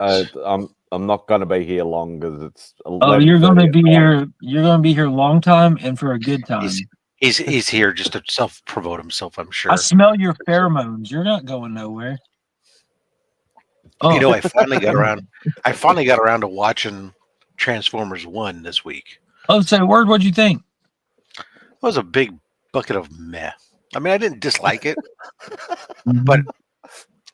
I'm not going to be here long because it's 11:30. Oh, you're going to be here. You're going to be here a long time and for a good time. He's here just to self-promote himself, I'm sure. I smell your pheromones. You're not going nowhere. Oh. You know, I finally got around to watching Transformers 1 this week. Oh, say word. What'd you think? It was a big bucket of meh. I mean, I didn't dislike it, but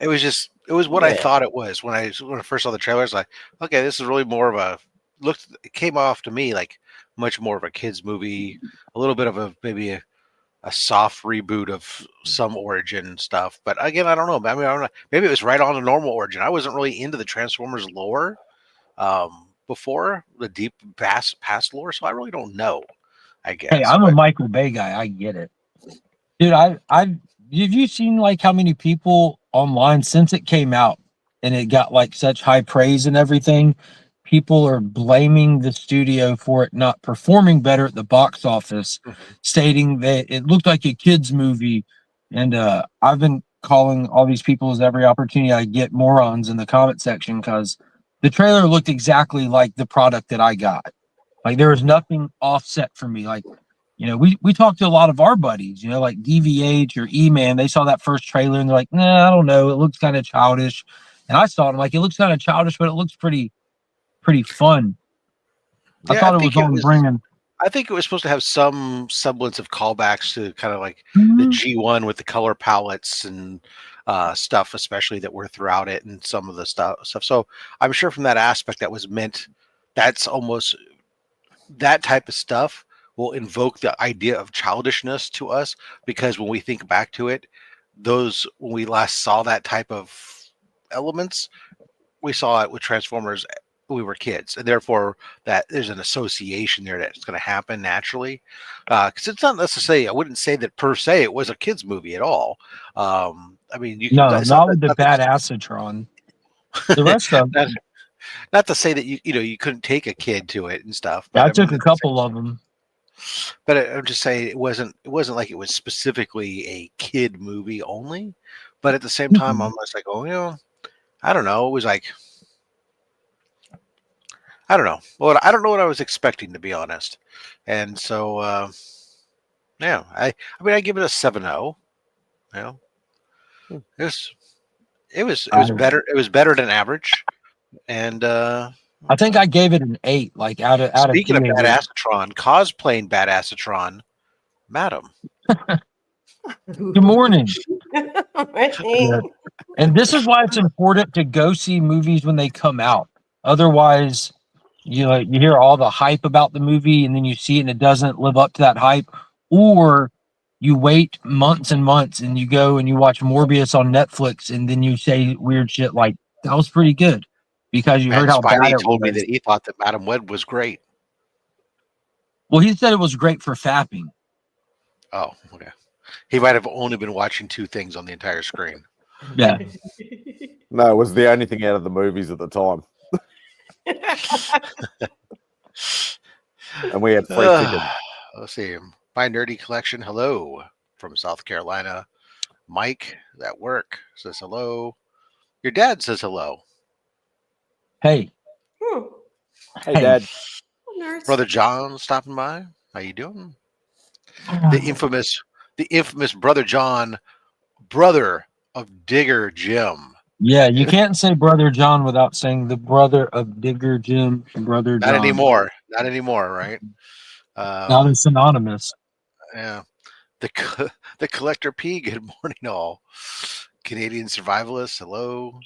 it was what I thought it was when I first saw the trailer. I was like, okay, this is really more of it came off to me like much more of a kids movie, a little bit of maybe a soft reboot of some origin stuff. But again, I don't know. I mean, I don't know. Maybe it was right on the normal origin. I wasn't really into the Transformers lore before the deep past lore, so I really don't know. I guess. Hey, I'm a Michael Bay guy. I get it, dude. Have you seen like how many people online since it came out and it got like such high praise and everything? People are blaming the studio for it not performing better at the box office, stating that it looked like a kids movie. And I've been calling all these people as every opportunity I get morons in the comment section because the trailer looked exactly like the product that I got. Like there was nothing offset for me. Like, you know, we talked to a lot of our buddies, you know, like DVH or E-Man. They saw that first trailer and they're like, nah, I don't know. It looks kind of childish. And I saw it. I'm like, it looks kind of childish, but it looks pretty fun. Yeah, I thought it was on bringing. I think it was supposed to have some semblance of callbacks to kind of like the G1 with the color palettes and stuff, especially that were throughout it and some of the stuff. So I'm sure from that aspect that was meant, that's almost that type of stuff will invoke the idea of childishness to us, because when we think back to it, when we last saw that type of elements, we saw it with Transformers when we were kids, and therefore that there's an association there that's going to happen naturally. Because it's not necessarily, I wouldn't say that per se it was a kids movie at all. I mean, not with the Badassatron. The rest of them. Not to say that you couldn't take a kid to it and stuff. But I took a couple of them. But I'm just saying it wasn't like it was specifically a kid movie only. But at the same time, I'm just like, oh, I don't know. It was like, I don't know. Well, I don't know what I was expecting, to be honest. And so, yeah, I mean, I give it a 7.0. You know, it was better. It was better than average. And I think I gave it an 8. Like speaking of Badassatron, cosplaying Badassatron, Madam. Good morning. And this is why it's important to go see movies when they come out. Otherwise, you hear all the hype about the movie and then you see it and it doesn't live up to that hype, or you wait months and months and you go and you watch Morbius on Netflix and then you say weird shit like that was pretty good because you heard how bad it was. Told me that he thought that Madam Web was great. Well, he said it was great for fapping. Oh, okay. He might have only been watching 2 things on the entire screen. Yeah. No, it was the only thing out of the movies at the time. And we had free tickets. Let's see. My Nerdy Collection, hello from South Carolina. Mike at work says hello. Your dad says hello. Hey. Hey, Dad. Brother John stopping by. How you doing? The infamous Brother John, brother of Digger Jim. Yeah, you can't say Brother John without saying the brother of Digger Jim, Brother John. Not anymore, right? Not as synonymous. Yeah. The Collector P, good morning all. Canadian Survivalists, hello.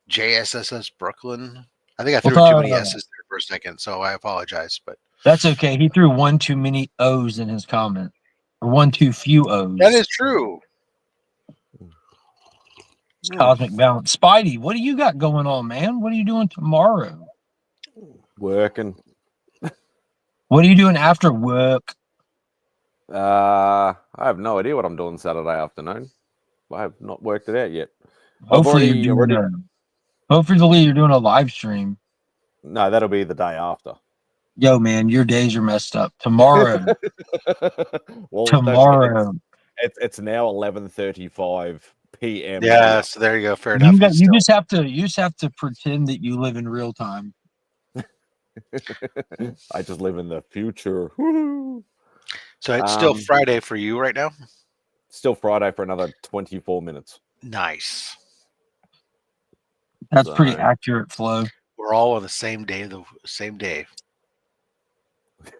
JSSS Brooklyn. I think I threw too many S's there for a second, so I apologize. But that's okay. He threw one too many O's in his comment. Or one too few O's. That is true. Cosmic Balance. Spidey, what do you got going on, man? What are you doing tomorrow? Working. What are you doing after work? I have no idea what I'm doing Saturday afternoon. I have not worked it out yet. Hopefully you're doing a live stream. No, that'll be the day after. Yo, man, your days are messed up. Tomorrow. Well, tomorrow. It's now 11:35 PM. Yeah, so there you go. Fair enough. You just have to pretend that you live in real time. I just live in the future. Woo-hoo. So it's still Friday for you right now? Still Friday for another 24 minutes. Nice. That's pretty accurate, Flo. We're all on the same day. The same day.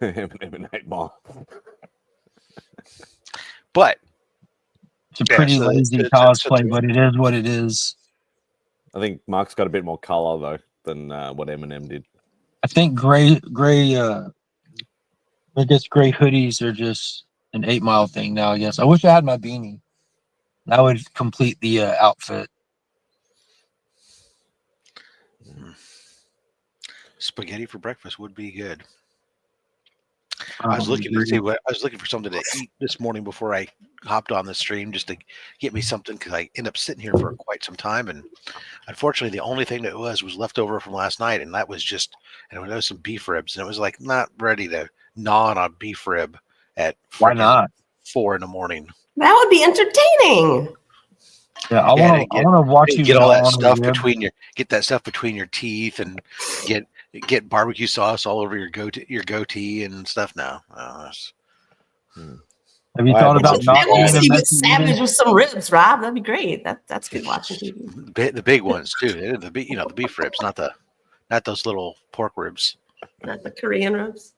Eminem 8 Mile. But it's a pretty lazy cosplay, but it is what it is. I think Mark's got a bit more color though than what Eminem did. I think gray I guess gray hoodies are just an 8 Mile thing now, I guess. I wish I had my beanie. That would complete the outfit. Spaghetti for breakfast would be good. I was looking for something to eat this morning before I hopped on the stream, just to get me something, because I end up sitting here for quite some time, and unfortunately the only thing that was left over from last night, and that was just, and it was some beef ribs, and it was like not ready to gnaw on a beef rib at why not 4 a.m. That would be entertaining. Yeah, I want to watch you get all that stuff get that stuff between your teeth, and get barbecue sauce all over your goatee and stuff now. Have you thought about not being a savage with some ribs, Rob? That'd be great. That's good watching TV. The big ones too. The beef ribs, not those little pork ribs. Not the Korean ribs.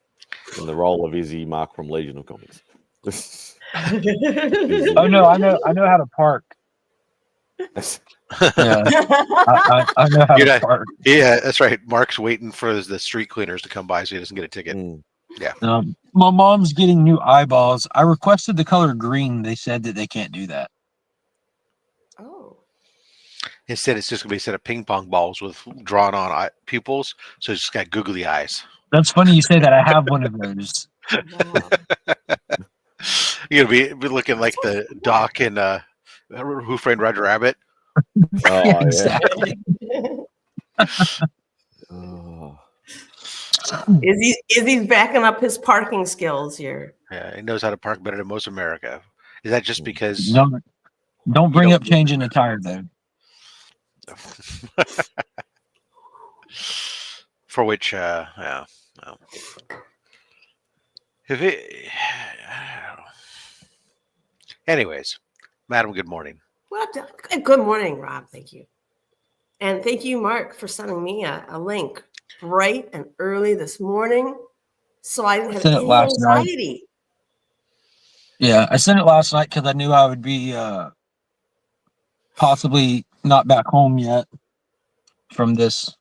In the role of Izzy Mark from Legion of Comics. Oh no, I know how to park. Yeah, I know how to park. Yeah, that's right. Mark's waiting for the street cleaners to come by so he doesn't get a ticket. Yeah. My mom's getting new eyeballs. I requested the color green. They said that they can't do that. Oh. Instead, it's just going to be a set of ping pong balls with drawn on pupils. So it's just got googly eyes. That's funny you say that. I have one of those. You're going to be looking like the Doc in Who Framed Roger Rabbit. Oh, yeah, exactly. Izzy's backing up his parking skills here. Yeah, he knows how to park better than most America. Is that just because? No, don't bring up changing a tire though. For which, yeah. No. Anyways, madam, good morning. Well, good morning, Rob. Thank you. And thank you, Mark, for sending me a link bright and early this morning, so I didn't have any anxiety. Yeah, I sent it last night because I knew I would be possibly not back home yet from this.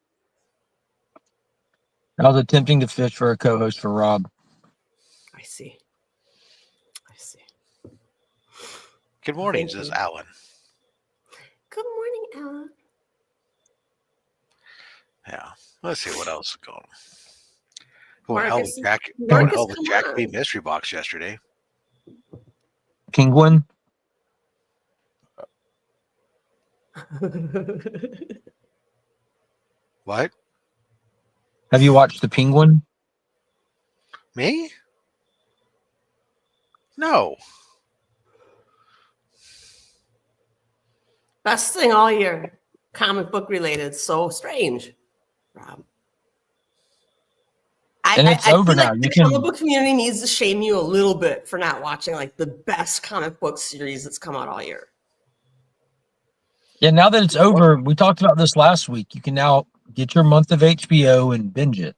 I was attempting to fish for a co-host for Rob. I see. Good morning, says Alan. Good morning, Alan. Yeah. Let's see what else is going on. Going hell with Jack B mystery box yesterday. Penguin. What? Have you watched The Penguin? Me? No. Best thing all year, comic book related. So strange, Rob. And it's over now. Like the comic book community needs to shame you a little bit for not watching like the best comic book series that's come out all year. Yeah, now that it's over, we talked about this last week. You can now get your month of HBO and binge it.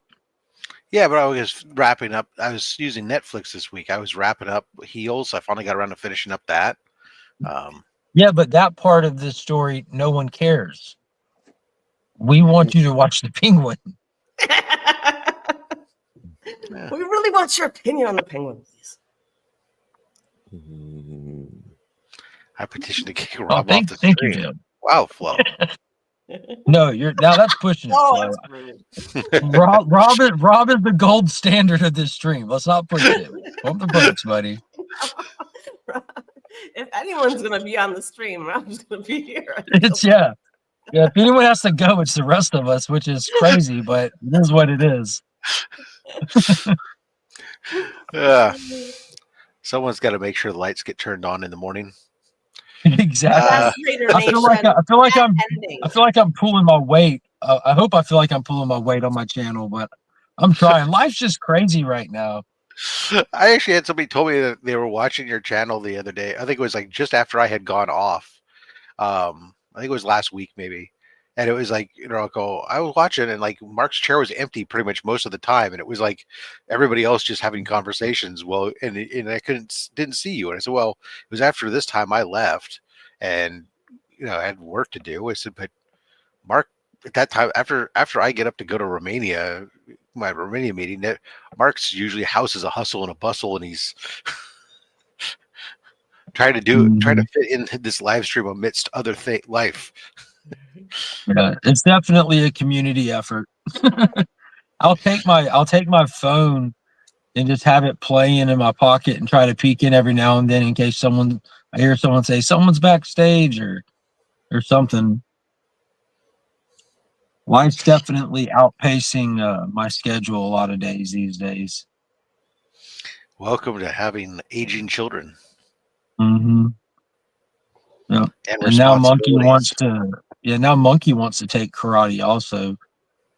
Yeah, but I was wrapping up. I was using Netflix this week. I was wrapping up Heels. I finally got around to finishing up that. Yeah, but that part of the story, no one cares. We want you to watch The Penguin. We really want your opinion on The Penguin, please. I petitioned to kick Rob off the thank stream. You, Jim. Wow, Flo. No, that's pushing it. Rob is the gold standard of this stream. Let's not push it. Pump the brakes, buddy. If anyone's gonna be on the stream, Rob's gonna be here. Yeah. If anyone has to go, it's the rest of us, which is crazy, but it is what it is. Someone's got to make sure the lights get turned on in the morning. Exactly. I feel like I'm pulling my weight. I hope I feel like I'm pulling my weight on my channel, but I'm trying. Life's just crazy right now. I actually had somebody told me that they were watching your channel the other day. I think it was like just after I had gone off. I think it was last week maybe. And it was like, I was watching and like Mark's chair was empty pretty much most of the time. And it was like everybody else just having conversations. Well, and I didn't see you. And I said, well, it was after this time I left and, I had work to do. I said, but Mark, at that time, after I get up to go to Romania, my Romania meeting, that Mark's usually house is a hustle and a bustle, and he's trying to fit in this live stream amidst other life. Yeah, it's definitely a community effort. I'll take my phone and just have it playing in my pocket and try to peek in every now and then in case I hear someone say someone's backstage or something. Life's definitely outpacing my schedule a lot of days these days. Welcome to having aging children. Mm-hmm. Yeah. And now Monkey wants to take karate also.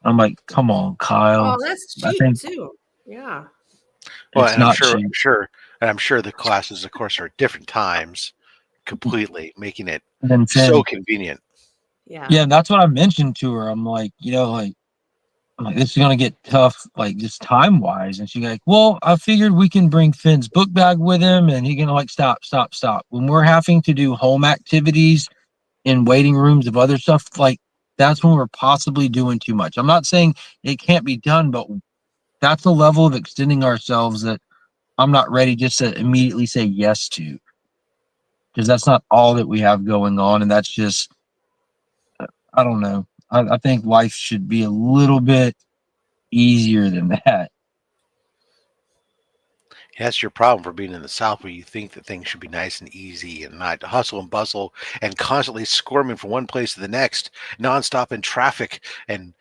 I'm like, come on, Kyle. Oh, that's cheap too. Yeah. Well, and I'm sure the classes, of course, are at different times, completely making it so convenient. Yeah. Yeah, and that's what I mentioned to her. I'm like, I'm like, this is gonna get tough, like just time wise. And she's like, well, I figured we can bring Finn's book bag with him, and he can stop. When we're having to do home activities in waiting rooms of other stuff, like that's when we're possibly doing too much. I'm not saying it can't be done, but that's a level of extending ourselves that I'm not ready just to immediately say yes to, because that's not all that we have going on, and that's just, I don't know. I think life should be a little bit easier than that. That's your problem for being in the South, where you think that things should be nice and easy and not hustle and bustle and constantly squirming from one place to the next, nonstop in traffic. And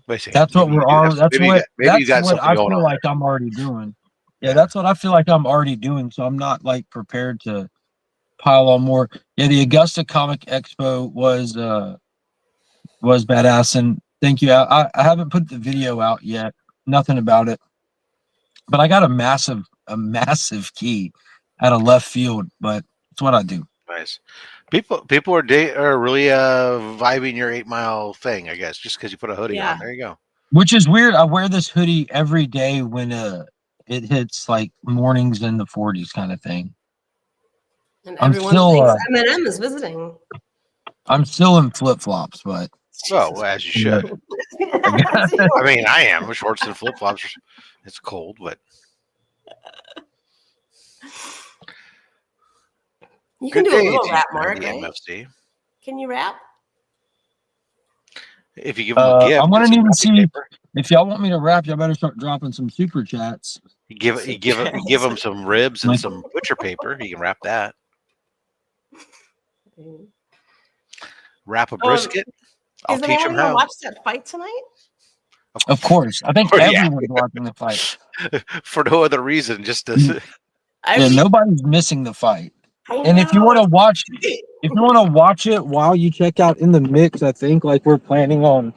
that's what I feel like there. I'm already doing. Yeah, that's what I feel like I'm already doing. So I'm not like prepared to pile on more. Yeah, the Augusta Comic Expo was badass, and thank you. I haven't put the video out yet. Nothing about it. But I got a massive key out of left field, but it's what I do. Nice. People are really vibing your 8 Mile thing, I guess, just because you put a hoodie on. There you go. Which is weird. I wear this hoodie every day when it hits like mornings in the 40s kind of thing. And everyone thinks Eminem is visiting. I'm still in flip flops, but as you should. I mean, I am with shorts and flip flops. It's cold, but you can do a little rap, Mark. Right? MFC. Can you rap? If you give them a gift, I'm gonna need to see if y'all want me to rap. Y'all better start dropping some super chats. You give them some ribs and some butcher paper. You can wrap that. Wrap a brisket. I'll teach them how. Watch that fight tonight. Of course, I think everyone's watching the fight for no other reason. Just to nobody's missing the fight. And if you want to watch it while you check out In the Mix, I think like we're planning on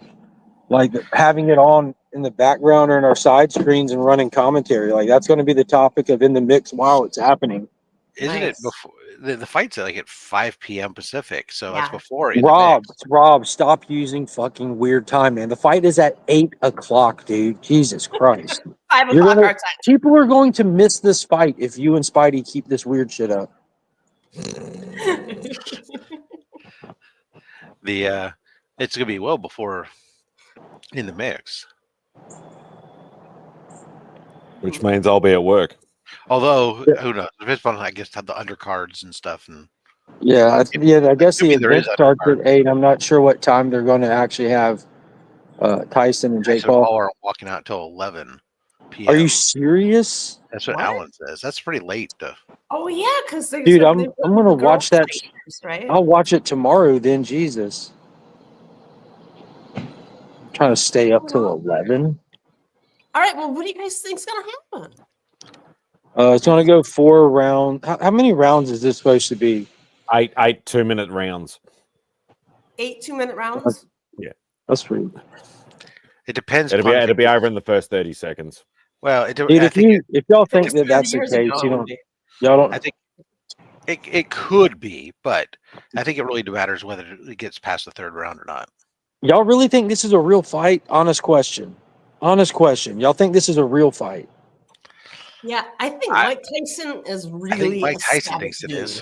like having it on in the background or in our side screens and running commentary. Like that's going to be the topic of In the Mix while it's happening. Isn't it before the fight's at 5 p.m. Pacific? So that's before. Rob, stop using fucking weird time, man. The fight is at 8 o'clock, dude. Jesus Christ. 5 o'clock our time. People are going to miss this fight if you and Spidey keep this weird shit up. It's gonna be well before In the Mix, which means I'll be at work. Although who knows? It's fun, I guess, have the undercards and stuff. And I guess the event starts at 8. I'm not sure what time they're going to actually have Tyson and Jake Paul are walking out till 11 p.m. Are you serious? That's what Alan says. That's pretty late. Oh yeah, because dude, I'm gonna watch that. Right? I'll watch it tomorrow. Then Jesus, I'm trying to stay up till 11. All right. Well, what do you guys think's gonna happen? It's going to go 4 rounds. How many rounds is this supposed to be? 8 2-minute rounds. 8 2-minute rounds. Yeah, that's pretty. It depends. It'll be over in the first 30 seconds. Well, Dude, if y'all think that that's the case, y'all don't. I think it could be, but I think it really matters whether it gets past the 3rd round or not. Y'all really think this is a real fight? Honest question. Y'all think this is a real fight? Yeah, I think Mike Tyson is really. I think Mike Tyson thinks it is.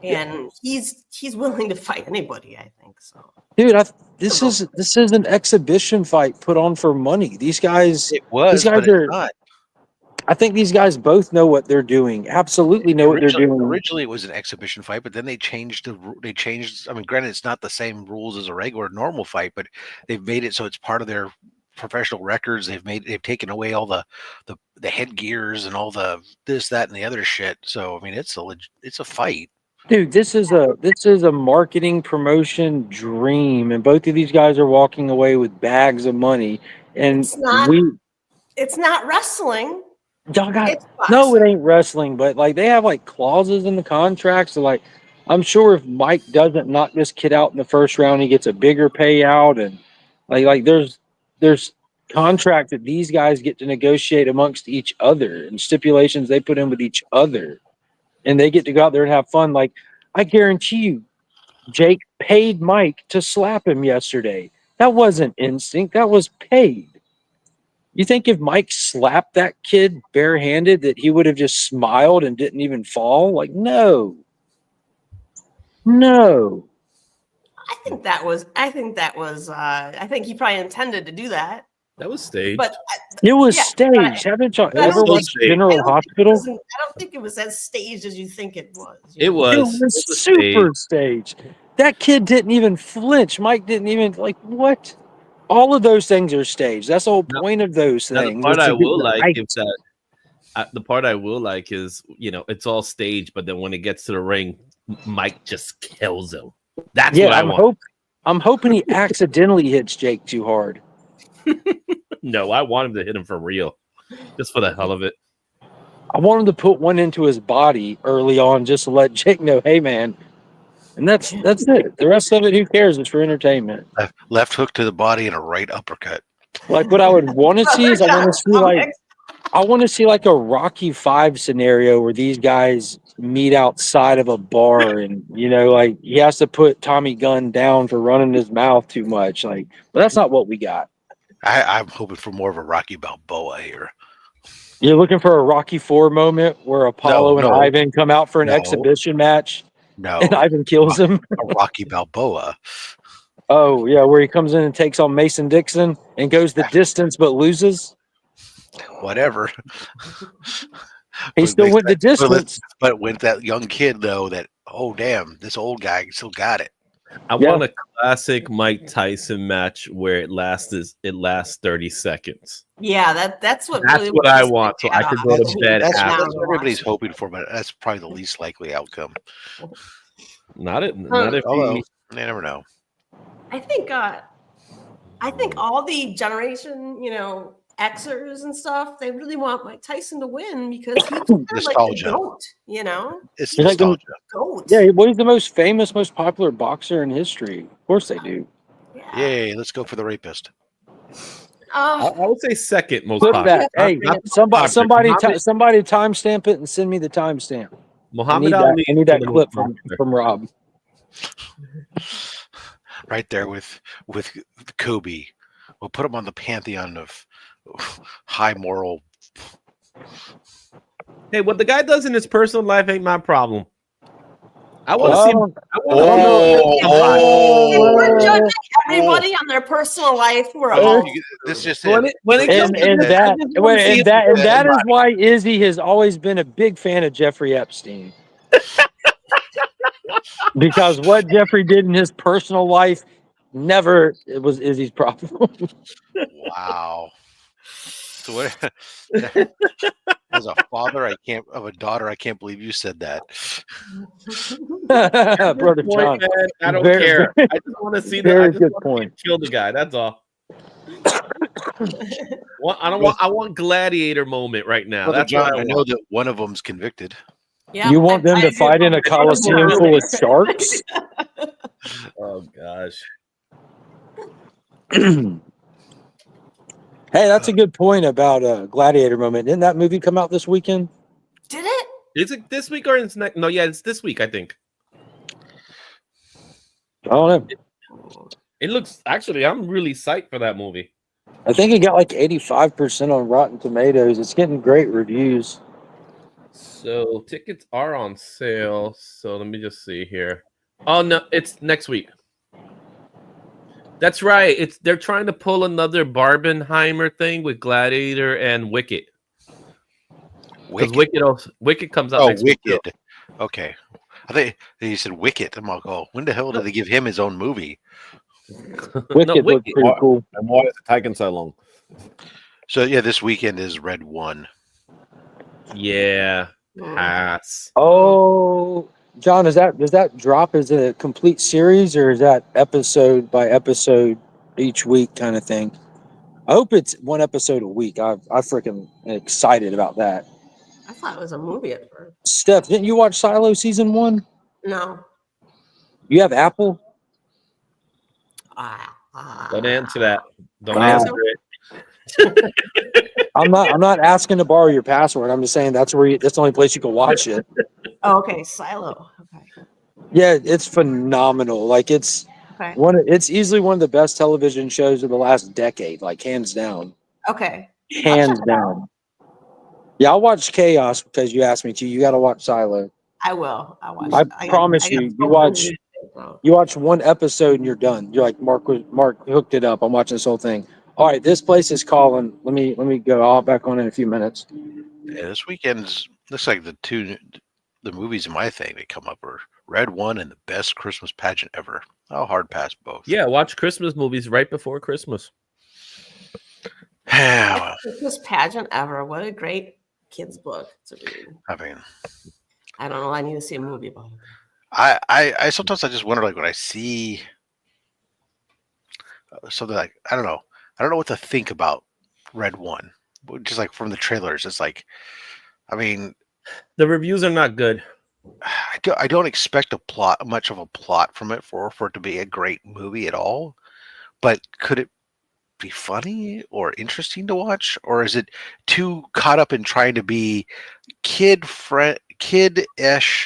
And he's willing to fight anybody, I think so. Dude, this is an exhibition fight put on for money. These guys, but it's not. I think these guys both know what they're doing. Absolutely know what they're doing. Originally, it was an exhibition fight, but then they changed. I mean, granted, it's not the same rules as a regular normal fight, but they've made it so it's part of their professional records. They've taken away all the headgears and all the this, that, and the other shit. So I mean, it's a fight. Dude, this is a marketing promotion dream, and both of these guys are walking away with bags of money. And it's not wrestling. Y'all no, it ain't wrestling, but like they have like clauses in the contract. So like, I'm sure if Mike doesn't knock this kid out in the first round, he gets a bigger payout, and like there's contracts that these guys get to negotiate amongst each other and stipulations they put in with each other. And they get to go out there and have fun. Like, I guarantee you, Jake paid Mike to slap him yesterday. That wasn't instinct. That was paid. You think if Mike slapped that kid barehanded that he would have just smiled and didn't even fall? Like, no. I think he probably intended to do that. That was staged. But it was staged. Haven't y'all ever watched General Hospital? I don't think it was as staged as you think it was. It was super staged. That kid didn't even flinch. Mike didn't even what? All of those things are staged. That's the whole point of those things. The part I will like is that the part I will like is, it's all staged, but then when it gets to the ring, Mike just kills him. That's what I want. I'm hoping he accidentally hits Jake too hard. No, I want him to hit him for real, just for the hell of it. I want him to put one into his body early on, just to let Jake know, hey man. And that's it. The rest of it, who cares? It's for entertainment. Left hook to the body and a right uppercut. Like what I would want to see is I want to see like a Rocky V scenario where these guys meet outside of a bar and like he has to put Tommy Gunn down for running his mouth too much. But that's not what we got. I'm hoping for more of a Rocky Balboa here. You're looking for a Rocky IV moment where Apollo and Ivan come out for an exhibition match? No. And Ivan kills him? A Rocky Balboa. Oh, yeah, where he comes in and takes on Mason Dixon and goes the distance but loses? Whatever. He still went the distance. But with that young kid, though, oh, damn, this old guy still got it. I want a classic Mike Tyson match where it lasts 30 seconds. Yeah, that's what I want. So I could go to bed. That's what everybody's hoping for, but that's probably the least likely outcome. Not if you never know. I think all the generation, Xers and stuff, they really want Mike Tyson to win because he's kind of like the GOAT, It's nostalgia. GOAT. Yeah, he's the most famous, most popular boxer in history. Of course they do. Yeah. Yay, let's go for the rapist. I would say second most popular. Hey, somebody timestamp it and send me the timestamp. Muhammad Ali. I need that clip from Rob. Right there with Kobe. We'll put him on the pantheon of high moral. Hey, what the guy does in his personal life ain't my problem. I want to see. We're judging everybody on their personal life. We're all. This just and that is why Izzy has always been a big fan of Jeffrey Epstein. Because what Jeffrey did in his personal life it was Izzy's problem. Wow. So what? As a father, of a daughter, I can't believe you said that. Brother John, I don't care. I just want to see that. I just want to kill the guy. That's all. Well, I want gladiator moment right now. Brother That's John, what I I know want. that one of them's convicted. Yeah, You want them to agree fight in a with you coliseum full of sharks? Oh gosh. Hey, that's a good point about Gladiator moment. Didn't that movie come out this weekend? Did it? Is it this week or it's next? No, yeah, it's this week, I think. I don't know. It looks actually, I'm really psyched for that movie. I think it got like 85% on Rotten Tomatoes. It's getting great reviews. So tickets are on sale. So let me just see here. Oh no, it's next week. That's right. They're trying to pull another Barbenheimer thing with Gladiator and Wicked. Because Wicked comes out next week. Wicked. Okay. I think you said Wicked. I'm like, oh, when the hell did they give him his own movie? Wicked looked pretty cool. And why is it taking so long? So yeah, this weekend is Red 1. Yeah. Pass. Oh, John, does that drop as a complete series or is that episode by episode each week kind of thing? I hope it's one episode a week. I freaking excited about that. I thought it was a movie at first. Steph, didn't you watch Silo season 1? No. You have Apple? Don't answer that. Don't Ah. answer it. I'm not asking to borrow your password. I'm just saying that's the only place you can watch it. Oh, okay, Silo. Okay. Yeah, it's phenomenal. Like it's easily one of the best television shows of the last decade, like hands down. Okay. Hands down. Yeah, I'll watch Chaos because you asked me to. You got to watch Silo. I will. I'll watch. I promise you. You watch one episode and you're done. You're like Mark hooked it up. I'm watching this whole thing. All right, this place is calling. Let me go. I'll back on in a few minutes. Yeah, this weekend's looks like the movies in my thing that come up are Red 1 and The Best Christmas Pageant Ever. I'll hard pass both. Yeah, watch Christmas movies right before Christmas. Christmas Pageant Ever. What a great kids book to read. I mean, I don't know. I need to see a movie about it. I sometimes I just wonder, like, when I see something like, I don't know what to think about Red 1. Just like from the trailers, it's like, I mean, the reviews are not good. I don't expect much of a plot from it for it to be a great movie at all. But could it be funny or interesting to watch, or is it too caught up in trying to be kid-ish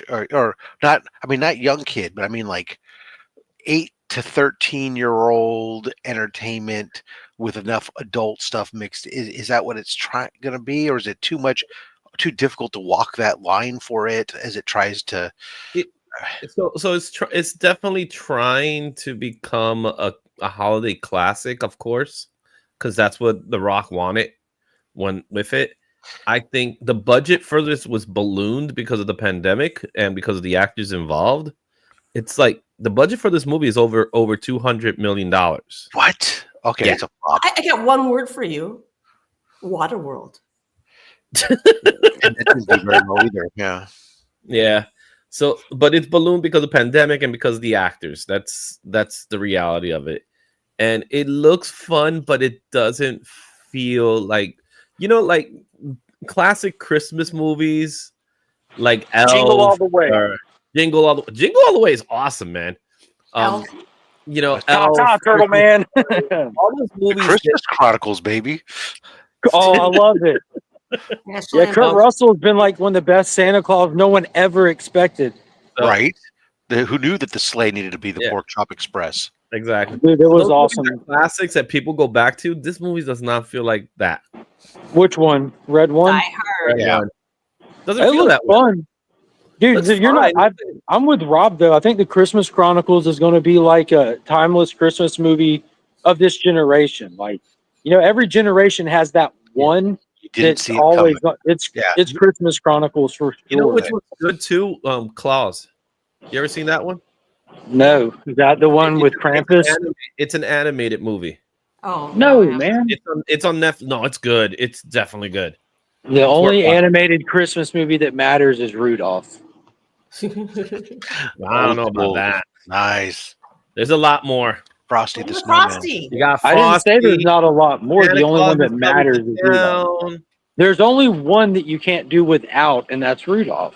or not? I mean, not young kid, but I mean like 8 to 13-year-old entertainment with enough adult stuff mixed. Is that what it's going to be, or is it too difficult to walk that line for it as it tries to? So it's definitely trying to become a holiday classic, of course, because that's what The Rock wanted with it. I think the budget for this was ballooned because of the pandemic and because of the actors involved. It's like the budget for this movie is over $200 million. What? Okay, yeah. It's a flop. I got one word for you: Waterworld. And that didn't do very well either. Yeah. Yeah. So, but it's ballooned because of the pandemic and because of the actors. That's the reality of it. And it looks fun, but it doesn't feel like, like classic Christmas movies, like Elf, Jingle All the Way. Jingle All the Way is awesome, man. Elf. Elf, Turtle Man. all those movies. Christmas Chronicles, baby. Oh, I love it. Yeah, Kurt Russell's been like one of the best Santa Claus no one ever expected. Right? Who knew that the sleigh needed to be the Pork Chop Express? Exactly. Dude, it was awesome. Classics that people go back to. This movie does not feel like that. Which one? Red 1? Die Hard. Yeah. Doesn't feel that fun. Dude, you're not. I'm with Rob though. I think the Christmas Chronicles is going to be like a timeless Christmas movie of this generation. Like, every generation has that one. You didn't see it always. coming. It's Christmas Chronicles for sure. You know which one's good too? Claus. You ever seen that one? No, is that the one with Krampus? It's an animated movie. Oh no, man! It's on Netflix. No, it's good. It's definitely good. The only animated Christmas movie that matters is Rudolph. I don't know about that. Nice. There's a lot more. Frosty the Where's Snowman. Frosty? You got I didn't say there's Frosty, not a lot more. Santa The only one Claus that is coming matters to is Rudolph. town. There's only one that you can't do without, and that's Rudolph.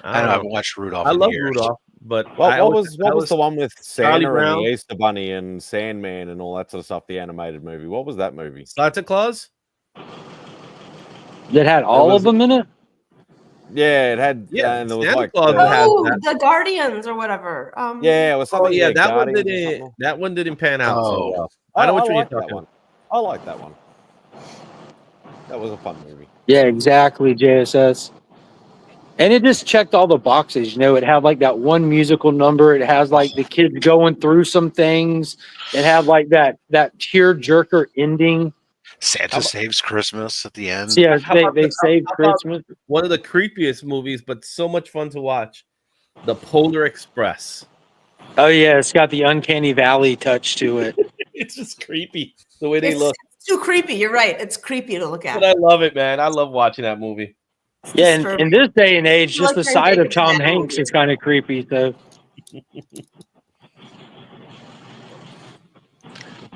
I know I haven't watched Rudolph I in love years. Rudolph, but What was the one with Charlie Santa and Brown? the Easter Bunny and Sandman and all that sort of stuff? The animated movie. What was that movie? Santa Claus? That had all of them in it? Yeah, it had. Yeah, and there was Santa like. Claus has Oh, that. the Guardians or whatever. Yeah, it was Oh something. yeah, that one Guardians or didn't. something. That one didn't pan out so Oh. well. I know what you're like talking that one. I like that one. That was a fun movie. Yeah, exactly, JSS. And it just checked all the boxes. You know, it had like that one musical number. It has like the kids going through some things. It had like that tear jerker ending. Santa Saves Christmas at the end. So, yeah, they saved how about Christmas. one of the creepiest movies, but so much fun to watch. The Polar Express. Oh yeah, it's got the uncanny valley touch to it. It's just creepy the way they It's look. too creepy. You're right. It's creepy to look But at. I love it, man. I love watching that movie. Yeah, and in this day and age, just the Like sight of David Tom Tennant Hanks movie. is kind of creepy. So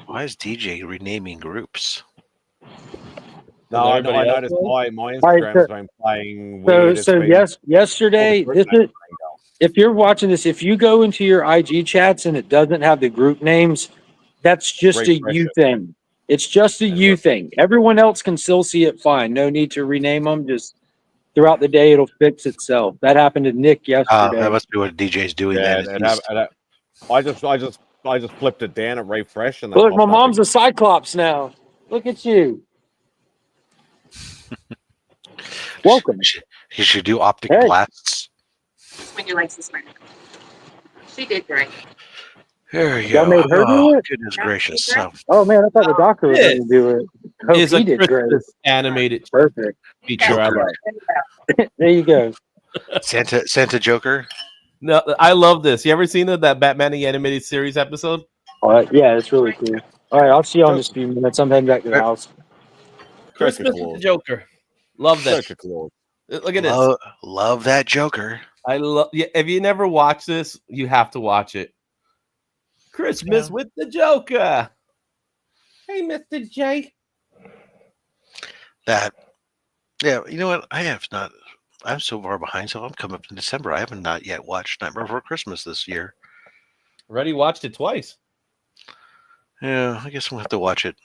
Why is DJ renaming groups? No, I everybody else noticed was? my right, Instagram's been playing so weird. so yesterday, this is, if you're watching this, if you go into your IG chats and it doesn't have the group names, that's just a Refresh you it. thing. It's just a you thing. Everyone else can still see it fine. No need to rename them. Just throughout the day, it'll fix itself. That happened to Nick yesterday. That must be what DJ's doing. Yeah, Then I just flipped it down at refresh and that Look, popped my up mom's again. a Cyclops now. Look at you. Welcome. You should do optic Hey. blasts. When you like this one. She did great. There you Y'all go. made her do it? Goodness gracious. So, Oh man, I thought the doctor was going to do it. Hope It's he a did great. Christmas animated Perfect. feature. I love. There you go. Santa Joker. No, I love this. You ever seen that Batman the Animated Series episode? All right, yeah, it's really cool. All right, I'll see you on this few minutes. I'm heading back to the house. Christmas with Claus. the Joker. Love that. Santa Claus. Look at this. Love that Joker. I love. Yeah, if you never watched this, you have to watch it. Christmas with the Joker. Hey, Mr. J. Yeah, you know what? I'm so far behind, so I'm coming up in December. I haven't not yet watched Nightmare Before Christmas this year. Already watched it twice. Yeah, I guess we'll have to watch it.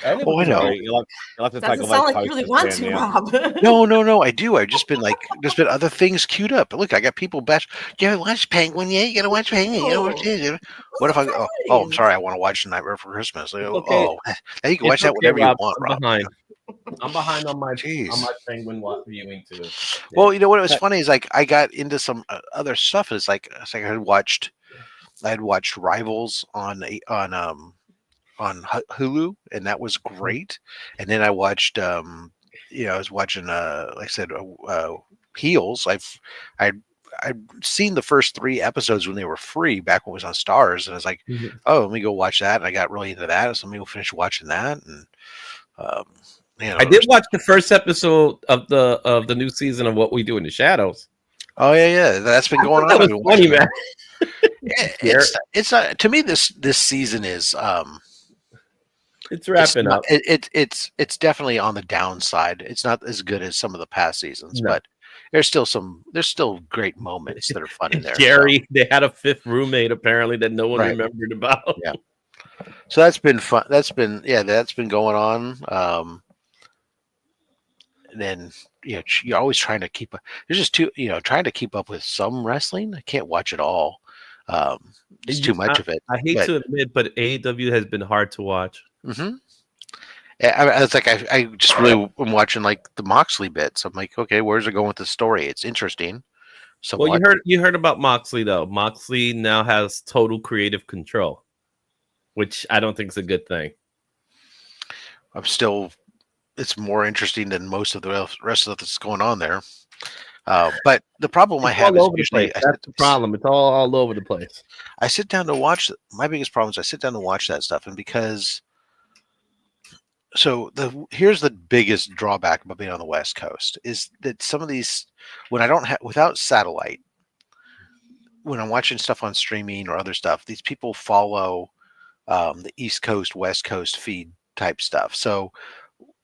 I Oh, I know. You'll have to Doesn't take sound like you really want to, Rob. No, I do. I've just been there's been other things queued up. Look, I got people bash. You gotta watch Penguin, yeah? You gotta watch Penguin. You gotta watch it. What if I go, I'm sorry, I want to watch Nightmare Before Christmas. I go, Okay. oh, now you can watch that whenever Rob. you want, I'm Rob. behind. I'm behind on my Jeez. Penguin viewing too. Well, you know what was funny is I got into some other stuff. It's like I had watched Rivals on Hulu, and that was great. And then I watched, I was watching, like I said, Heels. I'd seen the first 3 episodes when they were free back when it was on Stars, and I was like, oh, let me go watch that. And I got really into that, so let me go finish watching that. And I did watch the first episode of the new season of What We Do in the Shadows. Oh yeah, that's been going on. That was funny, man. It's to me this season is It's wrapping up. It's definitely on the downside. It's not as good as some of the past seasons, but there's still great moments that are fun in there. Jerry, they had a 5th roommate apparently that no one Right. remembered about. Yeah. So that's been fun. That's been going on. And then you're always trying to keep. There's just trying to keep up with some wrestling. I can't watch it all. It's too much of it. I hate to admit, but AEW has been hard to watch. Mm-hmm. It's like I just really am watching like the Moxley bits. I'm like, okay, where's it going with the story? It's interesting. Well, you heard about Moxley though. Moxley now has total creative control, which I don't think is a good thing. It's more interesting than most of the rest of that's going on there. But the problem I have is usually that's the problem. It's all over the place. I sit down to watch. My biggest problem is I sit down to watch that stuff, and because here's the biggest drawback about being on the West Coast is that some of these, when I don't have without satellite, when I'm watching stuff on streaming or other stuff, these people follow the East Coast, West Coast feed type stuff. So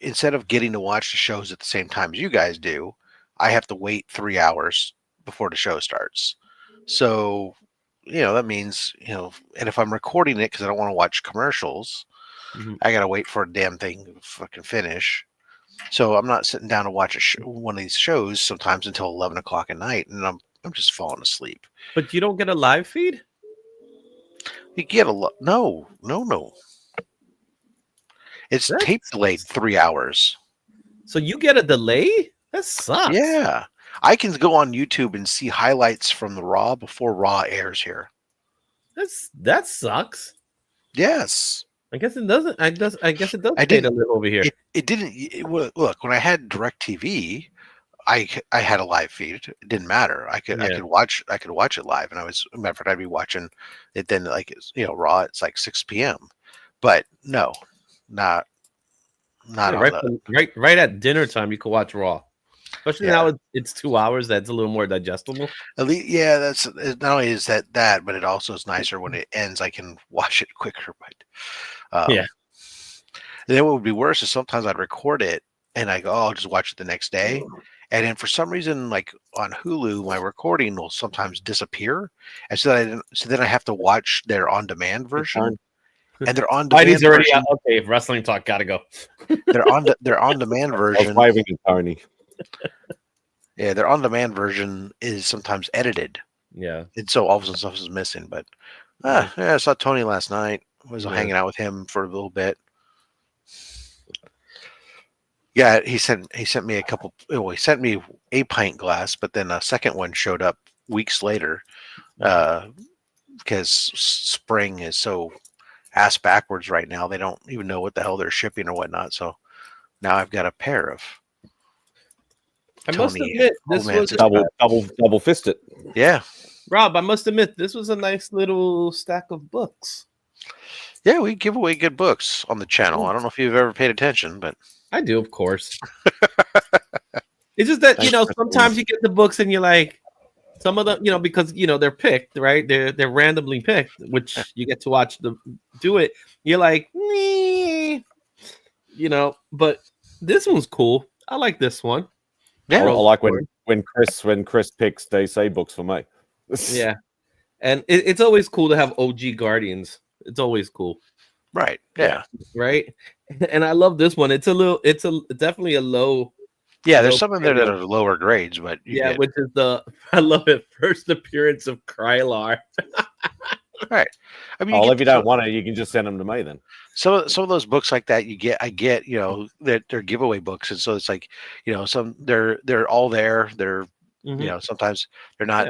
instead of getting to watch the shows at the same time as you guys do, I have to wait 3 hours before the show starts. So, that means, and if I'm recording it because I don't want to watch commercials, I got to wait for a damn thing to fucking finish. So I'm not sitting down to watch one of these shows sometimes until 11 o'clock at night, and I'm just falling asleep. But you don't get a live feed? You get no. It's tape delayed 3 hours. So you get a delay? That sucks. Yeah. I can go on YouTube and see highlights from the Raw before Raw airs here. That sucks. Yes. I guess it doesn't. I guess it does. I did a little over here. It didn't. Look, when I had DirecTV, I had a live feed. It didn't matter. I could watch it live, and I'd be watching it then Raw. It's like 6 p.m. But no, not right at dinner time. You could watch Raw, especially now it's 2 hours. That's a little more digestible. At least, yeah. That's not only is that, but it also is nicer when it ends. I can watch it quicker. But yeah. Then what would be worse is sometimes I'd record it and I go, I'll just watch it the next day. And then for some reason, like on Hulu, my recording will sometimes disappear. And so then I have to watch their on-demand version. And their on-demand version. Already out. Okay, wrestling talk, gotta go. Their on-demand version. Tony. Yeah, their on-demand version is sometimes edited. Yeah. And so all of a sudden stuff is missing. But I saw Tony last night. I was hanging out with him for a little bit. Yeah, he sent me a couple. Well, he sent me a pint glass, but then a second one showed up weeks later because spring is so ass backwards right now. They don't even know what the hell they're shipping or whatnot. So now I've got a pair of. I must admit, this was double fisted. Yeah, Rob, I must admit, this was a nice little stack of books. Yeah, we give away good books on the channel. I don't know if you've ever paid attention, but I do, of course. It's just that sometimes you get the books and you're like, some of them, because they're picked, right? They're randomly picked, which you get to watch them do it. You're like, but this one's cool. I like this one. Yeah, I like when Chris picks DC books for me. Yeah, and it's always cool to have OG Guardians. It's always cool, right? Yeah, right. And I love this one. It's definitely a low. Yeah, there's some in there that are lower grades, but which is I love it. First appearance of Krylar. Right. I mean, if you don't want it, you can just send them to me then. Some of those books like that I get, that they're giveaway books, and so it's like, some they're all there. They're sometimes they're not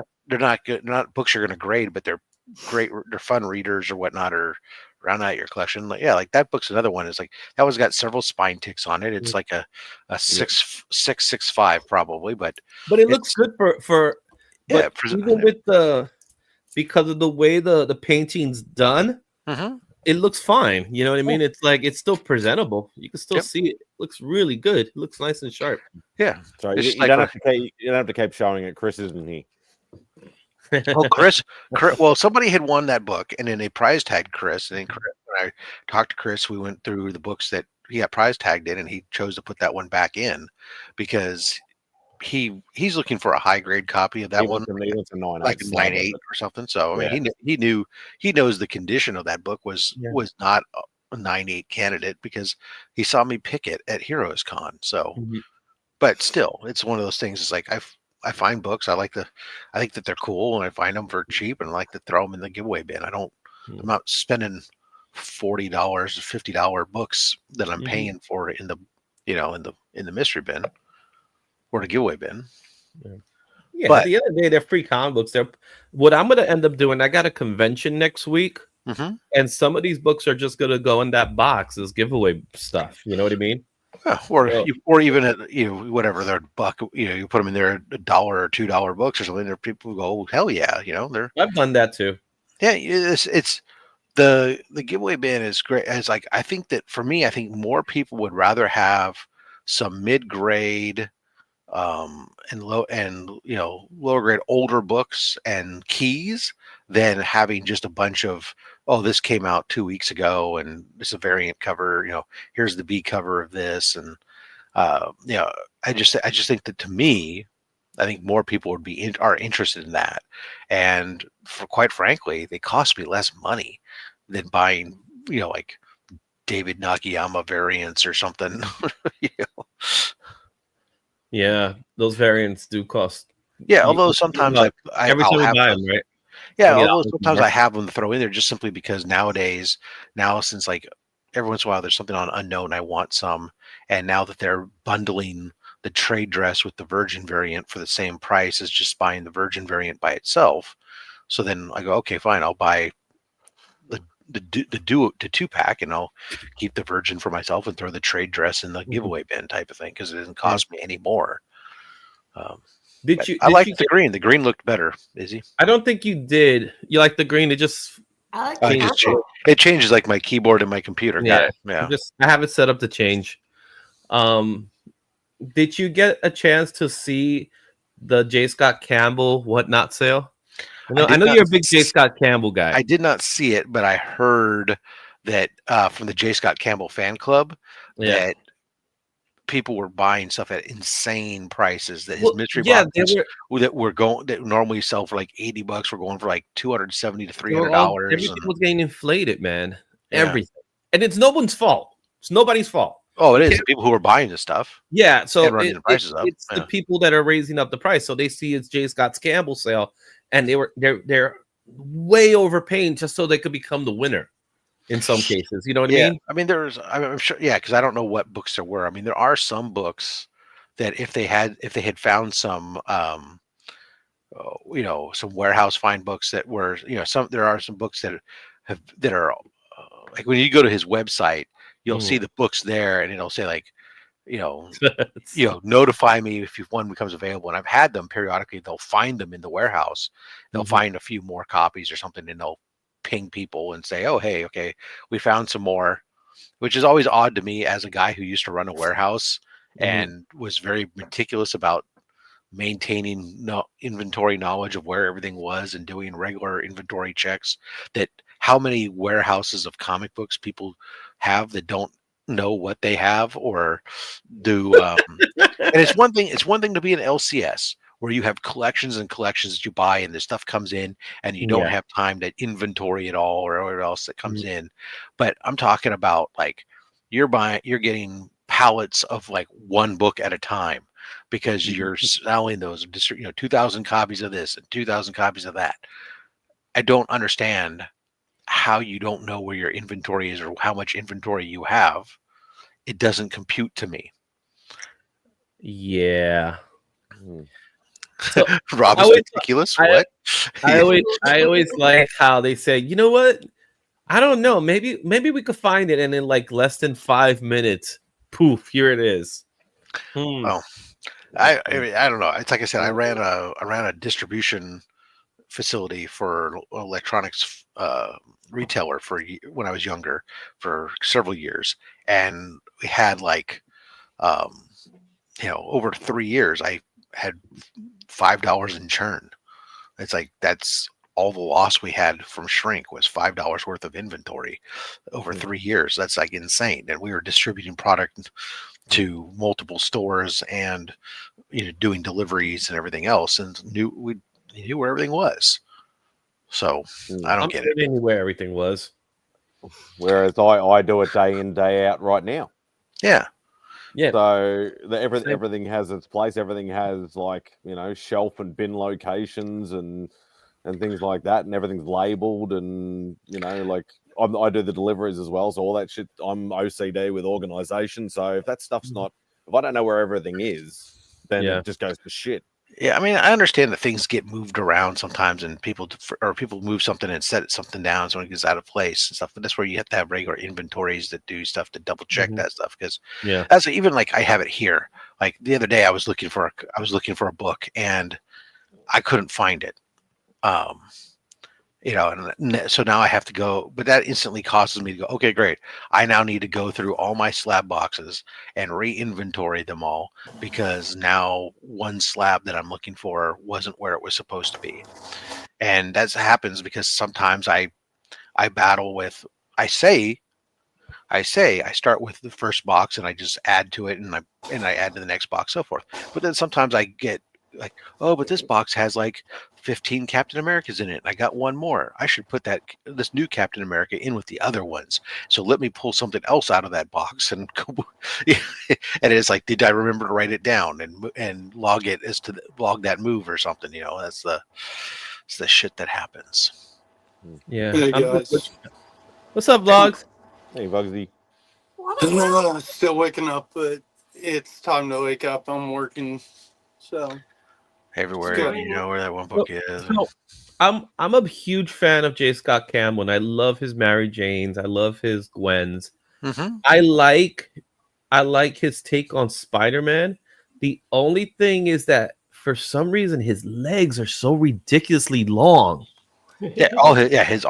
good. They're not books you're going to grade, but they're great. They're fun readers or whatnot, or round out your collection. Like that book's another one. It's like that one's got several spine ticks on it. It's like a 6.5 probably, but it looks good for even with because of the way the painting's done, it looks fine. You know what I mean? It's like it's still presentable. You can still see it. It looks really good. It looks nice and sharp. Yeah. So you don't have to keep showing it. Chris isn't here. Well, Chris, well, somebody had won that book, and then they prize tagged Chris. And then when I talked to Chris, we went through the books that he got prize tagged in, and he chose to put that one back in because he's looking for a high grade copy of that one, like a 9.8 or something. So I mean, he knows the condition of that book was not a 9.8 candidate because he saw me pick it at Heroes Con. So, but still, it's one of those things. It's like I find books. I think that they're cool, and I find them for cheap, and I like to throw them in the giveaway bin. I'm not spending $40, $50 books that I'm paying for in the in the mystery bin or the giveaway bin. Yeah, but at the end of the day, they're free comic books. What I'm going to end up doing. I got a convention next week, and some of these books are just going to go in that box as giveaway stuff. You know what I mean? Or even at whatever they're buck, you put them in there $1 or $2 books or something. There are people who go, oh, hell yeah, I've done that too. Yeah, it's the giveaway bin is great. It's like I think more people would rather have some mid-grade and lower grade older books and keys than having just a bunch of, oh, this came out 2 weeks ago and this is a variant cover, here's the B cover of this. And I just think that, to me, I think more people are interested in that. And quite frankly, they cost me less money than buying, like David Nakayama variants or something. Yeah, those variants do cost. Yeah, although sometimes every time we buy them, right? Yeah, although sometimes I have them to throw in there just simply because nowadays, since like every once in a while there's something on Unknown I want some, and now that they're bundling the trade dress with the Virgin variant for the same price as just buying the Virgin variant by itself, so then I go, okay, fine, I'll buy the 2-pack, and I'll keep the Virgin for myself and throw the trade dress in the giveaway bin type of thing because it doesn't cost me any more. I like the green. The green looked better, Izzy. I don't think you did. You like the green? It just I like it changes like my keyboard and my computer. Yeah, yeah. I have it set up to change. Did you get a chance to see the J. Scott Campbell whatnot sale? I know you're a big J. Scott Campbell guy. I did not see it, but I heard that from the J. Scott Campbell fan club that people were buying stuff at insane prices. That his mystery boxes that normally sell for like $80 were going for like $270 to $300. Everything was getting inflated, man. Everything, and it's no one's fault. It's nobody's fault. Oh, it is the people who are buying the stuff. Yeah, so the prices up. It's the people that are raising up the price. So they see it's J. Scott's Campbell sale, and they're way overpaying just so they could become the winner. In some cases, you know what I mean? I mean, I'm sure, because I don't know what books there were. I mean, there are some books that if they had found some, some warehouse find books that were, there are some books that are like when you go to his website, you'll see the books there, and it'll say like, notify me if one becomes available. And I've had them periodically. They'll find them in the warehouse. They'll find a few more copies or something, and they'll ping people and say, oh, hey, okay, we found some more, which is always odd to me as a guy who used to run a warehouse and was very meticulous about maintaining inventory knowledge of where everything was and doing regular inventory checks. That how many warehouses of comic books people have that don't know what they have or do. And it's one thing to be an LCS where you have collections and collections that you buy and the stuff comes in and you don't have time to inventory it all or whatever else that comes in. But I'm talking about like you're getting pallets of like one book at a time because you're selling those, 2,000 copies of this and 2,000 copies of that. I don't understand how you don't know where your inventory is or how much inventory you have. It doesn't compute to me. Yeah. So, Rob is ridiculous. What? I always like how they say, you know what? I don't know. Maybe we could find it, and in like less than 5 minutes, poof, here it is. Oh, I don't know. It's like I said, I ran a distribution facility for electronics retailer for when I was younger for several years, and we had like over 3 years I had $5 in churn. It's like that's all the loss we had from shrink was $5 worth of inventory over 3 years. That's like insane. And we were distributing product to multiple stores and doing deliveries and everything else, and knew where everything was. So I don't get it. I knew where everything was. Whereas I do it day in, day out right now. Yeah. Yeah. So everything has its place. Everything has like, shelf and bin locations and things like that, and everything's labeled, and like I do the deliveries as well. So all that shit, I'm OCD with organization. So if that stuff's not, if I don't know where everything is, then it just goes to shit. Yeah, I mean, I understand that things get moved around sometimes, and people move something and set something down so it gets out of place and stuff. But that's where you have to have regular inventories that do stuff to double check that stuff. Because that's even like I have it here. Like the other day, I was looking for a book and I couldn't find it. and so now I have to go, but that instantly causes me to go, okay, great. I now need to go through all my slab boxes and re-inventory them all because now one slab that I'm looking for wasn't where it was supposed to be. And that happens because sometimes I battle with, I start with the first box and I just add to it and I add to the next box, so forth. But then sometimes I get like, oh, but this box has like 15 Captain Americas in it. I got one more. I should put this new Captain America in with the other ones. So let me pull something else out of that box and go. And it's like, did I remember to write it down and log it as to log that move or something? It's the shit that happens. Yeah. Hey guys, What's up, Vlogs? Hey, Bugsy. still waking up, but it's time to wake up. I'm working, so Everywhere, good. you know where that one book is. So, I'm a huge fan of J. Scott Campbell, and I love his Mary Janes. I love his Gwens. Mm-hmm. I like his take on Spider-Man. The only thing is that for some reason his legs are so ridiculously long. Yeah, his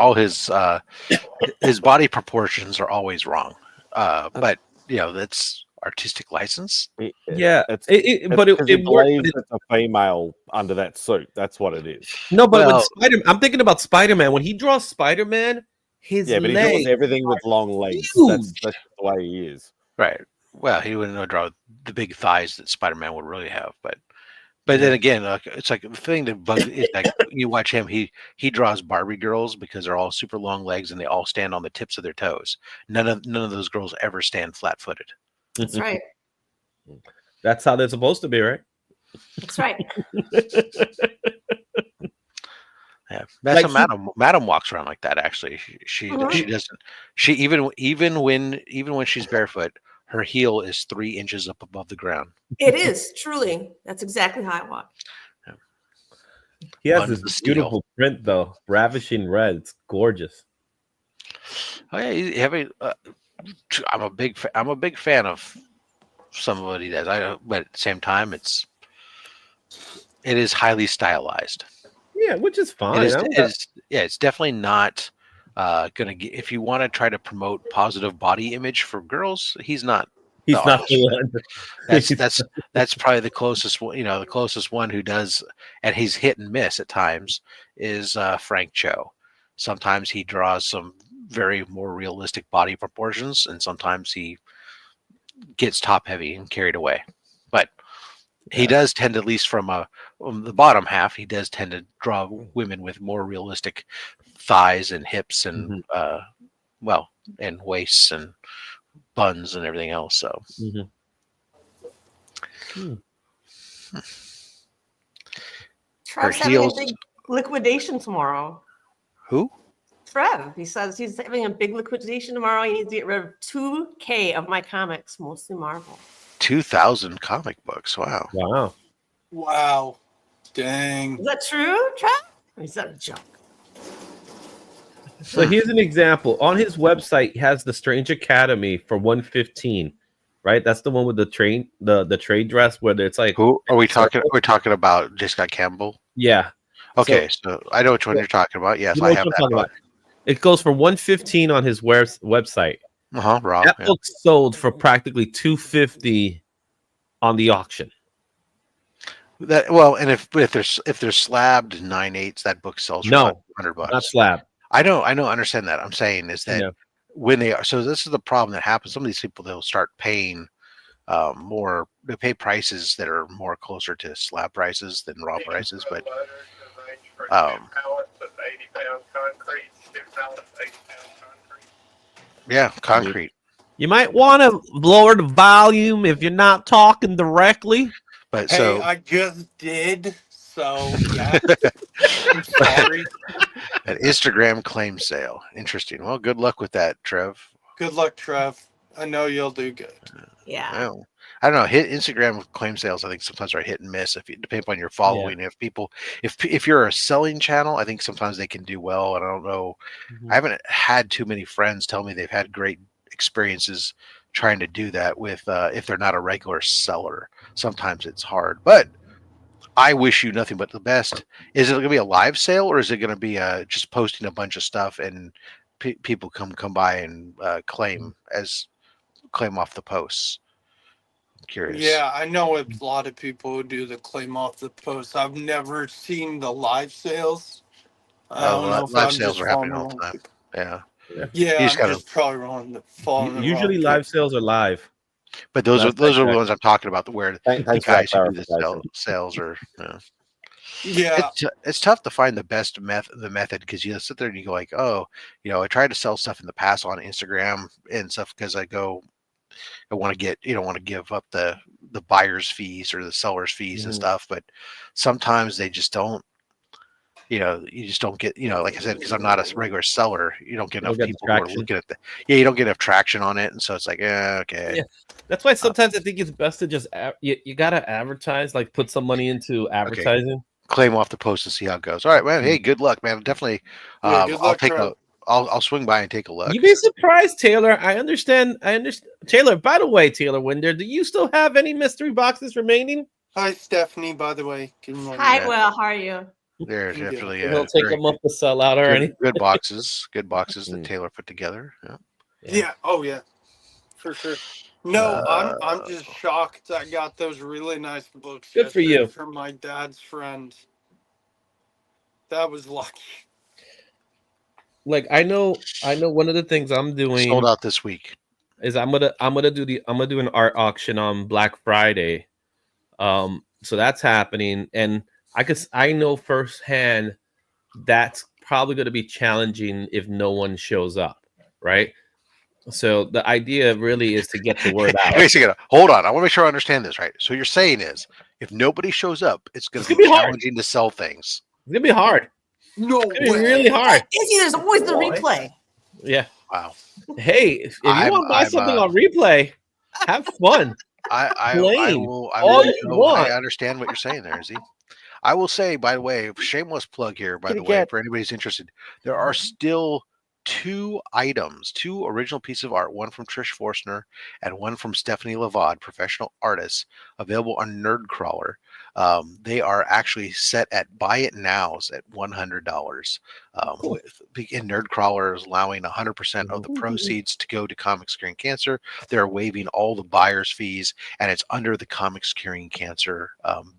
body proportions are always wrong. But that's artistic license. Yeah, but it it works. believes it's a female under that suit. That's what it is. No, but Well- with Spider, I'm thinking about Spider-Man. When he draws Spider-Man, his Yeah, but he legs draws everything with long legs. huge. That's the way he is. Right. Well, he wouldn't draw the big thighs that Spider-Man would really have, but then again, it's like the thing that bugs is like you watch him. He draws Barbie girls because they're all super long legs and they all stand on the tips of their toes. None of those girls ever stand flat-footed. That's right. That's how they're supposed to be, right? That's right. Yeah, that's Like how Madam walks around like that. Actually, she doesn't. She even when she's barefoot, her heel is 3 inches up above the ground. It is truly. That's exactly how I walk. He has One's the this steel. beautiful print, though, ravishing red. It's gorgeous. Oh yeah, I'm a big fan of some of what he does. But at the same time, it is highly stylized. Yeah, which is fine. It's definitely not gonna get. If you want to try to promote positive body image for girls, he's not. He's not artist. the one. That's probably the closest one. The closest one who does, and he's hit and miss at times, is Frank Cho. Sometimes he draws some very more realistic body proportions, and sometimes he gets top heavy and carried away. But he does tend, at least from the bottom half, he does tend to draw women with more realistic thighs and hips and and waists and buns and everything else. So Trev's having a big liquidation tomorrow. Who? Trev. He says he's having a big liquidation tomorrow. He needs to get rid of 2K of my comics, mostly Marvel. 2,000 comic books. Wow. Wow. Dang. Is that true, Trev? Or is that a joke? So here's an example. On his website, he has the Strange Academy for $115. Right? That's the one with the train, the trade dress where it's like. Who are we talking? We're talking about J. Scott Campbell. Yeah. Okay, so I know which one you're talking about. Yes, I have that book. It goes for $115 on his website. Rob. That book sold for practically $250 on the auction. And if they're slabbed 9/8, that book sells for $100. Not slab. I understand that. I'm saying is that when they are, so this is the problem that happens. Some of these people, they'll start paying more. They pay prices that are more closer to slab prices than raw prices, but yeah, concrete. You might want to lower the volume if you're not talking directly. But Hey, I just did. So yeah. I'm sorry. An Instagram claim sale. Interesting. Well, good luck with that, Trev. Good luck, Trev. I know you'll do good. Yeah. Well, I don't know. Instagram claim sales, I think sometimes are hit and miss. If you depend on your following. Yeah. If people, if you're a selling channel, I think sometimes they can do well. And I don't know. I haven't had too many friends tell me they've had great experiences trying to do that with if they're not a regular seller. Sometimes it's hard, but I wish you nothing but the best. Is it going to be a live sale, or is it going to be just posting a bunch of stuff and people come by and claim off the posts? I'm curious. Yeah, I know a lot of people who do the claim off the post. I've never seen the live sales. I don't know if live I'm sales just are following happening the all the wrong time. people. Yeah. Yeah, I'm just probably following the wrong Usually people. live sales are live. But those are the ones I'm talking about, where the Thanks for that guys who do the clarification. sales are. Yeah, It's tough to find the best method, because you sit there and you go like, oh, I tried to sell stuff in the past on Instagram and stuff, because I want to get, want to give up the buyer's fees or the seller's fees and stuff, but sometimes they just don't. You just don't get, like I said, because I'm not a regular seller, you don't get enough people who are looking at you don't get enough traction on it, and so it's like, okay. Yeah, that's why sometimes I think it's best to just you gotta advertise, like put some money into advertising. Claim off the post and see how it goes. All right, man. Hey, good luck, man. Definitely. good luck, I'll swing by and take a look. You'd be surprised, Taylor. I understand. Taylor, by the way, Taylor Winder, do you still have any mystery boxes remaining? Hi, Stephanie, by the way. Good morning. Hi, Will. How are you? They're definitely Don't take them off the sellout or anything. good boxes. Good boxes that Taylor put together. Yeah. Oh, yeah. For sure. No, I'm just shocked. I got those really nice books. Good for you. From my dad's friend. That was lucky. Like I know one of the things I'm doing sold out this week is I'm gonna do an art auction on Black Friday. So that's happening, and I know firsthand that's probably going to be challenging if no one shows up, right? So the idea really is to get the word out. Wait a second. Hold on. I want to make sure I understand this right. So you're saying is, if nobody shows up, it's going to be challenging to sell things. It's going to be hard. No, it's going to be really hard. Izzy, there's always the replay. Yeah. Wow. Hey, if you want to buy something on replay, have fun. I will. I understand what you're saying there, Izzy. I will say, by the way, shameless plug here, by the way, for anybody who's interested, there are still two original pieces of art, one from Trish Forstner and one from Stephanie Lavad, professional artists, available on Nerdcrawler. They are actually set at buy it nows at $100. Cool. And Nerdcrawler is allowing 100% of the proceeds to go to Comics Curing Cancer. They're waiving all the buyer's fees, and it's under the Comics Curing Cancer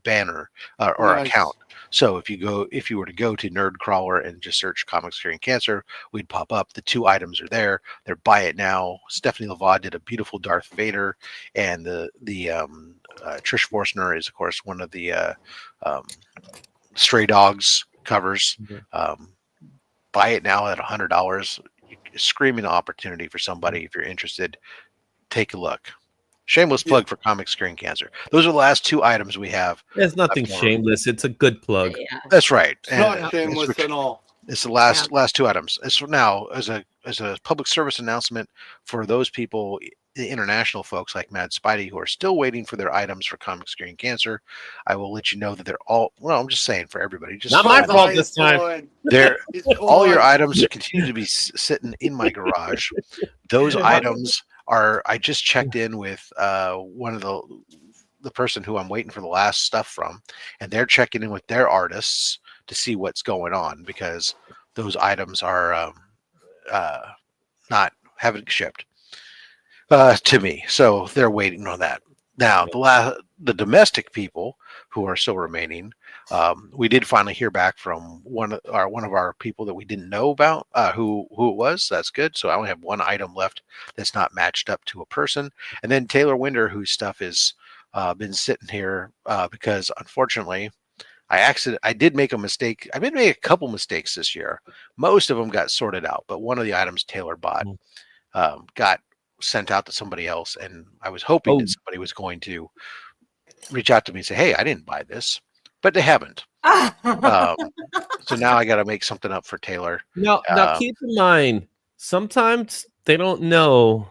banner or account. So if you were to go to Nerdcrawler and just search Comics Curing Cancer, we'd pop up. The two items are there. They're buy it now. Stephanie Lavad did a beautiful Darth Vader, and the Trish Forstner is, of course, one of the Stray Dogs covers. Buy it now at $100. Screaming opportunity for somebody. If you're interested, take a look. Shameless plug for Comics Curing Cancer. Those are the last two items we have. There's nothing shameless. It's a good plug. Yeah. That's right. It's not shameless at all. It's the last two items. It's now as a public service announcement for those people, the international folks like Mad Spidey, who are still waiting for their items for Comics Curing Cancer. I will let you know that they're all. Well, I'm just saying for everybody. Just not my fault this time. All your items continue to be sitting in my garage. Those items are. I just checked in with one of the person who I'm waiting for the last stuff from, and they're checking in with their artists to see what's going on, because those items are haven't shipped to me, so they're waiting on that. Now the domestic people who are still remaining, we did finally hear back from one of our people that we didn't know about who it was. That's good. So I only have one item left that's not matched up to a person, and then Taylor Winder, whose stuff is been sitting here because unfortunately I did make a mistake. I did make a couple mistakes this year. Most of them got sorted out, but one of the items Taylor bought got sent out to somebody else, and I was hoping that somebody was going to reach out to me and say, "Hey, I didn't buy this," but they haven't. So now I got to make something up for Taylor. Now keep in mind, sometimes they don't know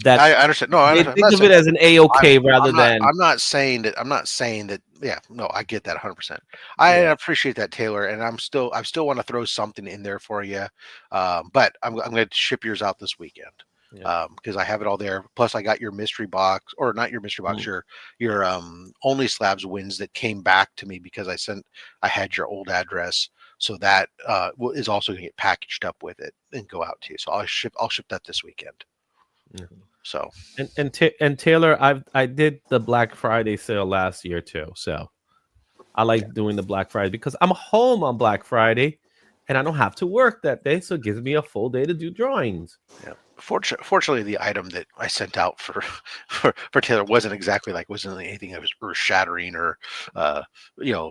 that. I understand. No, I understand. Think of it as an A-OK rather than. I'm not saying that. Yeah, no, I get that 100%. I appreciate that, Taylor, and I still want to throw something in there for you. But I'm going to ship yours out this weekend. because I have it all there. Plus, I got your mystery box, or not your mystery box, your Only Slabs wins that came back to me because I had your old address, so that is also going to get packaged up with it and go out to you. So I'll ship that this weekend. Yeah. So and Taylor, I did the Black Friday sale last year too, so I like doing the Black Friday because I'm home on Black Friday and I don't have to work that day, so it gives me a full day to do drawings. Yeah. Fortunately, the item that I sent out for Taylor wasn't anything that was earth shattering or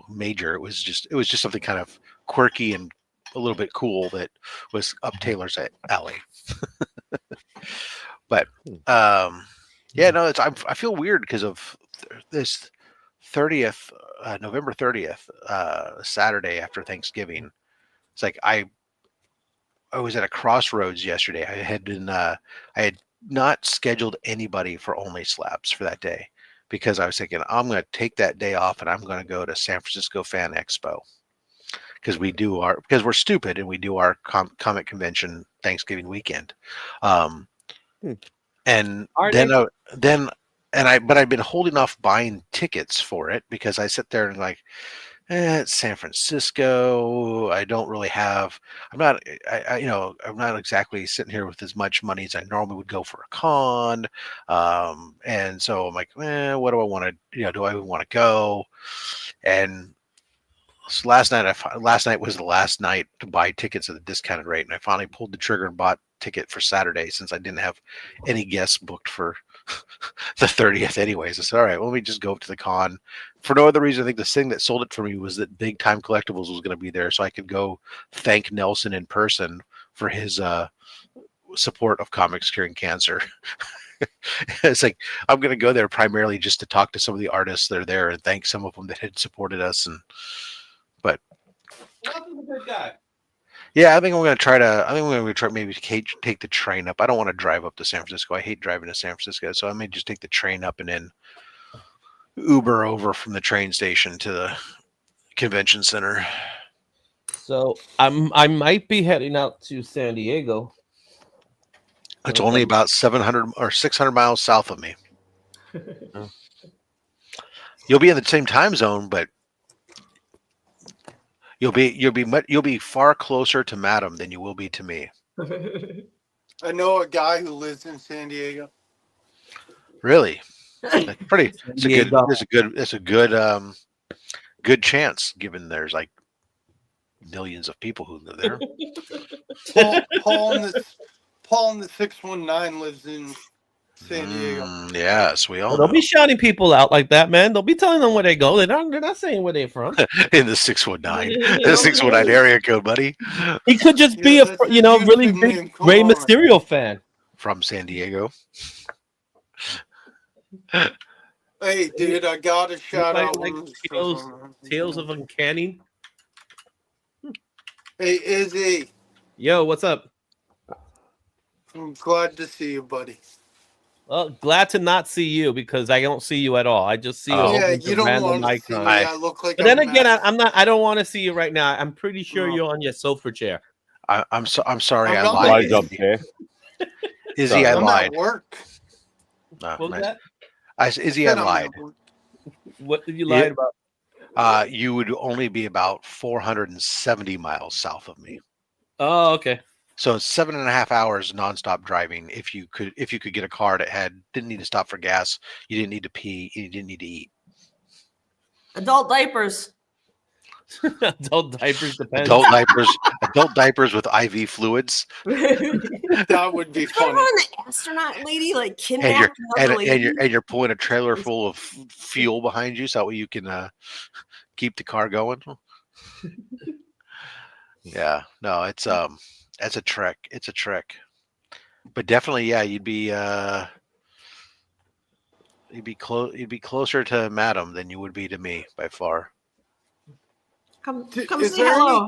major. It was just something kind of quirky and a little bit cool that was up Taylor's alley. But no, I feel weird because of this 30th, November 30th, Saturday after Thanksgiving. It's like I was at a crossroads yesterday. I had not scheduled anybody for Only Slabs for that day because I was thinking I'm going to take that day off and I'm going to go to San Francisco Fan Expo because we're stupid and we do our comic convention Thanksgiving weekend. And but I've been holding off buying tickets for it because I sit there and like, it's San Francisco. I don't really have. I'm not exactly sitting here with as much money as I normally would go for a con. And so I'm like, what do I want to? Do I even want to go? And so last night was the last night to buy tickets at the discounted rate, and I finally pulled the trigger and bought ticket for Saturday since I didn't have any guests booked for the 30th anyways. I said, all right, well, let me just go up to the con. For no other reason, I think the thing that sold it for me was that Big Time Collectibles was going to be there, so I could go thank Nelson in person for his support of comics curing cancer. It's like I'm going to go there primarily just to talk to some of the artists that are there and thank some of them that had supported us. But yeah, I think I'm going to try maybe take the train up. I don't want to drive up to San Francisco. I hate driving to San Francisco, so I may just take the train up and then Uber over from the train station to the convention center. So I might be heading out to San Diego. It's only about 700 or 600 miles south of me. You'll be in the same time zone, but you'll be far closer to Madam than you will be to me. I know a guy who lives in San Diego. Really? That's pretty. It's a good chance given there's like millions of people who live there. Paul in the 619 lives in San Diego. Yes, we all. Don't be shouting people out like that, man. Don't be telling them where they go. They're not saying where they're from. In the 619, the 619 area code, buddy. He could just be a really big Rey Mysterio fan from San Diego. Hey, dude, I got a shout out. Like Tales of Uncanny. Hey, Izzy. Yo, what's up? I'm glad to see you, buddy. Well, glad to not see you because I don't see you at all. I just see you don't want to see me. I look like. But then again, I'm not. I don't want to see you right now. I'm pretty sure you're on your sofa chair. I'm sorry. I lied. Izzy, I lied. I'm at work. No, what was that? Izzy, I lied. What did you lie about? You would only be about 470 miles south of me. Oh, okay. So it's 7.5 hours nonstop driving. If you could get a car that didn't need to stop for gas, you didn't need to pee, you didn't need to eat. Adult diapers. Adult diapers depends. Adult diapers with IV fluids. That would be funny. The astronaut lady like kidnapped and you're pulling a trailer full of fuel behind you, so that way you can keep the car going. Yeah, no, it's a trek. It's a trek, but definitely, yeah, you'd be closer to Madam than you would be to me by far. Come say hello.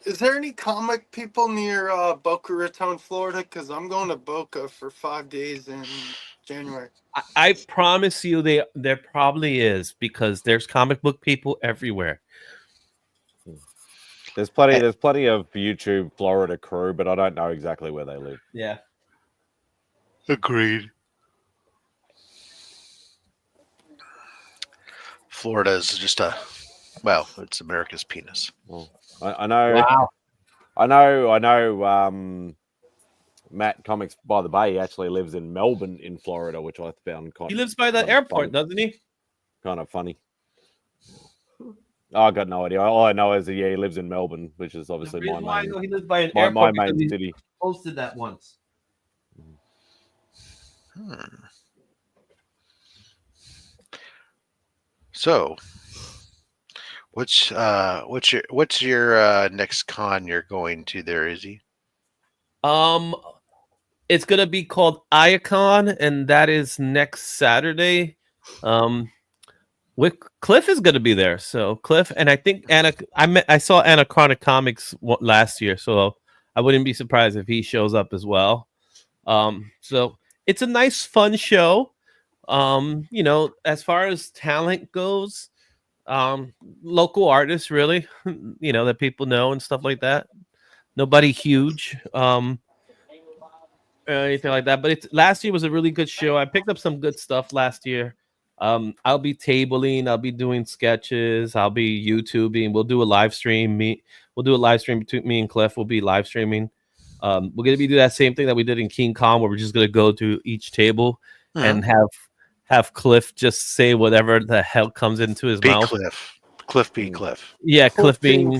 Is there any comic people near Boca Raton, Florida? Because I'm going to Boca for 5 days in January. I promise you, there probably is because there's comic book people everywhere. There's plenty of YouTube Florida crew, but I don't know exactly where they live. Yeah. Agreed. Florida is just it's America's penis. Well, I know. Wow. I know. Matt Comics by the Bay actually lives in Melbourne, in Florida, which I found He lives by the airport, doesn't he? Kind of funny. I got no idea. All I know is that he lives in Melbourne, which is obviously The reason why I know he lives by an my airport main because he city. posted that once. So, what's your next con you're going to there, Izzy? It's gonna be called Iacon, and that is next Saturday. With Cliff is gonna be there. So Cliff, and I think I saw Anachronic Comics last year, so I wouldn't be surprised if he shows up as well. So it's a nice, fun show. As far as talent goes, local artists really, that people know and stuff like that. Nobody huge. Anything like that. But last year was a really good show. I picked up some good stuff last year. I'll be tabling, I'll be doing sketches, I'll be YouTubing. We'll do a live stream. We'll do a live stream between me and Cliff. We'll be live streaming. We're gonna be doing that same thing that we did in King Kong, where we're just gonna go to each table and have Cliff just say whatever the hell comes into his mouth. Cliff be Cliff. Yeah, Cliff being.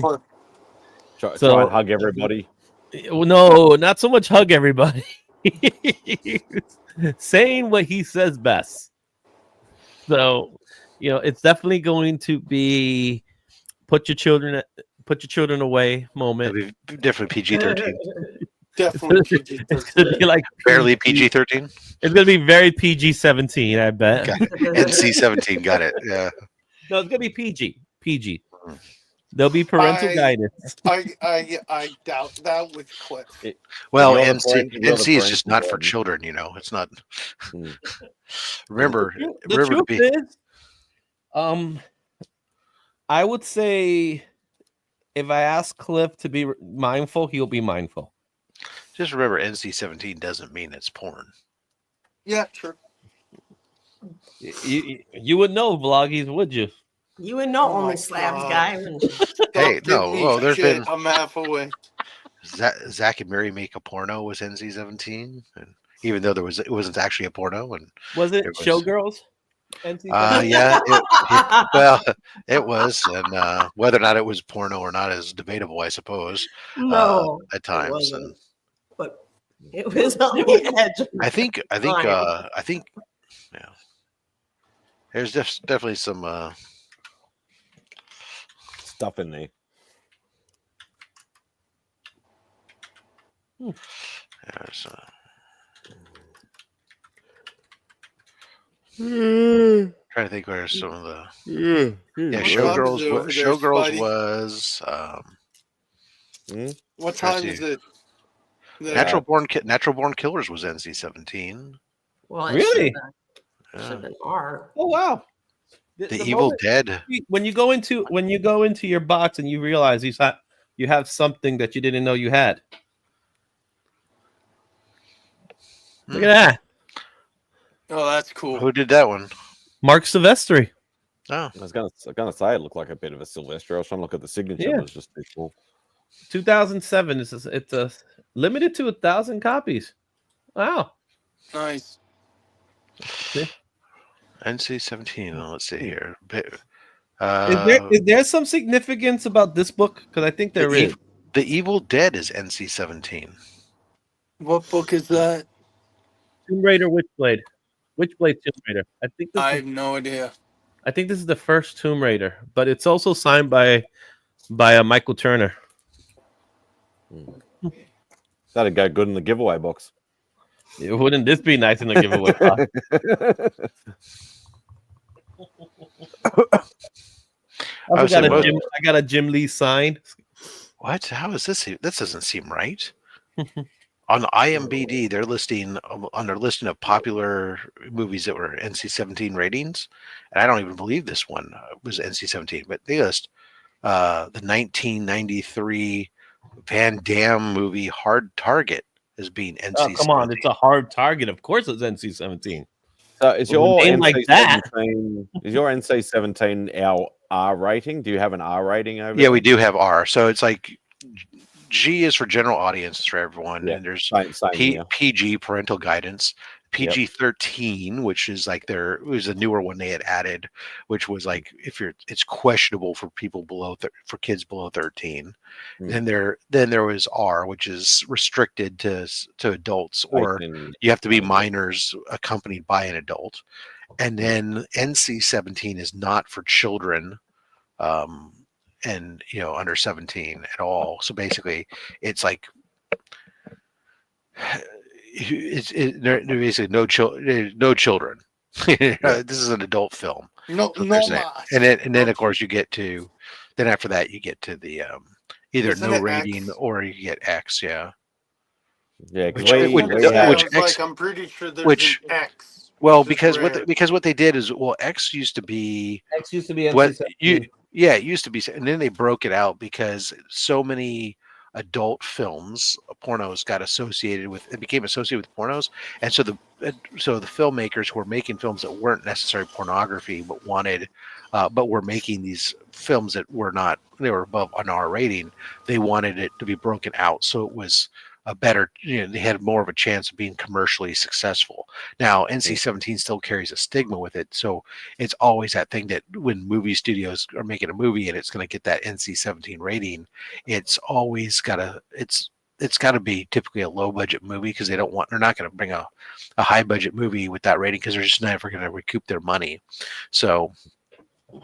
Try and hug everybody. No, not so much hug everybody. Saying what he says best. So, it's definitely going to be put your children away moment. It'll be definitely PG-13. Definitely PG-13. It's gonna be like barely PG-13. It's gonna be very PG-17, I bet. Got it. NC-17, got it. Yeah. No, it's gonna be PG. There'll be parental guidance. I doubt that with Cliff. Well, NC is just not for children, It's not. Remember the truth is, I would say if I ask Cliff to be mindful, he'll be mindful. Just remember, NC-17 doesn't mean it's porn. Yeah, true. You would know, Vloggies, would you? You would know only slabs guy. Hey, no. Well, there's been. I'm half away. Zach and Mary Make a Porno was NC-17, and even though it wasn't actually a porno, and was it Showgirls? Yeah. Well, it was, and whether or not it was porno or not is debatable, I suppose. No, at times, but it was on the edge. I think. Yeah. There's definitely some stuff in there. There's, trying to think where some of the Showgirls was what time is it? Natural Born Killers was NC-17. Well, really? Should have been R. Oh wow. The Evil Dead. When you go into your box and you realize you have something that you didn't know you had. Look at that. Oh, that's cool. Who did that one? Mark Silvestri. Oh, I was gonna say it looked like a bit of a Sylvester. I was trying to look at the signature. Yeah. It was just too cool. 2007. It's a limited to 1,000 copies. Wow. Nice. NC-17. Let's see here. Is there some significance about this book? Because I think there is. The Evil Dead is NC-17. What book is that? Tomb Raider Witchblade. Witchblade Tomb Raider. I have no idea. I think this is the first Tomb Raider, but it's also signed by Michael Turner. That'd go good in the giveaway box. Wouldn't this be nice in the giveaway box? I got a Jim Lee sign. What? How is this? This doesn't seem right. On IMDb, they're listing on their listing of popular movies that were NC-17 ratings, and I don't even believe this one was NC-17. But they list the 1993 Van Damme movie Hard Target as being NC-17. Oh, come on, it's a hard target. Of course, it's NC-17. So is With a your name like that. NC-17 is your NC-17 our R rating? Do you have an R rating over? Yeah, we do have R. So it's like G is for general audience for everyone, and there's PG, parental guidance, PG-13, which is like it was a newer one they had added, which was like it's questionable for people for kids below 13. And then there was R, which is restricted to adults, or you have to be minors accompanied by an adult. And then NC-17 is not for children. And under 17 at all. So basically, it's like there's basically no children. This is an adult film. No, and then of course you get to after that you get to the either no rating X? Or you get X. Yeah. Which I'm pretty sure there's an X. Well, because what they did is X used to be NC-17. Yeah, it used to be, and then they broke it out because so many adult films, pornos, became associated with pornos, and so the filmmakers who were making films that weren't necessarily pornography, but were making these films that were above an R rating. They wanted it to be broken out, so it was a better, they had more of a chance of being commercially successful. Now, NC-17 still carries a stigma with it, so it's always that thing that when movie studios are making a movie and it's going to get that NC-17 rating, it's always got to, it's got to be typically a low budget movie because they're not going to bring a high budget movie with that rating because they're just never going to recoup their money. So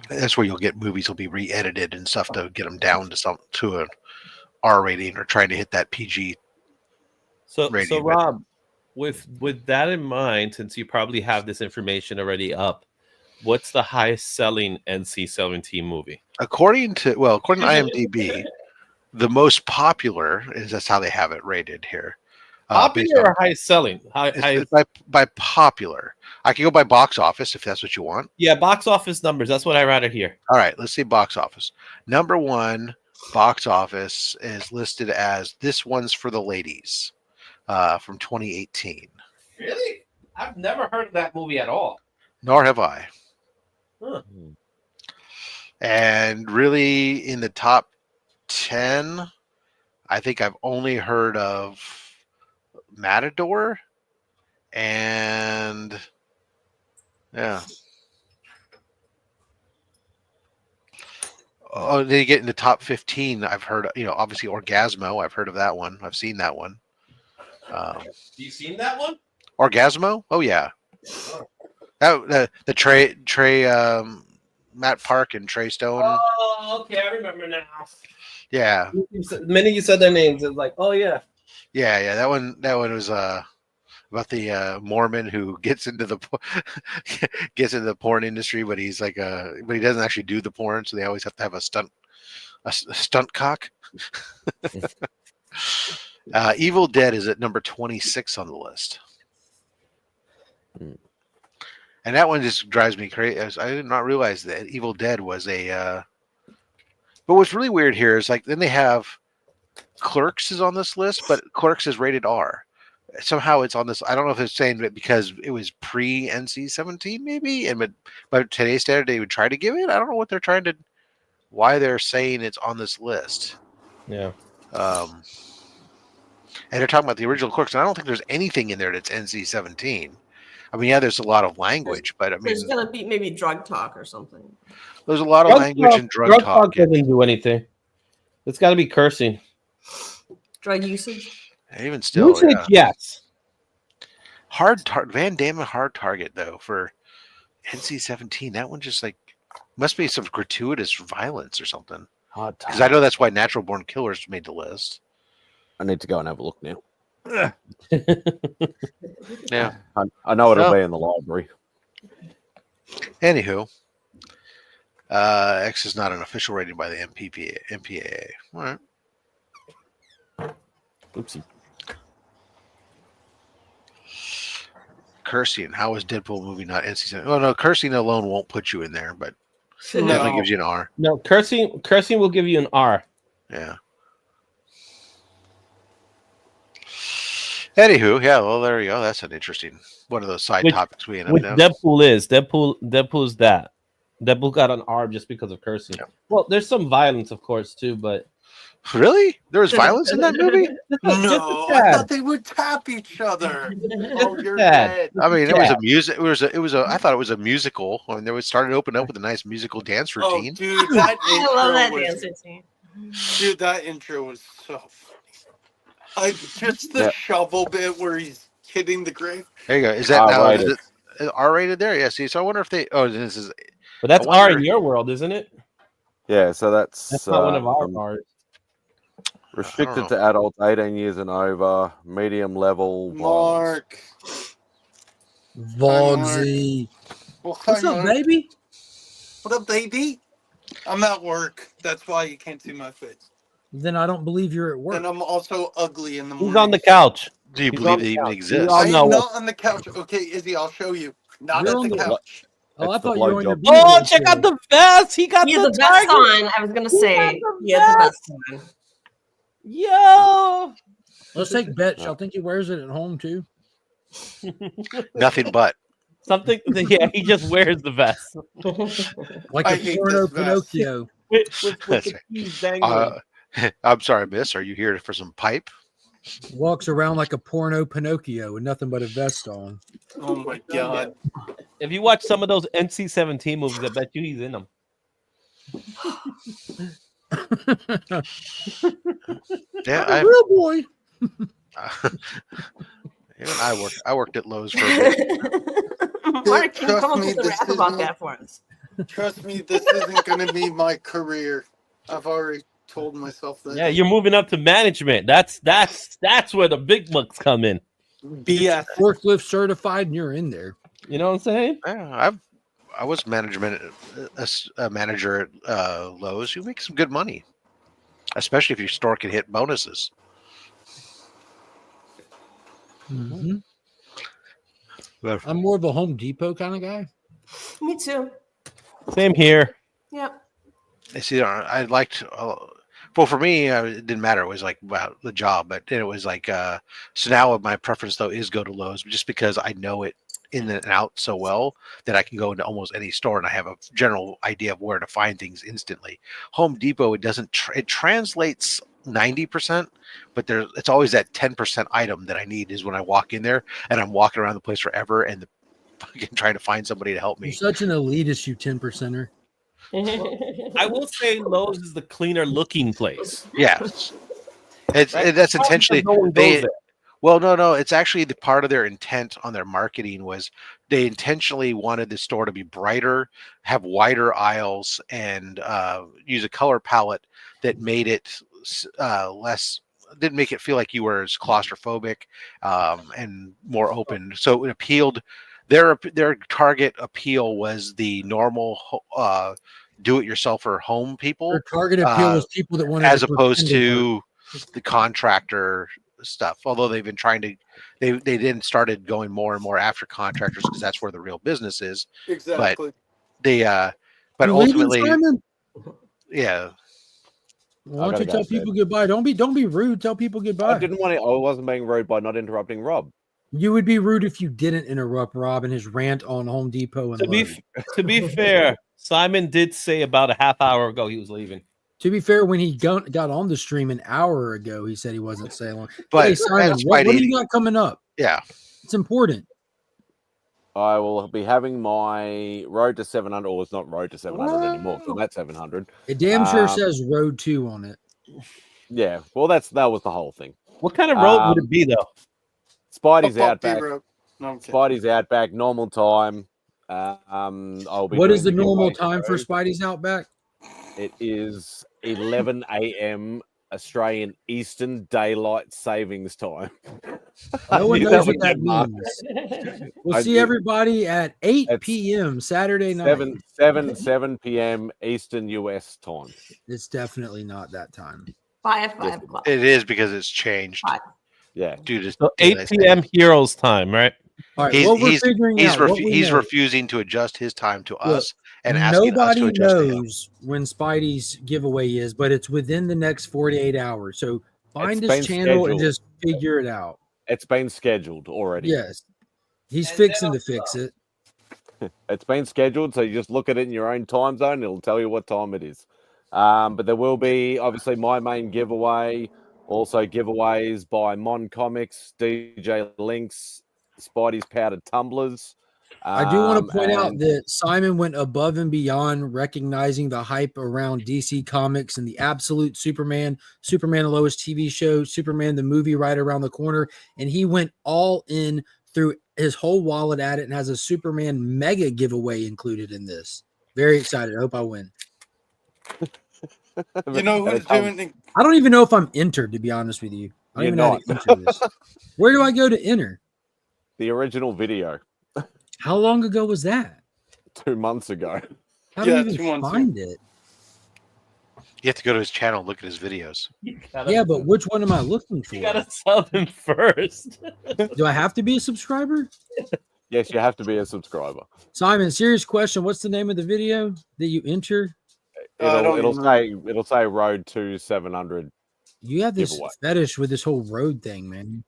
that's where you'll get movies will be re-edited and stuff to get them down to an R rating or trying to hit that PG. So Rob, with that in mind, since you probably have this information already up, what's the highest selling NC-17 movie? According to IMDb, the most popular that's how they have it rated here. Popular or highest selling? By popular. I can go by box office if that's what you want. Yeah, box office numbers. That's what I rather hear. All right, let's see box office. Number one box office is listed as This One's for the Ladies. From 2018. Really? I've never heard of that movie at all. Nor have I. Huh. And really, in the top 10, I think I've only heard of Matador and Oh, they get in the top 15. I've heard, obviously Orgasmo. I've heard of that one. I've seen that one. You seen that one? Orgasmo? Oh yeah. The Trey Matt Park and Trey Stone. Oh, okay, I remember now. Yeah. The minute you said their names, it was like, oh yeah. Yeah. That one was about the Mormon who gets into the porn industry, but he's like but he doesn't actually do the porn, so they always have to have a stunt cock. Evil Dead is at number 26 on the list. And that one just drives me crazy. I did not realize that Evil Dead was a but what's really weird here is like then they have Clerks is on this list, but Clerks is rated R. Somehow it's on this. I don't know if it's saying that because it was pre NC-17 maybe, and by today's standard they would try to give it. I don't know what why they're saying it's on this list. Yeah. And they're talking about the original Clerks, and I don't think there's anything in there that's NC-17. I mean, yeah, there's a lot of language, but I mean, there's gonna be maybe drug talk or something. There's a lot of language and drug talk. Doesn't do anything. It's got to be cursing. Drug usage. And even still, yes. Van Damme hard target though for NC-17. That one just like must be some gratuitous violence or something. Because I know that's why Natural Born Killers made the list. I need to go and have a look now. Yeah, I know it'll be in the library. Anywho, X is not an official rating by the MPAA. All right. Oopsie. Cursing. How is Deadpool movie not NC-17? Oh no, cursing alone won't put you in there, but it definitely gives you an R. No, cursing will give you an R. Yeah. Anywho, yeah, well, there you go. That's an interesting one of those side topics we end up Which doing. Deadpool's that. Deadpool got an R just because of cursing. Yeah. Well, there's some violence, of course, too, but Really? There was violence in that movie? No, I thought they would tap each other. Oh, you're dead. I mean, it was a music. It was a. I thought it was a musical. I mean, they started opening up with a nice musical dance routine. Oh, dude, that I love that intro dance was. routine. Dude, that intro was so funny. Just the shovel bit where he's hitting the grave. There you go. Is that now? R-rated. Is it R-rated there? Yeah. See, so I wonder if they. Oh, this is. But that's I wonder- R in your world, isn't it? Yeah, so that's Not one of our R's. restricted to adults 18 years and over, medium level. Mark. Vogsy. What's up, baby? What up, baby? I'm at work. That's why you can't see my face. Then I don't believe you're at work. And I'm also ugly in the morning. He's on the couch. Do you He's believe on it the even couch. exists? I No. am not on the couch. Okay, Izzy, I'll show you. Not You're at on the the- couch. Oh, I That's the thought you were on your blowjob. beauty Oh, check show. out the vest. He got He has the a vest tiger. on. I was gonna say he has a vest on. Yo. Let's take bets. I think he wears it at home too. Nothing but. Something. Yeah, he just wears the vest Like I a hate porno this vest. Pinocchio. with That's the right. keys dangling. I'm sorry, miss. Are you here for some pipe? Walks around like a porno Pinocchio with nothing but a vest on. Oh my god. If you watch some of those NC-17 movies, I bet you he's in them. Yeah, Real boy. even I worked at Lowe's for a bit. Mark, can you come up Trust me, with a this rap about isn't- that for us? Trust me, this isn't going to be my career. I've already told myself that. Yeah, you're moving up to management. That's where the big bucks come in. BS. Forklift certified, and you're in there. You know what I'm saying? Yeah, I was a manager at Lowe's. You make some good money, especially if your store can hit bonuses. Mhm. I'm more of a Home Depot kind of guy. Me too. Same here. Yep. I see. I liked. Well, for me, it didn't matter. It was like about the job, but then it was like. So now my preference though is go to Lowe's, just because I know it in and out so well that I can go into almost any store and I have a general idea of where to find things instantly. Home Depot, it doesn't. It translates 90%, but it's always that 10% item that I need is when I walk in there and I'm walking around the place forever and fucking trying to find somebody to help You're me. such an elitist, you 10%er. I will say Lowe's is the cleaner looking place. Yes, Right? that's intentionally No one goes there. Well, no, it's actually the part of their intent on their marketing was they intentionally wanted the store to be brighter, have wider aisles, and use a color palette that made it didn't make it feel like you were as claustrophobic and more open. So it appealed. Their target appeal was the normal do-it-yourselfer home people. Their target appeal was people that wanted as to opposed pretend work. to the contractor stuff. Although they've been trying to, they then started going more and more after contractors because that's where the real business is. Exactly. But You leaving, ultimately, Simon? yeah. Why don't you tell people goodbye? Don't be rude. Tell people goodbye. I wasn't being rude by not interrupting Rob. You would be rude if you didn't interrupt Rob and his rant on Home Depot and To be fair, Simon did say about a half hour ago he was leaving. To be fair, when he got on the stream an hour ago, he said he wasn't saying long. But Hey, Simon, that's what do Spidey. you got coming up? Yeah. It's important. I will be having my road to 700, or it's not road to 700 anymore. So that's 700. It damn sure says Road 2 on it. Yeah, well, that was the whole thing. What kind of road would it be though? Spidey's A out bumpy back. road. No, I'm kidding. Spidey's out back, normal time. I'll be. What is doing the normal giveaway time for show. Spidey's Outback? It is 11 a.m. Australian Eastern Daylight Savings Time. No one knew knows that what that would get marked. means. We'll I see do. everybody at 8 It's p.m. Saturday night. 7 p.m. Eastern US time. It's definitely not that time. 5 o'clock. It is because it's changed. Yeah. Dude, So 8 p.m. Heroes time, right? All right, He's what we're he's figuring he's, out, what we he's know, refusing to adjust his time to Look, us and asking us to nobody adjust to him. knows when Spidey's giveaway is, but it's within the next 48 hours. So find It's his been channel and scheduled. just figure it out. It's been scheduled already. Yes. He's fixing to fix it. It's been scheduled, so you just look at it in your own time zone. And it'll tell you what time it is. But there will be obviously my main giveaway, also giveaways by Mon Comics, DJ Links, Spidey's Powdered Tumblers. I do want to point out that Simon went above and beyond recognizing the hype around DC Comics and the absolute Superman and Lois TV show, Superman the movie right around the corner, and he went all in, threw his whole wallet at it, and has a Superman mega giveaway included in this. Very excited. I hope I win. You know who's doing it? I don't even know if I'm entered, to be honest with you. I don't even know how to enter this. Where do I go to enter? The original video. How long ago was that? 2 months ago. How do you even find it? You have to go to his channel and look at his videos. Yeah, but which one am I looking for? You gotta sub him first. Do I have to be a subscriber? Yes, you have to be a subscriber. Simon, serious question. What's the name of the video that you enter? It'll say Road to 700. You have this giveaway. fetish with this whole road thing, man.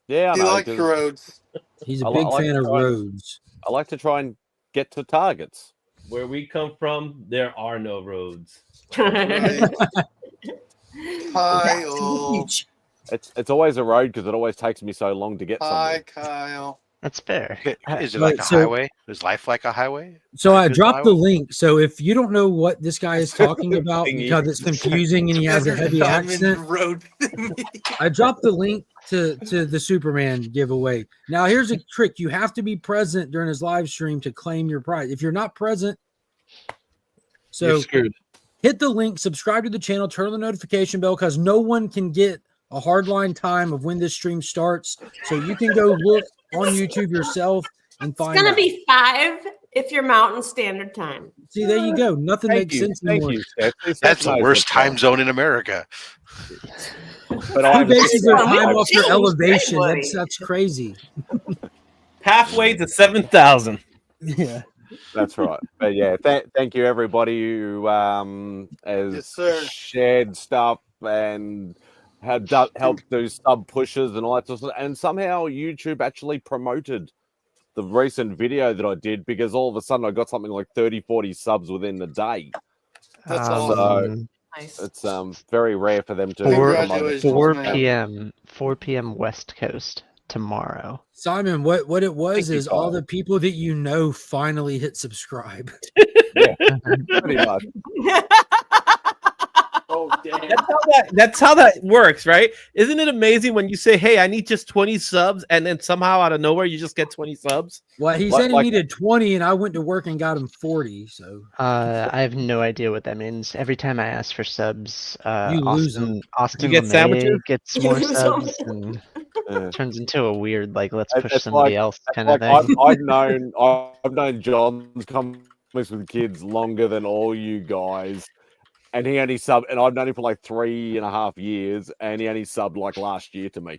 Yeah, He likes roads. He's a big fan of roads. I like to try and get to targets. Where we come from, there are no roads. Kyle. It's always a road because it always takes me so long to get Hi, somewhere. Kyle. That's fair. Is it like a highway? Is life like a highway? So I dropped the link. So if you don't know what this guy is talking about because it's confusing and he has a heavy accent, I dropped the link to the Superman giveaway. Now here's a trick: you have to be present during his live stream to claim your prize. If you're not present, so hit the link, subscribe to the channel, turn on the notification bell because no one can get a hardline time of when this stream starts. So you can go look on YouTube yourself and find. It's gonna be 5 if you're Mountain Standard Time. See, there you go. Nothing makes sense anymore. That's the worst time zone in America. But I bases their time off their elevation. That's crazy. Halfway to 7,000. Yeah. That's right. But yeah, thank you everybody who has shared stuff and had helped do sub pushes and all that sort of stuff. And somehow YouTube actually promoted the recent video that I did because all of a sudden I got something like 30, 40 subs within the day. That's awesome. Nice. It's very rare for them to 4 p.m. West Coast tomorrow. Simon, what it was is all the people that you know finally hit subscribe. Yeah, pretty much. Oh, damn. That's how that works, right? Isn't it amazing when you say, "Hey, I need just 20 subs," and then somehow out of nowhere you just get 20 subs? Well, he said he needed 20, and I went to work and got him 40. So I have no idea what that means. Every time I ask for subs, you lose them. Austin You get sandwiches? gets more subs and turns into a weird let's push It's somebody else kind of thing. I've known John's comics with kids longer than all you guys. And he only subbed, and I've known him for like 3.5 years, and he only subbed like last year to me.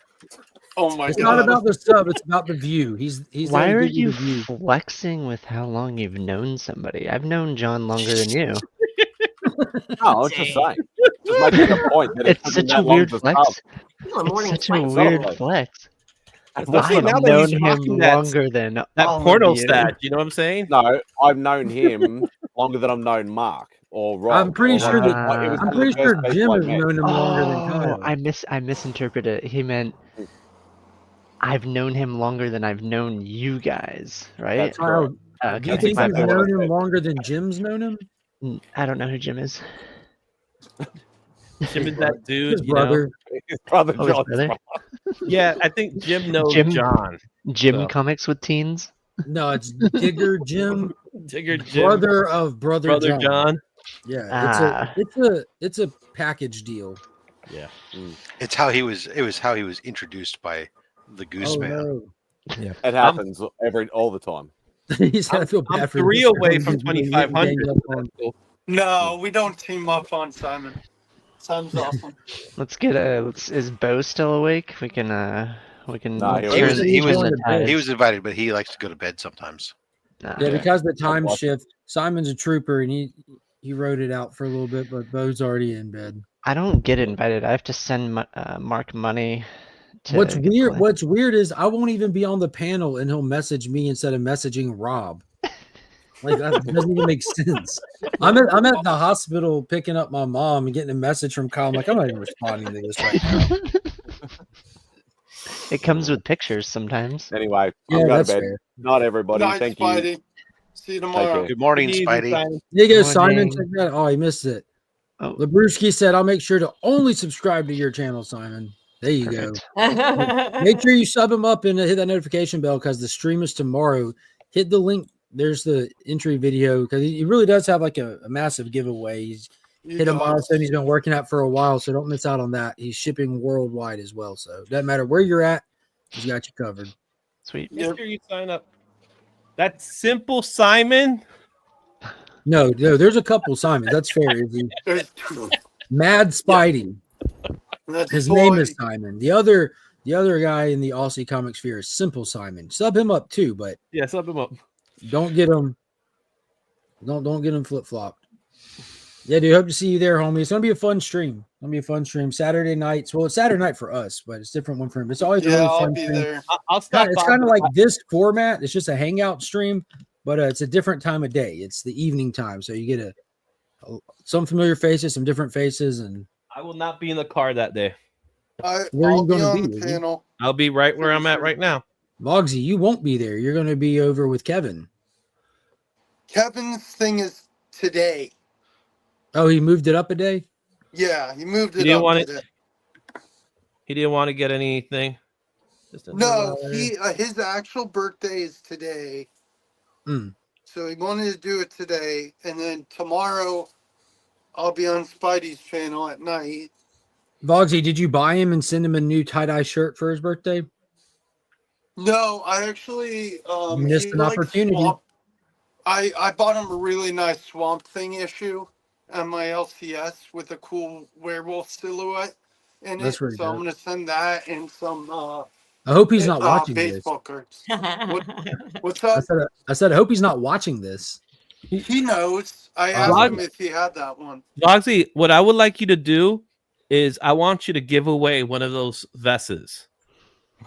Oh my It's god! not about the sub; it's about the view. He's. Why there are to give you the view. flexing with how long you've known somebody? I've known John longer than you. No, I was just saying. Just making a point that It's such a weird flex. It's such a weird flex. Well, see, I've now that known he's him rocking that longer than that all porno of you. stat. You know what I'm saying? No, I've known him longer than I've known Mark or Rob. I'm pretty sure It I'm was one of pretty the sure first Jim people I has met. known him longer than Kyle. I misinterpreted it. He meant I've known him longer than I've known you guys, right? That's Kyle, correct. do you think my you've bad. known him longer than Jim's known him? I don't know who Jim is. Jim is that dude, His brother. His brother Oh, his John. brother? Yeah, I think Jim knows Jim- John. Jim So. Comics with teens. No, it's Digger Jim, Tigger Jim, brother of brother John. Yeah, it's a package deal. Yeah. It's how he was. It was how he was introduced by the Goose Oh, Man. no. It happens all the time. He said, I feel bad I'm for 3 this away guy. from He's getting 2,500. ganged up on. No, we don't team up on Simon. Simon's awesome. Let's get is Bo still awake? We can No, turn- He was. He was. going to bed. He was invited, but he likes to go to bed sometimes. Nah. Yeah, because the time watch- shift. Simon's a trooper, and he wrote it out for a little bit, but Bo's already in bed. I don't get invited. I have to send Mark money What's weird? What's weird is I won't even be on the panel, and he'll message me instead of messaging Rob. Like that doesn't even make sense. I'm at the hospital picking up my mom and getting a message from Kyle. I'm like, I'm not even responding to this right now. It comes with pictures sometimes. Anyway, Yeah, I'm going that's to bed. fair. Not everybody. Night, Thank Spidey. you. See you tomorrow. Good morning, Easy, Spidey. Simon. There you go, Simon. Morning. Check that. Oh, he missed it. Oh, Labruski said, I'll make sure to only subscribe to your channel, Simon. There you perfect. go. Make sure you sub him up and hit that notification bell because the stream is tomorrow. Hit the link. There's the entry video because he really does have like a massive giveaway. He's hit a milestone he's been working at for a while, so don't miss out on that. He's shipping worldwide as well, so it doesn't matter where you're at, he's got you covered. Sweet. Make sure you sign up. That's Simple Simon. No, there's a couple Simons. That's fair. Izzy. Mad Spidey. His name is Simon. The other guy in the Aussie comic sphere is Simple Simon. Sub him up too, but Yeah, sub him up. don't get him flip-flopped. Yeah, dude, hope to see you there, homie. It's gonna be a fun stream. Saturday nights. Well, it's Saturday night for us, but it's a different one for him. It's always a really I'll fun be stream. there. I'll stop. It's kind of like this format. It's just a hangout stream, but it's a different time of day. It's the evening time, so you get some familiar faces, some different faces, and I will not be in the car that day. Where are you I'll be gonna on be, the Izzy? panel. I'll be right where I'm at right now. Logsy, you won't be there. You're going to be over with Kevin. Kevin's thing is today. Oh, he moved it up a day? Yeah, he moved He it didn't up want it. today. He didn't want to get anything. Just a No, reminder. his actual birthday is today. Mm. So he wanted to do it today, and then tomorrow I'll be on Spidey's channel at night. Vogsy, did you buy him and send him a new tie-dye shirt for his birthday? No, I actually You missed he an likes opportunity. Swamp. I bought him a really nice Swamp Thing issue on my LCS with a cool werewolf silhouette in That's it. really So I'm dope. gonna send that and some I hope he's not watching this. baseball cards. What's up? I said, I hope he's not watching this. He knows. I Vog- asked him if he had that one. Voxy, what I would like you to do is I want you to give away one of those vests.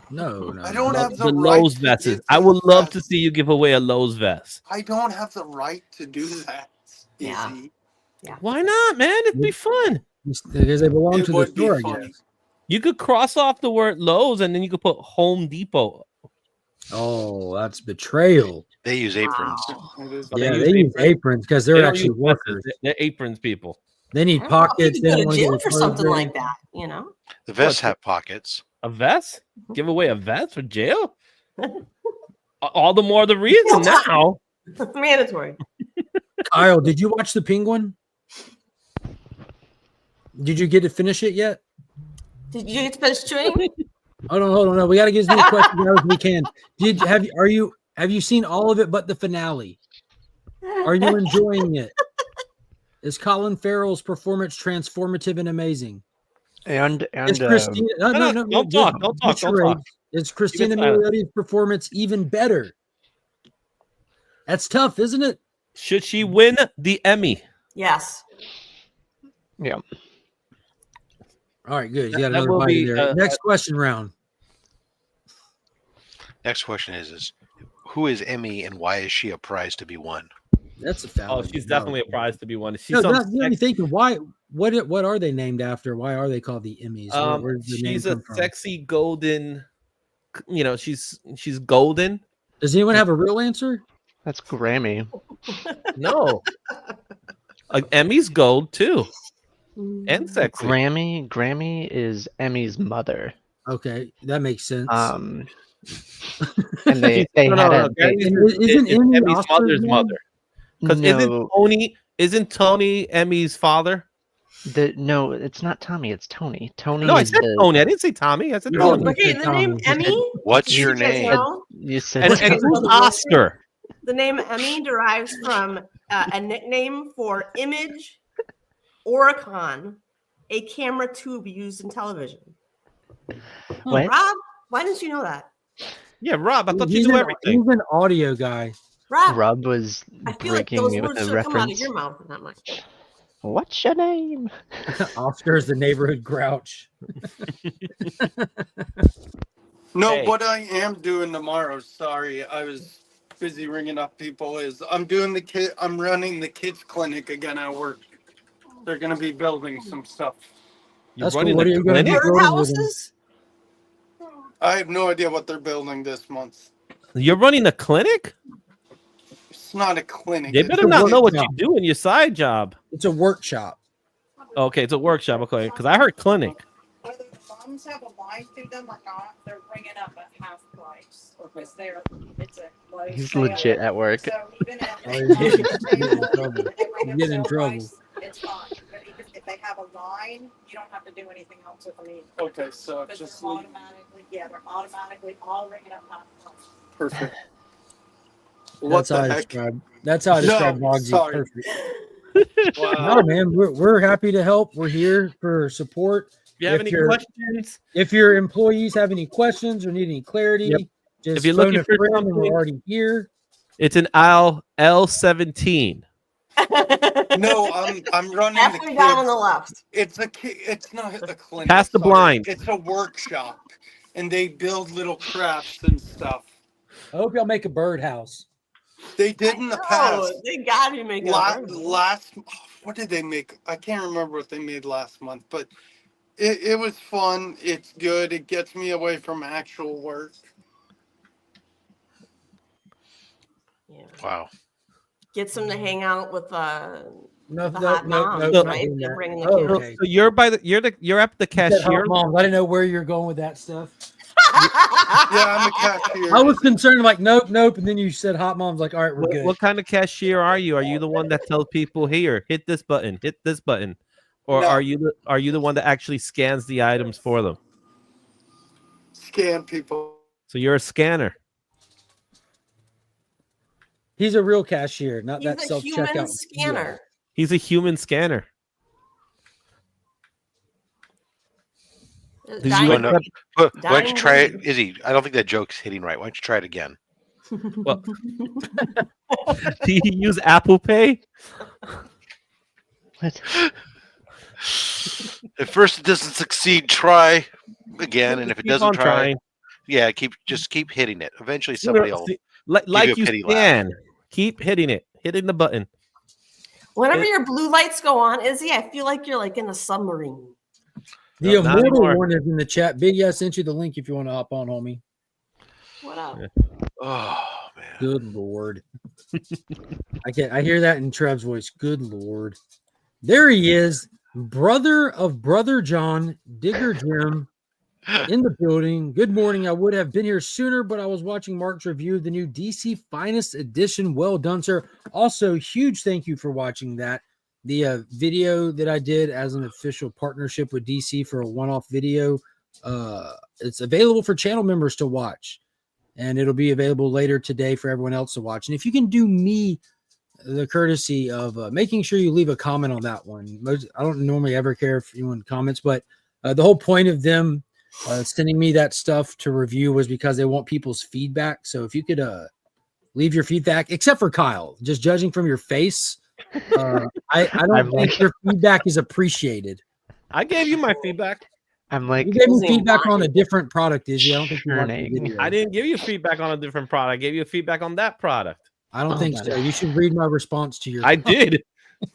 No. I don't have The the right Lowe's to vests. give I would those love vests. to see you give away a Lowe's vest. I don't have the right to do that. Yeah. Izzy. Why not, man? It'd be fun. Because they belong It to the would be store, I funny. guess. You could cross off the word Lowe's and then you could put Home Depot. Oh, that's betrayal. They use aprons. It is- But Yeah, they they use use aprons because they're They don't actually use vests. workers. They're aprons people. They need I don't know, pockets. you They could don't go want to to jail get for something like that, you know? The vests have pockets. A vest? Give away a vest for jail? All the more the reason now. Mandatory. Kyle, did you watch The Penguin? Did you get to finish it yet? Did you get to finish chewing? Hold on. No, we got to get as many questions out as we can. Have you seen all of it but the finale? Are you enjoying it? Is Colin Farrell's performance transformative and amazing? And Is Christina? No, Don't talk. Is Christina silent. Miliotti's performance even better? That's tough, isn't it? Should she win the Emmy? Yes. yeah. All right, good. You got That another will bite be, there. Next question round. Next question is who is Emmy and why is she a prize to be won? That's a foul. Oh, she's definitely a prize to be won. She's No, some you got me thinking. Why? What are they named after? Why are they called the Emmys? Where's the name she's a come from? sexy golden. You know, she's golden. Does anyone have a real answer? That's Grammy. No, Emmy's gold too, and sexy. Grammy is Emmy's mother. Okay, that makes sense. And they had Isn't Emmy Emmy's Oscar's mother's name? mother? Because isn't Tony Emmy's father? No, it's not Tommy. It's Tony. Tony. No, I is said Tony. I didn't say Tommy. I said No, Tony. Okay, the name Emmy. What's you your guys name? know, You said And who's Oscar? the name Emmy derives from a nickname for image Oricon, a camera tube used in television. What? Rob, why didn't you know that? Yeah, Rob. I thought you He's knew an- everything. He's an audio guy. Rob, Rob was I feel like breaking those me with words a should come out of reference. your mouth that much. What's your name? Oscar's the neighborhood grouch. No, Hey. what I am doing tomorrow, sorry, I was busy ringing up people, is I'm running the kids clinic again at work. They're going to be building some stuff. You're That's cool. running What are a you going to be clinic? building with them? Birdhouses? I have no idea what they're building this month. You're running a clinic? It's not a clinic. They it's better a not know what workshop. you do in your side job. It's a workshop. Okay, it's a workshop. Okay, because I heard clinic. Whether the moms have a line through them or not, they're bringing up at half price because it's a low He's sale. legit at work. So even if Oh, you're getting in trouble. they bring You're up getting in sale trouble. price, it's fine. But even if they have a line, you don't have to do anything else with them either. Okay, so Because just they're automatically all ringing up half price. perfect. What That's how the I heck? describe. That's how I describe No, Bogsy. sorry. Perfect. Wow. No, man, we're happy to help. We're here for support. If you have If any you're- questions, If your employees have any questions or need any clarity, Yep. just If you're phone looking a for friend and something- we're already here. it's an L17. No, I'm running the Halfway down on kids. the left. It's not a clinic. Past the sorry. blind. It's a workshop, and they build little crafts and stuff. I hope y'all make a birdhouse. They did in the Oh, past. they got to make Last, what did they make? I can't remember what they made last month, but it was fun. It's good. It gets me away from actual work. Yeah. Wow. Gets them to hang out with No, the hot moms, no, right? no, They're no. bringing the Oh, kids. okay. So you're at the You said cashier. hot moms. I didn't know where you're going with that stuff. Yeah, I'm a cashier. I was concerned, like, nope. And then you said hot moms, like, all right, we're good. What kind of cashier are you? Are you the one that tells people, here, hit this button, or No. are you the one that actually scans the items for them? Scam people. So you're a scanner. He's a real cashier, not He's that a self human checkout. scanner. He's a human scanner. Did you Dying- no. Why don't Dying you try it, breed. Izzy? I don't think that joke's hitting right. Why don't you try it again? Well, do you use Apple Pay? What? If first it doesn't succeed, try again, and if it Keep doesn't on try, trying. yeah, just keep hitting it. Eventually, somebody will. Like you a you pity laugh. scan. Keep hitting the button. Whenever It- your blue lights go on, Izzy, I feel like you're like in a submarine. The No, not immortal anymore. one is in the chat. Big S sent you the link if you want to hop on, homie. What up? Yeah. Oh man. Good Lord. I hear that in Trev's voice. Good Lord. There he is. Brother of Brother John, Digger Jim, in the building. Good morning. I would have been here sooner, but I was watching Mark's review of the new DC Finest Edition. Well done, sir. Also, huge thank you for watching that. The video that I did as an official partnership with DC for a one-off video, it's available for channel members to watch, and it'll be available later today for everyone else to watch. And if you can do me the courtesy of making sure you leave a comment on that one. I don't normally ever care if anyone comments, but the whole point of them sending me that stuff to review was because they want people's feedback. So if you could leave your feedback, except for Kyle, just judging from your face, I don't think your feedback is appreciated. I gave you my feedback. I'm like, You gave me feedback on a different product, Izzy. I don't think you watched the Churning. video. I didn't give you feedback on a different product. I gave you feedback on that product. I don't Oh, think my so. God. You should read my response to your. I did.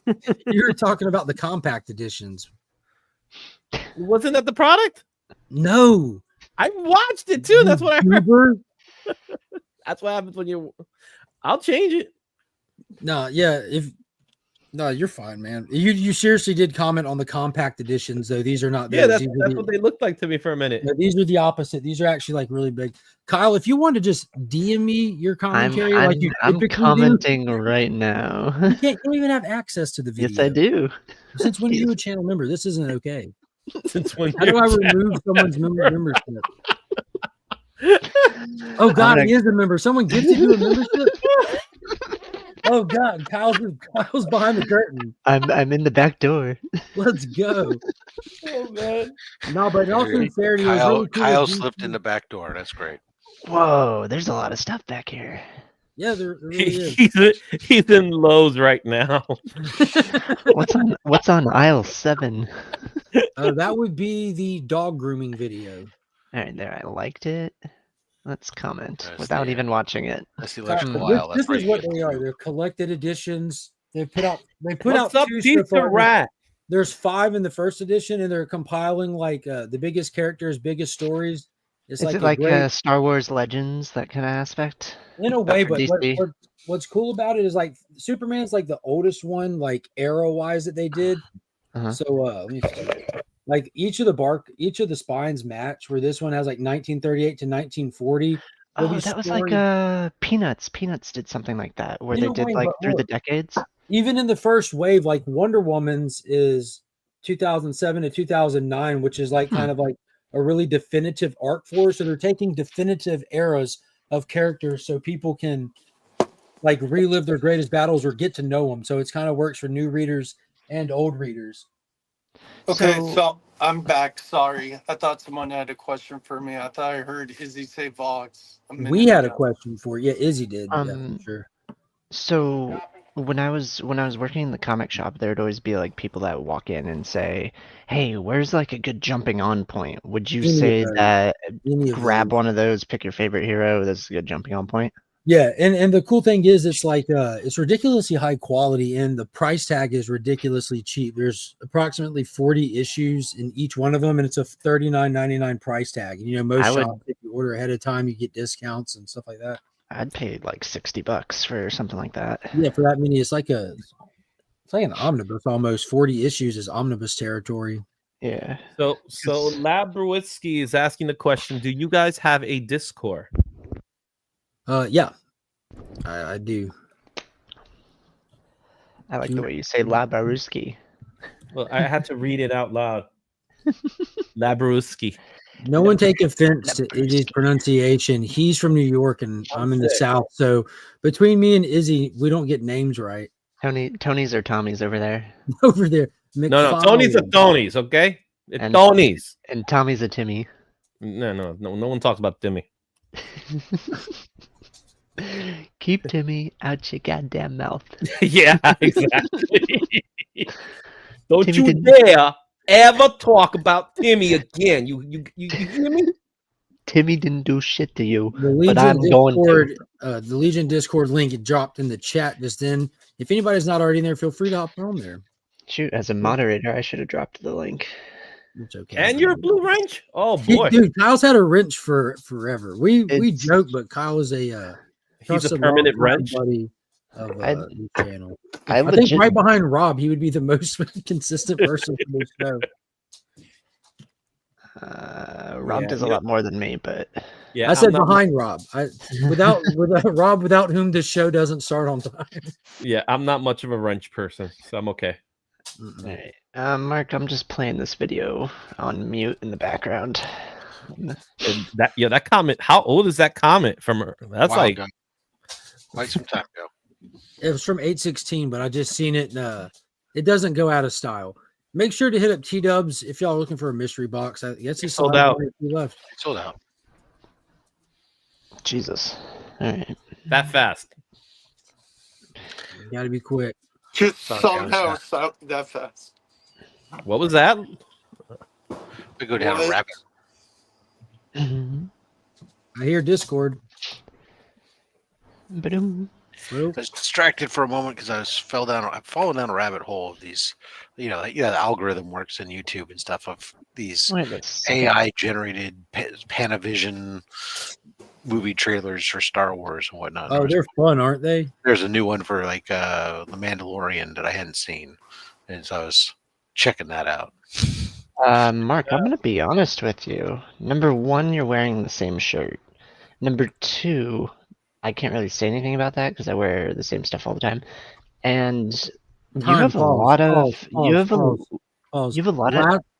You were talking about the compact editions. Wasn't that the product? No. I watched it too. That's what I heard. Uber? That's what happens when you. I'll change it. No, yeah. No, you're fine, man. You seriously did comment on the compact editions, though. These are not. Yeah, those. that's These are what they looked like to me for a minute. no, these are the opposite. These are actually like really big. Kyle, if you want to just DM me your commentary, I'm like you typically commenting right now. do, you don't even have access to the video. Yes, I do. Since when are you a channel member? This isn't okay. Since when How do I you're- remove someone's membership? Oh God, he is a member. Someone gifted you a membership. Oh God, Kyle's behind the curtain. I'm in the back door. Let's go. Oh man. No, but in all sincerity, it was Kyle, really cool. Kyle that slipped in the back door. That's great. Whoa, there's a lot of stuff back here. Yeah, there really is. He's in Lowe's right now. What's on aisle 7? That would be the dog grooming video. All right, there. I liked it. Let's comment That's without the- even watching it. That's the electrical This, aisle. this is what they are. They're collected editions. They put out What's up, 2 so Pizza far. Rat? There's 5 in the first edition, and they're compiling like the biggest characters, biggest stories. It's Is like it like great, Star Wars Legends, that kind of aspect? in a way, but DC? what's cool about it is like Superman's like the oldest one, like arrow wise that they did. So let me see. Like each of the spines match. Where this one has like 1938 to 1940. Oh, that was like Peanuts. Peanuts did something like that, where they did like through the decades. Even in the first wave, like Wonder Woman's is 2007 to 2009, which is like kind of like a really definitive arc for her. So they're taking definitive eras of characters so people can like relive their greatest battles or get to know them. So it's kind of works for new readers and old readers. Okay, so I'm back. Sorry. I thought someone had a question for me. I thought I heard Izzy say Vox. We had a question for you. Yeah, Izzy did. Yeah, for sure. So when I was working in the comic shop, there'd always be like people that walk in and say, "Hey, where's like a good jumping on point?" Would you say that grab one of those, pick your favorite hero, that's a good jumping on point? Yeah, and the cool thing is it's like it's ridiculously high quality and the price tag is ridiculously cheap. There's approximately 40 issues in each one of them, and it's a $39.99 price tag. And, you know, most shops, if you order ahead of time, you get discounts and stuff like that. I'd pay like $60 for something like that. Yeah, for that many, it's like an omnibus almost. 40 issues is omnibus territory. Yeah. So Labrowitzky is asking the question: do you guys have a Discord? Yeah, I do. I like the way you say Labaruski. Well, I had to read it out loud. Labrowitzky. No one take offense to Izzy's pronunciation. He's from New York and I'm in the South. So between me and Izzy, we don't get names right. Tony's or Tommy's over there. Over there. No, Tony's a Tony's, okay? It's And Tony's. And Tommy's a Timmy. No one talks about Timmy. Keep Timmy out your goddamn mouth. Yeah, exactly. Don't Timmy you dare ever talk about Timmy again. You hear me? Timmy didn't do shit to you, The but I'm going to. The Legion Discord link it dropped in the chat just then. If anybody's not already in there, feel free to hop on there. Shoot, as a moderator, I should have dropped the link. It's okay. And you're a blue wrench? Oh boy. Dude, Kyle's had a wrench for forever. We joke, but Kyle is a he's a permanent wrench buddy of the channel. I think right behind Rob, he would be the most consistent person for this show. Rob does a lot more than me, but yeah, I said behind Rob. Without Rob, without whom this show doesn't start on time. Yeah, I'm not much of a wrench person, so I'm okay. All right. Mark, I'm just playing this video on mute in the background. That comment. How old is that comment from her? That's like some time ago. It was from 8/16, but I just seen it. It doesn't go out of style. Make sure to hit up T-Dubs if y'all are looking for a mystery box. I guess he's sold out. Left. Sold out. Jesus. All right. That fast. You gotta be quick. Just somehow that fast. What was that? We go down a rabbit. I hear Discord. Ba-dum. I was distracted for a moment because I've fallen down a rabbit hole of these, the algorithm works in YouTube and stuff of these AI generated Panavision movie trailers for Star Wars and whatnot. Oh, they're fun, aren't they? There's a new one for like The Mandalorian that I hadn't seen, and so I was checking that out. Mark, I'm gonna be honest with you. Number one, you're wearing the same shirt. Number two, I can't really say anything about that because I wear the same stuff all the time. And you have a lot of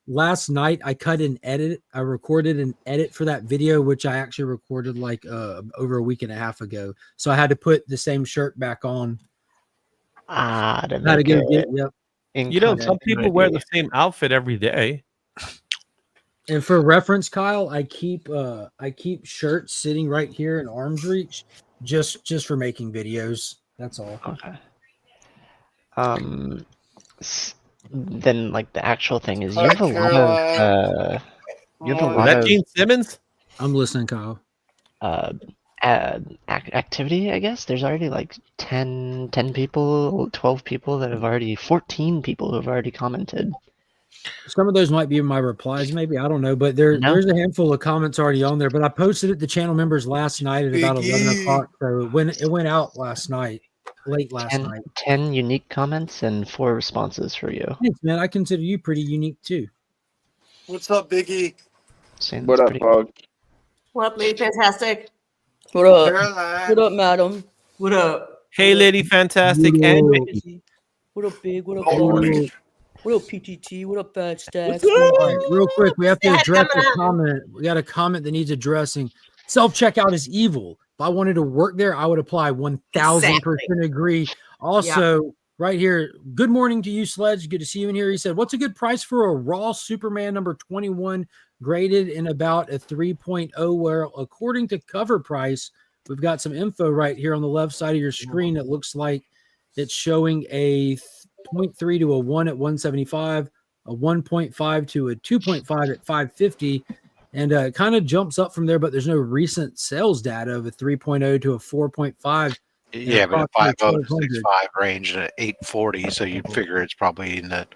Last night I cut an edit. I recorded an edit for that video, which I actually recorded like over a week and a half ago. So I had to put the same shirt back on. Yep. Some people wear the same outfit every day. And for reference, Kyle, I keep shirts sitting right here in arm's reach just for making videos. That's all. Okay. Then like the actual thing is you have a lot of Is that Gene Simmons? I'm listening, Kyle. Activity, I guess. There's already like 10 people, 12 people that have already 14 people who have already commented. Some of those might be in my replies, maybe, I don't know, but there's a handful of comments already on there. But I posted it to channel members last night at about 11 o'clock. So it went out last night, late last night. 10 unique comments and 4 responses for you. Thanks, man. I consider you pretty unique too. What's up, Biggie? What up, Pug? What up, Lady Fantastic? What up? Caroline. What up, madam? What up? Hey, Lady Fantastic and Mickey. What up, Big? What up, Oh, Big? What up, PTT? What up, Bad Stacks? All right, real quick, we have to address a comment. We got a comment that needs addressing. Self-checkout is evil. If I wanted to work there, I would apply 1,000% agree. Also, right here, good morning to you, Sledge. Good to see you in here. He said, what's a good price for a raw Superman number 21 graded in about a 3.0? Where according to cover price, we've got some info right here on the left side of your screen. It looks like it's showing a 0.3 to a 1 at 175, a 1.5 to a 2.5 at 550, and it kind of jumps up from there, but there's no recent sales data of a 3.0 to a 4.5. Yeah, but a 5.0 to 6.5 range and an 840, so you'd figure it's probably in the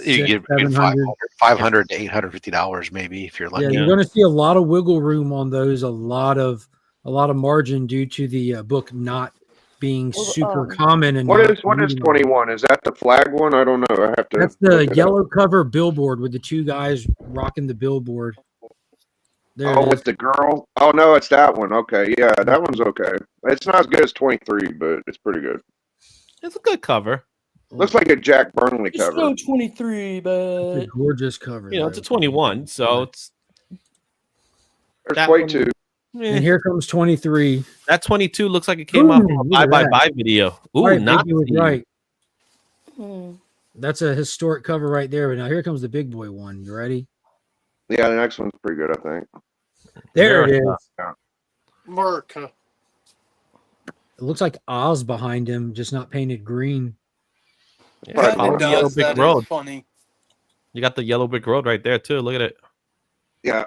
you get between $500 to $850 maybe if you're lucky. Yeah, you're going to see a lot of wiggle room on those, a lot of margin due to the book not being super common. And what is 21? Is that the flag one? I don't know. I have to. That's the yellow cover billboard with the two guys rocking the billboard. There with the girl. Oh no, it's that one. Okay, yeah, that one's okay. It's not as good as 23, but it's pretty good. It's a good cover. Looks like a Jack Burnley cover. It's no 23, but it's a gorgeous cover. You know, it's a 21, so it's. There's 22. And here comes 23. That 22 looks like it came off of a bye video. Ooh, right, not right. That's a historic cover right there. But now here comes the big boy one. You ready? Yeah, the next one's pretty good, I think. There it is. America. It looks like Oz behind him, just not painted green. Yeah, It does. Big That road. is funny. You got the yellow brick road right there too. Look at it. Yeah.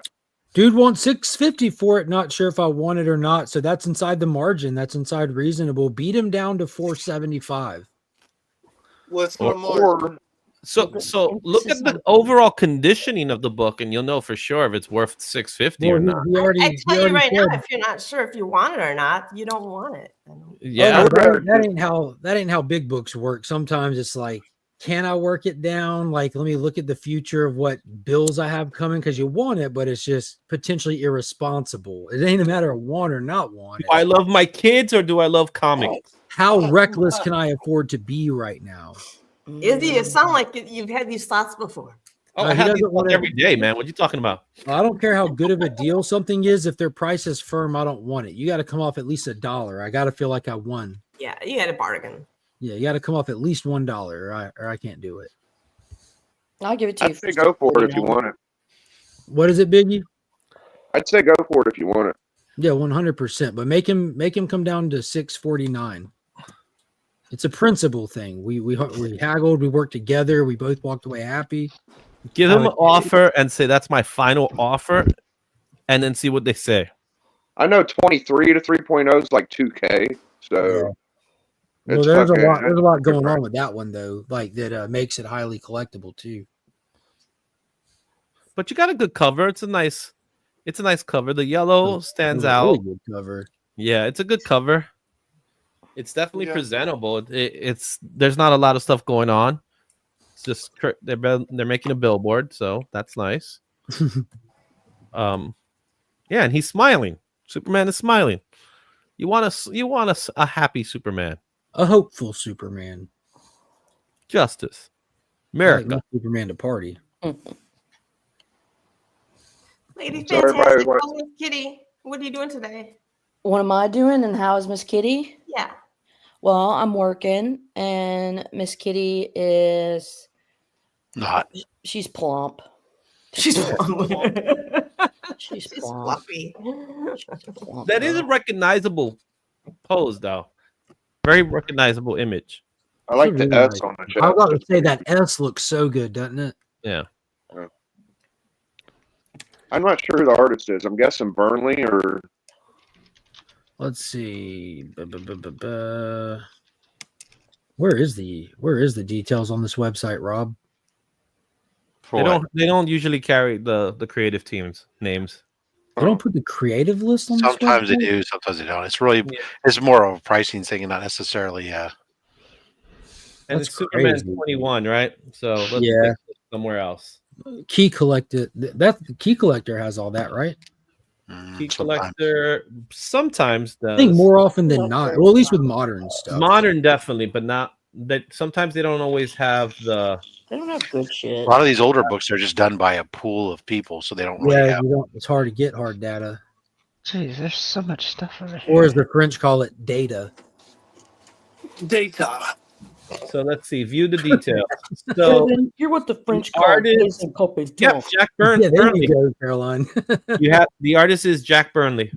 Dude wants $650 for it. Not sure if I want it or not. So that's inside the margin. That's inside reasonable. Beat him down to $475. What's Or- more? So look at the overall conditioning of the book, and you'll know for sure if it's worth $650 or not. I tell you right now, if you're not sure if you want it or not, you don't want it. Yeah, that ain't how big books work. Sometimes it's like, can I work it down? Like, let me look at the future of what bills I have coming because you want it, but it's just potentially irresponsible. It ain't a matter of want or not want. Do I love my kids or do I love comics? How reckless can I afford to be right now? Izzy, you sound like you've had these thoughts before. Oh, I have these thoughts every day, man. What are you talking about? I don't care how good of a deal something is. If their price is firm, I don't want it. You got to come off at least $1. I got to feel like I won. Yeah, you got a bargain. Yeah, you got to come off at least $1 or I can't do it. I'll give it to you. I'd say go for it if you want it. What is it, Biggie? I'd say go for it if you want it. Yeah, 100%. But make him come down to $649. It's a principle thing. We haggled. We worked together. We both walked away happy. Give them an offer and say that's my final offer, and then see what they say. I know 23 to 3.0 is like 2K. So well, there's a lot going on with that one though, like that makes it highly collectible too. But you got a good cover. It's a nice cover. The yellow stands out. Really good cover. Yeah, it's a good cover. It's definitely presentable. There's not a lot of stuff going on. It's just they're making a billboard, so that's nice. Yeah, and he's smiling. Superman is smiling. You want a happy Superman, a hopeful Superman, justice, America. Like Superman to party. Lady Fantastic, Miss Kitty, what are you doing today? What am I doing and how is Miss Kitty? Yeah. Well, I'm working and Miss Kitty is not. She's plump. She's plump. She's fluffy. That isn't recognizable pose though. Very recognizable image. I like Really the S nice. on the I chest. was about to say that S looks so good, doesn't it? Yeah. I'm not sure who the artist is. I'm guessing Burnley or. Let's see. Where is the details on this website, Rob? They don't usually carry the creative team's names. They don't put the creative list on this Sometimes they website? do, sometimes they don't. It's really it's more of a pricing thing and not necessarily And That's it's Superman crazy. 21, right? So let's Yeah. take it somewhere else. Key Collector. That Key Collector has all that, right? Key Collector sometimes I think does. more often than not. Well, at least with modern stuff. Modern definitely, but not that. Sometimes they don't always have the. They don't have good shit. a lot of these older books are just done by a pool of people, so they don't really Yeah, have. you don't. It's hard to get hard data, Jeez, there's so much stuff over here. or as the French call it, data. Data. So let's see. View the details. So Kevin, you're what the French call artist. Yeah, Jack Burnley. Yeah, there you go, Caroline. You have the artist is Jack Burnley.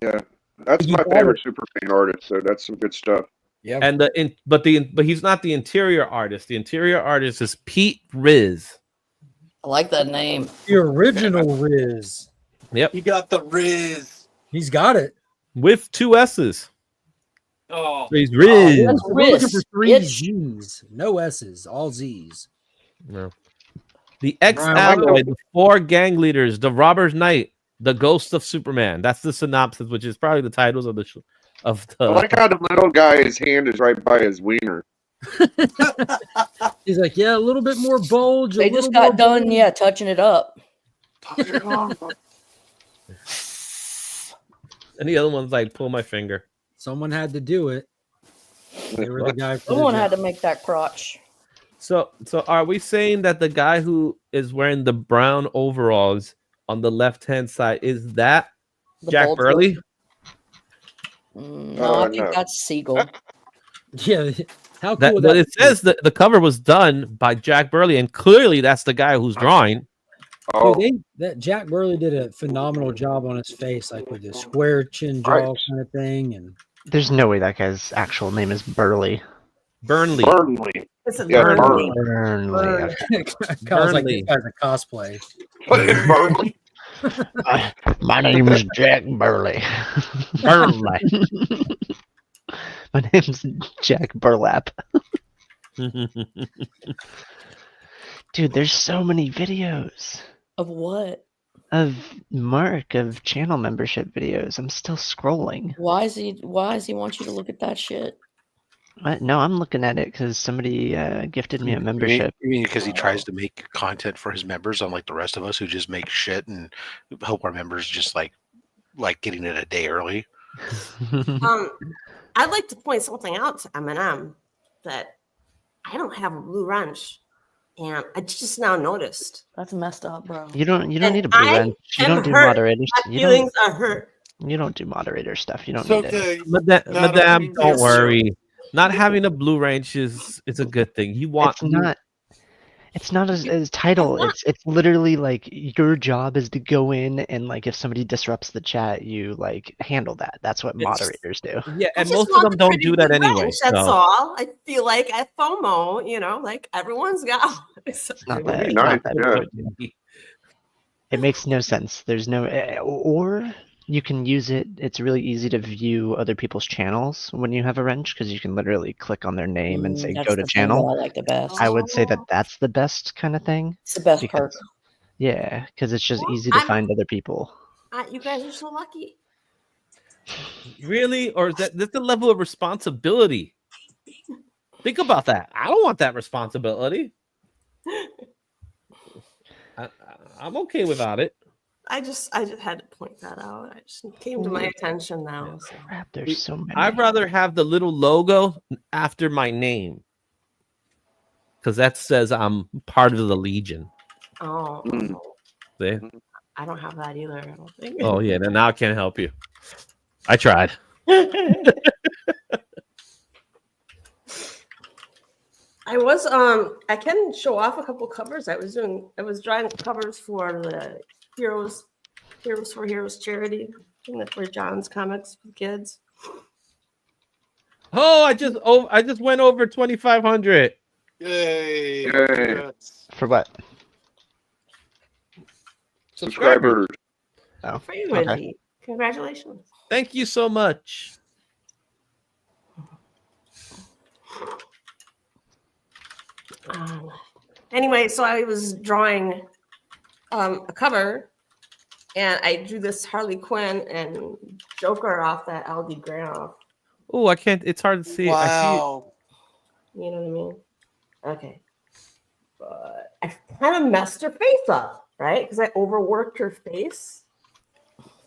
Yeah, that's my favorite Superman artist. So that's some good stuff. Yeah, And but he's not the interior artist. The interior artist is Pete Riz. I like that name. The original Riz. Yep. You got the Riz. He's got it. With 2 S's. Oh. So he's Riz. We're looking for 3 It's- Z's, no S's, all Z's. No. The X Brian, Alloy, the 4 gang leaders, the Robber's Knight, the Ghost of Superman. That's the synopsis, which is probably the titles of the I like how the little guy, his hand is right by his wiener. He's like, yeah, a little bit more bulge. They just got done, yeah, touching it up. And the other one's like, pull my finger. Someone had to do it. They were the guy for Someone the had to job. make that crotch. So are we saying that the guy who is wearing the brown overalls on the left-hand side is that The Jack bulge Burley? No, I think no. that's Siegel. Yeah, how That, cool but that it says that the cover was done by Jack Burley, and clearly that's the guy who's drawing. Oh, Dude, that Jack Burley did a phenomenal job on his face, like with his square chin jaw Right. kind of thing. And There's no way that guy's actual name is Burley. Burnley. Burnley. It's a Yeah, Burnley. Burnley. Okay. Kyle's like, Burnley. this guy's a cosplay. Burnley. My name is Jack Burley. Burnley. My name's Jack Burlap. Dude, there's so many videos Of what? of Mark of channel membership videos. I'm still scrolling. Why does he want you to look at that shit? What? No, I'm looking at it because somebody gifted me a membership. You mean because he tries to make content for his members, unlike the rest of us who just make shit and hope our members just like getting it a day early? I'd like to point something out to Eminem that I don't have a blue wrench, and I just now noticed. That's messed up, bro. You don't And need a blue I wrench. You am don't do hurt. moderators. My You feelings are hurt. don't do moderator stuff. You don't It's need it. okay. Madame, don't Yes, worry. Not having a blue wrench is a good thing. You want It's not as title. It's literally like your job is to go in and like if somebody disrupts the chat, you like handle that. That's what moderators do. Yeah, I and just most of want them the don't pretty do that blue anyway. wrench, That's so. all. I feel like I FOMO, like everyone's got. It's not that. Very It's nice. not that. Yeah. It makes no sense. There's no or you can use it. It's really easy to view other people's channels when you have a wrench because you can literally click on their name and say That's go to the thing channel. that I like the best. I would say that that's the best kind of thing. It's the best because- perk. Yeah, because it's just easy to I'm- find other people. You guys are so lucky. Really? Or that's the level of responsibility. Think about that. I don't want that responsibility. I'm okay without it. I just had to point that out. I just came to my attention now. So. Crap, there's so many. I'd rather have the little logo after my name because that says I'm part of the Legion. Oh, See? I don't have that either. I don't think. Oh yeah, then now I can't help you. I tried. I was I can show off a couple covers. I was drawing covers for the Heroes for Heroes charity thing for John's Comics for kids. Oh, I just went over 2,500. Yay! Yay. Congrats. For what? Subscribers. Oh, For you, okay. Reggie. Congratulations. Thank you so much. Anyway, so I was drawing a cover, and I drew this Harley Quinn and Joker off that LD Granoff. Oh, I can't. It's hard to see. I see it. Wow. You know what I mean? Okay. But I kind of messed her face up, right? Because I overworked her face.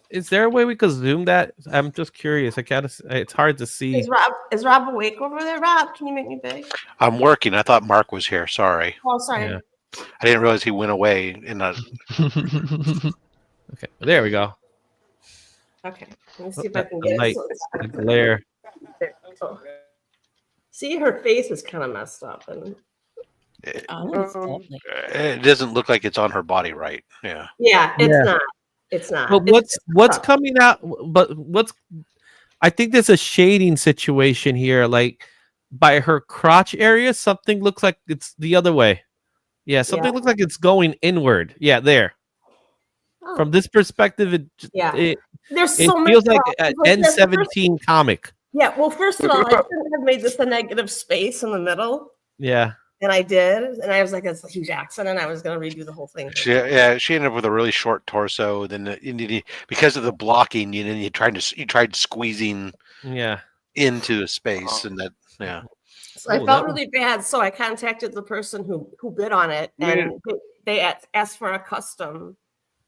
Is there a way we could zoom that? I'm just curious. I can't. It's hard to see. Is Rob awake over there? Rob, can you make me big? I'm working. I thought Mark was here. Sorry. Oh, sorry. Yeah. I didn't realize he went away in a. Okay, there we go. Okay. Let me see if I can get Light, it. the glare. There we go. See, her face is kind of messed up, and It doesn't look like it's on her body right. Yeah. yeah, it's not. It's not. But what's coming out? But I think there's a shading situation here. Like by her crotch area, something looks like it's the other way. Yeah, something looks like it's going inward. Yeah, there. Oh. From this perspective, There's it so many feels like an problems. N17 comic. Yeah, well, first of all, I shouldn't have made this a negative space in the middle, Yeah. and I did, and I was like, "That's a huge accident." I was going to redo the whole thing. She ended up with a really short torso. Then because of the blocking, you tried squeezing into the space, and that So I felt really bad. So I contacted the person who bid on it, and they asked for a custom.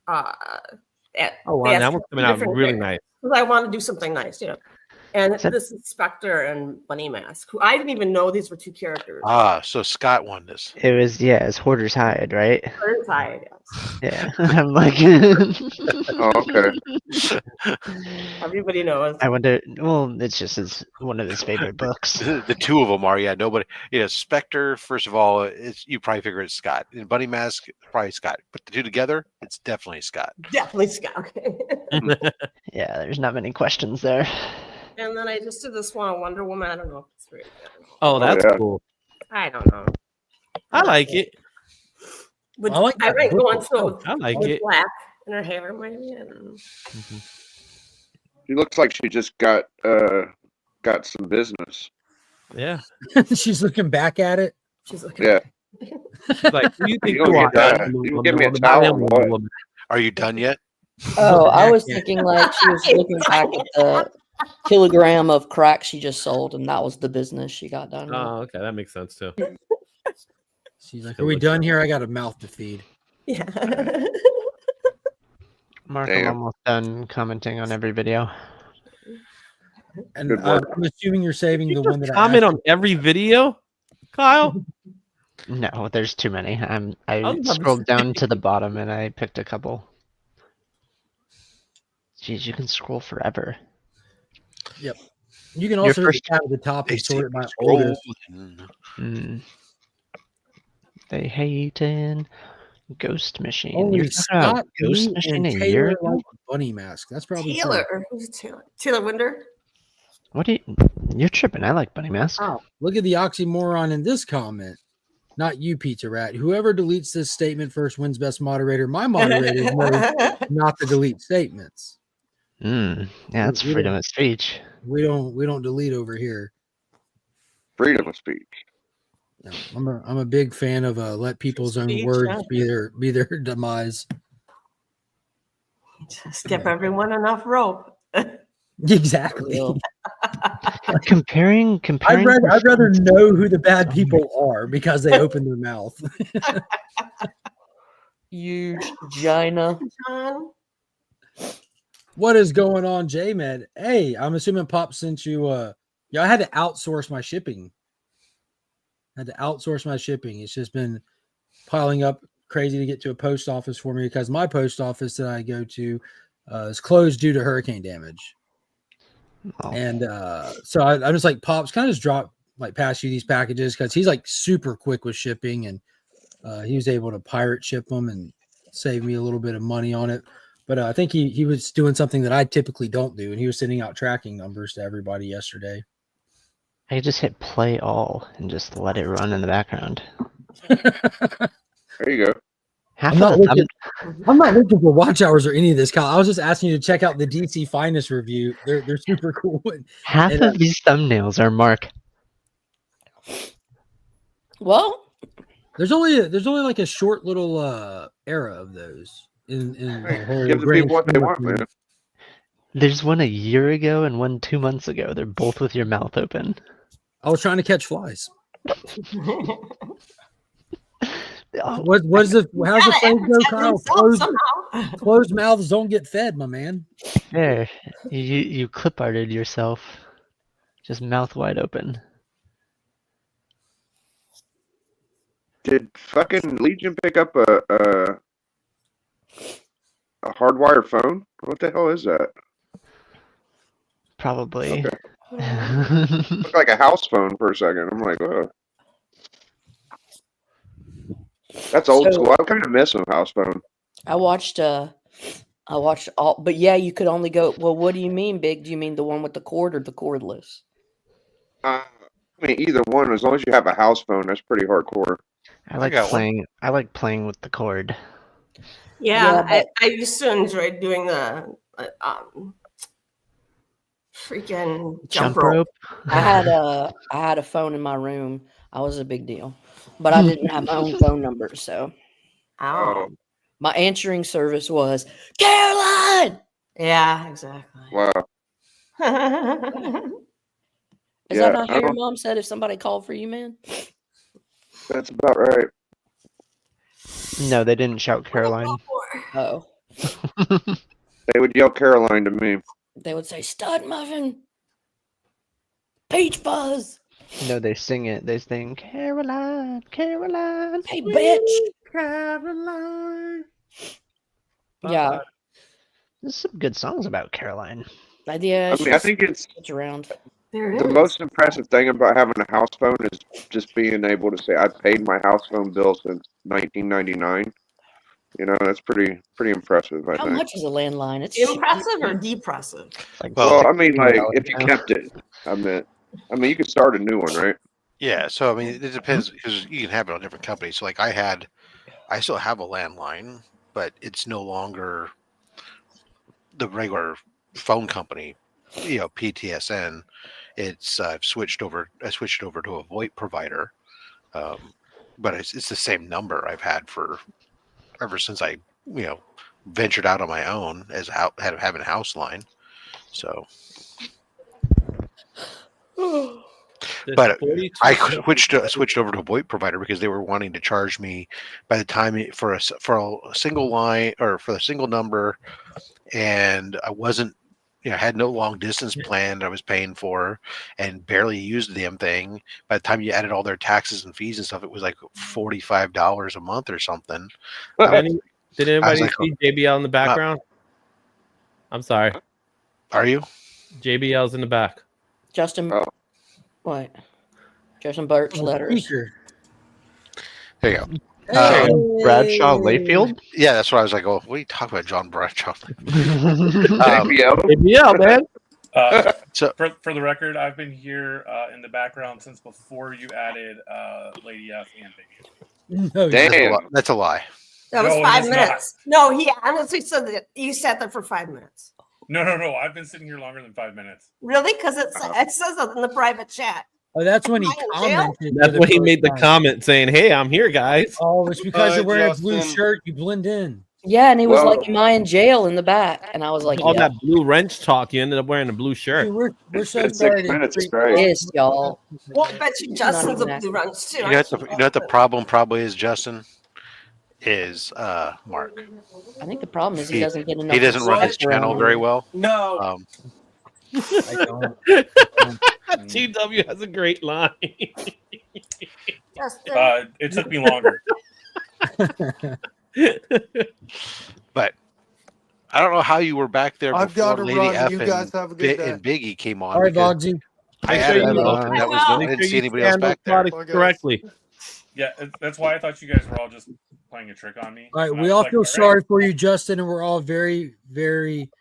Oh wow, that one's coming out really nice. Because I want to do something nice, you know. And this is Spectre and Bunny Mask, who I didn't even know these were two characters. So Scott won this. It was it's Hoarder's Hide, right? Hoarder's Hide, yes. Yeah, I'm like. Oh, okay. Everybody knows. I wonder. Well, it's one of his favorite books. The two of them are nobody. Spectre. First of all, you probably figure it's Scott. And Bunny Mask, probably Scott. Put the two together, it's definitely Scott. Definitely Scott. Okay. Yeah, there's not many questions there. And then I just did this one on Wonder Woman. I don't know if it's very good. Oh, that's cool. I don't know. I like it. I like that. I might go on so I like it. Black in her hair, maybe. I don't know. She looks like she just got some business. Yeah. She's looking back at it. She's looking. Yeah. Like, you think you give me a towel. What? Are you done yet? Oh, I was thinking like she was looking back at the kilogram of crack she just sold, and that was the business she got done with. Oh, okay, that makes sense too. She's like, "Are we done here? I got a mouth to feed." Yeah. Mark, I'm almost done commenting on every video. And I'm assuming you're saving the one that comment on every video, Kyle. No, there's too many. I scrolled down to the bottom and I picked a couple. Jeez, you can scroll forever. Yep. You can also hit the tab at the top and sort it by oldest. They hating Ghost Machine. Only You're Scott, Ghost me, Machine and a Taylor year ago? like Bunny Mask. That's probably Taylor. true. Who's Taylor? Taylor Winder. What are you're tripping? I like Bunny Mask. Oh, look at the oxymoron in this comment. Not you, Pizza Rat. Whoever deletes this statement first wins best moderator. My moderator knows not to delete statements. Yeah, that's freedom of speech. We don't delete over here. Freedom of speech. No, I'm a big fan of let people's own words be their demise. Just give everyone enough rope. Exactly. Comparing. I'd rather know who the bad people are because they open their mouth. Huge vagina. What is going on, J-Med? Hey, I'm assuming Pop sent you I had to outsource my shipping. It's just been piling up crazy to get to a post office for me because my post office that I go to is closed due to hurricane damage. Oh. And so I'm just like, Pops, kind of just drop like pass you these packages because he's like super quick with shipping, and he was able to pirate ship them and save me a little bit of money on it. But I think he was doing something that I typically don't do, and he was sending out tracking numbers to everybody yesterday. I could just hit play all and just let it run in the background. There you go. I'm not looking for watch hours or any of this, Kyle. I was just asking you to check out the DC Finest review. They're super cool. Half of these thumbnails are Mark. Well, there's only like a short little era of those in the whole. Give the people what they want, man. There's one a year ago and one 2 months ago. They're both with your mouth open. I was trying to catch flies. How's the phrase go, Kyle? Closed mouths don't get fed, my man. There, you clip arted yourself, just mouth wide open. Did fucking Legion pick up a hardwire phone? What the hell is that? Probably. Okay. Looked like a house phone for a second. I'm like, oh. That's old school. I kind of miss a house phone. I watched all, but yeah, you could only go. Well, what do you mean, Big? Do you mean the one with the cord or the cordless? I mean, either one. As long as you have a house phone, that's pretty hardcore. I like playing with the cord. Yeah, I used to enjoy doing the freaking jump rope. I had a phone in my room. I was a big deal, but I didn't have my own phone number, so my answering service was Caroline. Yeah, exactly. Wow. Is that not how your mom said if somebody called for you, man? That's about right. No, they didn't shout Caroline. Oh. They would yell Caroline to me. They would say stud muffin, peach fuzz. No, they sing it. They sing Caroline, Caroline. Hey, bitch. Caroline. Yeah. There's some good songs about Caroline. Yeah, I mean, I think it's around. The most impressive thing about having a house phone is just being able to say, I've paid my house phone bill since 1999. You know, that's pretty impressive, I How think. much is a landline? It's impressive or depressive? Well, I mean, like, if you kept it, I mean, you could start a new one, right? Yeah, so I mean, it depends because you can have it on different companies. So, like, I still have a landline, but it's no longer the regular phone company, you know, PTSN. It's I switched over to a VoIP provider, but it's the same number I've had for ever since I ventured out on my own as having a house line. So, but I switched over to a VoIP provider because they were wanting to charge me by the time for a single line or for a single number, and I wasn't. I had no long distance plan I was paying for and barely used the damn thing. By the time you added all their taxes and fees and stuff, it was like $45 a month or something. Did anybody see JBL in the background? I'm sorry. Are you? JBL's in the back. Justin, what? Justin Birch letters. There you go. Bradshaw Layfield? Yeah, that's what I was like. Oh, what are you talking about, John Bradshaw? JBL, man. So for the record, I've been here in the background since before you added Lady F and Biggie. No, damn, that's a lie. That was 5 minutes. No, he honestly said that you sat there for 5 minutes. No. I've been sitting here longer than 5 minutes. Really? Because it says it in the private chat. Oh, that's when he commented. That's when he made the comment saying, "Hey, I'm here, guys." Oh, it's because you're wearing Justin. a blue shirt. You blend in. Yeah, and he was like, "Am I in jail?" in the back, and I was like, all that blue wrench talk, you ended up wearing a blue shirt. Dude, we're so It's sorry. 6 minutes is "Yes, great. y'all." Well, I bet you Justin's a blue runs too. You know what the problem probably is, Justin? Is Mark. I think the problem is he doesn't get enough. He doesn't run his channel very well. No. I don't. TW has a great line. It took me longer. But I don't know how you were back there I've got before to Lady run. F You guys have a good day. and Biggie came on. All right, because Bogsy. I added them both, and that was I didn't see anybody else back there. Correctly. Yeah, that's why I thought you guys were all just playing a trick on me. All right, And we I was all like, feel all right. sorry for you, Justin, and we're all very, very.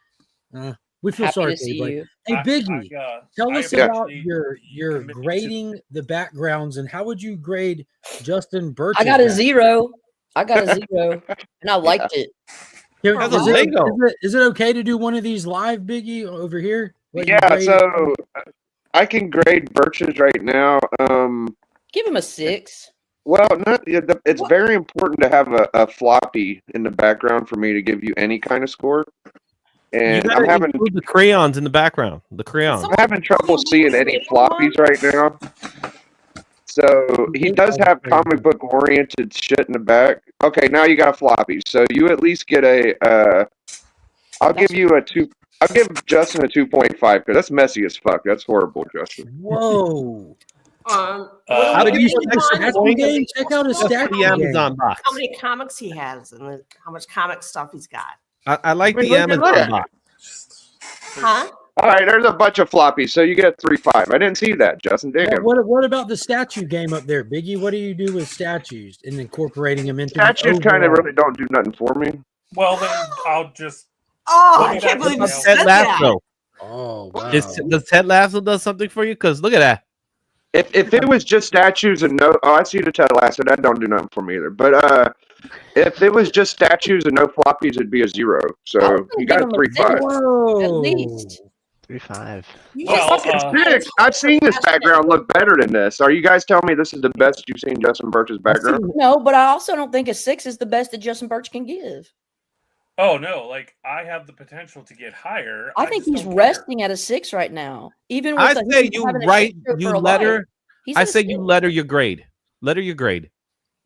We feel Happy sorry to for see you. you. Hey Biggie, tell us I about appreciate your commitment to- grading the backgrounds and how would you grade Justin Birch's I got a background? 0. I got a 0, and I liked it. Here, That's is, a it, Lego. is it okay to do one of these live, Biggie, over here? Let you Yeah, grade so I can grade Birch's right now. Give him a 6. Well, it's very important to have a floppy in the background for me to give you any kind of score. You And gotta I'm having include the crayons in the background. The crayons. I'm having trouble seeing any floppies right now. So he does have comic book oriented shit in the back. Okay, now you got a floppy. So you at least get a I'll give you a 2. I'll give Justin a 2.5 because that's messy as fuck. That's horrible, Justin. Whoa. How did you see the statue game? Check out his statue the game. Amazon box. How many comics he has and how much comic stuff he's got. I like Wait, the look at Amazon that. box. Huh? All right, there's a bunch of floppies, so you get a 3.5. I didn't see that, Justin. Damn. What about the statue game up there, Biggie? What do you do with statues and incorporating them into Statues the kind of overall? really don't do nothing for me. Well, then I'll just. Oh, I can't believe you said Ted that. Lasso. Oh, wow. Does Ted Lasso do something for you? Because look at that. If it was just statues and no, I see the Ted Lasso. That don't do nothing for me either. But if it was just statues and no floppies, it'd be a 0. So you got a 3.5. At least 3.5. Six. I've seen this background look better than this. Are you guys telling me this is the best you've seen Justin Birch's background? No, but I also don't think a 6 is the best that Justin Birch can give. Oh no! Like I have the potential to get higher. I think he's resting at a 6 right now. Even with I the- say him you having a write, picture you for a letter. life. He's I a say 6. you letter your grade. Letter your grade.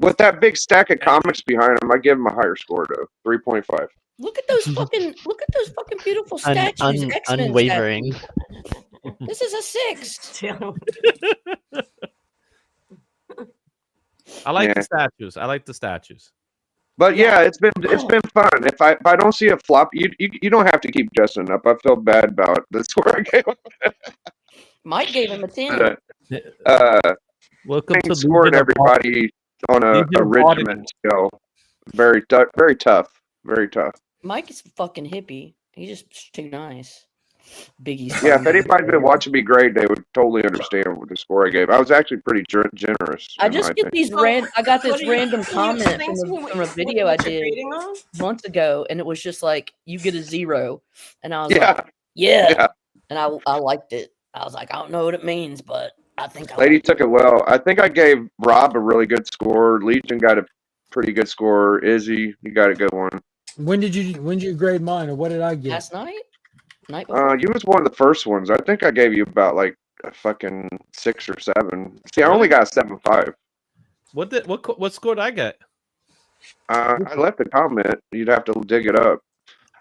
With that big stack of comics behind him, I give him a higher score though, 3.5. Look at those fucking beautiful statues. X-Men Unwavering. statues. This is a 6. I like Yeah. the statues. I like the statues. But yeah, it's been fun. If I don't see a flop, you don't have to keep Justin up. I feel bad about the score I gave him. Mike gave him a 10. Welcome to scoring Legion of everybody on a Legion of regiment scale. Very tough. Very tough. Mike is fucking hippie. He's just too nice. Biggie's Yeah, if anybody's been watching me grade, they would totally understand what the score I gave. I was actually pretty generous. I in just my get opinion. these random. I got What this do you- random can you comment explain to me from a what video I you're did grading on? months ago, and it was just like you get a 0, and I was Yeah. like, yeah, Yeah. and I liked it. I was like, I don't know what it means, but I think I Lady liked took it well. I think I gave Rob a really good score. Legion got a pretty good score. Izzy, you got a good one. When did you grade mine, or what did I it. get? Last night before. You was one of the first ones. I think I gave you about like a fucking 6 or 7. See, I only got a 7.5. What score did I get? I left a comment. You'd have to dig it up.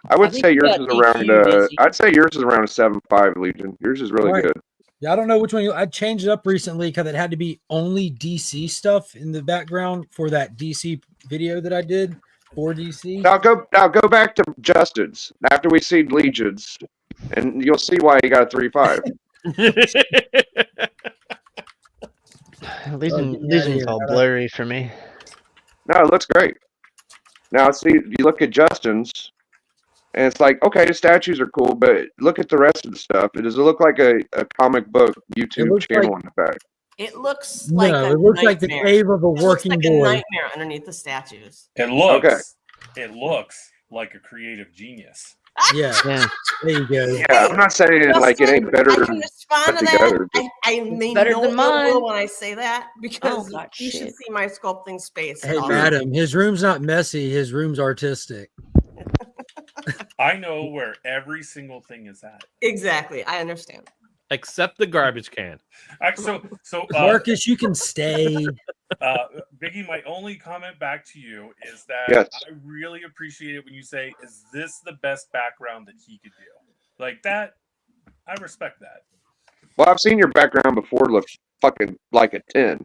I would think say you yours got is around. DQ'd, Izzy. I'd say yours is around a 7.5. Legion. Yours is really Right. good. Yeah, I don't know which one. I changed it up recently because it had to be only DC stuff in the background for that DC video that I did for DC. Now go back to Justin's after we see Legions, and you'll see why he got a 3.5. Legion's all blurry for me. No, it looks great. Now see, you look at Justin's, and it's like, okay, the statues are cool, but look at the rest of the stuff. Does it look like a comic book YouTube looks channel like- in the back? It looks like No, a it looks like the nightmare. cave of a It looks working like boy. a nightmare underneath the statues. It looks. Okay. It looks like a creative genius. Yeah, there you go. Yeah, I'm not saying like it ain't better I can respond put to together. that. I may better know than it mine. will when I say that because got you should shit. see my sculpting space. Hey, Also. madam, his room's not messy. His room's artistic. I know where every single thing is at. Exactly, I understand. Except the garbage can. So Marcus, you can stay. Biggie, my only comment back to you is that Yes. I really appreciate it when you say, "Is this the best background that he could do?" Like that, I respect that. Well, I've seen your background before look fucking like a 10.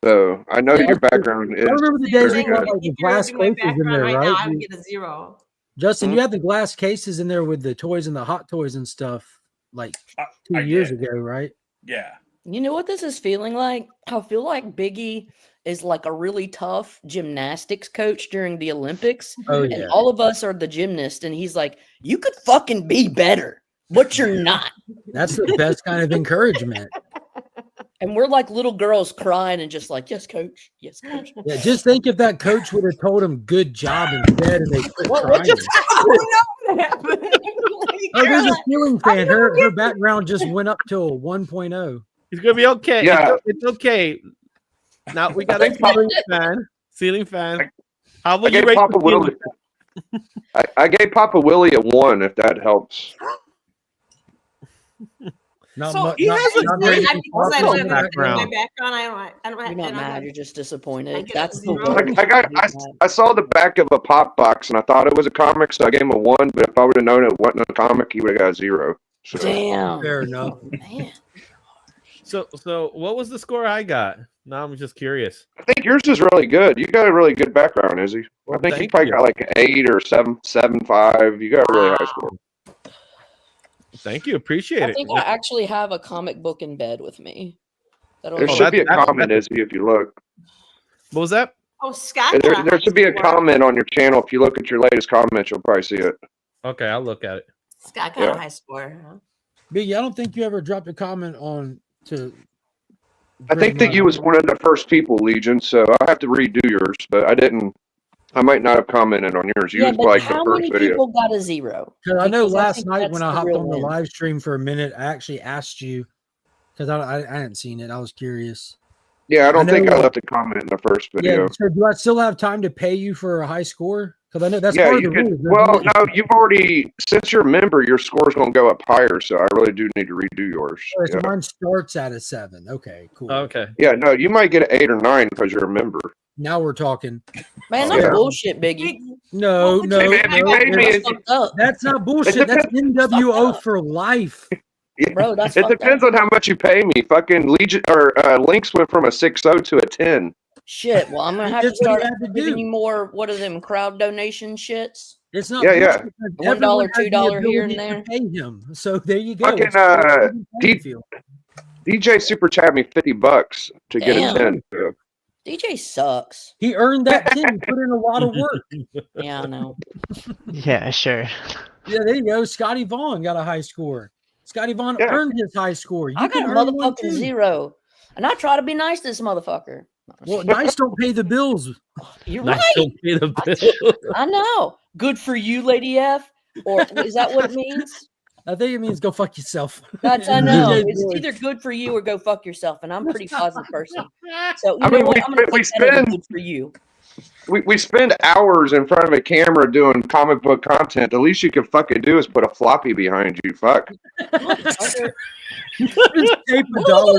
So I know Yeah, your background is I remember the days very we got good. like the If you were to glass do my cases in background there, right right? now, I would get a 0. Justin, you had the glass cases in there with the toys and the hot toys and stuff like 2 I years did. ago, right? Yeah. You know what this is feeling like? I feel like Biggie is like a really tough gymnastics coach during the Olympics. Oh, And yeah. all of us are the gymnast. And he's like, you could fucking be better. but you're not. That's the best kind of encouragement. And we're like little girls crying and just like, yes, coach. Yes, coach. Yeah, just think if that coach would have told him good job instead and they quit crying. Oh, there's a ceiling fan. Her background just went up to a 1.0. He's gonna be okay. Yeah. It's okay. Now we got a ceiling fan. Ceiling fan. How I will you gave rate Papa the Willie. I gave Papa Willie a 1, if that helps. Not So much. he Not, has not a very I popular live in my background. background. I don't You're not mad. have, You're just I disappointed. get That's a the zero. worst. I saw the back of a pop box and I thought it was a comic, so I gave him a 1. But if I would have known it wasn't a comic, he would have got a 0. So. Damn. fair enough. Man. So what was the score I got? Now I'm just curious. I think yours is really good. You got a really good background, Izzy. Well, I think you thank probably you. got like an 8 or 7.5. You got a really high score. Thank you. Appreciate I it. think I actually have a comic book in bed with me. There should be a comment, Izzy, if you look. What was that? Oh, Scott. There should be a comment on your channel. If you look at your latest comments, you'll probably see it. Okay, I'll look at it. Scott got a high score. Huh? Biggie, I don't think you ever dropped a comment on to. I think that you was one of the first people, Legion, so I have to redo yours, but I didn't. I might not have commented on yours. You Yeah, was but like how the first many video. people got a 0? Because I know Because I last think night that's when I the hopped real on the win. live stream for a minute, I actually asked you because I hadn't seen it. I was curious. Yeah, I don't think I know- left a comment in the first Yeah. video. So do I still have time to pay you for a high score? Because I know that's Yeah, part of you the could. rules. Well, no, you've already, since you're a member, your score's going to go up higher, so I really do need to redo yours. Oh, so Yeah. mine starts at a 7. Okay, cool. Okay. Yeah, no, you might get an 8 or 9 because you're a member. Now we're talking. Man, Yeah. that's bullshit, Biggie. No, no, Hey, man, you no, paid me. That's fucked up. that's not bullshit. That's NWO for life. Yeah. Bro, that's It fucked depends up. on how much you pay me. Fucking Legion or Lynx went from a 6.0 to a 10. Shit. Well, I'm gonna have to That's what you start had to giving do. you more. What are them crowd donation shits? It's not Yeah, yeah. bullshit because $1, everyone has the $2 here and ability to there. pay him. So there you go. Fucking It's fair playing D- field. DJ super chat me $50 to get a Damn. 10. So. DJ sucks. He earned that 10. He put in a lot of work. Yeah, I know. Yeah, sure. Yeah, there you go. Scotty Vaughn got a high score. Scotty Vaughn Yeah. earned his high score. You I got can a earn one motherfucking too. 0. And I try to be nice to this motherfucker. Well, nice don't pay the bills. You're Nice, right. don't pay the bill. I know. Good for you, Lady F. Or is that what it means? I think it means go fuck yourself. That's I know. DJ It's boy. either good for you or go fuck yourself. And I'm a pretty positive person. So you I know mean, what? I'm gonna we take that as spend- good for you. We spend hours in front of a camera doing comic book content. The least you can fucking do is put a floppy behind you. Fuck. Just tape a dollar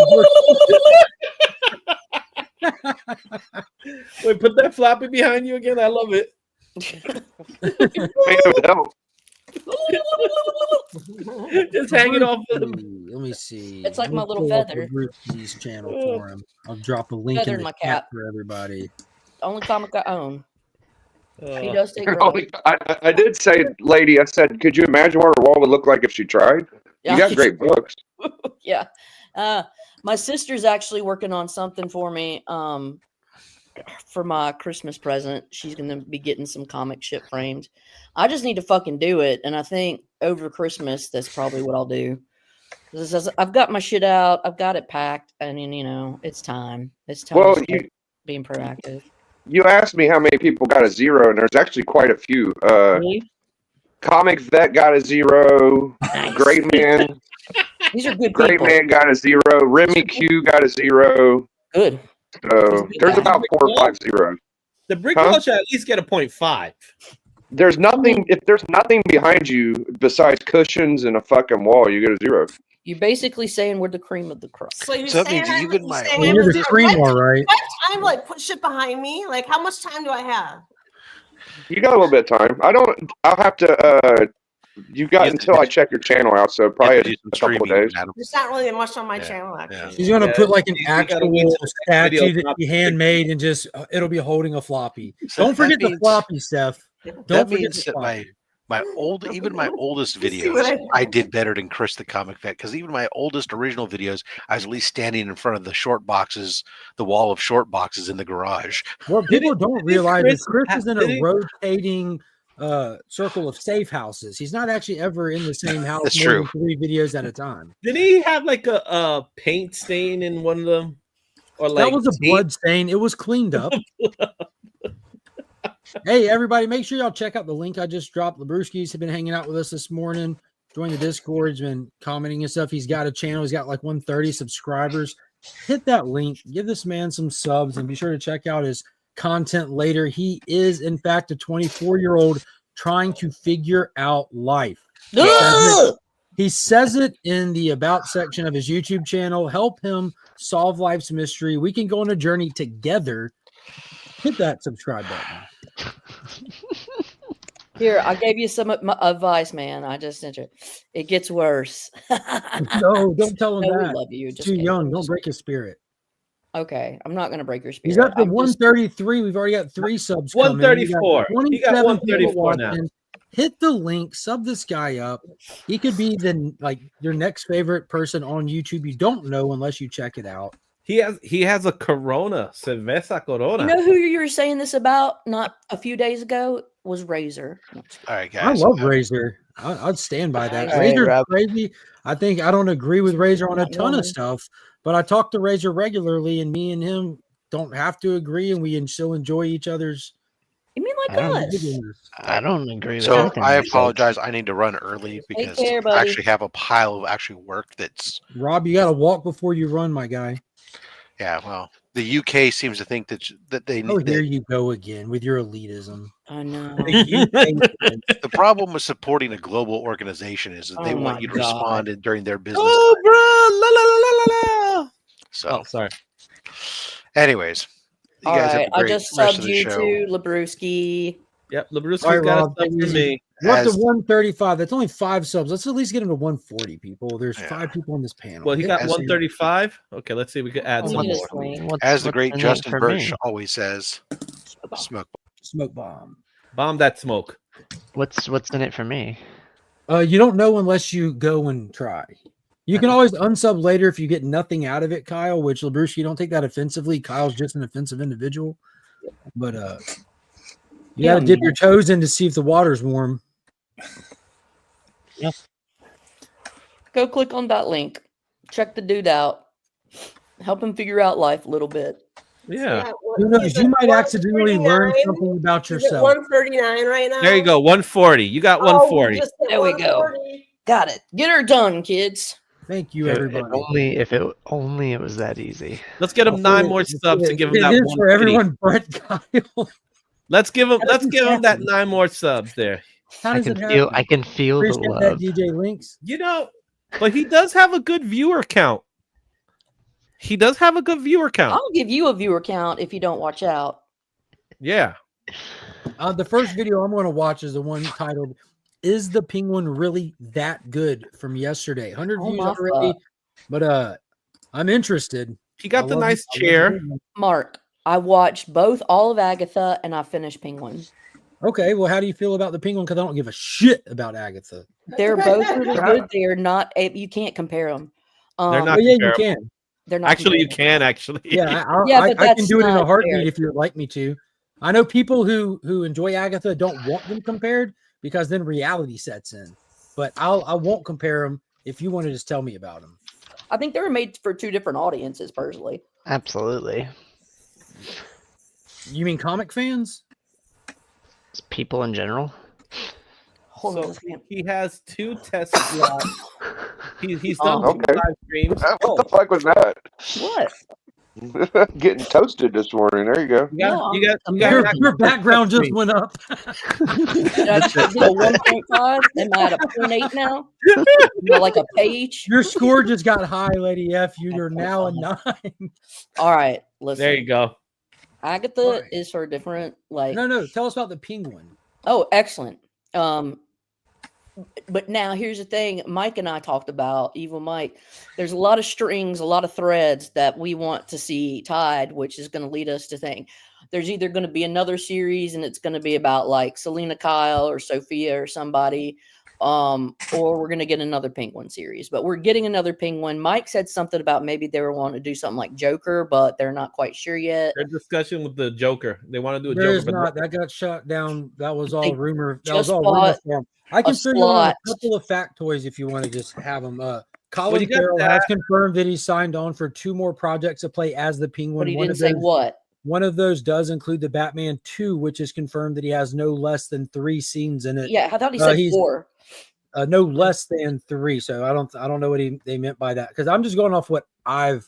Wait, put that floppy behind you again. I love it. It would help. Just hang it off. Let me see. It's like Let me my little pull up feather. the Rookies channel for him. I'll drop a link Feather in in the my chat cap. for everybody. Only comic I own. He does take Oh, drugs. I did say, lady, I said, could you imagine what her wall would look like if she tried? Yeah. You got great books. Yeah. My sister's actually working on something for me. For my Christmas present, she's gonna be getting some comic shit framed. I just need to fucking do it, and I think over Christmas that's probably what I'll do. 'Cause I've got my shit out, I've got it packed, and you know it's time. It's time Well, to start being proactive. You asked me how many people got a 0, and there's actually quite a few. Really? Comic Vet got a 0. Nice. Great Man. These are good Great people. Man got a 0. Remy Q got a 0. Good. So there's about 4 or 5 zeros. The brick Huh? wall should at least get a 0.5. There's nothing. If there's nothing behind you besides cushions and a fucking wall, you get a 0. You're basically saying we're the cream of the crop. So you're So that saying means I'm, even you're my saying Well, I'm you're the zero. cream, all right. Do I have time to like put shit behind me? Like how much time do I have? You got a little bit of time. I'll have to. You got until I check your channel out, so probably a couple of days. There's not really much on my channel actually. She's gonna put like an you gotta actual wait till the next video statue that drops. she handmade and just it'll be holding a floppy. So Don't forget that the means- floppy, Steph. Don't That forget means the that floppy. my oldest You see what videos, I did better than Chris the Comic Vet, because even my oldest original videos, I was at least standing in front of the short boxes, the wall of short boxes in the garage. What people don't realize is Chris is in a did it- rotating circle of safe houses. He's not actually ever in the same house That's more true. than 3 videos at a time. Did he have like a paint stain in one of them? Or like that was a blood stain. It was cleaned up. Hey, everybody, make sure y'all check out the link I just dropped. Labruski's have been hanging out with us this morning. Join the Discord. He's been commenting and stuff. He's got a channel. He's got like 130 subscribers. Hit that link. Give this man some subs and be sure to check out his content later. He is, in fact, a 24-year-old trying to figure out life. He says it in the about section of his YouTube channel. Help him solve life's mystery. We can go on a journey together. Hit that subscribe button. Here, I gave you some advice, man. I just sent it. It gets worse. No, don't tell him No, we that. love you. He's Just too kidding. young. Don't break his spirit. Okay, I'm not going to break your spirit. He's up to I'm just- 133. We've already got 3 subs. coming. We got 134. He got 27 people 134 now. watching. Hit the link. Sub this guy up. He could be like your next favorite person on YouTube. You don't know unless you check it out. He has a Corona, Cerveza Corona. You know who you were saying this about not a few days ago was Razor. All right, I guys. love Razor. I'd stand by that. All right, Razor's Rob. crazy. I think I don't agree with Razor on a Not ton normal. of stuff, but I talk to Razor regularly, and me and him don't have to agree, and we still enjoy each other's. You mean like I don't us? I don't agree with So anything I you said. apologize. I need to run early because care, I buddy. actually have a pile of actually work that's Rob, you got to walk before you run, my guy. yeah. Well, the UK seems to think that they Oh, need. here you go again with your elitism. I know. The problem with supporting a global organization is that they Oh want my you to God. respond during their business. Oh, bro! La la la la la la. So, Oh, sorry. anyways, you All guys have right, a I great just rest subbed of the you show. to Labruski. Yep, Labruski's All right, got Rob, stuff take it for easy. me. We're up to As- 135. That's only 5 subs. Let's at least get him to 140 people. There's Yeah. 5 people on this panel. Well, he got As- 135. Okay, let's see if we can add Let some me more. just link. As the what's great in it Justin for Birch me? always says, smoke. Smoke bomb. Bomb that smoke. What's in it for me? You don't know unless you go and try. You can always unsub later if you get nothing out of it, Kyle, which LaBruce, you don't take that offensively. Kyle's just an offensive individual. But you got to dip your toes in to see if the water's warm. Go click on that link. Check the dude out. Help him figure out life a little bit. Yeah. Who knows? You might accidentally learn something about He's at yourself. 139 right now. There you go. 140. You got 140. just hit There we go. 140. Got it. Get her done, kids. Thank you, everybody. If it was that easy. Let's get him 9 more subs to give him It that is for 180. everyone, Brett Kyle. Let's give him that 9 more subs there. How I does can it feel happen? I can feel the Appreciate that, love. DJ Links. You know, but he does have a good viewer count. He does have a good viewer count. I'll give you a viewer count if you don't watch out. Yeah. The first video I'm going to watch is the one titled "Is the Penguin Really That Good?" from yesterday. 100 Oh views my already, fuck. but I'm interested. He got I the love nice it. I love chair. it. Mark, I watched both all of Agatha and I finished Penguin. Okay, well, how do you feel about the Penguin? Because I don't give a shit about Agatha. They're both really good. They're not. You can't compare them. They're not Well, yeah, you comparable. can. They're not. Actually, you comparable. can actually. Yeah, Yeah, I but can that's do it in a not heartbeat fair. if you'd like me to. I know people who enjoy Agatha don't want them compared because then reality sets in. But I won't compare them if you want to just tell me about them. I think they were made for 2 different audiences, personally. Absolutely. You mean comic fans? It's people in general. Hold on, So this man. he has 2 test slots. He's done 2 Okay. live streams. What the fuck was that? What? Getting toasted this morning. There you go. Your background just went up. Did I just hit a 1.5? Am I at a 0.8 now? Am I like a page? Your score just got high, Lady F. You're now a 9. All right, listen. There you go. Agatha is for different, like. No. Tell us about the Penguin. Oh, excellent. But now here's the thing. Mike and I talked about, Evil Mike. There's a lot of strings, a lot of threads that we want to see tied, which is going to lead us to think there's either going to be another series and it's going to be about like Selena Kyle or Sophia or somebody, or we're going to get another Penguin series. But we're getting another Penguin. Mike said something about maybe they were wanting to do something like Joker, but they're not quite sure yet. Their discussion with the Joker. They want to do a There Joker. is but not. That got shut down. That was all They rumor. That just was all rumor bought form. I can a fill you in on a slot. couple of factoids if you want to just have them. Well, Colin you got Farrell that. has confirmed that he signed on for 2 more projects to play as the Penguin. But he One didn't of say those, what. one of those does include the Batman 2, which is confirmed that he has no less than 3 scenes in it. Yeah, I thought he said he's 4. no less than 3. So I don't know what they meant by that, because I'm just going off what I've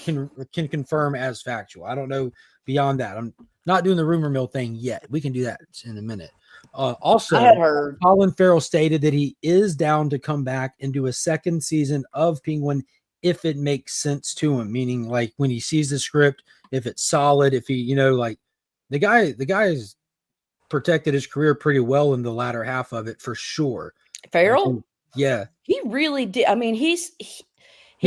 can confirm as factual. I don't know beyond that. I'm not doing the rumor mill thing yet. We can do that in a minute. Also, I had heard Colin Farrell stated that he is down to come back and do a second season of Penguin if it makes sense to him, meaning like when he sees the script, if it's solid, if he, like the guy's protected his career pretty well in the latter half of it for sure. Farrell? Yeah. He really did. I mean, he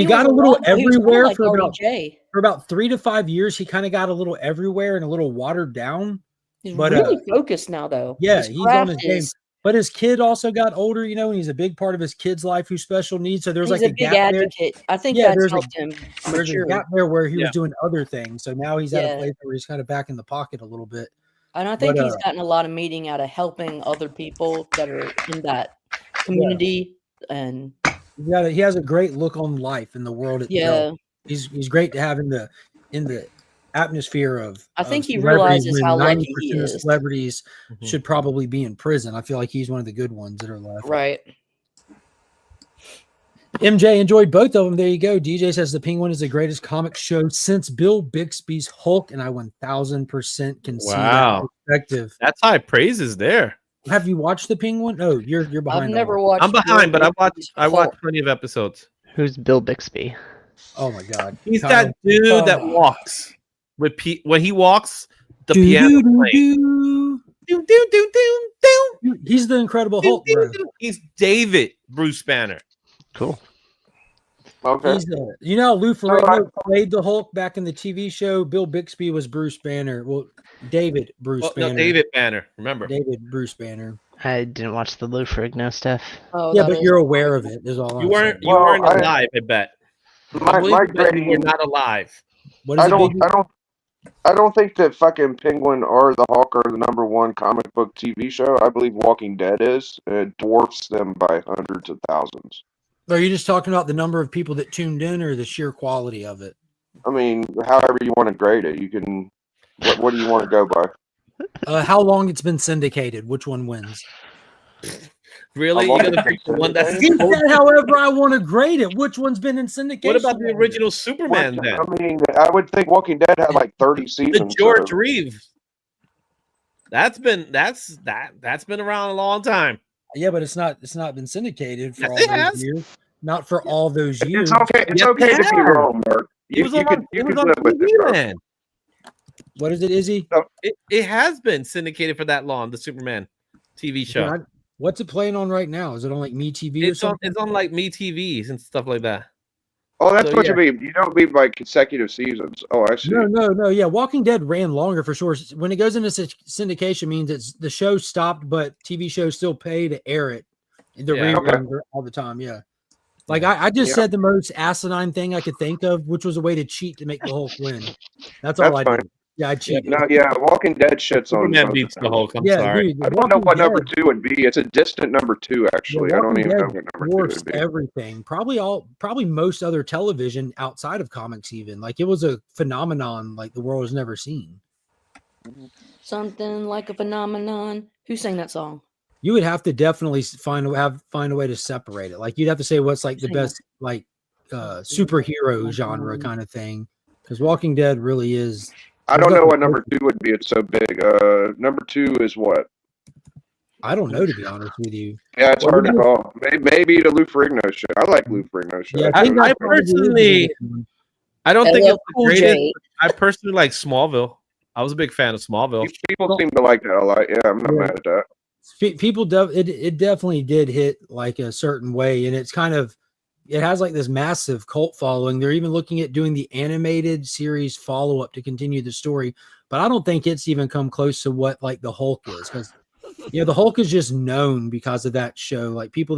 got was a little lot- he was everywhere like for about 3 to 5 years. He kind of got a little everywhere and a little watered down. He's But really focused now, though. yeah, His he's on his craft game. is- But his kid also got older, and he's a big part of his kid's life who's special needs. So there's He's like a big gap there. advocate. I think Yeah, that's there's helped him there's a mature. gap there where he Yeah. was doing other things. So now he's at Yeah. a place where he's kind of back in the pocket a little bit. And I think But, he's gotten a lot of meeting out of helping other people that are in that community. And he has a great look on life in the world itself. Yeah. He's great to have in the atmosphere of. I think he celebrities realizes when how lucky 90% he of is. celebrities should probably be in prison. I feel like he's one of the good ones that are left. Right. MJ enjoyed both of them. There you go. DJ says the Penguin is the greatest comic show since Bill Bixby's Hulk, and I 1000% can see that perspective. That's high praises there. Have you watched the Penguin? No, you're behind. I've never on it. watched. I'm behind, but I Hulk. watched plenty of episodes. Who's Bill Bixby? Oh my god, He's Kyle. that dude that walks. When he walks, the piano plays. He's the Incredible Hulk, bro. He's David Bruce Banner. Cool. Okay. He's Lou Ferrigno played the Hulk back in the TV show. Bill Bixby was Bruce Banner. Well, David Bruce Banner. No, David Banner. Remember, David Bruce Banner. I didn't watch the Lou Ferrigno stuff. Oh, Yeah, that but is- you're aware of it. Is all you I'm weren't. saying. You weren't Well, alive. I bet. My You were grading, not alive. What is I it, don't, Biggie? I don't think that fucking Penguin or the Hulk are the #1 comic book TV show. I believe Walking Dead is. It dwarfs them by hundreds of thousands. Are you just talking about the number of people that tuned in, or the sheer quality of it? I mean, however you want to grade it, you can. What do you want to go by? How long it's been syndicated? Which one wins? Really? How You're long gonna has it pick the been one that's. syndicated? However, I want to grade it. Which one's been in syndication? What about the longer? original Superman then? I mean, I would think Walking Dead had like 30 The seasons. George so- Reeves. That's been around a long time. Yeah, but it's not been syndicated for Yes, all it those has. years. Not for all those years. It's okay. It's Yes, okay it to be has. wrong, Mark. It You was could on live with TV, it, bro. man. What is it, Izzy? It has been syndicated for that long. The Superman TV show. God, what's it playing on right now? Is it on like Me TV or It's on. something? It's on like Me TVs and stuff like that. Oh, that's So, what yeah. you mean. You don't mean by consecutive seasons. Oh, I see. No. Yeah, Walking Dead ran longer for sure. When it goes into syndication, means it's the show stopped, but TV shows still pay to air it. The Yeah. reruns are all the time. Yeah. Like I just said the most asinine thing I could think of, which was a way to cheat to make the Hulk win. That's all That's I fine. did. Yeah, I cheated. No, yeah, Walking Dead shits on. Superman beats the Hulk. I'm yeah, sorry. dude, I don't know what Walking number Dead- 2 would be. It's a distant number 2, actually. I don't Walking even know Dead what number 2 dwarfs would be. everything. Probably most other television outside of comics. Even like it was a phenomenon like the world has never seen. Something like a phenomenon. Who sang that song? You would have to definitely find a way to separate it. Like you'd have to say what's like the Same. best like superhero genre kind of thing, because Walking Dead really is. I don't know what number 2 would be. It's so big. Number 2 is what? I don't know, to be honest with you. Yeah, it's Well, hard to we- call. Maybe the Lou Ferrigno show. I like Lou Ferrigno show. Yeah, I think that probably is personally- the one. I don't think LL it's the Cool greatest. J. I personally like Smallville. I was a big fan of Smallville. People seem to like that a lot. Yeah, I'm not Yeah. mad at that. People it definitely did hit like a certain way, and it's kind of it has like this massive cult following. They're even looking at doing the animated series follow-up to continue the story, but I don't think it's even come close to what like the Hulk is, because The Hulk is just known because of that show. Like people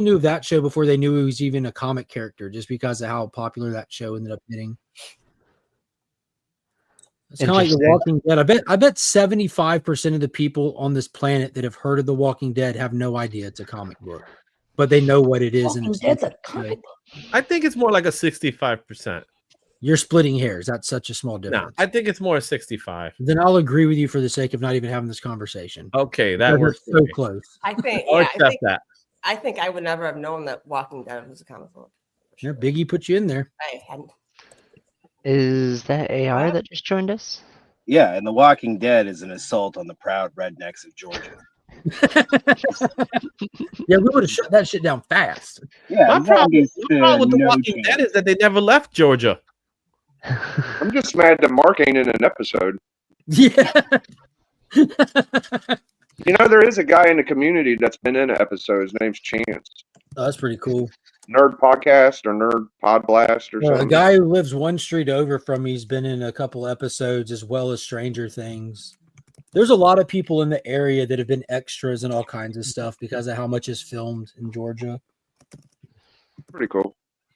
knew of that show before they knew he was even a comic character, just because of how popular that show ended up getting. It's kind of like The Walking Dead. I bet 75% of the people on this planet that have heard of The Walking Dead have no idea it's a comic book, but they know what it is. Walking Dead's a comic book. I think it's more like a 65%. You're splitting hairs. That's such a small difference. No, I think it's more 65. Then I'll agree with you for the sake of not even having this conversation. Okay, that works. So close. I think. I'll Yeah, accept that. I think I would never have known that Walking Dead was a comic book. Yeah, Biggie put you in there. I hadn't. Is that AR that just joined us? Yeah, and The Walking Dead is an assault on the proud rednecks of Georgia. Yeah, we would have shut that shit down fast. Yeah, My problem with The Walking Dead is that they never left Georgia. I'm just mad that Mark ain't in an episode. Yeah. There is a guy in the community that's been in an episode. His name's Chance. Oh, that's pretty cool. Nerd Podcast or Nerd Pod Blast or The something. guy who lives one street over from me's been in a couple episodes as well as Stranger Things. There's a lot of people in the area that have been extras and all kinds of stuff because of how much is filmed in Georgia. Pretty cool.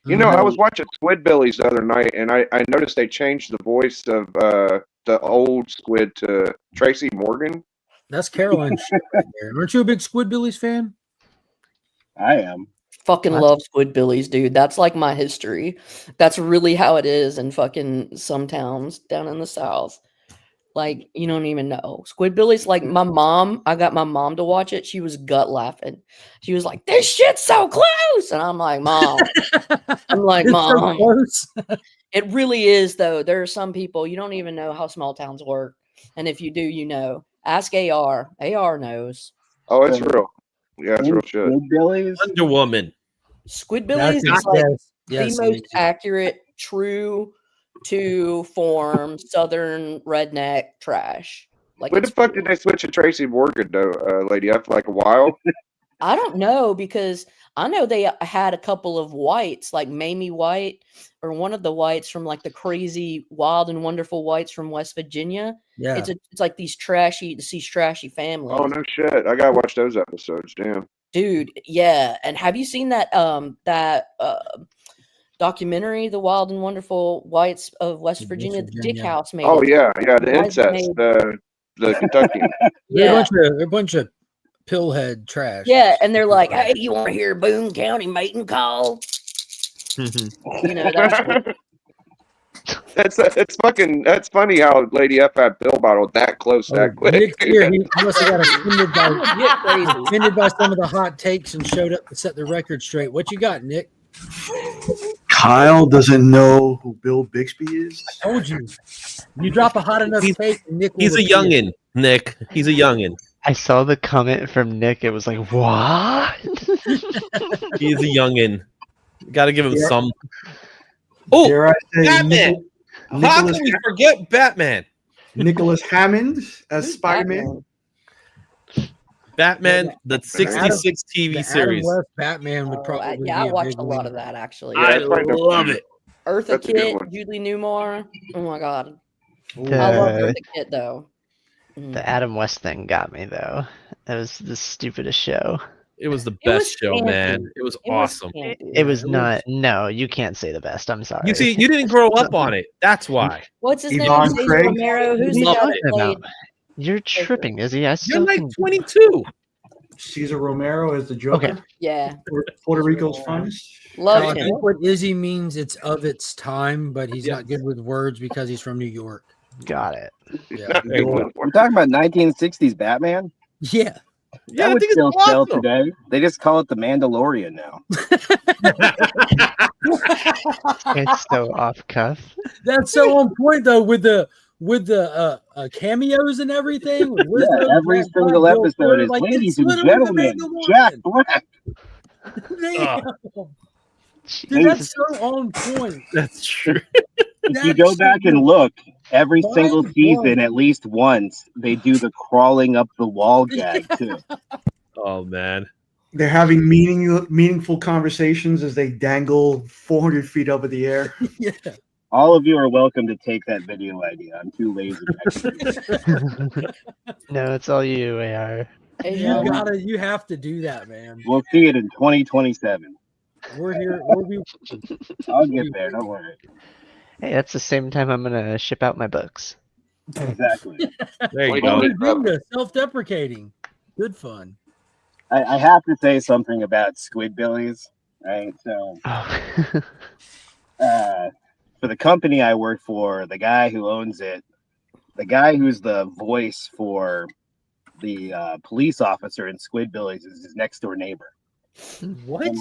I was watching Squidbillies the other night, and I noticed they changed the voice of the old Squid to Tracy Morgan. That's Caroline shit right there. Aren't you a big Squidbillies fan? I am. Fucking love Squidbillies, dude. That's like my history. That's really how it is in fucking some towns down in the South. Like, you don't even know. Squidbillies, like my mom, I got my mom to watch it. She was gut laughing. She was like, this shit's so close. And I'm like, Mom. Mom. It really is, though. There are some people, you don't even know how small towns work. And if you do, you know. Ask AR. AR knows. Oh, it's real. Yeah, it's real shit. Wonder Woman. Squidbillies is like the most accurate, true to form Southern redneck trash. Like, when the fuck did they switch to Tracy Morgan, though, Lady F? Like a while? I don't know, because I know they had a couple of whites, like Mamie White, or one of the whites from like the crazy Wild and Wonderful Whites from West Virginia. Yeah, it's like these trashy families. Oh no shit! I gotta watch those episodes. Damn, dude. Yeah, and have you seen that documentary, The Wild and Wonderful Whites of West Virginia? The Dick House made. Oh it. yeah, the incest, the Kentucky. Yeah, they're a bunch of pillhead trash. Yeah, and they're like, "Hey, you want to hear Boone County mating call?" That's funny how Lady F had Bill bottled that close that quick. Nick's here. He must have got offended by some of the hot takes and showed up to set the record straight. What you got, Nick? Kyle doesn't know who Bill Bixby is. I told you. You drop a hot enough take, and Nick. He's a youngin', Nick. He's a youngin'. I saw the comment from Nick. It was like, what? He's a youngin'. Got to give him some. Oh, Batman! How can we forget Batman? Nicholas Hammond as Spider-Man. Batman, the 66 TV series. Adam West Batman would probably. I watched a lot of that actually. I love it. Eartha Kitt, Julie Newmar. Oh my god, I love Eartha Kitt though. The Adam West thing got me though. That was the stupidest show. It was the best show, man. It was awesome. It was not. No, you can't say the best. I'm sorry. You see, you didn't grow up on it. That's why. What's his name? Cesar Romero. Who's the guy that played? You're tripping, Izzy. You're like 22. Cesar Romero is the Joker. Okay. Yeah. Puerto Rico's finest. Love I him. think what Izzy means, it's of its time, but he's not good with words because he's from New York. Got it. Yeah. We're talking about 1960s Batman. Yeah. Yeah, that I would think still it's sell awesome. today. They just call it the Mandalorian now. It's so off cuff. That's so on point though with the cameos and everything. Every single episode is, ladies and gentlemen, Jack Black. Damn. Dude, that's so on point. That's true. If you go back and look, every single season, at least once, they do the crawling up the wall gag too. Oh man, They're having meaningful conversations as they dangle 400 feet up in the air. Yeah. All of you are welcome to take that video idea. I'm too lazy. No, it's all you, AR. Hey, You have to do that, man. We'll see it in 2027. We're here. I'll get there. Don't worry. Hey, that's the same time I'm gonna ship out my books. Exactly. There you go. Self-deprecating. Good fun. I have to say something about Squidbillies, right? So, for the company I work for, the guy who owns it, the guy who's the voice for the police officer in Squidbillies is his next door neighbor. What?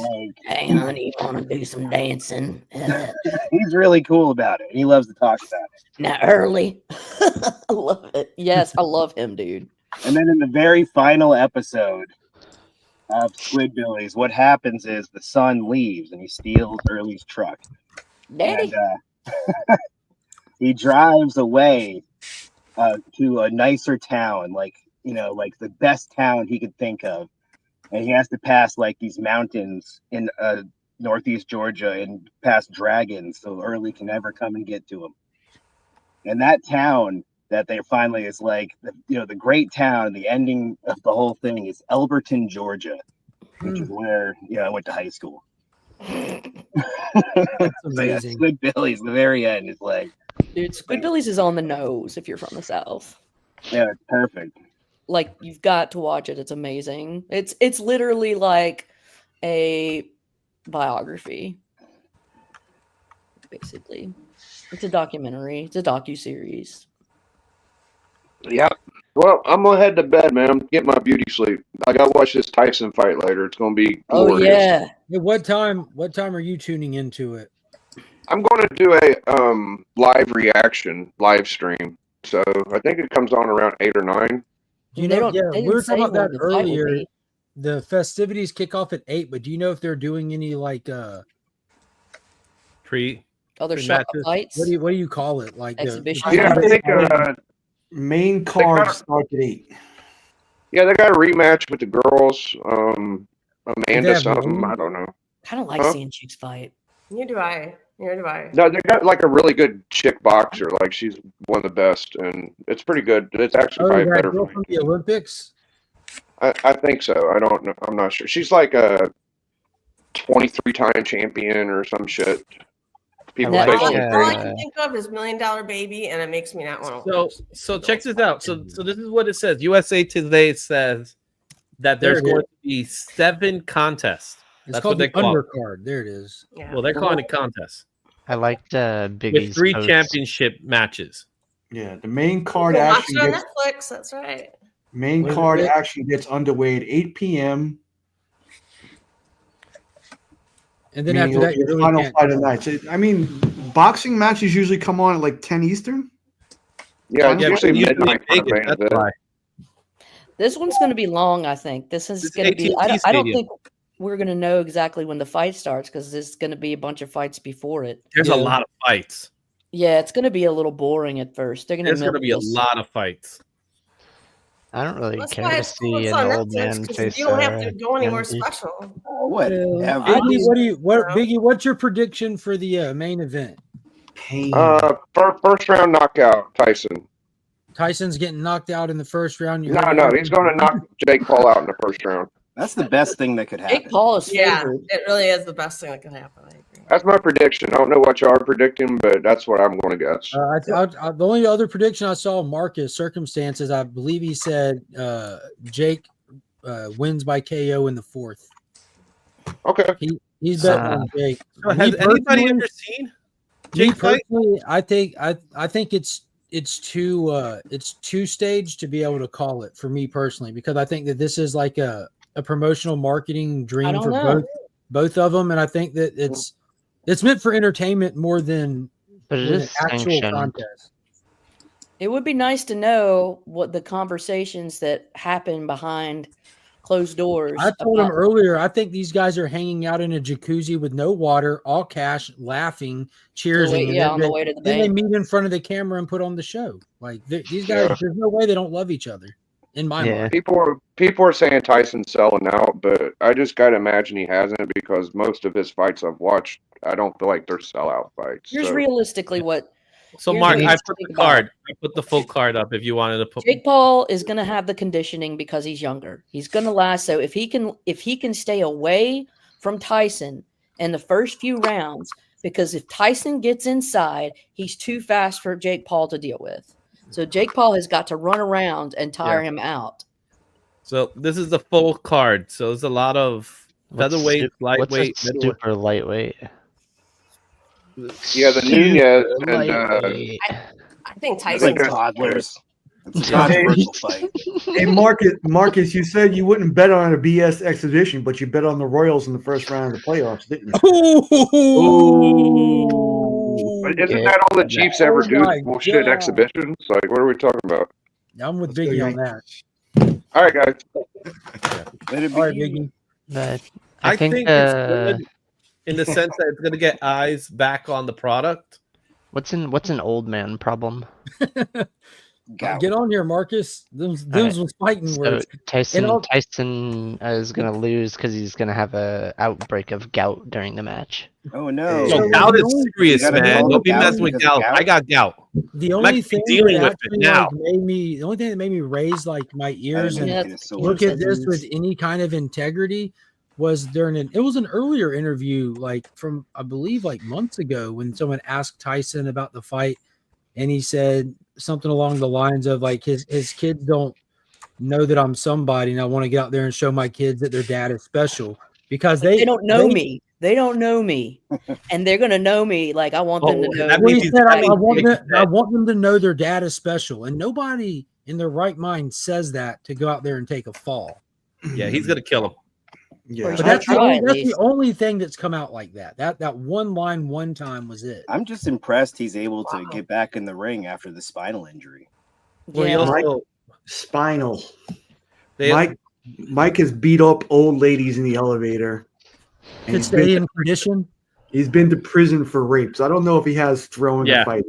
Hey, honey, want to do some dancing? He's really cool about it. He loves to talk about it. Now, early. I love it. Yes, I love him, dude. And then in the very final episode of Squidbillies, what happens is the son leaves and he steals Early's truck. Daddy. And he drives away to a nicer town, like the best town he could think of. And he has to pass like these mountains in northeast Georgia and past dragons so Early can never come and get to him. And that town that they finally is like, the great town, the ending of the whole thing is Elberton, Georgia, which is where I went to high school. That's amazing. Squidbillies, the very end is like, Dude, Squidbillies is on the nose if you're from the South. yeah, it's perfect. Like, you've got to watch it. It's amazing. It's literally like a biography, basically. It's a documentary. It's a docuseries. Yeah. Well, I'm gonna head to bed, man. Get my beauty sleep. I gotta watch this Tyson fight later. It's gonna be glorious. Oh yeah. Hey, what time are you tuning into it? I'm going to do a live reaction live stream. So I think it comes on around 8 or 9. We were talking about that earlier. The festivities kick off at 8, but do you know if they're doing any like other fights? What do you call it? Like exhibition? Yeah, I think main card starts at 8. Yeah, they got a rematch with the girls. Amanda something. I don't know. I don't like seeing chicks fight. Neither do I. No, they got like a really good chick boxer. Like she's one of the best, and it's pretty good. It's actually probably better girl from the Olympics. I think so. I don't know. I'm not sure. She's like a 23-time champion or some shit. People All think I can think of is $1 Million Baby, and it makes me not want to. So check this out. So this is what it says. USA Today says that there's going to be 7 contests. That's called the undercard. There it is. Yeah. Well, they're calling it contests. I liked Biggie's with 3 posts. championship matches. Yeah, the main card Watch action it on gets Netflix. That's right. main card action gets underway at 8 p.m. And then after that, you really final can't fight of the night. So, I mean, boxing matches usually come on at like 10 Eastern. Yeah, it's usually midnight. This one's going to be long, I think. This is going to be. I don't think we're going to know exactly when the fight starts because there's going to be a bunch of fights before it. There's a lot of fights. Yeah, it's going to be a little boring at first. There's going to be a lot of fights. I don't really care to see an old man face. You don't have to go anywhere special. Biggie, what's your prediction for the main event? First round knockout, Tyson. Tyson's getting knocked out in the first round. No, he's going to knock Jake Paul out in the first round. That's the best thing that could happen. Jake Paul is favored. It really is the best thing that can happen. I agree. That's my prediction. I don't know what you are predicting, but that's what I'm going to guess. The only other prediction I saw, Marcus Circumstances, I believe he said Jake wins by KO in the 4th. Okay. He's betting on Jake. So has anybody ever seen Jake fight? I think it's too staged to be able to call it for me personally, because I think that this is like a promotional marketing dream for both of them, and I think that it's meant for entertainment more than an actual contest. It would be nice to know what the conversations that happen behind closed doors. I told him earlier, I think these guys are hanging out in a jacuzzi with no water, all cash, laughing, cheersing. On the way to the then bank. they meet in front of the camera and put on the show. Like these guys, there's no way they don't love each other. in my mind. People are saying Tyson's selling out, but I just gotta imagine he hasn't because most of his fights I've watched, I don't feel like they're sellout fights. Here's So. realistically what. So here's Mark, what I you put the think about card. it. I put the full card up if you wanted to put. Jake Paul is going to have the conditioning because he's younger. He's going to last. So if he can stay away from Tyson in the first few rounds, because if Tyson gets inside, he's too fast for Jake Paul to deal with. So Jake Paul has got to run around and tire him out. So this is the full card. So there's a lot of featherweight, lightweight, what's a super lightweight? Yeah, the Nunez and I think It's Tyson. like toddlers. It's a controversial fight. Hey, Marcus, you said you wouldn't bet on a BS exhibition, but you bet on the Royals in the first round of the playoffs, didn't you? But isn't that all the Chiefs ever do? Bullshit exhibitions? Like, what are we talking about? I'm with Biggie on that. All right, guys. All right, Biggie. I think it's good in the sense that it's going to get eyes back on the product. What's an old man problem? Get on here, Marcus. Those was fighting So words. Tyson is gonna lose because he's gonna have a outbreak of gout during the match. Oh no! So gout is serious, man. Don't be messing with gout. I got gout. The I'm only actually thing dealing that with it actually now. the only thing that made me raise like my ears and dinosaurs. look at this with any kind of integrity was it was an earlier interview, like from I believe like months ago, when someone asked Tyson about the fight, and he said something along the lines of like his kids don't know that I'm somebody, and I want to get out there and show my kids that their dad is special because they don't know me. They don't know me, and they're gonna know me. Like I want them to know. Well, he said, I want them to know their dad is special, and nobody in their right mind says that to go out there and take a fall. Yeah, he's gonna kill him. Yeah, but that's the only thing that's come out like that. That one line one time was it. I'm just impressed he's able to get back in the ring after the spinal injury. Well, spinal. Mike has beat up old ladies in the elevator. Could stay in condition. He's been to prison for rape, so I don't know if he has throwing a fight.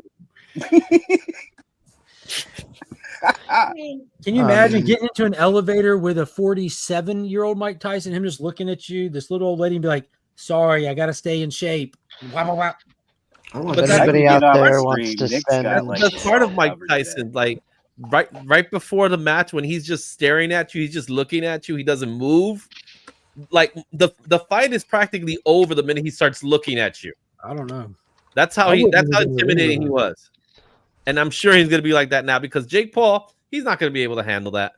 Can you imagine getting into an elevator with a 47-year-old Mike Tyson, him just looking at you, this little old lady, and be like, "Sorry, I got to stay in shape." Wow. But everybody out there wants to spend. That's part of Mike Tyson. Like right before the match, when he's just staring at you, he's just looking at you. He doesn't move. Like the fight is practically over the minute he starts looking at you. I don't know. That's how intimidating he was. And I'm sure he's going to be like that now because Jake Paul, he's not going to be able to handle that.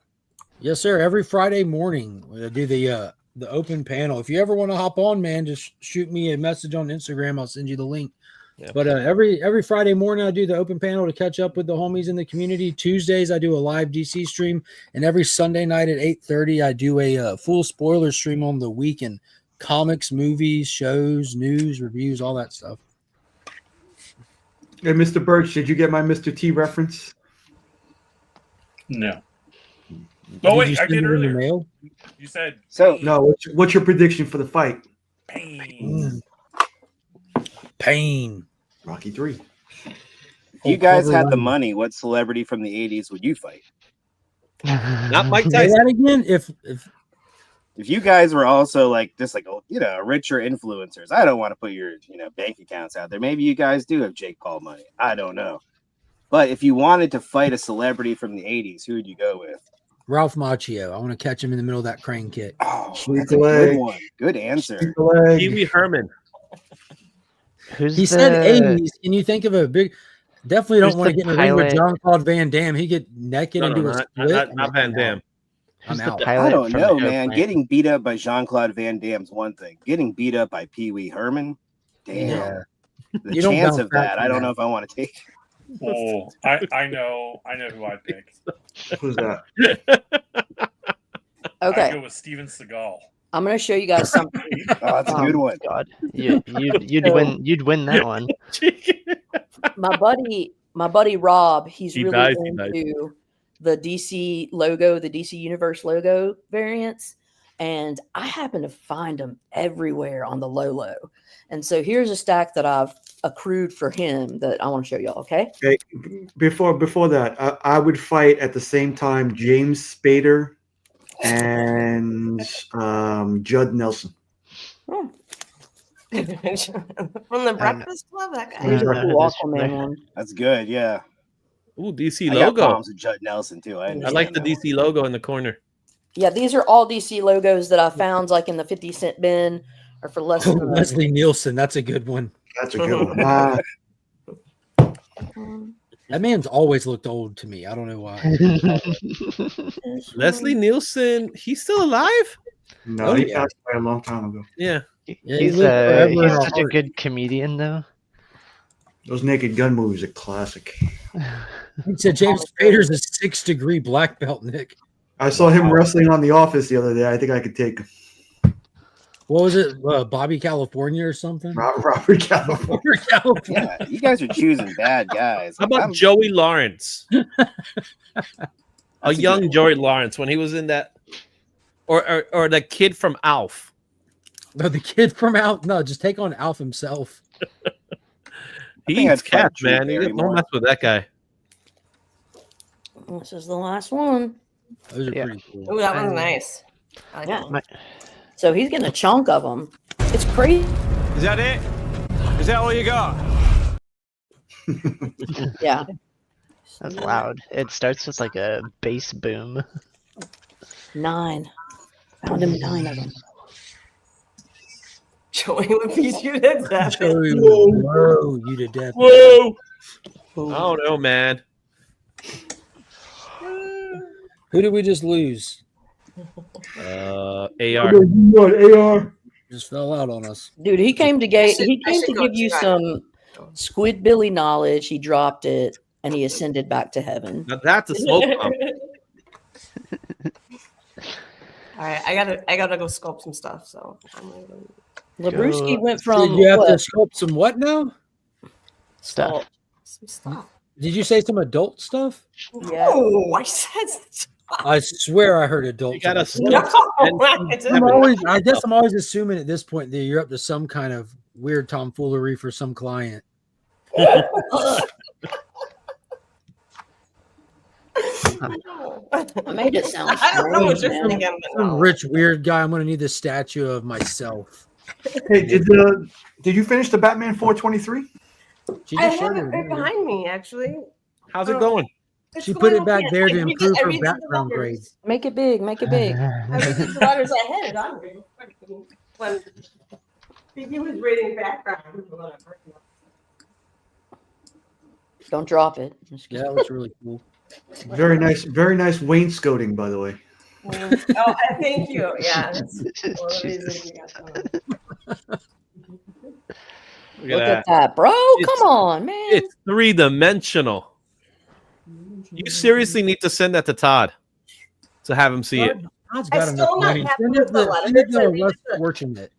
Yes, sir. Every Friday morning, we do the open panel. If you ever want to hop on, man, just shoot me a message on Instagram. I'll send you the link. Yeah. But every Friday morning, I do the open panel to catch up with the homies in the community. Tuesdays, I do a live DC stream. And every Sunday night at 8:30, I do a full spoiler stream on the week and comics, movies, shows, news, reviews, all that stuff. Hey, Mr. Birch, did you get my Mr. T reference? No. Oh, wait, I did earlier. Mail? You said so. No, what's your prediction for the fight? Pain. Rocky 3. If you guys had the money, what celebrity from the 80s would you fight? Not Mike Tyson. Say that again. If you guys were also like richer influencers, I don't want to put your bank accounts out there. Maybe you guys do have Jake Paul money. I don't know. But if you wanted to fight a celebrity from the 80s, who would you go with? Ralph Macchio. I want to catch him in the middle of that crane kick. Oh, that's a good one. Good answer. Pee Wee Herman. He said 80s. Can you think of a big? Definitely don't want to get in the ring with Jean-Claude Van Damme. He get naked and do a split. Not Van Damme. I'm out. I don't know, man. Getting beat up by Jean-Claude Van Damme's one thing. Getting beat up by Pee Wee Herman, damn. Yeah. The chance of that, I don't know if I want to take. Oh, I know who I'd pick. Who's that? Okay. I'd go with Steven Seagal. I'm going to show you guys something. Oh, that's a good one. God, you'd win that one. My buddy Rob, he's really into the DC logo, the DC Universe logo variants. and I happen to find them everywhere on the low. And so here's a stack that I've accrued for him that I want to show y'all. Okay. Okay. Before that, I would fight at the same time James Spader and Judd Nelson. From the Breakfast Club, that guy. Here's a cool Aquaman one. That's good. Yeah. Ooh, DC I got logo. problems with Judd Nelson too. I like the DC logo in the corner. Yeah, these are all DC logos that I found like in the 50-cent bin or for less than Leslie Nielsen, that's a good one. That's a good one. That man's always looked old to me. I don't know why. Leslie Nielsen, he's still alive? No, he passed away a long time ago. Yeah. He's such a good comedian, though. Those Naked Gun movies are classic. He said James Spader's a 6-degree black belt, Nick. I saw him wrestling on The Office the other day. I think I could take him. What was it? Bobby California or something? Robert California. Yeah, you guys are choosing bad guys. How about Joey Lawrence? A young Joey Lawrence when he was in that, or the kid from Alf. No, the kid from Alf. No, just take on Alf himself. He eats cats, man. Don't mess with that guy. This is the last one. Those are pretty cool. Oh, that one's nice. I like that. So he's getting a chunk of them. It's crazy. Is that it? Is that all you got? Yeah. That's loud. It starts with like a bass boom. 9. Found him 9 of them. Joey would beat you to death. Joey will blow you to death. Whoa! I don't know, man. Who did we just lose? AR. What, AR? Just fell out on us. Dude, he came to give you some Squidbilly knowledge. He dropped it and he ascended back to heaven. Now that's a smoke pump. All right, I gotta go sculpt some stuff. So Labruski went from. You have to sculpt some what now? Stuff. Some stuff. Did you say some adult stuff? Yeah. Oh, I said. I swear I heard adult. You gotta stuff. I guess I'm always assuming at this point that you're up to some kind of weird tomfoolery for some client. I made it sound I don't know what you're strange, man. thinking. Some rich weird guy. I'm gonna need the statue of myself. Hey, did you finish the Batman 423? I have it right behind me, actually. How's it going? She put it back there to improve her background grades. Make it big. Make it big. I read the letters I had it on me. When he was reading background. Don't drop it. Yeah, that looks really cool. Very nice wainscoting, by the way. Oh, thank you. Yeah. That's one of the reasons we got some. Look at that, bro. Come on, man. It's 3-dimensional. You seriously need to send that to Todd to have him see it. Todd's I'm still not happy with the letters. Fortunate.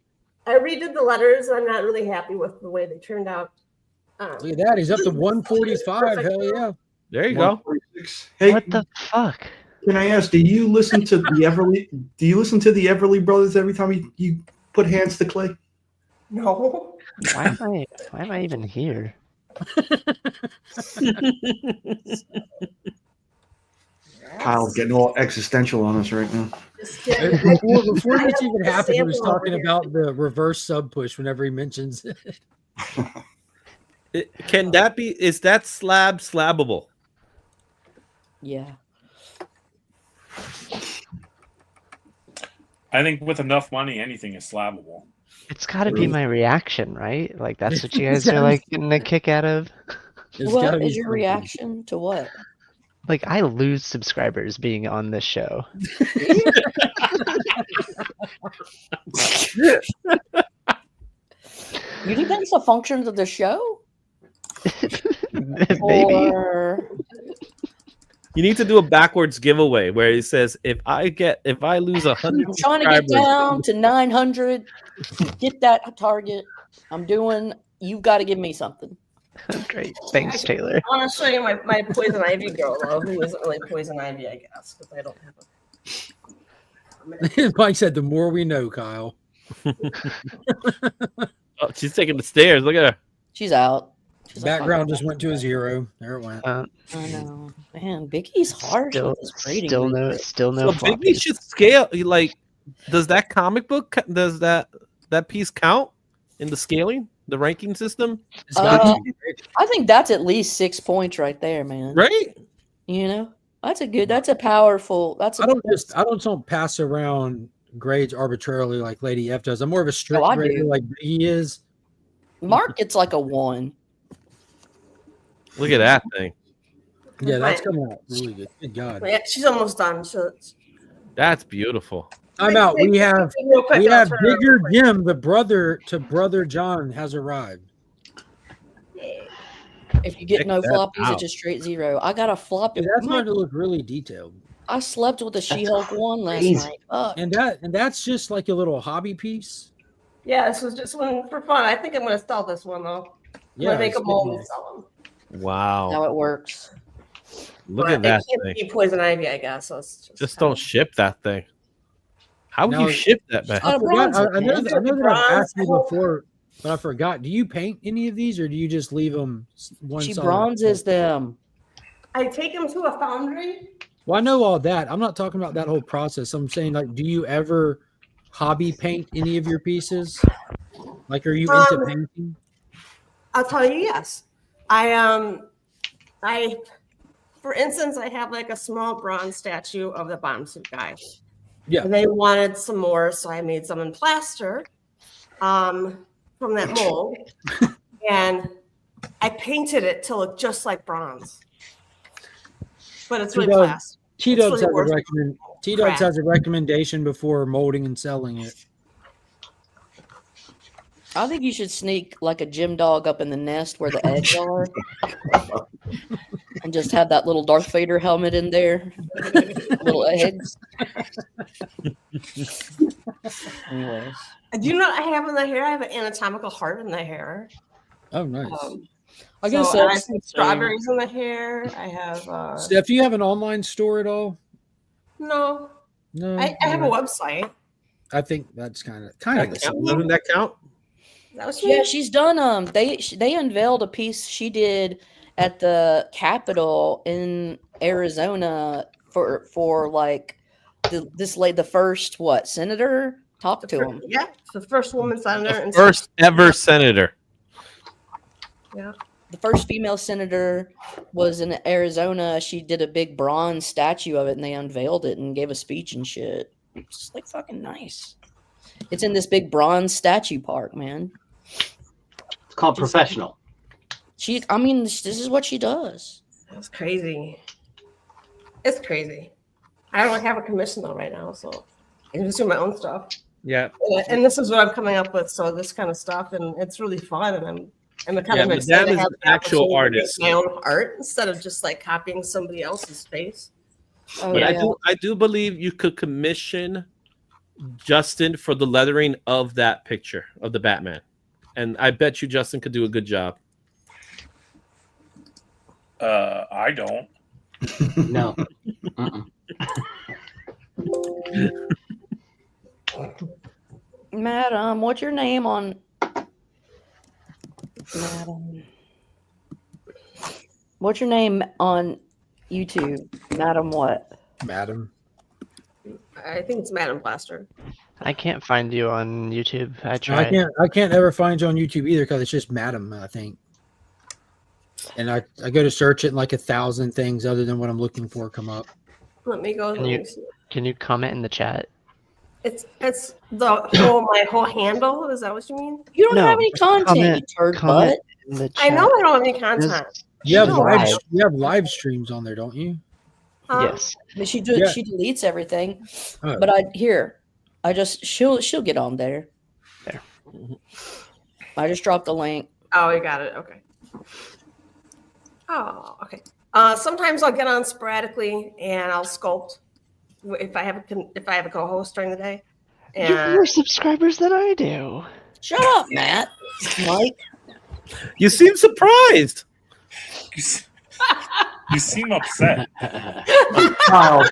I redid the letters. I'm not really happy with the way they turned out. Look at that. He's up to 145. Hell yeah. There you go. Hey, What the fuck? Can I ask? Do you listen to the Everly? Do you listen to the Everly Brothers every time you put hands to clay? No. Why am I even here? Kyle's getting all existential on us right now. Before this even happened, he was talking about the reverse sub push whenever he mentions it. Can that be? Is that slabbable? Yeah. I think with enough money, anything is slabbable. It's got to be my reaction, right? Like that's what you guys are like getting a kick out of. What is your reaction to what? Like I lose subscribers being on this show. You think that's the functions of the show? Maybe. Or You need to do a backwards giveaway where it says, if I lose 100 I'm trying to get down to 900, get that target. You've got to give me something. Great. Thanks, Taylor. I want to show you my Poison Ivy girl, though, who isn't really Poison Ivy, I guess, because I don't have Mike said, "The more we know, Kyle." Oh, she's taking the stairs. Look at her. She's out. She's Background just went to a 0. There it went. I know, man. Biggie's harsh with his grading. Still no So Biggie floppies. should scale. Like, does that comic book? Does that piece count in the scaling, the ranking system? I think that's at least 6 points right there, man. Right? You know, that's a good. That's a powerful. That's. I don't pass around grades arbitrarily like Lady F does. I'm more of a strict I grader do. like he is. Mark gets like a 1. Look at that thing. Yeah, that's coming out really good. Good God. Yeah, she's almost done. So That's beautiful. I'm out. We have Real quick, I'll turn it Bigger Jim, the brother to Brother John, has arrived. If you get Check no that floppies, out. it's a straight 0. I got a floppy. That's starting to look really detailed. I slept with a She-Hulk 1 last crazy. night. Fuck. And that's just like a little hobby piece. yeah, this was just one for fun. I think I'm going to sell this one though. I'm Yeah, going to make it's a mold good. and sell them. Wow. How it works. Look But at that it can't thing. be poison ivy, I guess. So it's Just don't ship that thing. How would Now- you ship that back? I forgot. I know man. that I've Bronze, asked you before, but I forgot. Do you paint any of these, or do you just leave them one She solid? bronzes them. I take them to a foundry. Well, I know all that. I'm not talking about that whole process. I'm saying, like, do you ever hobby paint any of your pieces? Like, are you into painting? I'll tell you, yes. For instance, I have like a small bronze statue of the bomb suit guy. Yeah. And they wanted some more, so I made some in plaster from that mold. And I painted it to look just like bronze. But it's really plastic. T-Dubs Crap. has a recommendation before molding and selling it. I think you should sneak like a gym dog up in the nest where the eggs are. And just have that little Darth Vader helmet in there. Little eggs. Anyways. Do you know what I have in the hair? I have an anatomical heart in the hair. Oh, nice. I guess so I that's have some strawberries in the hair. I have Steph, do you have an online store at all? no. No. I have a Alright. website. I think that's kind of the same. Doesn't that count? That was Yeah, she's done. They unveiled a piece she did at the Capitol in Arizona for like the first senator. Talk to him. Yeah, it's the first woman senator. and First ever senator. Yeah. The first female senator was in Arizona. She did a big bronze statue of it, and they unveiled it and gave a speech and shit. It's like fucking nice. It's in this big bronze statue park, man. It's called professional. This is what she does. That's crazy. It's crazy. I don't have a commission though right now, so I'm just doing my own stuff. Yeah. And this is what I'm coming up with. So this kind of stuff, and it's really fun. And I'm kind Yeah, of but excited that to is have an the actual opportunity to make artist. my own art instead of just like copying somebody else's space. Oh, But I do believe you could commission Justin for the lettering of that picture of the Batman. And I bet you Justin could do a good job. I don't. No. Madam, what's your name on? Madam. What's your name on YouTube? Madam what? Madam. I think it's Madam Plaster. I can't find you on YouTube. I tried. I can't ever find you on YouTube either because it's just Madam, I think. And I go to search it and like 1,000 things other than what I'm looking for come up. Let me go. Can you comment in the chat? It's my whole handle. Is that what you mean? You don't have any content, you turd butt. In the I know I don't have any content. You have No. live streams on there, don't you? Yes. But she Yeah. she deletes everything. Oh. But she'll get on there. There. I just dropped the link. Oh, you got it. Okay. Oh, okay. Sometimes I'll get on sporadically and I'll sculpt if I have a co-host during the day. You have more subscribers than I do. Shut up, Matt. Mike. You seem surprised. You seem upset. Kyle,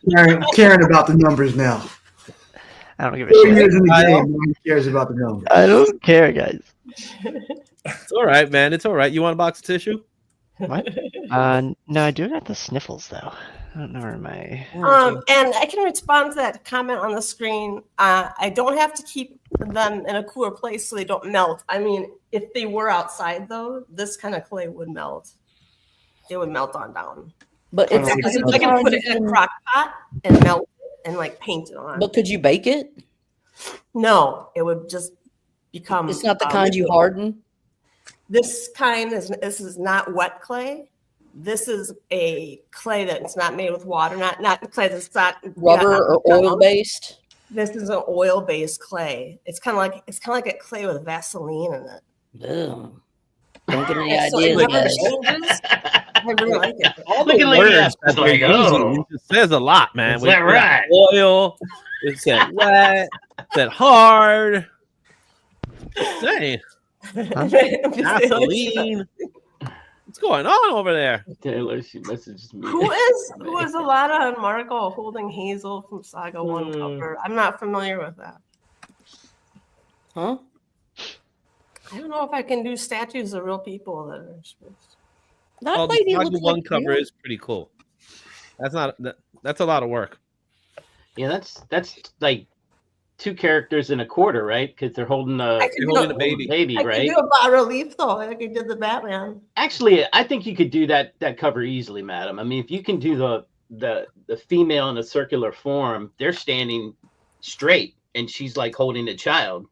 caring about the numbers now. I don't give a 4 shit. years in the game. No one cares about the numbers. I don't care, guys. It's all right, man. It's all right. You want a box of tissue? What? No, I do got the sniffles though. I don't know where my. And I can respond to that comment on the screen. I don't have to keep them in a cooler place so they don't melt. I mean, if they were outside though, this kind of clay would melt. It would melt on down. But I can put it in a crock pot and melt it and like paint it on. But could you bake it? No, it would just become. It's not the kind you harden. This is not wet clay. This is a clay that's not made with water, not clay that's not Rubber or oil based. This is an oil based clay. It's kind of like a clay with Vaseline in it. Ugh. Don't get any So ideas, it never guys. changes. I really like it. All Look the at Lady words F, that it's they're like, using, oh. it just says a lot, man. Is We that got right? Oil. It said wet. It said hard. Say, Vaseline. What's going on over there? Taylor, she messages me. Who is Alana and Margot holding Hazel from Saga 1 cover? I'm not familiar with that. Huh? I don't know if I can do statues of real people that are supposed to. That Oh, the lady Saga looks 1 like cover you. is pretty cool. That's a lot of work. Yeah, that's like 2 characters and a quarter, right? Because they're holding a baby, I right? can do a bas relief though, like I did the Batman. Actually, I think you could do that cover easily, madam. I mean, if you can do the female in a circular form, they're standing straight, and she's like holding a child.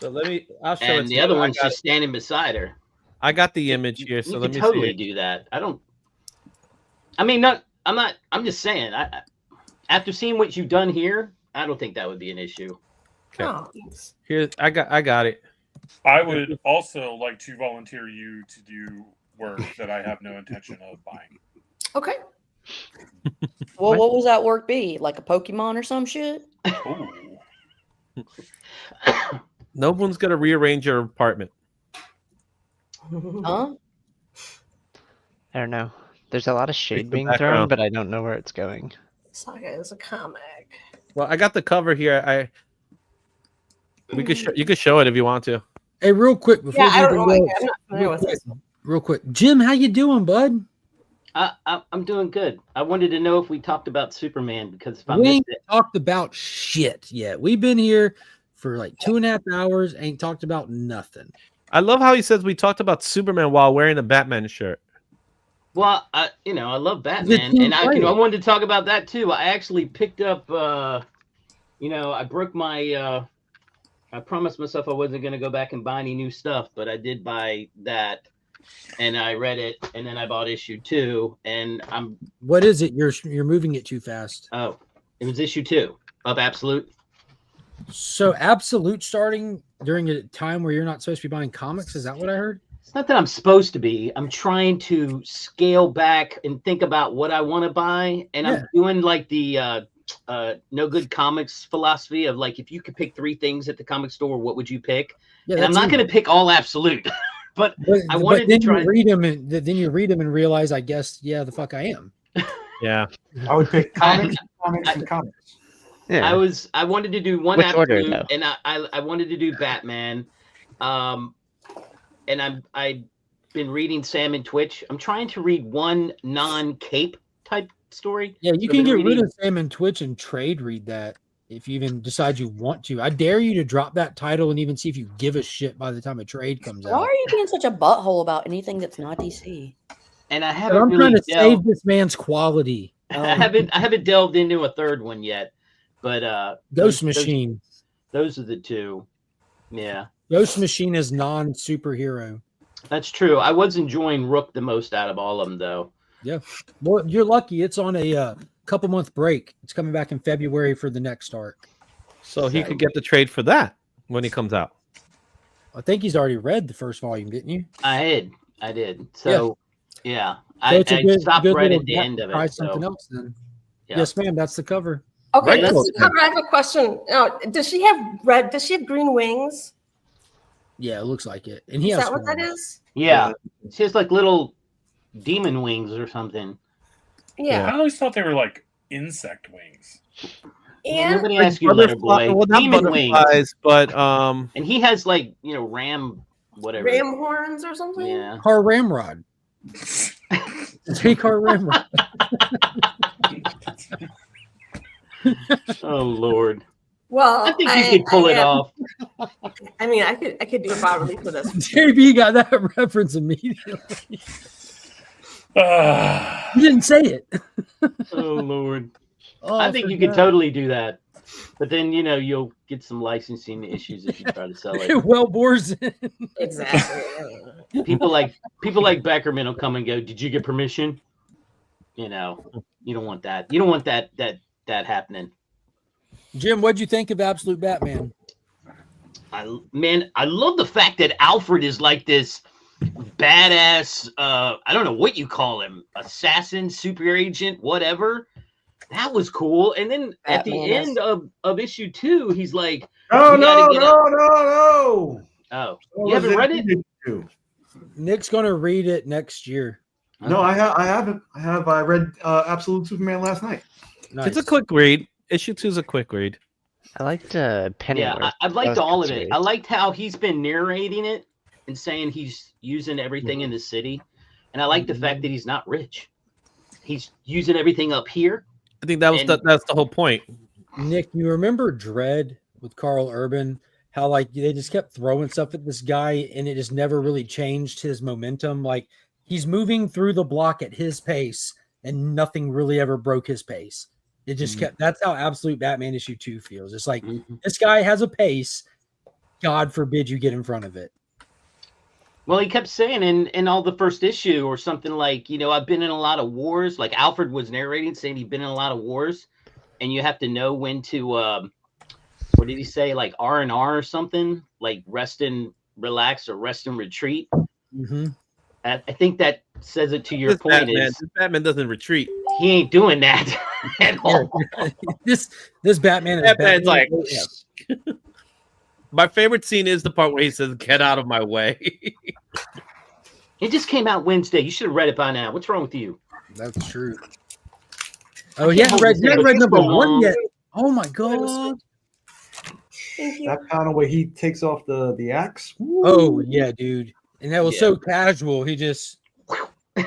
So I'll show it. And the other one's just standing beside her. I got the image here, so You let could me totally see. do that. I'm just saying. After seeing what you've done here, I don't think that would be an issue. Okay. Oh, thanks. Here, I got it. I would also like to volunteer you to do work that I have no intention of buying. Okay. Well, what was that work be? Like a Pokemon or some shit? No one's gonna rearrange your apartment. Huh? I don't know. There's a lot of shade the being thrown, background. but I don't know where it's going. Saga is a comic. Well, I got the cover here. You could show it if you want to. Hey, real quick before Yeah, I we don't even know. go, I'm not familiar with this. real quick, Jim, how you doing, bud? I'm doing good. I wanted to know if we talked about Superman, because if I We missed ain't it, talked about shit yet. We've been here for like 2.5 hours, ain't talked about nothing. I love how he says we talked about Superman while wearing a Batman shirt. well, I love Batman, and I wanted to talk about that too. I actually picked up, I broke my. I promised myself I wasn't going to go back and buy any new stuff, but I did buy that, and I read it, and then I bought issue 2, and I'm. What is it? You're moving it too fast. Oh, it was issue 2 of Absolute. So Absolute starting during a time where you're not supposed to be buying comics? Is that what I heard? It's not that I'm supposed to be. I'm trying to scale back and think about what I want to buy, and I'm doing like the no good comics philosophy of like, if you could pick 3 things at the comic store, what would you pick? Yeah, and I'm that's not going to pick all Absolute, but I wanted then to try. you read them and then you read them and realize, I guess, yeah, the fuck I am. Yeah, I would pick comics, and comics. Yeah. I wanted to do one Which order, Absolute, though? and I wanted to do Batman, and I've been reading Sam and Twitch. I'm trying to read one non-cape type story. Yeah, you I've can been get rid reading- of Sam and Twitch and trade read that if you even decide you want to. I dare you to drop that title and even see if you give a shit by the time a trade comes Why out. are you being such a butthole about anything that's not DC? And I But haven't I'm really trying to save delved. this man's quality. I haven't delved into a third one yet, but Ghost those- Machine. Those are the 2. Yeah, Ghost Machine is non-superhero. that's true. I was enjoying Rook the most out of all of them, though. Yeah. Well, you're lucky. It's on a couple month break. It's coming back in February for the next arc. so he could get the trade for that when he comes out. I think he's already read the first volume, didn't you? I did. So yeah, So I it's a good, stopped good right little at the gap end to of try it. something So else then. yeah. Yes, ma'am. That's the cover. Okay, Right, that's cool. the cover. I have a question. Now, does she have green wings? Yeah, it looks like it. And he Is has that what that horns. is? Yeah, it's just like little demon wings or something. Yeah. I always thought they were like insect wings. And Nobody asked you, Letter Boy. Well, not Demon butterflies, wings. but And he has like ram whatever. ram horns or something. Yeah. Car ramrod. 3-car ramrod. Oh Lord. Well, I think you could pull it off. I mean, I could do a bas relief for this. JB got that reference immediately. You didn't say it. Oh Lord. Oh, I think you could totally do that. But then you'll get some licensing issues if you try to sell it. Well bores in. Exactly. People like Beckerman will come and go, "Did you get permission?" You don't want that. You don't want that happening. Jim, what'd you think of Absolute Batman? I love the fact that Alfred is like this badass, I don't know what you call him, assassin, super agent, whatever. That was cool. And then at the end of issue 2, he's like, No. Oh, you haven't read it? Nick's gonna read it next year. No, I haven't. I read Absolute Superman last night. Nice. It's a quick read. Issue 2 is a quick read. I liked Pennyworth. Yeah, I liked all of it. I liked how he's been narrating it and saying he's using everything in the city. And I like the fact that he's not rich. He's using everything up here. I think that's the whole point. Nick, you remember Dread with Carl Urban? How like they just kept throwing stuff at this guy and it just never really changed his momentum. Like he's moving through the block at his pace and nothing really ever broke his pace. It just kept. That's how Absolute Batman issue 2 feels. It's like this guy has a pace. God forbid you get in front of it. Well, he kept saying in all the first issue or something like, I've been in a lot of wars. Like Alfred was narrating, saying he'd been in a lot of wars, and you have to know when to. What did he say? Like R&R or something, like rest and relax or rest and retreat. Mm-hmm. I think that says it to your point. This Batman doesn't retreat. He ain't doing that at all. This Batman. Batman's like. My favorite scene is the part where he says, "Get out of my way." It just came out Wednesday. You should have read it by now. What's wrong with you? That's true. Oh, you haven't read number 1 yet. Oh my god. Thank you. That panel where he takes off the axe. Oh yeah, dude. And that was so casual. He just, it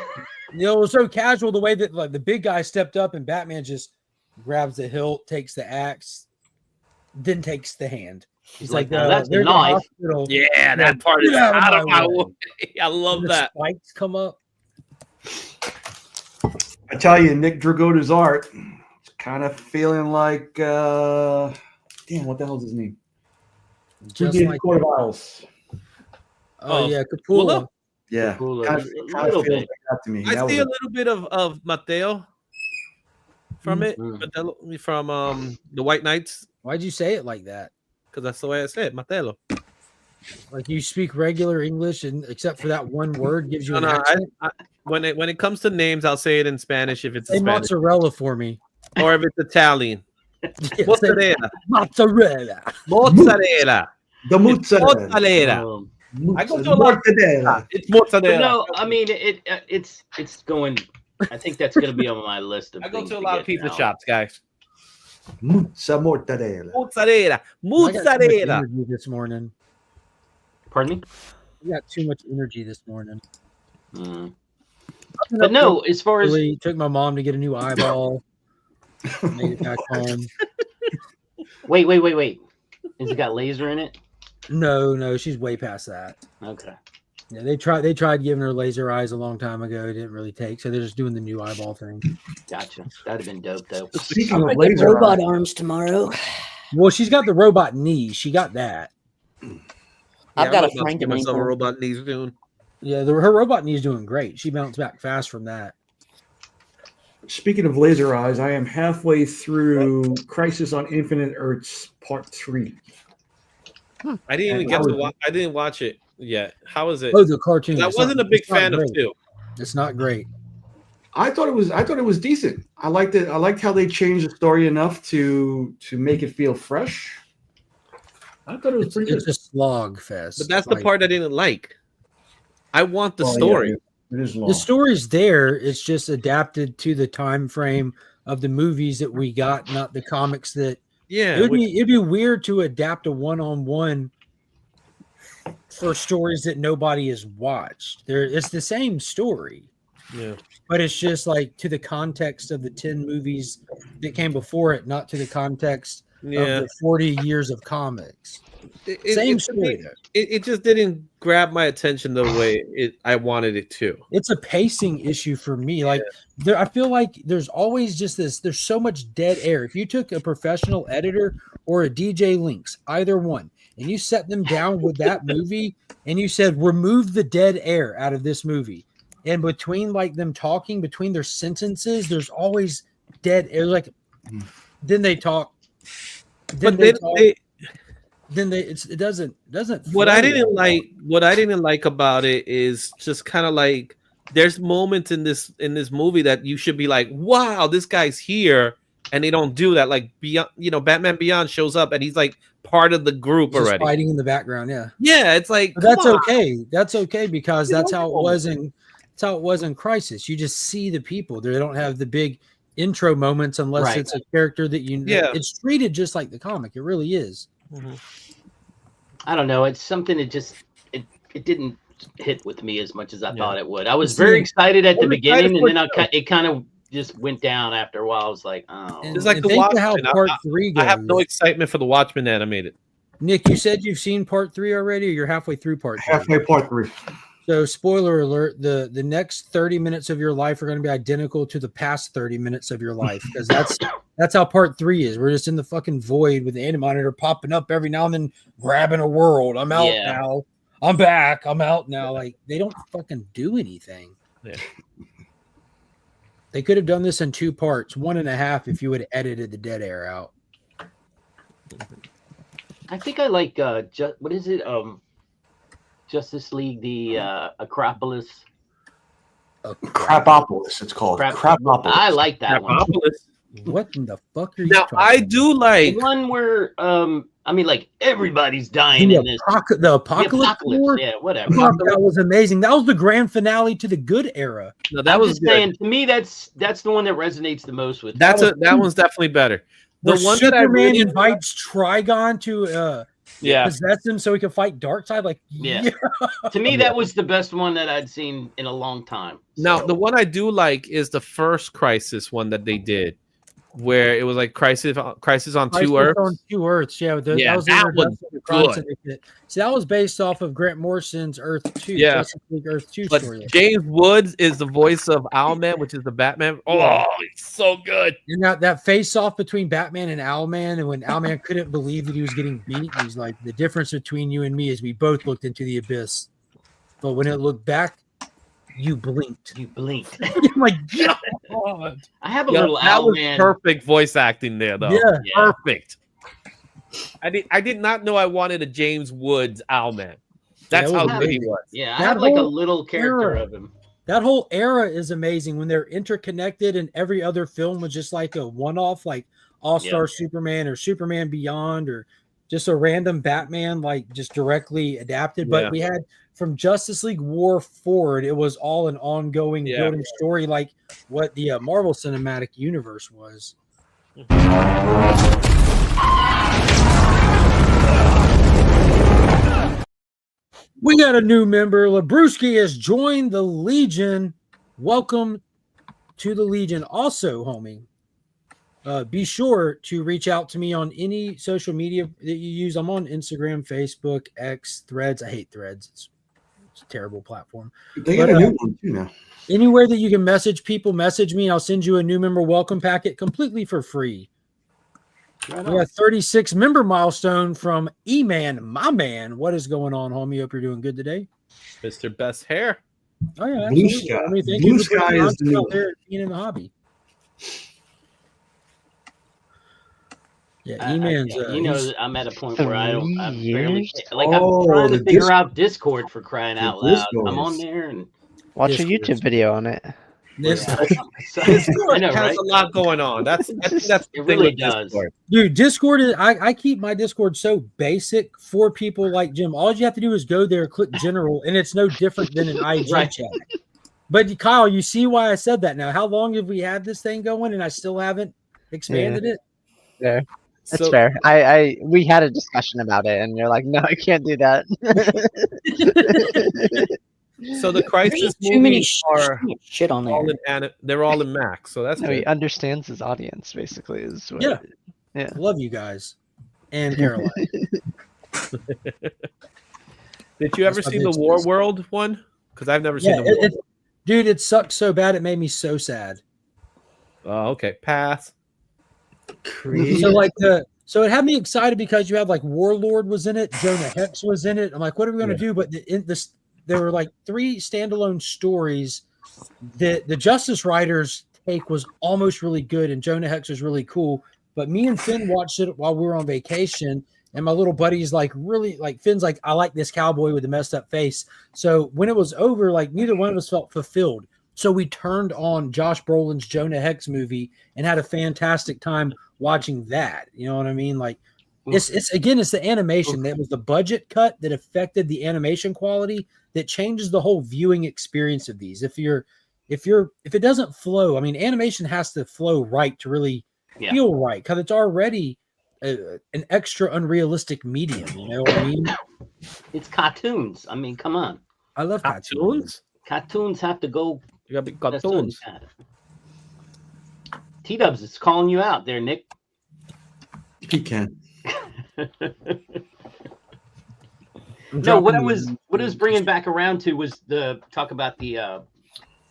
was so casual the way that like the big guy stepped up and Batman just grabs the hilt, takes the axe, then takes the hand. He's like, no, that's the knife. Yeah, that part is out of my way. I love that. Spikes come up. I tell you, Nick Dragotta's art, it's kind of feeling like, damn, what the hell's his name? Just like Court of Owls. Oh yeah, Capullo. Yeah, kind of feels like that to me. I see a little bit of Mateo from it, from the White Knights. Why'd you say it like that? Because that's the way I say it, Mateo. Like you speak regular English, and except for that one word, gives you an No, accent. When it comes to names, I'll say it in Spanish if it's Say Spanish, mozzarella for me, or if it's Italian. Yeah, Mozzarella. Mozzarella. Mozzarella. The mozzarella. Mozzarella. I go to a lot. It's mozzarella. But no, I mean it's going. I think that's going to be on my list of. I go things to a lot of pizza shops, guys. Mozzarella. Mozzarella. I got too much Mozzarella. energy this morning. Pardon me? I got too much energy this morning. But no, as far as took my mom to get a new eyeball, made it back home. Wait. Has it got laser in it? No, she's way past that. Okay. Yeah, they tried giving her laser eyes a long time ago. It didn't really take, so they're just doing the new eyeball thing. Gotcha. That'd have been dope though. Speaking of Get laser robot eyes, arms tomorrow. Well, she's got the robot knees. She got that. I've got a Give Franken myself a ankle. robot knees soon. Yeah, her robot knees doing great. She bounced back fast from that. speaking of laser eyes, I am halfway through Crisis on Infinite Earths Part 3. I didn't even get to watch. I didn't watch it yet. How is it? Oh, the cartoon. I wasn't a big fan of 2. It's not great. I thought it was decent. I liked it. I liked how they changed the story enough to make it feel fresh. I thought it was pretty good. It's a slog fest. But that's the part I didn't like. I want the Oh, yeah, story. it is long. The story's there. It's just adapted to the time frame of the movies that we got, not the comics that Yeah, it'd be weird to adapt a one-on-one for stories that nobody has watched. It's the same story. Yeah. But it's just like to the context of the 10 movies that came before it, not to the context of the 40 years of comics. Same story though. It just didn't grab my attention the way I wanted it to. It's a pacing issue for me. Like I feel like there's always just there's so much dead air. If you took a professional editor or a DJ Lynx, either one, and you set them down with that movie and you said, remove the dead air out of this movie. And between like them talking, between their sentences, there's always dead air. Like then they talk. Then they talk. Then it doesn't. What I didn't like about it is just kind of like there's moments in this movie that you should be like, wow, this guy's here, and they don't do that. Like Beyond, Batman Beyond shows up and he's like part of the group just already, fighting in the background. Yeah, yeah, it's like but that's okay. That's okay because that's how it was in. That's how it was in Crisis. You just see the people. They don't have the big intro moments unless it's a character that you know. Yeah. It's treated just like the comic. It really is. I don't know. It's something that just it didn't hit with me as much as I thought it would. I was very excited at the beginning, and then it kind of just went down after a while. I was like, oh, it's like the Watchmen. I have no excitement for the Watchmen animated. Nick, you said you've seen part 3 already, or you're halfway through part 3? Halfway part 3. So, spoiler alert: the next 30 minutes of your life are going to be identical to the past 30 minutes of your life, because that's how part 3 is. We're just in the fucking void with the Animonitor popping up every now and then, grabbing a world. I'm out now. I'm back. I'm out now. Like they don't fucking do anything. Yeah. They could have done this in 2 parts, 1.5 if you would have edited the dead air out. I think I like what is it? Justice League, the Acropolis. Crapopolis, it's called. Crapopolis. I like that one. What in the fuck are you now, talking I do like the one where I mean, like everybody's dying in this. The Apocalypse War? Yeah, whatever. That was amazing. That was the grand finale to the good era. No, that was just saying, to me, that's the one that resonates the most with. That one's definitely better. The Where one Superman that I really invites Trigon to possess him so he can fight Darkseid. Like, yeah. To me, that was the best one that I'd seen in a long time. Now, the one I do like is the first Crisis one that they did, where it was like Crisis on 2 Earths. On 2 Earths, yeah. That was good. See, that was based off of Grant Morrison's Earth 2. Yeah. Justice League Earth 2 But story. James Woods is the voice of Owlman, which is the Batman. Oh, he's so good. And that face off between Batman and Owlman, and when Owlman couldn't believe that he was getting beat, he's like, the difference between you and me is we both looked into the abyss. But when it looked back, you blinked. I'm like, God. I have a little that was Owlman. perfect voice acting there, though. Yeah. Perfect. I did not know I wanted a James Woods Owlman. That's how good he was. Yeah, I have like a little character era of him. That whole era is amazing when they're interconnected, and every other film was just like a one-off, like All-Star Superman or Superman Beyond, or just a random Batman, like just directly adapted. But we had from Justice League War forward, it was all an ongoing building story, like what the Marvel Cinematic Universe was. We got a new member. Labruski has joined the Legion. Welcome to the Legion. Also, homie, be sure to reach out to me on any social media that you use. I'm on Instagram, Facebook, X, Threads. I hate Threads. It's a terrible platform. They got a new one too now. Anywhere that you can message people, message me. I'll send you a new member welcome packet completely for free. We got 36 member milestone from E-Man, my man. What is going on, homie? Hope you're doing good today. Mr. Best Hair. Oh yeah, Blue absolutely. Sky. I mean, thank Blue you for Sky putting is the new out there being in the hobby. Yeah, E-Man's. You know, I'm at a point where I barely like. Oh, I'm trying to the figure out Discord for crying out loud. Discord. I'm on there and Watch a YouTube video on it. Discord I know, has right? a lot going on. I think that's the It thing really with does. Discord. Dude, Discord is. I keep my Discord so basic for people like Jim. All you have to do is go there, click general, and it's no different than an IG Right. chat. But Kyle, you see why I said that now. How long have we had this thing going and I still haven't expanded it? Yeah. That's fair. We had a discussion about it, and you're like, no, I can't do that. So the Crisis Too many movies are shit on all there. they're all in Max, so that's No, good. he understands his audience, basically. Is what, Yeah. yeah. Love you guys. And Caroline. Did you ever That's my see the big War excuse. World one? Because I've never seen Yeah, the War. dude, it sucked so bad it made me so sad. Oh, okay. Pass. So it had me excited because you had like Warlord was in it, Jonah Hex was in it. I'm like, what are we going to do? But there were like 3 standalone stories that the Justice Writers take was almost really good, and Jonah Hex was really cool. But me and Finn watched it while we were on vacation, and my little buddy's like, really, like, Finn's like, I like this cowboy with the messed up face. So when it was over, like, neither one of us felt fulfilled. So we turned on Josh Brolin's Jonah Hex movie and had a fantastic time watching that. You know what I mean? Like, it's the animation that was the budget cut that affected the animation quality that changes the whole viewing experience of these. If it doesn't flow, I mean, animation has to flow right to really feel right, because it's already an extra unrealistic medium. You know what I mean? It's cartoons. I mean, come on. I love cartoons. Cartoons have to go. You gotta be cartoons. T-Dubs is calling you out there, Nick. He can. No, what I was bringing back around to was the talk about the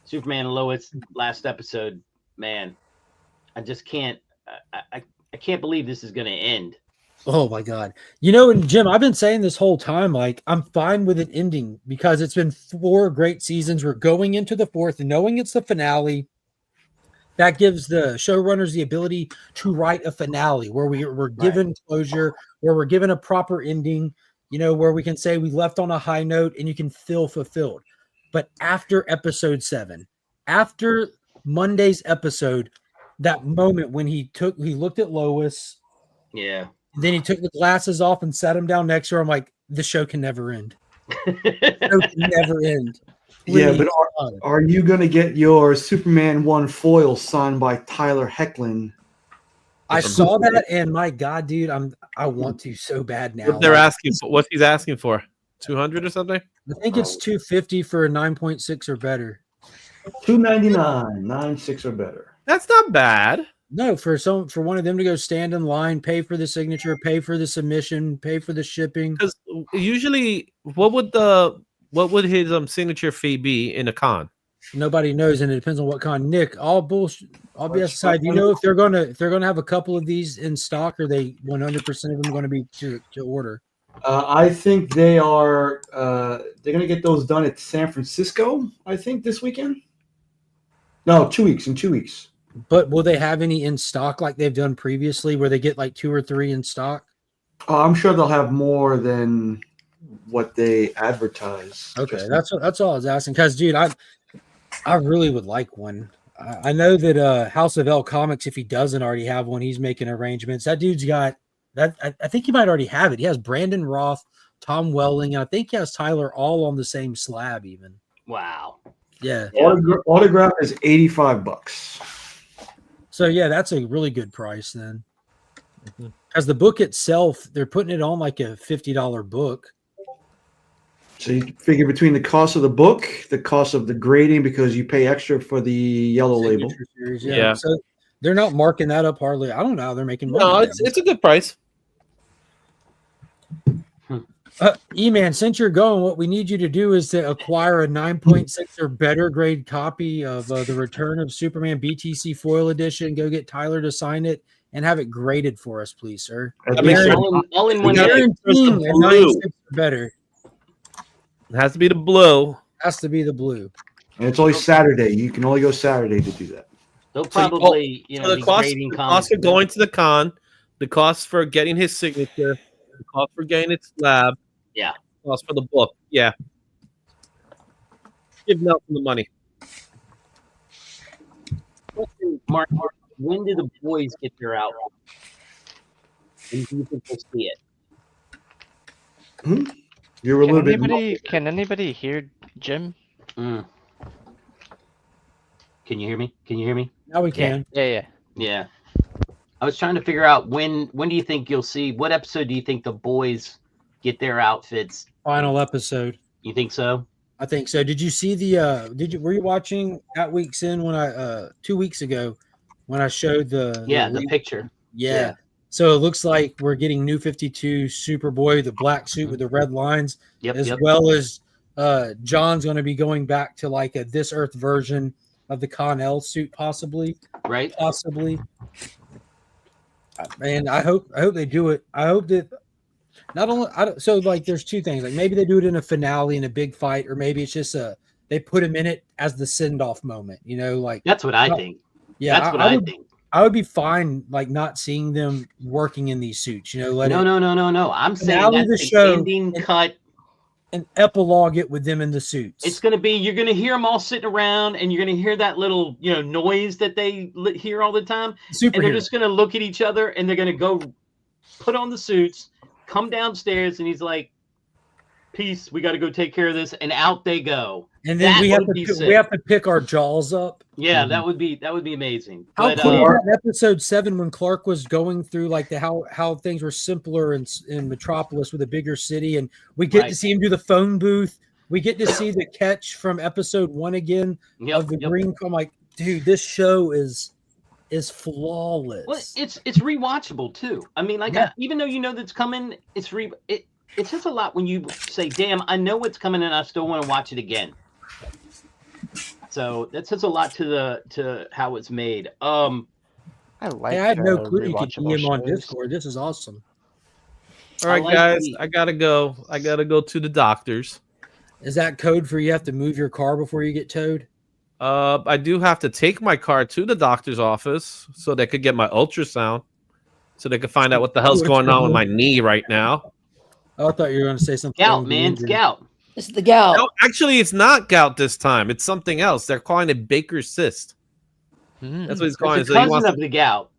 Superman and Lois last episode. Man, I just can't. I can't believe this is going to end. Oh my God. You know, and Jim, I've been saying this whole time, like, I'm fine with it ending because it's been 4 great seasons. We're going into the 4th and knowing it's the finale. That gives the showrunners the ability to write a finale where we're given closure, where we're given a proper ending, you know, where we can say we left on a high note and you can feel fulfilled. But after episode 7, after Monday's episode, that moment when he looked at Lois. Yeah. Then he took the glasses off and sat him down next to her. I'm like, the show can never end. The show can never end. Yeah, Please, but are you going to get your Superman 1 foil signed by Tyler Hoechlin? I saw that, and my God, dude, I want to so bad now. What they're asking for? What he's asking for? 200 or something? I think it's $250 for a 9.6 or better. $299, 9.6 or better. That's not bad. No, for one of them to go stand in line, pay for the signature, pay for the submission, pay for the shipping. Because usually, what would his signature fee be in a con? Nobody knows, and it depends on what con. Nick, all bullshit. I'll be aside. Do you know if they're gonna have a couple of these in stock, or are they 100% of them going to be to order? I think they are. They're going to get those done at San Francisco. I think this weekend. No, 2 weeks. In 2 weeks. But will they have any in stock like they've done previously, where they get like 2 or 3 in stock? I'm sure they'll have more than what they advertise. Okay, that's all I was asking. Because, dude, I really would like one. I know that House of L Comics, if he doesn't already have one, he's making arrangements. That dude's got that. I think he might already have it. He has Brandon Roth, Tom Welling, and I think he has Tyler all on the same slab. Even wow, yeah. Autograph is $85. So yeah, that's a really good price then. As the book itself, they're putting it on like a $50 book. So you figure between the cost of the book, the cost of the grading, because you pay extra for the yellow label. Series, yeah. So they're not marking that up hardly. I don't know how they're making money. No, it's a good price. E-Man, since you're going, what we need you to do is to acquire a 9.6 or better grade copy of The Return of Superman BTC Foil Edition. Go get Tyler to sign it and have it graded for us, please, sir. All in one day. Guaranteeing a 9.6 or better. It has to be the blue. Has to be the blue. And it's only Saturday. You can only go Saturday to do that. They'll probably, so the cost for going to the con, the cost for getting his signature, the cost for getting its slab, yeah, the cost for the book, yeah. Give Nelson the money. Mark, when do the boys get their album? And do you think we'll see it? You're a little bit. Can anybody hear Jim? Can you hear me? Can you hear me? Now we can. Yeah. Yeah. I was trying to figure out when do you think you'll see, what episode do you think the boys get their outfits? Final episode. You think so? I think so. Did you see the were you watching at Week's End when I 2 weeks ago when I showed the picture? Yeah. So it looks like we're getting New 52 Superboy, the black suit with the red lines, as well as John's going to be going back to like a This Earth version of the Con-El suit, possibly. Right. Possibly. And I hope they do it. I hope that not only so like there's two things. Like maybe they do it in a finale in a big fight, or maybe it's just they put him in it as the send-off moment, you know, like that's what I think. Yeah, that's what I think. I would be fine, like not seeing them working in these suits. You know, no. I'm saying that's the show ending cut and epilogue it with them in the suits. It's gonna be you're gonna hear them all sitting around, and you're gonna hear that little noise that they hear all the time, and they're just gonna look at each other, and they're gonna go put on the suits, come downstairs, and he's like, "Peace, we got to go take care of this," and out they go. And then we have to pick our jaws up. Yeah, that would be amazing. How cool was that episode 7 when Clark was going through like how things were simpler in Metropolis with a bigger city, and we get to see him do the phone booth. We get to see the catch from episode 1 again of the green. I'm like, dude, this show is flawless. Well, it's rewatchable too. I mean, like even though you know that's coming, it's just a lot when you say, "Damn, I know what's coming, and I still want to watch it again." So that says a lot to how it's made. I had no clue you could DM on Discord. This is awesome. All right, guys, I gotta go. I gotta go to the doctor's. Is that code for you have to move your car before you get towed? I do have to take my car to the doctor's office so they could get my ultrasound, so they could find out what the hell's going on with my knee right now. Oh, I thought you were going to say something. Gout, man, it's gout. It's the gout. No, actually, it's not gout this time. It's something else. They're calling it Baker's cyst. That's what he's calling it. The cousin of the gout.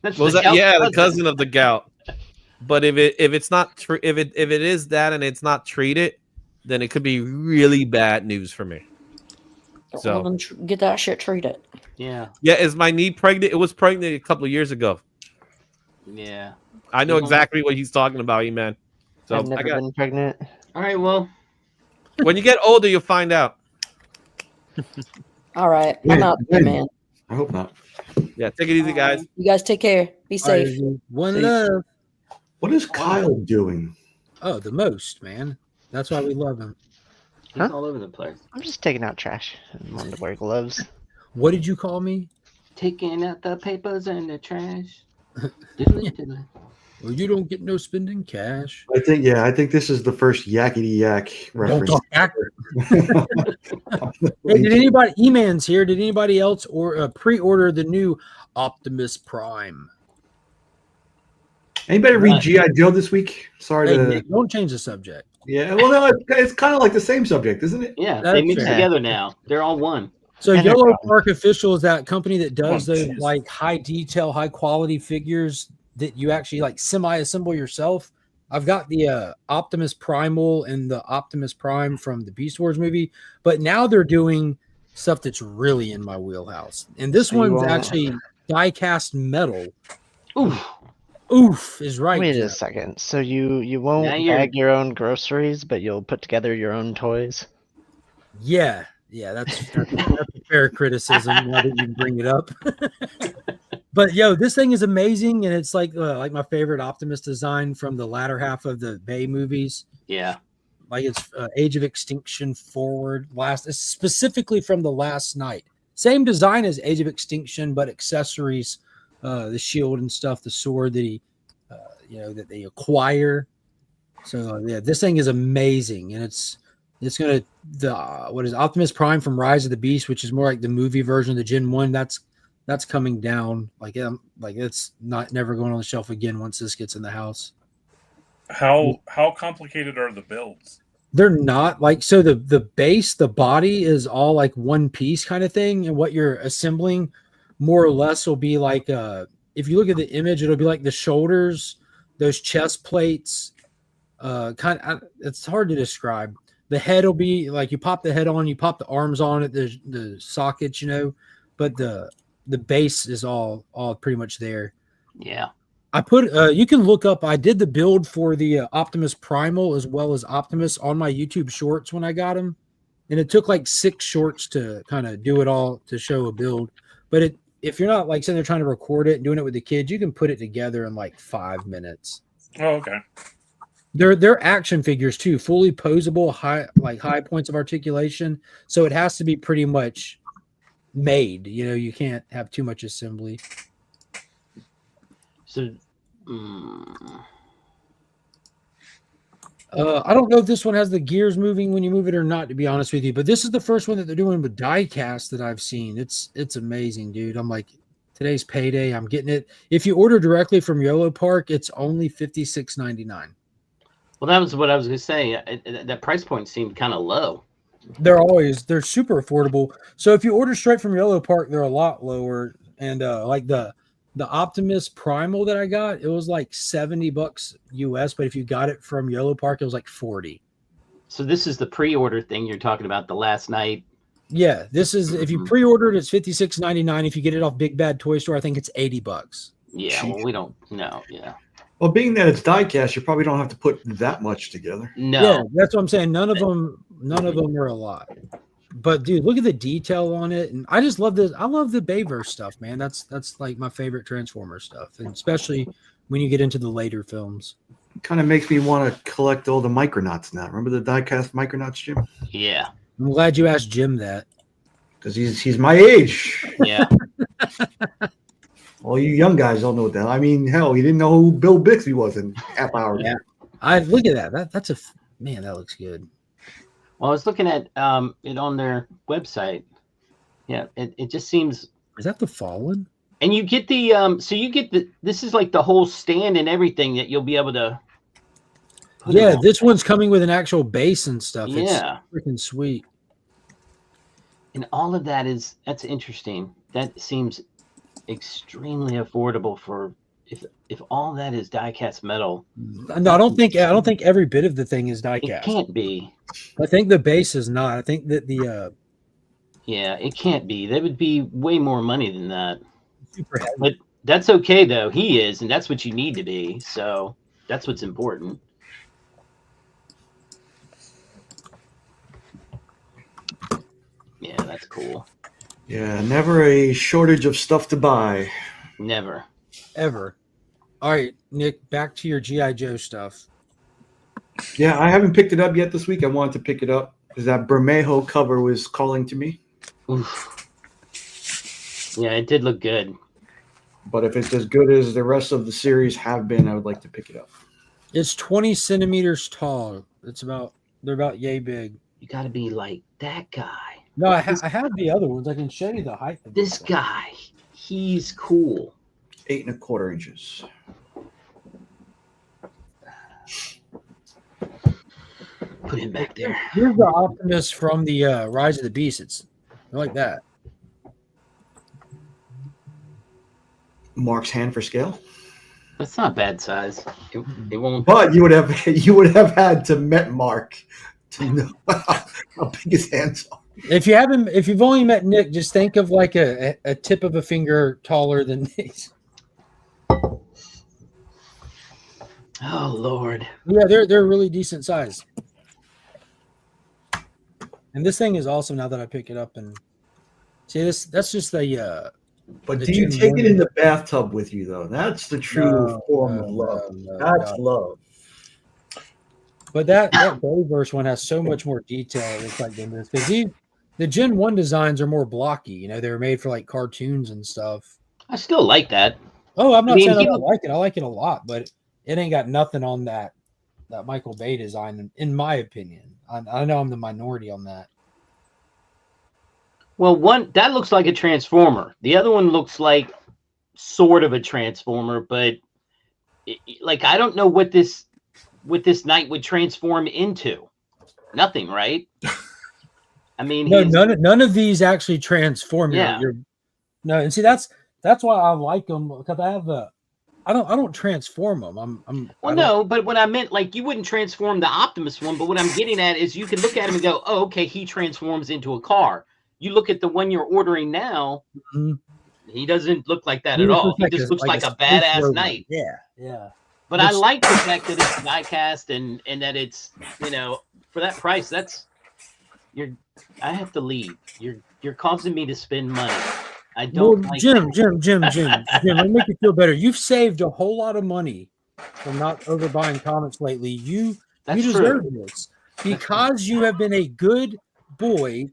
The cousin of the gout. But if it's not if it is that and it's not treated, then it could be really bad news for me. So well, get that shit treated. Yeah. Yeah, is my knee pregnant? It was pregnant a couple of years ago. Yeah. I know exactly what he's talking about, man. So I've never been pregnant. All right, well. When you get older, you'll find out. All right. I'm out there, man. I hope not. Yeah, take it easy, guys. You guys take care. Be safe. One love. What is Kyle doing? Oh, the most, man. That's why we love him. He's all over the place. I'm just taking out trash. I wanted to wear gloves. What did you call me? Taking out the papers and the trash. Well, you don't get no spending cash. I think this is the first yakety yak reference. Hey, did anybody E-Man's here? Did anybody else pre-order the new Optimus Prime? Anybody read G.I. Joe this week? Sorry to Nick, don't change the subject. Yeah, well, no, it's kind of like the same subject, isn't it? Yeah, they mix together now. They're all one. So Yellow Park Official is that company that does those like high detail, high quality figures that you actually like semi-assemble yourself. I've got the Optimus Primal and the Optimus Prime from the Beast Wars movie, but now they're doing stuff that's really in my wheelhouse. And this one's actually die-cast metal. Oof is right. Wait a second. So you won't bag your own groceries, but you'll put together your own toys? Yeah, that's a fair criticism. Now that you bring it up. But this thing is amazing, and it's like my favorite Optimus design from the latter half of the Bay movies. Yeah, like it's Age of Extinction forward, specifically from the Last Night. Same design as Age of Extinction, but accessories, the shield and stuff, the sword that he, that they acquire. So this thing is amazing, and it's gonna what is Optimus Prime from Rise of the Beast, which is more like the movie version of the Gen 1. That's coming down. Like it's never going on the shelf again once this gets in the house. How complicated are the builds? They're not like, so the base, the body is all like one piece kind of thing, and what you're assembling more or less will be like if you look at the image, it'll be like the shoulders, those chest plates, it's hard to describe. The head will be like you pop the head on, you pop the arms on it, the sockets, but the base is all pretty much there. Yeah. I put you can look up. I did the build for the Optimus Primal as well as Optimus on my YouTube Shorts when I got him, and it took like 6 shorts to kind of do it all to show a build. But if you're not like sitting there trying to record it and doing it with the kids, you can put it together in like 5 minutes. Oh, okay. They're action figures too, fully posable, high points of articulation. So it has to be pretty much made. You know, you can't have too much assembly. So, I don't know if this one has the gears moving when you move it or not, to be honest with you. But this is the first one that they're doing with diecast that I've seen. It's amazing, dude. I'm like, today's payday. I'm getting it. If you order directly from YOLO Park, it's only $56.99. well, that was what I was going to say. That price point seemed kind of low. They're super affordable. So if you order straight from YOLO Park, they're a lot lower. And like the Optimus Primal that I got, it was like $70 US, but if you got it from YOLO Park, it was like $40. So this is the pre-order thing you're talking about, the last night. Yeah, this is if you pre-ordered, it's $56.99. If you get it off Big Bad Toy Store, I think it's $80. Yeah, well, we don't know. Yeah. Well, being that it's diecast, you probably don't have to put that much together. No. Yeah, that's what I'm saying. None of them are a lot. But dude, look at the detail on it, and I just love this. I love the Bayverse stuff, man. That's like my favorite Transformer stuff, and especially when you get into the later films. Kind of makes me want to collect all the Micronauts now. Remember the diecast Micronauts, Jim? Yeah. I'm glad you asked Jim that. Because he's my age. Yeah. All you young guys don't know what that. I mean, hell, you didn't know who Bill Bixby was in half hour. Yeah. I look at that. That's a man. That looks good. Well, I was looking at it on their website. Yeah, it just seems. Is that the Fallen? And you get the so you get the this is like the whole stand and everything that you'll be able to. Yeah, this one's coming with an actual base and stuff. Yeah, it's freaking sweet. And all of that's interesting. That seems extremely affordable for if all that is die-cast metal. No, I don't think every bit of the thing is die-cast. It can't be. I think the base is not. I think that the yeah, it can't be. That would be way more money than that. Super heavy. But that's okay though. He is, and that's what you need to be. So that's what's important. Yeah, that's cool. Yeah, never a shortage of stuff to buy. Never. Ever. All right, Nick, back to your G.I. Joe stuff. Yeah, I haven't picked it up yet this week. I wanted to pick it up because that Bermejo cover was calling to me. Oof. Yeah, it did look good. But if it's as good as the rest of the series have been, I would like to pick it up. It's 20 centimeters tall. They're about yay big. You got to be like that guy. No, I have the other ones. I can show you the height of this guy. He's cool. 8 1/4 inches. Put him back there. Here's the Optimus from the Rise of the Beasts. They're like that. Mark's hand for scale. That's not bad size. It won't. But you would have had to met Mark to know how big his hands are. If you've only met Nick, just think of like a tip of a finger taller than these. Oh Lord. Yeah, they're really decent size. And this thing is awesome now that I pick it up and see this. That's just the. But do you take it in the bathtub with you though? That's the true form of love. That's love. But that Bayverse one has so much more detail. It's like than this because the Gen 1 designs are more blocky. You know, they were made for like cartoons and stuff. I still like that. Oh, I'm not saying I don't like it. I like it a lot, but it ain't got nothing on that Michael Bay design, in my opinion. I know I'm the minority on that. Well, one that looks like a Transformer. The other one looks like sort of a Transformer, but like I don't know what this knight would transform into. Nothing, right? I mean, no, none of these actually transform. Yeah. No, and see that's why I like them because I don't transform them. No, but what I meant, like, you wouldn't transform the Optimus one, but what I'm getting at is you can look at him and go, oh, okay, he transforms into a car. You look at the one you're ordering now, He doesn't look like that He at just all. looks He like just looks like a space badass robot. knight. Yeah. But I like the fact that it's die-cast and that it's, you know, for that price, I have to leave. You're causing me to spend money. I don't like Jim, let me make you feel better. You've saved a whole lot of money from not overbuying comics lately. You deserve this because you have been a good boy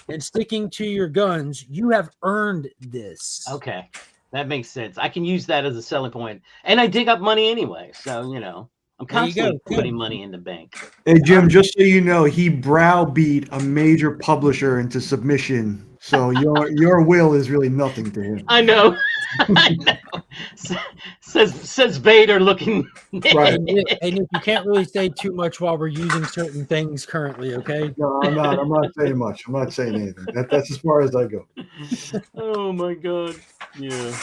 and sticking to your guns. You have earned this. Okay, that makes sense. I can use that as a selling point, and I dig up money anyway. So you know, I'm There you go. constantly putting money in the bank. Hey Jim, just so you know, he browbeat a major publisher into submission. So your will is really nothing to him. I know. I know. Says Vader looking. Right. Hey Nick, you can't really say too much while we're using certain things currently, okay? No, I'm not. I'm not saying much. I'm not saying anything. That's as far as I go. Oh my god. Yeah.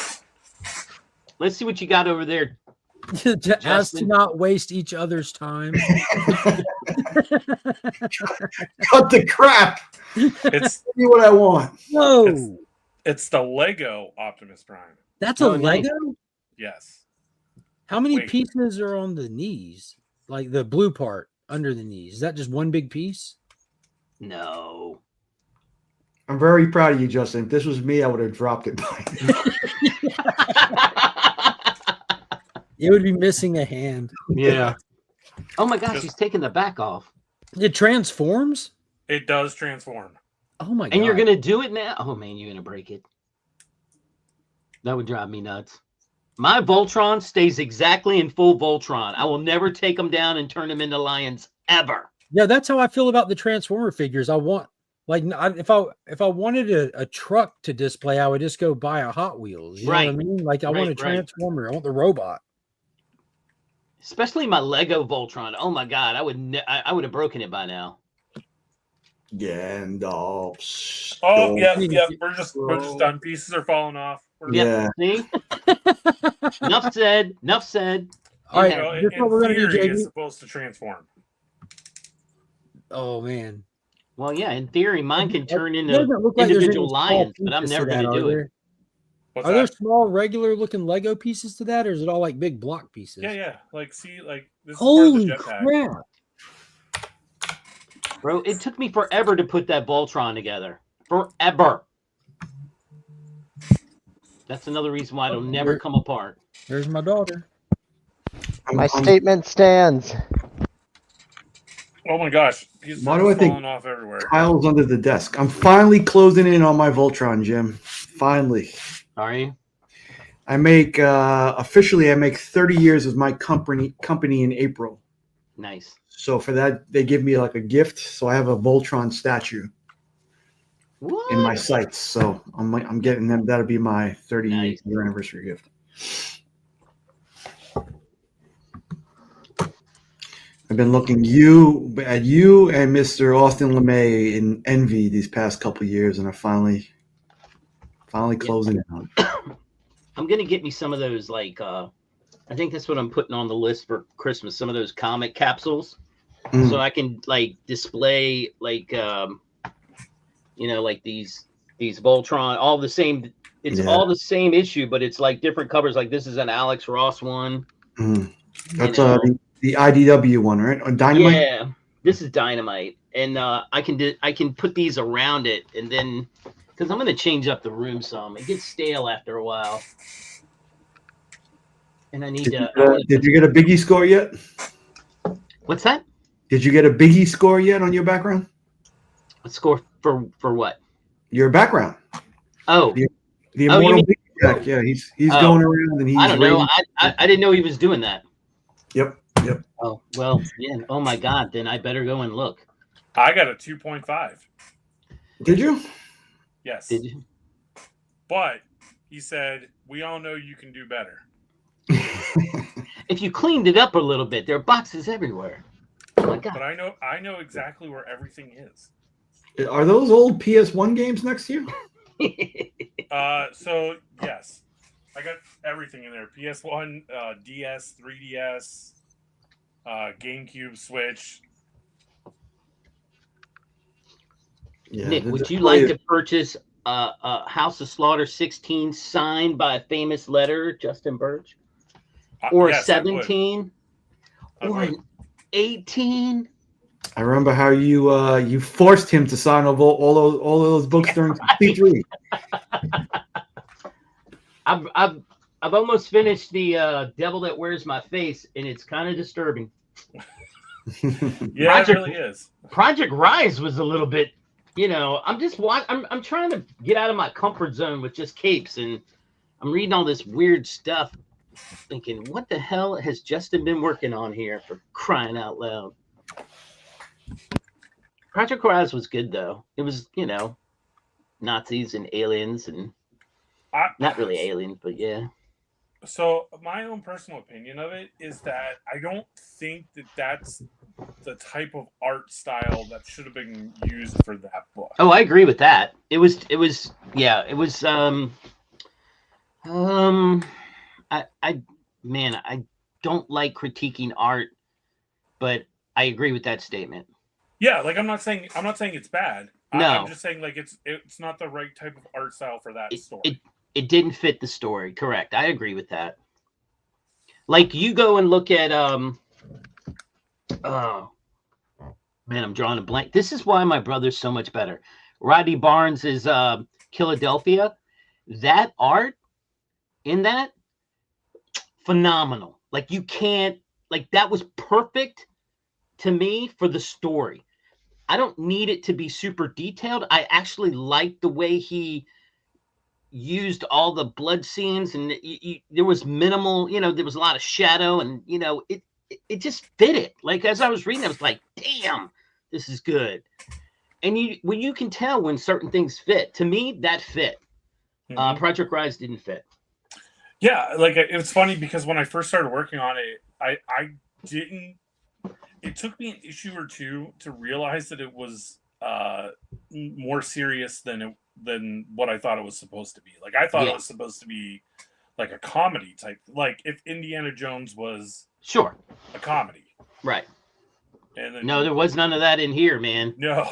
Let's see what you got over there. As to not waste each other's time. Cut the crap. It's Give me what I want. Whoa. It's the Lego Optimus Prime. That's a Lego? Yes. How many pieces are on the knees? Like the blue part under the knees? Is that just one big piece? No. I'm very proud of you, Justin. If this was me, I would have dropped it by It would be missing a hand. Yeah. Oh my gosh, he's taking the back off. It transforms? It does transform. Oh my god. And you're gonna do it now? Oh man, you're gonna break it. That would drive me nuts. My Voltron stays exactly in full Voltron. I will never take them down and turn them into lions ever. Yeah, that's how I feel about the Transformer figures. I want, like, if I wanted a truck to display, I would just go buy a Hot Wheels. You know what I mean? Like, I want a Transformer. I want the robot. Especially my Lego Voltron. Oh my god, I would have broken it by now. Gandalf. Oh yeah. We're just done. Pieces are falling off. Yeah. See? Enough said. Enough said. All right, You know, here's what we're gonna do, theory, JB. it's supposed to transform. Oh man. Well, yeah, in theory, mine can turn into doesn't look like there's individual any small lions, but I'm pieces never to that, going to do are it. What's Are there that? small, regular looking Lego pieces to that, or is it all like big block pieces? Yeah. Like, see, like this Holy is part of the jetpack. crap! Bro, it took me forever to put that Voltron together. Forever. That's another reason why it'll never come apart. There's my daughter. My statement stands. Oh my gosh, pieces Why are do I just think falling off everywhere. Kyle's under the desk? I'm finally closing in on my Voltron, Jim. Finally. Are you? I make officially 30 years of my company in April. Nice. So for that, they give me like a gift. So I have a Voltron statue in my sights. So I'm getting them. That'll be my 30th year anniversary gift. I've been looking at you and Mr. Austin LeMay in envy these past couple of years, and I finally closing in on it. I'm going to get me some of those, like, I think that's what I'm putting on the list for Christmas, some of those comic capsules. So I can, like, display, like, you know, like these Voltron, all the same. It's all the same issue, but it's like different covers. Like this is an Alex Ross one. That's the IDW one, right? Or Dynamite? Yeah, this is Dynamite, and I can put these around it, and then because I'm gonna change up the room some. It gets stale after a while, and I need Did you get a Biggie score yet? What's that? Did you get a Biggie score yet on your background? A score for what? Your background. Oh, the Immortal Biggie deck. Yeah, he's going around and he's. I don't know. I didn't know he was doing that. Yep. Oh well, yeah. Oh my God, then I better go and look. I got a 2.5. Did you? Yes. Did you? But he said, "We all know you can do better." If you cleaned it up a little bit, there are boxes everywhere. Oh my God. But I know exactly where everything is. Are those old PS1 games next to you? So yes, I got everything in there: PS1, DS, 3DS, GameCube, Switch. Yeah, Nick, would you like to purchase House of Slaughter 16 signed by a famous letterer, Justin Birch, or yes, a 17, or an 18. I remember how you forced him to sign all those books during C3. I've almost finished the Devil That Wears My Face, and it's kind of disturbing. Yeah, it really is. Project Rise was a little bit, I'm trying to get out of my comfort zone with just capes, and I'm reading all this weird stuff, thinking, what the hell has Justin been working on here, for crying out loud? Project Rise was good though. It was, Nazis and aliens, and not really aliens, but yeah. So my own personal opinion of it is that I don't think that that's the type of art style that should have been used for that book. Oh, I agree with that. It was I don't like critiquing art, but I agree with that statement. Yeah, like I'm not saying it's bad. No. I'm just saying like it's not the right type of art style for that story. It didn't fit the story. Correct. I agree with that. Like you go and look at oh man, I'm drawing a blank. This is why my brother's so much better. Rodney Barnes is Philadelphia. That art in that, phenomenal. Like you can't, like that was perfect to me for the story. I don't need it to be super detailed. I actually like the way he used all the blood scenes, and there was minimal, there was a lot of shadow, and it just fit it. Like as I was reading, I was like, damn, this is good. And you can tell when certain things fit. To me, that fit. Project Rise didn't fit. Yeah, like it's funny because when I first started working on it, I didn't. It took me an issue or two to realize that it was more serious than what I thought it was supposed to be. Like I thought it was supposed to be like a comedy type. Like if Indiana Jones was a comedy, right? And then, no, there was none of that in here, man. No,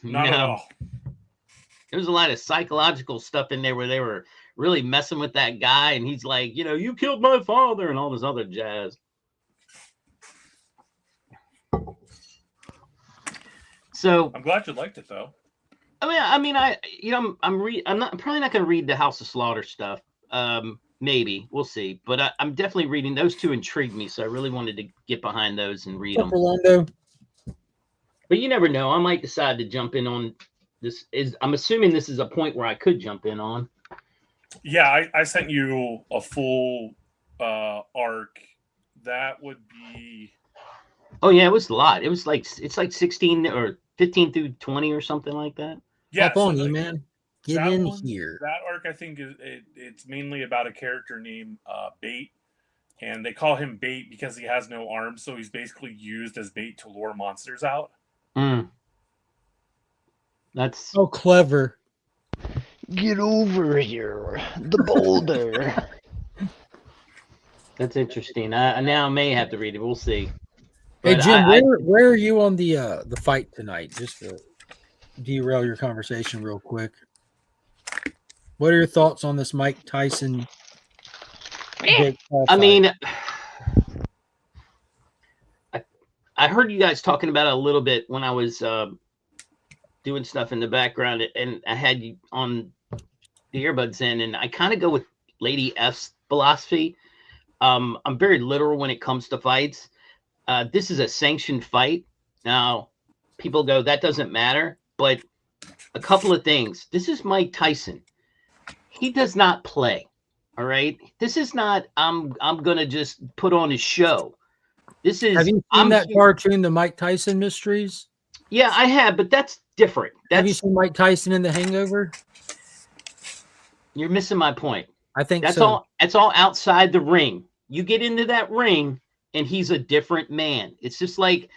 not at all. There was a lot of psychological stuff in there where they were really messing with that guy, and he's like, you killed my father, and all this other jazz. So I'm glad you liked it, though. I'm probably not going to read the House of Slaughter stuff. Maybe we'll see, but I'm definitely reading. Those two intrigued me, so I really wanted to get behind those and read them. Orlando. But you never know. I might decide to jump in on this. I'm assuming this is a point where I could jump in on. Yeah, I sent you a full arc. That would be. Oh yeah, it was a lot. It's like 16 or 15 through 20 or something like that. Yeah, on you, man. Get in here. That arc, I think, it's mainly about a character named Bait, and they call him Bait because he has no arms, so he's basically used as bait to lure monsters out. That's so clever. Get over here, the boulder. That's interesting. Now I may have to read it. We'll see. Hey But Jim, where are you on the fight tonight? Just to derail your conversation real quick. What are your thoughts on this Mike Tyson? I mean, I heard you guys talking about it a little bit when I was doing stuff in the background, and I had you on the earbuds in, and I kind of go with Lady F's philosophy. I'm very literal when it comes to fights. This is a sanctioned fight. Now, people go, that doesn't matter, but a couple of things. This is Mike Tyson. He does not play. All right. This is not, I'm gonna just put on a show. This is. Have you seen that cartoon, The Mike Tyson Mysteries? Yeah, I have, but that's different. Have you seen Mike Tyson in The Hangover? You're missing my point. I think that's so. all. That's all outside the ring. You get into that ring, and he's a different man. It's just like,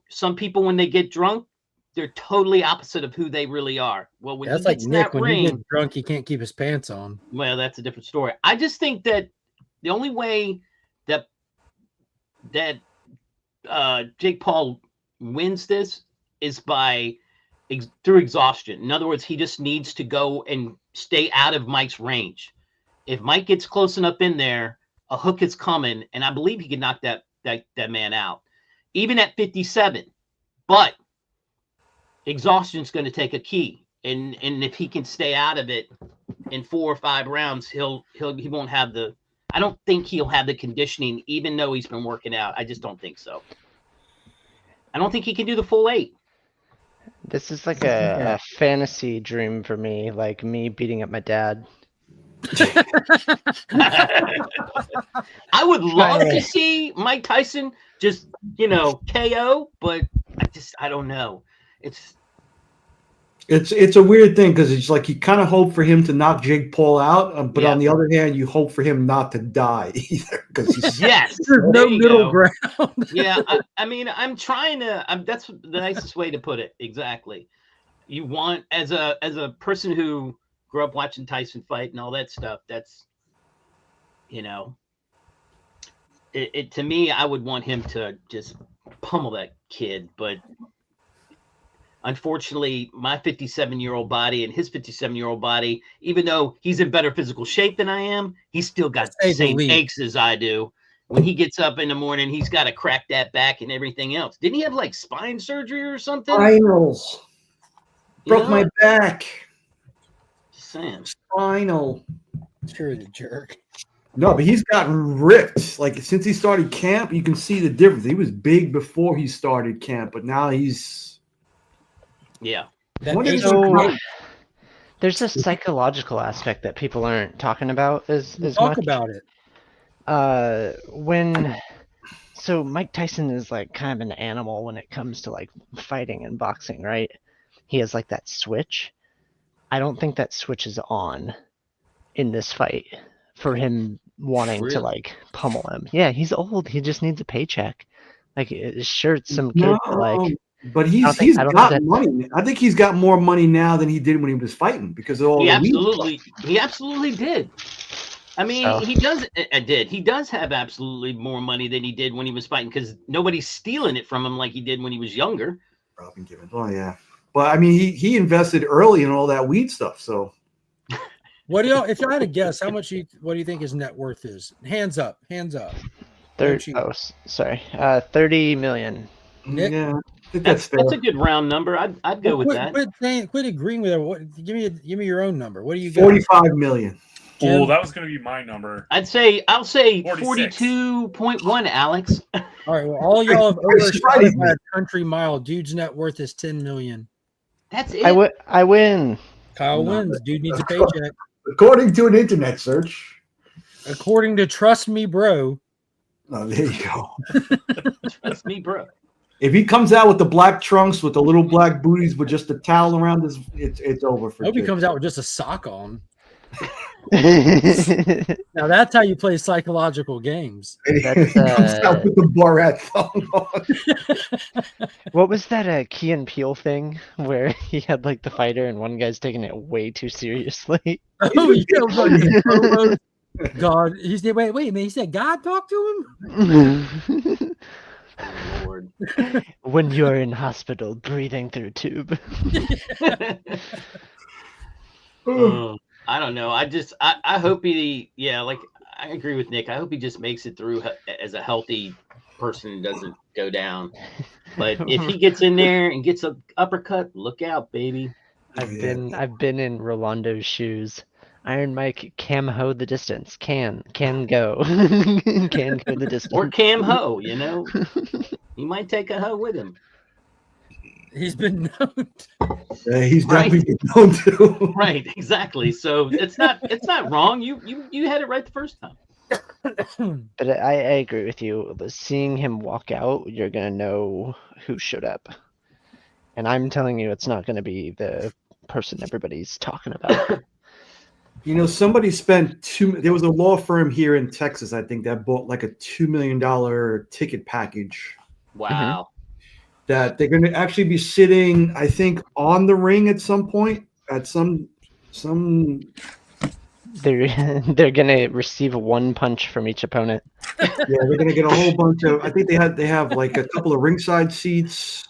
some people when they get drunk, they're totally opposite of who they really are. Well, when That's he like gets in Nick. that When ring, he gets drunk, he can't keep his pants on. well, that's a different story. I just think that the only way that Jake Paul wins this is through exhaustion. In other words, he just needs to go and stay out of Mike's range. If Mike gets close enough in there, a hook is coming, and I believe he can knock that man out, even at 57. But exhaustion's going to take a key, and if he can stay out of it in 4 or 5 rounds, he won't have the. I don't think he'll have the conditioning, even though he's been working out. I just don't think so. I don't think he can do the full 8. This is like a fantasy dream for me, like me beating up my dad. I would love to see Mike Tyson just, KO, but I don't know. It's a weird thing because it's like you kind of hope for him to knock Jake Paul out, but on the other hand, you hope for him not to die either because yes, there's no middle ground. Yeah, I mean, I'm trying to. That's the nicest way to put it. Exactly. You want as a person who grew up watching Tyson fight and all that stuff. That's, it to me, I would want him to just pummel that kid, but. Unfortunately, my 57-year-old body and his 57-year-old body, even though he's in better physical shape than I am, he's still got the same aches as I do. When he gets up in the morning, he's got to crack that back and everything else. Didn't he have like spine surgery or something? Spinals. Broke my back. Just saying. Spinal. Sure, the jerk. No, but he's gotten ripped. Like since he started camp, you can see the difference. He was big before he started camp, but now he's. Yeah. So, there's a psychological aspect that people aren't talking about as Talk much. about it. So Mike Tyson is like kind of an animal when it comes to like fighting and boxing, right? He has like that switch. I don't think that switch is on in this fight for him wanting to like pummel him. Yeah, he's old. He just needs a paycheck. Like, sure, it's some kid, but like. But he's got money. I think he's got more money now than he did when he was fighting because of all he the absolutely did. I mean, he does have absolutely more money than he did when he was fighting because nobody's stealing it from him like he did when he was younger. Robin Gibbons. Oh yeah, but I mean, he invested early in all that weed stuff. So, what do y'all? If y'all had to guess, what do you think his net worth is? Hands up. 30 million. Nick? Yeah. That's a good round number. I'd go with that. Quit agreeing with it. Give me your own number. What do you got? 45 million. Oh, that was going to be my number. I'll say 42.1, Alex. All right. Well, all y'all have overshot by a country mile. Dude's net worth is 10 million. That's it. I win. Kyle wins. Dude needs a paycheck. According to an internet search. According to Trust Me, Bro. Oh, there you go. Trust me, bro. If he comes out with the black trunks with the little black booties with just a towel around his, it's over for. I hope Jake. he comes out with just a sock on. Now that's how you play psychological games. He comes out with the Borat thong on. What was that Key and Peele thing where he had like the fighter and one guy's taking it way too seriously? Oh, yeah, God, he's wait a minute. He said God talked to him. Oh, Lord. When you're in hospital, breathing through tube. I don't know. I hope like I agree with Nick. I hope he just makes it through as a healthy person and doesn't go down. But if he gets in there and gets an uppercut, look out, baby. I've been in Rolando's shoes. Iron Mike Cam Ho the distance. Can go. Can go the distance. Or Cam Ho, He might take a hoe with him. He's been known to. He's definitely been known to. Right, exactly. So it's not wrong. You had it right the first time. But I agree with you. Seeing him walk out, you're gonna know who showed up. And I'm telling you, it's not gonna be the person everybody's talking about. Somebody spent there was a law firm here in Texas, I think, that bought like a $2 million ticket package. Wow. That they're going to actually be sitting, I think, on the ring at some point at some. They're gonna receive one punch from each opponent. Yeah, they're gonna get a whole bunch of. I think they have like a couple of ringside seats,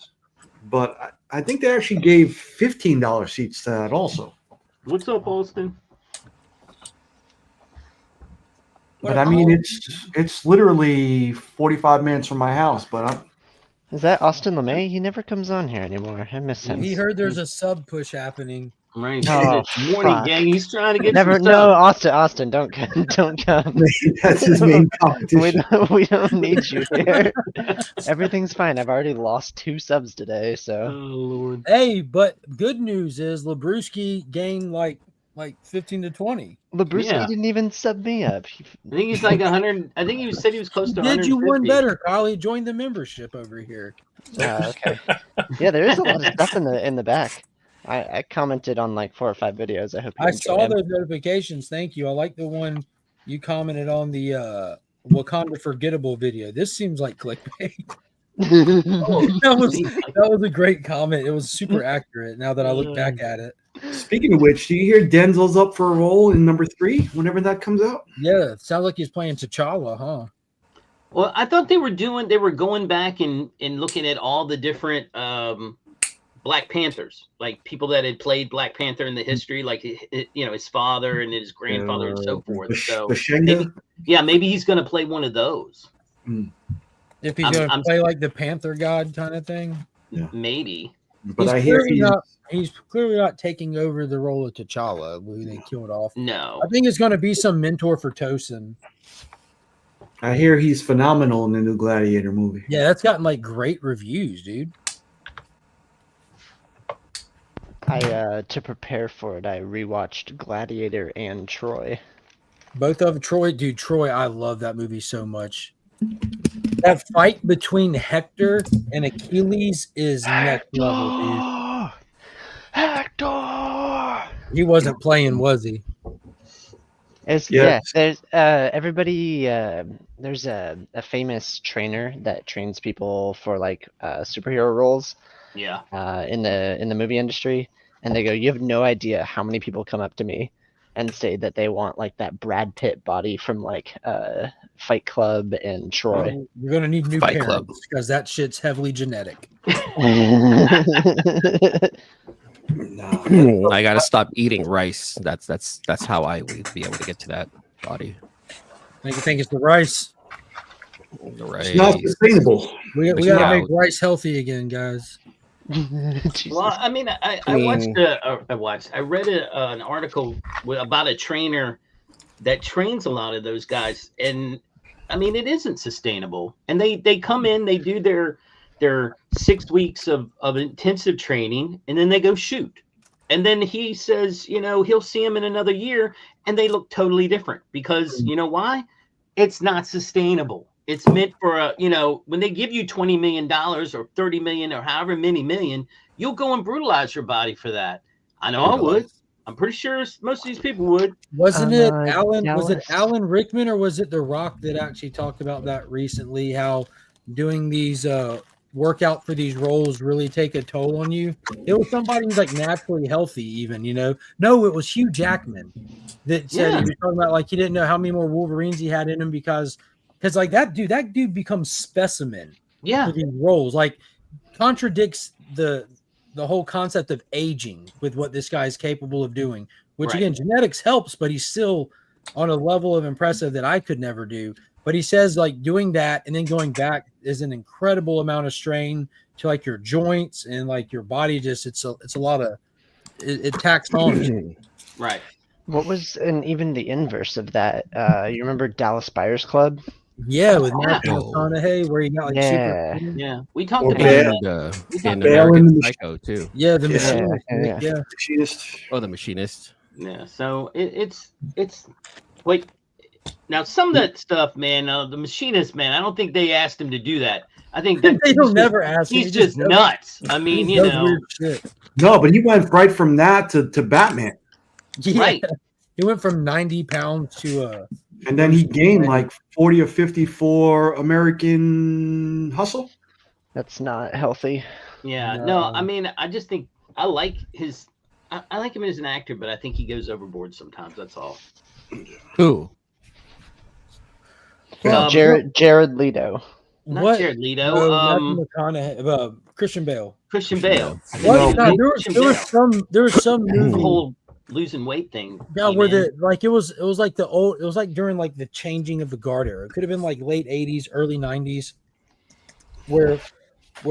but I think they actually gave $15 seats to that also. What's up, Austin? But I mean, it's literally 45 minutes from my house. But Is that Austin LeMay? He never comes on here anymore. I miss him. He heard there's a sub push happening. Right. Oh, morning, fuck. gang. He's trying to get Never. some No, stuff. Austin, don't come. Don't come. That's his main competition. We don't need you here. Everything's fine. I've already lost 2 subs today, so. Oh Lord. Hey, but good news is Labruski gained like 15 to 20. Labruski didn't even sub me up. I think he's like 100. I think he said he was close to 150. Did you one better, Kyle? He joined the membership over here. Okay. Yeah, there is a lot of stuff in the back. I commented on like 4 or 5 videos. I hope you I enjoy saw them. those notifications. Thank you. I like the one you commented on the Wakanda Forgettable video. This seems like clickbait. that was a great comment. It was super accurate now that I look back at it. Speaking of which, do you hear Denzel's up for a role in number 3 whenever that comes out? Yeah, it sounds like he's playing T'Challa, huh? Well, I thought they were going back and looking at all the different Black Panthers, like people that had played Black Panther in the history, like his father and his grandfather and so forth. So maybe he's going to play one of those. If he's going to play like the Panther God kind of thing, maybe. But I hear he's clearly not taking over the role of T'Challa, who they killed off. No, I think it's going to be some mentor for Tosin. I hear he's phenomenal in the new Gladiator movie. Yeah, that's gotten like great reviews, dude. To prepare for it, I rewatched Gladiator and Troy. Both of Troy, dude. Troy, I love that movie so much. That fight between Hector and Achilles is next level, dude. Hector! He wasn't playing, was he? There's everybody. There's a famous trainer that trains people for like superhero roles. Yeah. In the movie industry, and they go, "You have no idea how many people come up to me and say that they want like that Brad Pitt body from like Fight Club and Troy." You're gonna need new Fight parents Club. because that shit's heavily genetic. I gotta stop eating rice. That's how I would be able to get to that body. You think it's the rice? The rice. It's not sustainable. We gotta make rice healthy again, guys. Well, I mean, I read an article about a trainer that trains a lot of those guys, and I mean, it isn't sustainable. And they come in, they do their 6 weeks of intensive training, and then they go shoot. And then he says, he'll see them in another year, and they look totally different because you know why? It's not sustainable. It's meant for when they give you $20 million or 30 million or however many million, you'll go and brutalize your body for that. I know I would. I'm pretty sure most of these people would. Wasn't it Alan? Was it Alan Rickman or was it The Rock that actually talked about that recently? How doing these workout for these roles really take a toll on you? It was somebody who's like naturally healthy, even No, it was Hugh Jackman that said he was talking about like he didn't know how many more Wolverines he had in him because like that dude becomes specimen for these roles, like contradicts the whole concept of aging with what this guy is capable of doing, which again, genetics helps, but he's still on a level of impressive that I could never do. But he says like doing that and then going back is an incredible amount of strain to like your joints and like your body. Just it's a lot of it tacks on. Right. What was even the inverse of that? You remember Dallas Buyers Club? Yeah, with Matthew McConaughey, where he got like super. Yeah, we talked Or about in American Psycho too. Yeah, the machinist. Machinist. Oh, the machinist. Yeah, so it's like now some of that stuff, man. The machinist, man. I don't think they asked him to do that. I think that they don't never ask him. He's just nuts. I mean, weird shit. No, but he went right from that to Batman. Yeah. Right. He went from 90 pounds to and then he gained like 40 or 50 for American Hustle. That's not healthy. Yeah, no, I mean, I just think I like his. I like him as an actor, but I think he goes overboard sometimes. That's all. Who? Jared Leto. Not Jared Leto. Matthew McConaughey, Christian Bale. Christian Bale. What? No, No, there was some movie. Whole losing weight thing. Yeah, where it was like during like the changing of the guard era. It could have been like late 80s, early 90s, where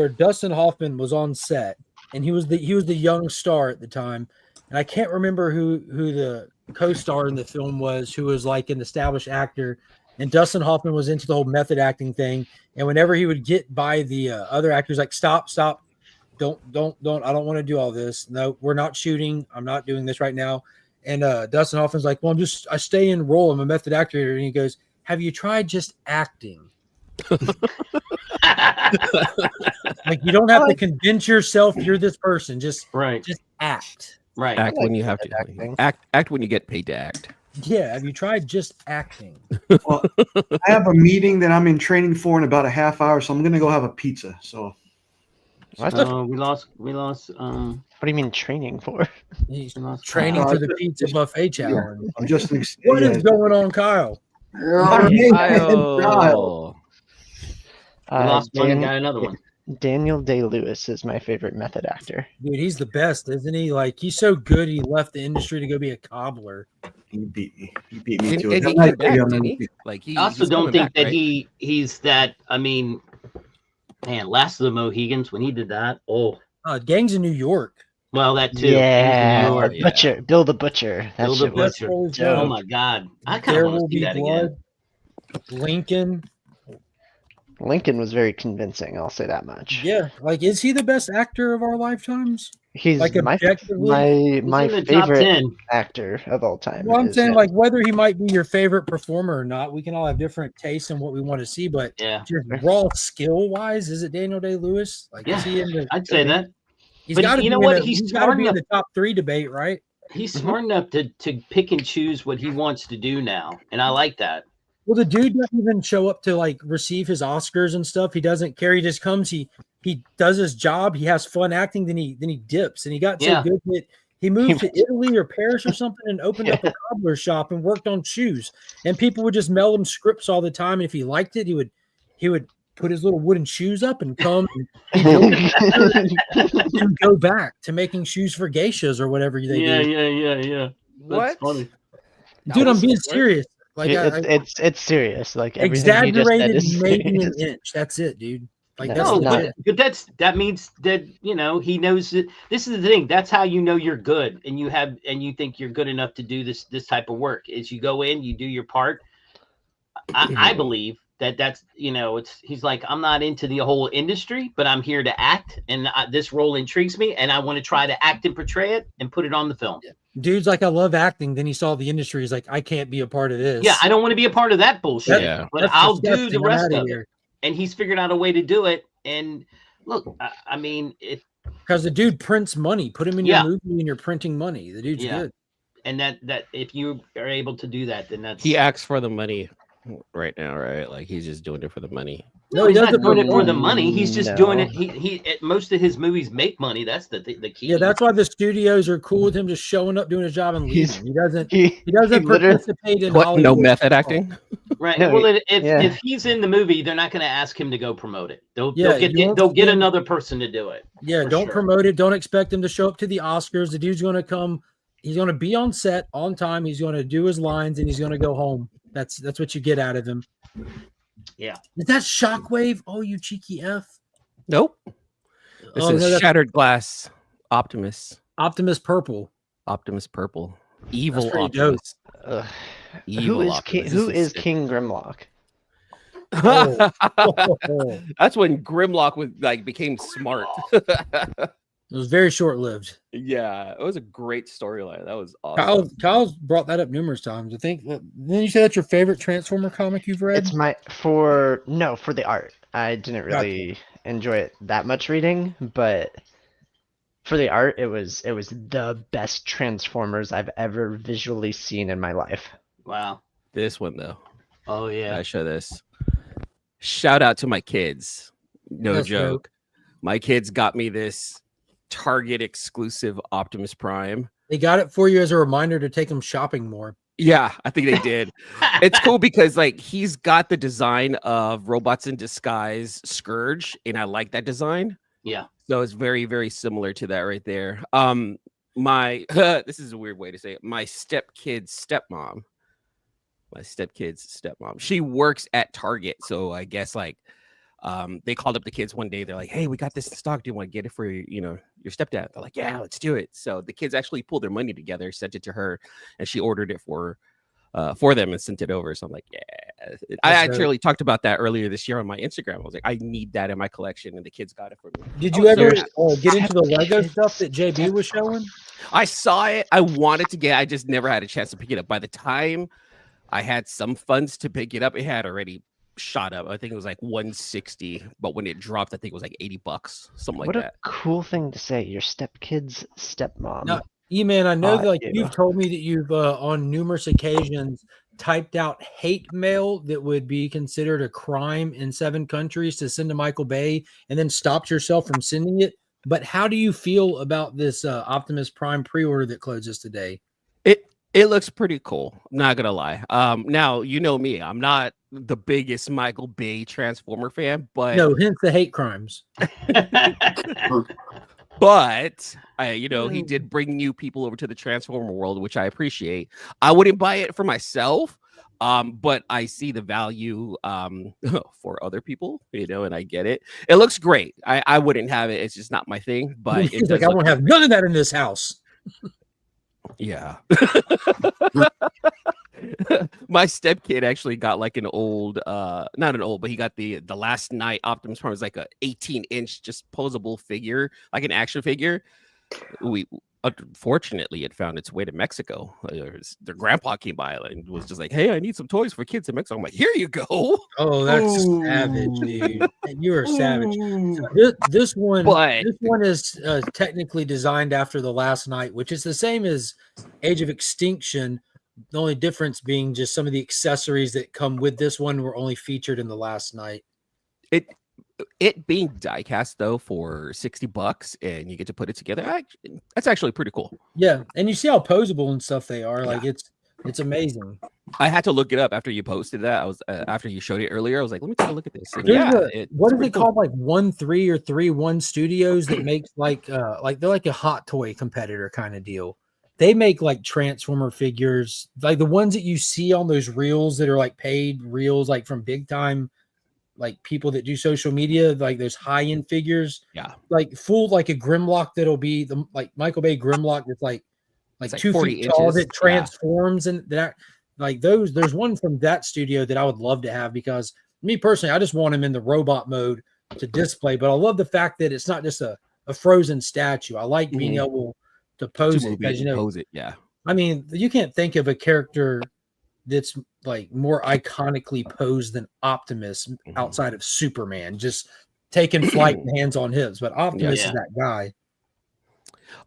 Dustin Hoffman was on set and he was the young star at the time. And I can't remember who the co-star in the film was, who was like an established actor. And Dustin Hoffman was into the whole method acting thing. And whenever he would get by the other actors, like, stop. Don't. I don't want to do all this. No, we're not shooting. I'm not doing this right now. And Dustin Hoffman's like, well, I stay in role. I'm a method actor. And he goes, have you tried just acting? Like, you don't have to convince yourself you're this person. Just act. Right. Act when you have to. Act when you get paid to act. Yeah. Have you tried just acting? Well, I have a meeting that I'm in training for in about a half hour, so I'm gonna go have a pizza. So we lost. What do you mean training for? He's training for the pizza buffet challenge. I'm just. What is going on, Kyle? Kyle. We lost one and got another one. Daniel Day-Lewis is my favorite method actor. Dude, he's the best, isn't he? Like, he's so good. He left the industry to go be a cobbler. He beat me. He beat me too. I also don't think that he's that. I mean, man, Last of the Mohegans when he did that. Gangs in New York. Well, that too. Yeah, Butcher, Bill the Butcher. Bill the Butcher. Oh my God, I kind of want to see that again. Lincoln was very convincing. I'll say that much. Yeah, like, is he the best actor of our lifetimes? He's like my favorite actor of all time. Well, I'm saying, like, whether he might be your favorite performer or not, we can all have different tastes in what we want to see. But just raw skill wise, is it Daniel Day-Lewis? Like, is he in the? I'd say that. He's got to be. He's got to be in the top 3 debate, right? He's smart enough to pick and choose what he wants to do now, and I like that. Well, the dude doesn't even show up to like receive his Oscars and stuff. He doesn't care. He just comes. He does his job. He has fun acting. Then he dips. And he got so good that he moved to Italy or Paris or something and opened up a cobbler shop and worked on shoes. And people would just mail him scripts all the time. And if he liked it, he would put his little wooden shoes up and come and go back to making shoes for geishas or whatever they do. Yeah. That's funny. Dude, I'm being serious. Like, it's serious. Like, exaggerated, maybe an inch. That's it, dude. Like, but that means that, you know, he knows that this is the thing. That's how you know you're good, and you think you're good enough to do this type of work. Is you go in, you do your part. I believe that's, you know, he's like, I'm not into the whole industry, but I'm here to act, and this role intrigues me, and I want to try to act and portray it and put it on the film. Dude's like, I love acting. Then he saw the industry. He's like, I can't be a part of this. Yeah, I don't want to be a part of that bullshit. But I'll do the rest of it. And he's figured out a way to do it. And look, I mean, because the dude prints money. Put him in your movie and you're printing money. The dude's good. And that if you are able to do that, then he acts for the money right now, right? Like, he's just doing it for the money. No, he's not doing it for the money. He's just doing it. He most of his movies make money. That's the key. Yeah, that's why the studios are cool with him just showing up, doing his job, and leaving. He doesn't participate in Hollywood. No method acting. Right. Well, if he's in the movie, they're not going to ask him to go promote it. They'll get another person to do it. Yeah, don't promote it. Don't expect him to show up to the Oscars. The dude's going to come. He's going to be on set on time. He's going to do his lines, and he's going to go home. That's what you get out of him. Yeah. Is that Shockwave? Oh, you cheeky F. Nope. This is Shattered Glass Optimus. Optimus Purple. Optimus Purple. Evil Optimus. Evil who is King Grimlock? That's when Grimlock became smart. It was very short-lived. Yeah, it was a great storyline. That was awesome. Kyle's brought that up numerous times. I think. Then you said that's your favorite Transformer comic you've read? It's for the art. I didn't really enjoy it that much reading, but for the art, it was the best Transformers I've ever visually seen in my life. Wow. This one though. Oh yeah. I show this. Shout out to my kids. No joke. My kids got me this Target exclusive Optimus Prime. They got it for you as a reminder to take them shopping more. Yeah, I think they did. It's cool because like he's got the design of Robots in Disguise Scourge, and I like that design. Yeah. So it's very, very similar to that right there. My this is a weird way to say it. My stepkid's stepmom. She works at Target, so I guess like they called up the kids one day. They're like, "Hey, we got this in stock. Do you want to get it for your stepdad?" They're like, "Yeah, let's do it." So the kids actually pulled their money together, sent it to her, and she ordered it for them and sent it over. So I'm like, yeah. I actually talked about that earlier this year on my Instagram. I was like, I need that in my collection, and the kids got it for me. Did you ever get into the Lego stuff that JB was showing? I saw it. I wanted to get. I just never had a chance to pick it up. By the time I had some funds to pick it up, it had already shot up. I think it was like 160, but when it dropped, I think it was like $80, something like What that. a cool thing to say. Your stepkid's stepmom. Now, E-Man, I know that like you've told me that you've on numerous occasions typed out hate mail that would be considered a crime in 7 countries to send to Michael Bay, and then stopped yourself from sending it. But how do you feel about this Optimus Prime pre-order that closes today? It looks pretty cool. I'm not gonna lie. Now you know me. I'm not the biggest Michael Bay Transformer fan, but no, hence the hate crimes. But he did bring new people over to the Transformer world, which I appreciate. I wouldn't buy it for myself, but I see the value for other people, and I get it. It looks great. I wouldn't have it. It's just not my thing. But it's like I won't have none of that in this house. Yeah. My stepkid actually got like an old, not an old, but he got the Last Night Optimus Prime. It was like a 18-inch just posable figure, like an action figure. We unfortunately it found its way to Mexico. Their grandpa came by and was just like, "Hey, I need some toys for kids in Mexico." I'm like, "Here you go." Oh, that's savage, dude. You are savage. So this one is technically designed after The Last Night, which is the same as Age of Extinction. The only difference being just some of the accessories that come with this one were only featured in The Last Night. It being die-cast though for $60 and you get to put it together, that's actually pretty cool. Yeah, and you see how posable and stuff they are. Like it's amazing. I had to look it up after you posted that. I was after you showed it earlier. I was like, let me take a look at this. And what is it called? Like 1-3 or 3-1 Studios that makes like they're like a Hot Toy competitor kind of deal. They make like Transformer figures, like the ones that you see on those reels that are like paid reels, like from big time, like people that do social media, like those high-end figures. Yeah. Like full, like a Grimlock that'll be the like Michael Bay Grimlock that's like 2 feet tall that transforms and that like those. There's one from that studio that I would love to have because me personally, I just want him in the robot mode to display. But I love the fact that it's not just a frozen statue. I like being able to pose it because pose it. Yeah. I mean, you can't think of a character that's like more iconically posed than Optimus outside of Superman, just taking flight and hands on hips. But Optimus is that guy.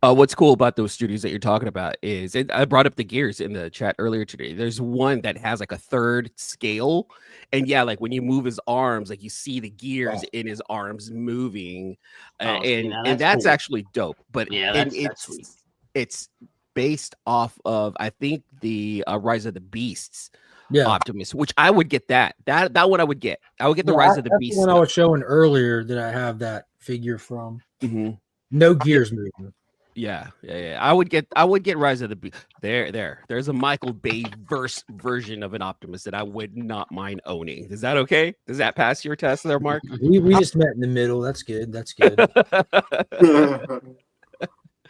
What's cool about those studios that you're talking about is I brought up the gears in the chat earlier today. There's one that has like a 3rd scale, and like when you move his arms, like you see the gears in his arms moving, and that's cool. Actually dope. But it's based off of I think the Rise of the Beasts. Optimus, which I would get that one I would get the Rise of the Beast. That's the one I was showing earlier that I have that figure from. No gears moving. Yeah. I would get Rise of the Beast. There's a Michael Bay version of an Optimus that I would not mind owning. Is that okay? Does that pass your test there, Mark? We just met in the middle. That's good.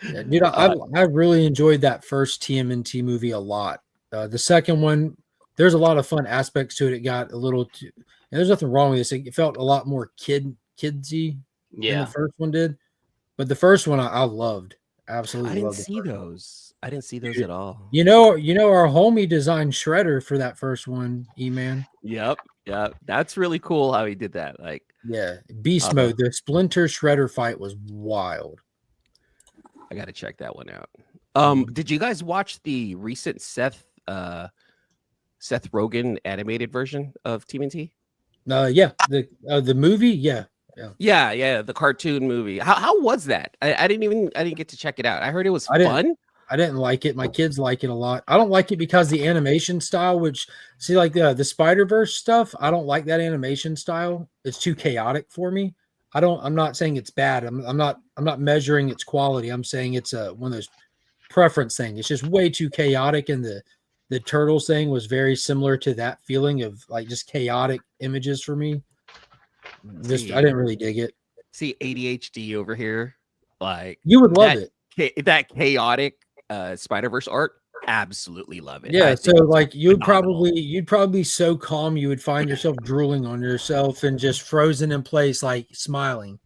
Yeah, dude, I really enjoyed that first TMNT movie a lot. The second one, there's a lot of fun aspects to it. It got a little too, and there's nothing wrong with this. It felt a lot more kidsy than the first one did. But the first one I loved. Absolutely. I didn't see those. I didn't see those at all. You know, our homie designed Shredder for that first one, E-Man. Yep. That's really cool how he did that. Like, Beast mode. The Splinter Shredder fight was wild. I got to check that one out. Did you guys watch the recent Seth Rogen animated version of TMNT? The movie, yeah, the cartoon movie. How was that? I didn't get to check it out. I heard it was fun. I didn't like it. My kids like it a lot. I don't like it because the animation style, which see like the Spider-Verse stuff, I don't like that animation style. It's too chaotic for me. I'm not saying it's bad. I'm not measuring its quality. I'm saying it's one of those preference things. It's just way too chaotic, and the Turtles thing was very similar to that feeling of like just chaotic images for me. Just I didn't really dig it. See ADHD over here, like you would love it. That chaotic Spider-Verse art, absolutely love it. Yeah, so like you'd probably be so calm you would find yourself drooling on yourself and just frozen in place, like smiling.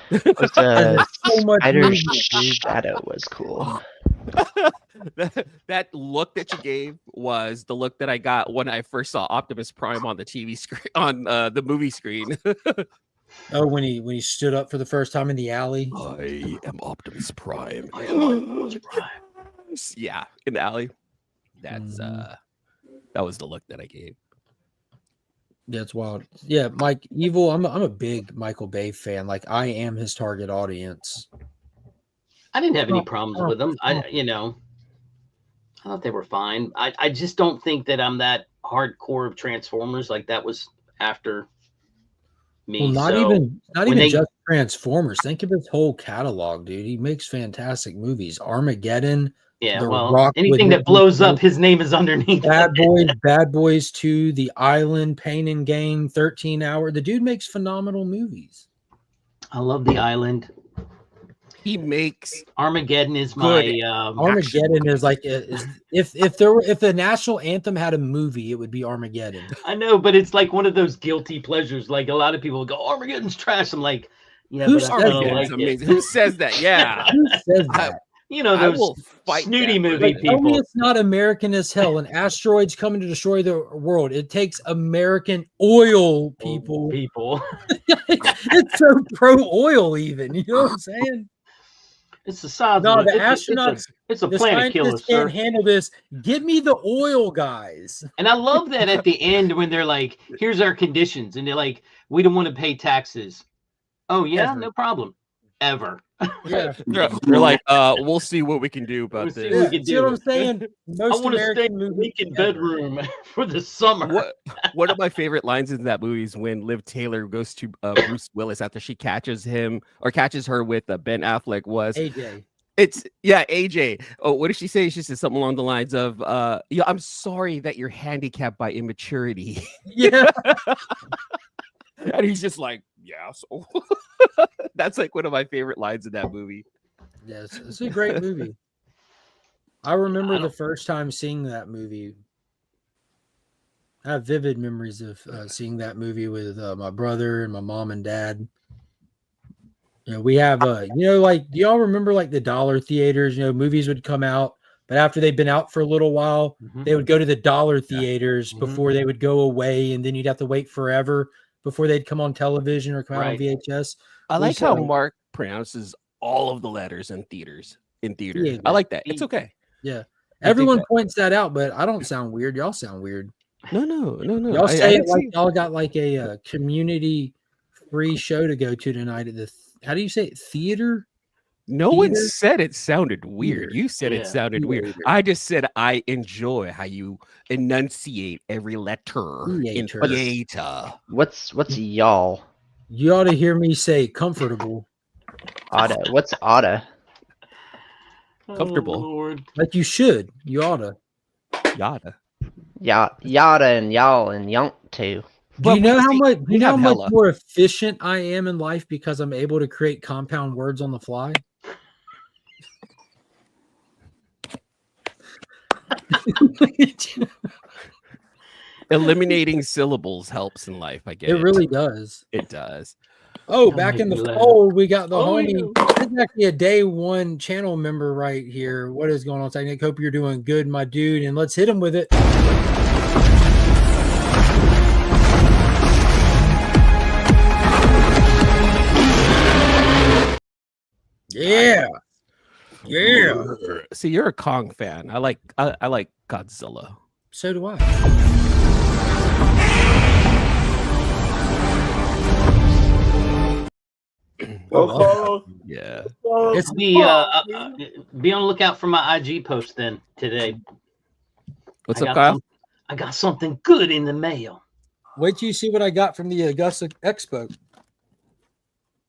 The so much Spider movement, dude. Shadow was cool. That look that you gave was the look that I got when I first saw Optimus Prime on the TV screen, on the movie screen. Oh, when he stood up for the first time in the alley. I am Optimus Prime. Yeah, in the alley. That's that was the look that I gave. Yeah, it's wild. Yeah, Mike Evil. I'm a big Michael Bay fan. Like I am his target audience. I didn't have any problems with them. I thought they were fine. I just don't think that I'm that hardcore of Transformers. Like that was after me. Well, not So even just Transformers. Think of his whole catalog, dude. He makes fantastic movies. Armageddon. Yeah, The well, Rock anything with that blows up, his name is underneath. Bad Boys 2, The Island, Pain and Gain, 13 Hour. The dude makes phenomenal movies. I love The Island. He makes Armageddon is my Armageddon is like if the national anthem had a movie, it would be Armageddon. I know, but it's like one of those guilty pleasures. Like a lot of people go, Armageddon's trash. I'm like, yeah, Who but says I don't that? like it. Who says that? Yeah. Who says that? You know, I those will fight snooty that. movie Like, tell me people. it's not American as hell, and asteroids coming to destroy the world. It takes American oil people. It's so pro oil, even. You know what I'm saying? It's the size No, of the it. astronauts. It's a the planet killer, scientists sir. can't handle this. Give me the oil guys. And I love that at the end when they're like, here's our conditions. And they're like, we don't want to pay taxes. Oh, yeah, no problem. Ever. Yeah. They're like, we'll see what we can do about this. we can See do. what I'm saying? Most I want to stay American in the movies Lincoln ever. bedroom for the summer. One of my favorite lines in that movie is when Liv Taylor goes to Bruce Willis after she catches her with Ben Affleck. Was AJ. It's AJ. Oh, what did she say? She said something along the lines of, "Yeah, I'm sorry that you're handicapped by immaturity." Yeah. And he's just like, yeah. So that's like one of my favorite lines in that movie. Yes, it's a great movie. I remember the first time seeing that movie. I have vivid memories of seeing that movie with my brother and my mom and dad. You know, we have like, do y'all remember like the dollar theaters? You know, movies would come out, but after they've been out for a little while, they would go to the dollar theaters before they would go away, and then you'd have to wait forever before they'd come on television or come out on VHS. I like how Mark pronounces all of the letters in theaters. Yeah, I like that. It's okay. Yeah. Everyone points that out, but I don't sound weird. Y'all sound weird. No. Y'all say it like y'all got like a community free show to go to tonight at the how do you say it? Theater? No one said it sounded weird. You said it Yeah. sounded weird. I just said I enjoy how you enunciate every letter in theater. What's y'all? You ought to hear me say comfortable. Otta. What's otta? Comfortable. Lord. Like you should. You oughta. Yada. Yada and y'all and yonk too. Do you know how much more efficient I am in life because I'm able to create compound words on the fly? Eliminating syllables helps in life. I get it. It really does. It does. Oh, back in the fold, we got the Oh, homie. This is actually a day one channel member right here. What is going on, Nick? Hope you're doing good, my dude. And let's hit him with it. Yeah. Yeah. See, you're a Kong fan. I like Godzilla. So do I. love Yeah. It's be on the lookout for my IG post then today. What's up, Kyle? I got something good in the mail. Wait till you see what I got from the Augusta Expo.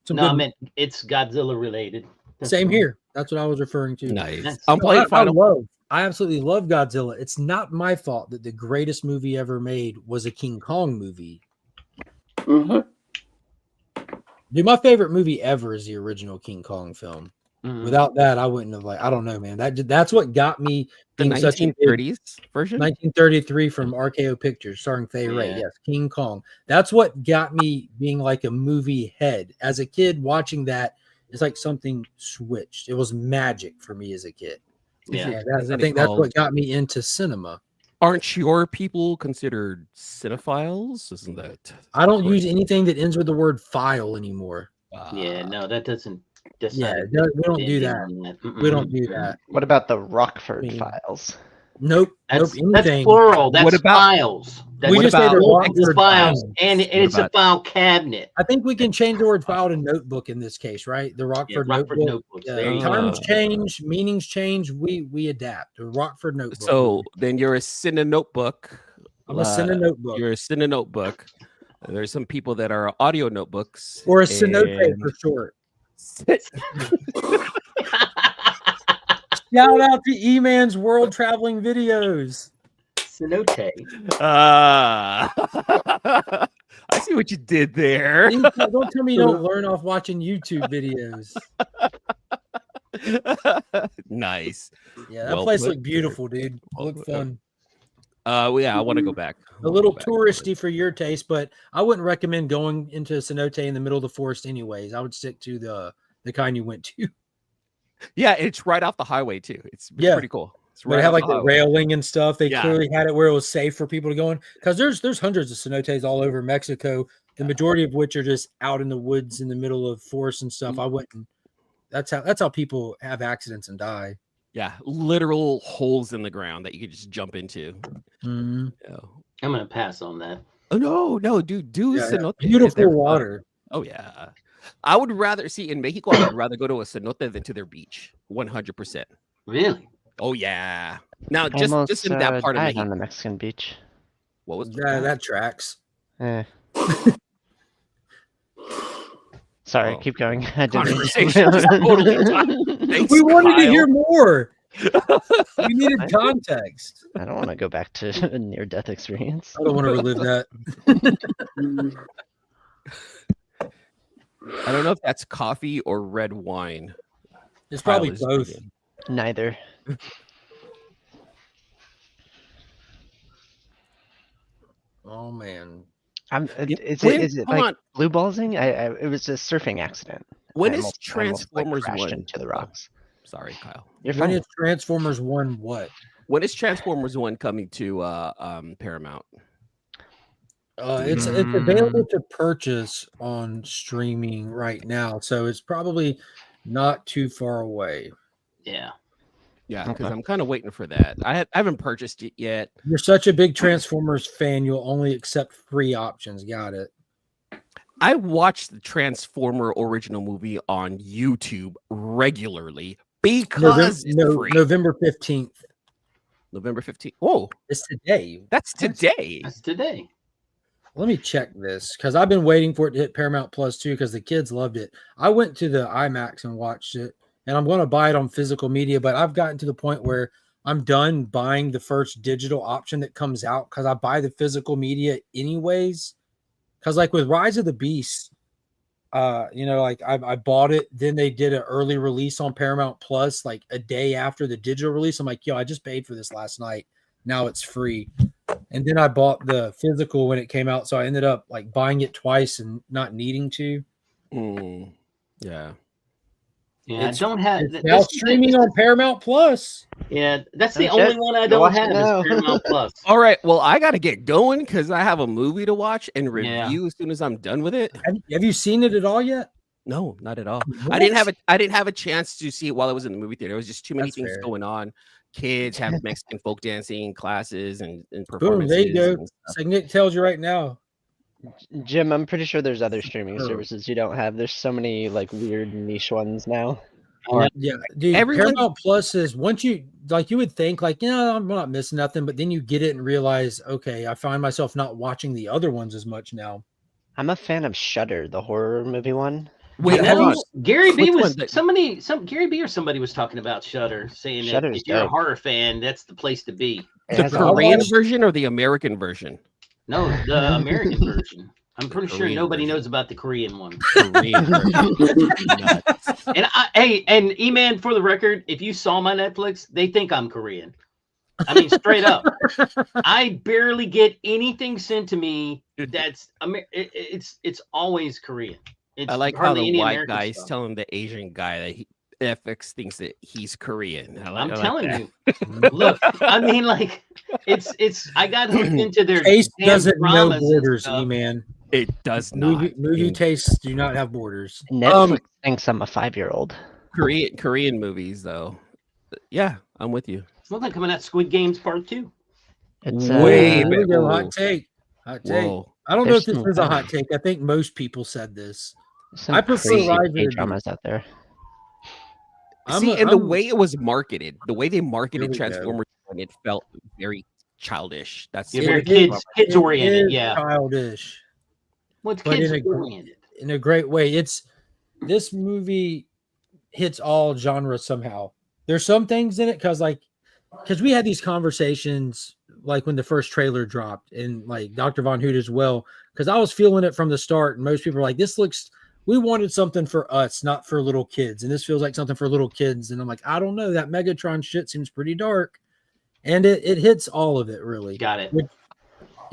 No, I meant it's Godzilla related. Same here. That's what I was referring to. Nice. I'm playing I Final. I absolutely love Godzilla. It's not my fault that the greatest movie ever made was a King Kong movie. Dude, my favorite movie ever is the original King Kong film. Without that, I wouldn't have I don't know, man. That's what got me The being such a 1930s version? 1933 from RKO Pictures, starring Fay Wray. Yeah. Yes, King Kong. That's what got me being like a movie head. As a kid, watching that, it's like something switched. It was magic for me as a kid. Yeah. I think that's what got me into cinema. Aren't your people considered cinephiles? Isn't that? I don't use anything that ends with the word file anymore. Yeah, no, that doesn't. That's Yeah, not we don't do that. We don't do that. What about the Rockford Files? Nope. That's Anything. plural. That's What about- files. That's We just say the multiple Rockford files, files. and it's a file cabinet. I think we can change the word file to notebook in this case, right? The Rockford, Rockford notebook. notebooks. There you Times go. change, meanings change. We adapt. The Rockford notebook. So then you're a Cine notebook. I'm a Cine notebook. You're a Cine notebook. There's some people that are audio notebooks. Or a Cinote and- for short. Shout out to E-Man's World Traveling Videos. Cinote. I see what you did there. Don't tell me you don't learn off watching YouTube videos. Nice. Yeah, that Well place put. looked beautiful, dude. Looked fun. Well, yeah, I want to go back. A little touristy for your taste, but I wouldn't recommend going into a cenote in the middle of the forest anyways. I would stick to the kind you went to. Yeah, it's right off the highway too. It's pretty cool. It's But it right had off like the highway. railing and stuff. They Yeah. clearly had it where it was safe for people to go in. Because there's hundreds of cenotes all over Mexico, the majority of which are just out in the woods in the middle of forests and stuff. I wouldn't. That's how people have accidents and die. Yeah, literal holes in the ground that you could just jump into. Mm-hmm. Yeah. I'm gonna pass on that. Oh no, dude, do Yeah, cenote. beautiful They're fun. water. Oh yeah, I would rather see in Mexico. I would rather go to a cenote than to their beach. 100%. Really? Oh yeah. Now I just almost in that part of died on Mexico. the Mexican beach. What was Yeah, that tracks. Eh. Sorry, keep going. I didn't mean to- Conversation totally. Thanks, We wanted to hear Kyle. more. We needed context. I don't want to go back to a near-death experience. I don't want to relive that. I don't know if that's coffee or red wine. It's probably Kyle is both. drinking. Neither. Oh man. Is when- it hold like on. blue ballsing? It was a surfing accident. When I is almost, Transformers crashed 1? into the rocks? Sorry, Kyle. You're When fine. is Transformers 1 what? When is Transformers 1 coming to Paramount? It's available to purchase on streaming right now, so it's probably not too far away. Yeah. Yeah, because Okay. I'm kind of waiting for that. I haven't purchased it yet. You're such a big Transformers fan, you'll only accept free options. Got it. I watch the Transformer original movie on YouTube regularly because it's free. November 15th. November 15th. Oh, It's today. that's today. That's today. Let me check this because I've been waiting for it to hit Paramount Plus too because the kids loved it. I went to the IMAX and watched it, and I'm going to buy it on physical media, but I've gotten to the point where I'm done buying the first digital option that comes out because I buy the physical media anyways. Because like with Rise of the Beast, I bought it, then they did an early release on Paramount Plus like a day after the digital release. I'm like, yo, I just paid for this last night. Now it's free. And then I bought the physical when it came out. So I ended up like buying it twice and not needing to. Yeah. Yeah, It's- I don't have. It's now streaming on Paramount Plus. Yeah, that's the Oh, shit. only one I Go don't watch it have now. is Paramount Plus. All right. Well, I got to get going because I have a movie to watch and review Yeah. as soon as I'm done with it. Have you seen it at all yet? No, not at all. What? I didn't have a chance to see it while I was in the movie theater. There was just too many That's things fair. going on. Kids have Mexican folk dancing classes and Boom, performances. there you go. and It's like Nick tells you right now. Jim, I'm pretty sure there's other streaming Sure. services you don't have. There's so many like weird niche ones now. Yeah, dude. Paramount Plus is once you like, you would think like, I'm not missing nothing, but then you get it and realize, okay, I find myself not watching the other ones as much now. I'm a fan of Shudder, the horror movie one. Wait, That hold on. was- Gary B Which was one? Gary B or somebody was talking about Shudder, saying that Shudder's if you're a dope. horror fan, that's the place to be. The Korean version or the American version? No, the American version. I'm pretty sure Korean nobody knows about the Korean one. Korean version. And E-Man, for the record, if you saw my Netflix, they think I'm Korean. I mean, straight up. I barely get anything sent to me that's it's always Korean. It's I like how hardly the any white American guy's stuff. telling the Asian guy that FX thinks that he's Korean. I'm I like telling that. you. Look, I mean, like, it's. I got hooked into their Taste damn doesn't know dramas and borders, stuff. E-Man. It does not. Movie tastes do not have borders. Netflix thinks I'm a 5-year-old. Korean movies though. Yeah, I'm with you. It's nothing coming out. Squid Games Part 2. It's There we go. Hot take. Hot take. Whoa. I don't know if There's this some, is a hot take. I think most people said this. Some I prefer crazy Rise of the K-dramas out there. The way it was marketed, the way they marketed Here we go. Transformers, it felt very childish. That's Yeah, very It kids oriented. is Yeah. childish. Well, it's But kids in a, oriented. in a great way. This movie hits all genres somehow. There's some things in it because we had these conversations like when the first trailer dropped, and like Dr. Von Hoot as well, because I was feeling it from the start, and most people were like, we wanted something for us, not for little kids, and this feels like something for little kids. And I'm like, I don't know, that Megatron shit seems pretty dark, and it hits all of it really. Got it.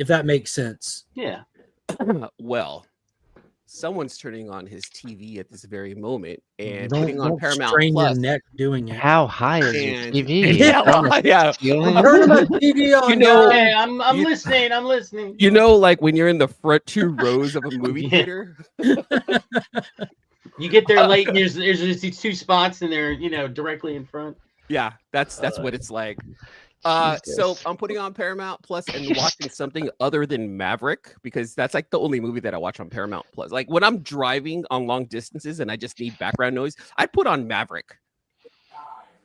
If that makes sense. Yeah. Well, someone's turning on his TV at this very moment and Don't- putting on don't Paramount strain your Plus. neck doing it. How high is your And- TV? Yeah, From yeah. the ceiling? Turn my TV on. You know, Hey, I'm listening. I'm listening. You know, like when you're in the front 2 rows of a movie Yeah. theater. You get there late, and there's just these 2 spots, and they're directly in front. Yeah, that's what it's like. So I'm putting on Paramount Plus and watching something other than Maverick, because that's like the only movie that I watch on Paramount Plus. Like when I'm driving on long distances and I just need background noise, I put on Maverick,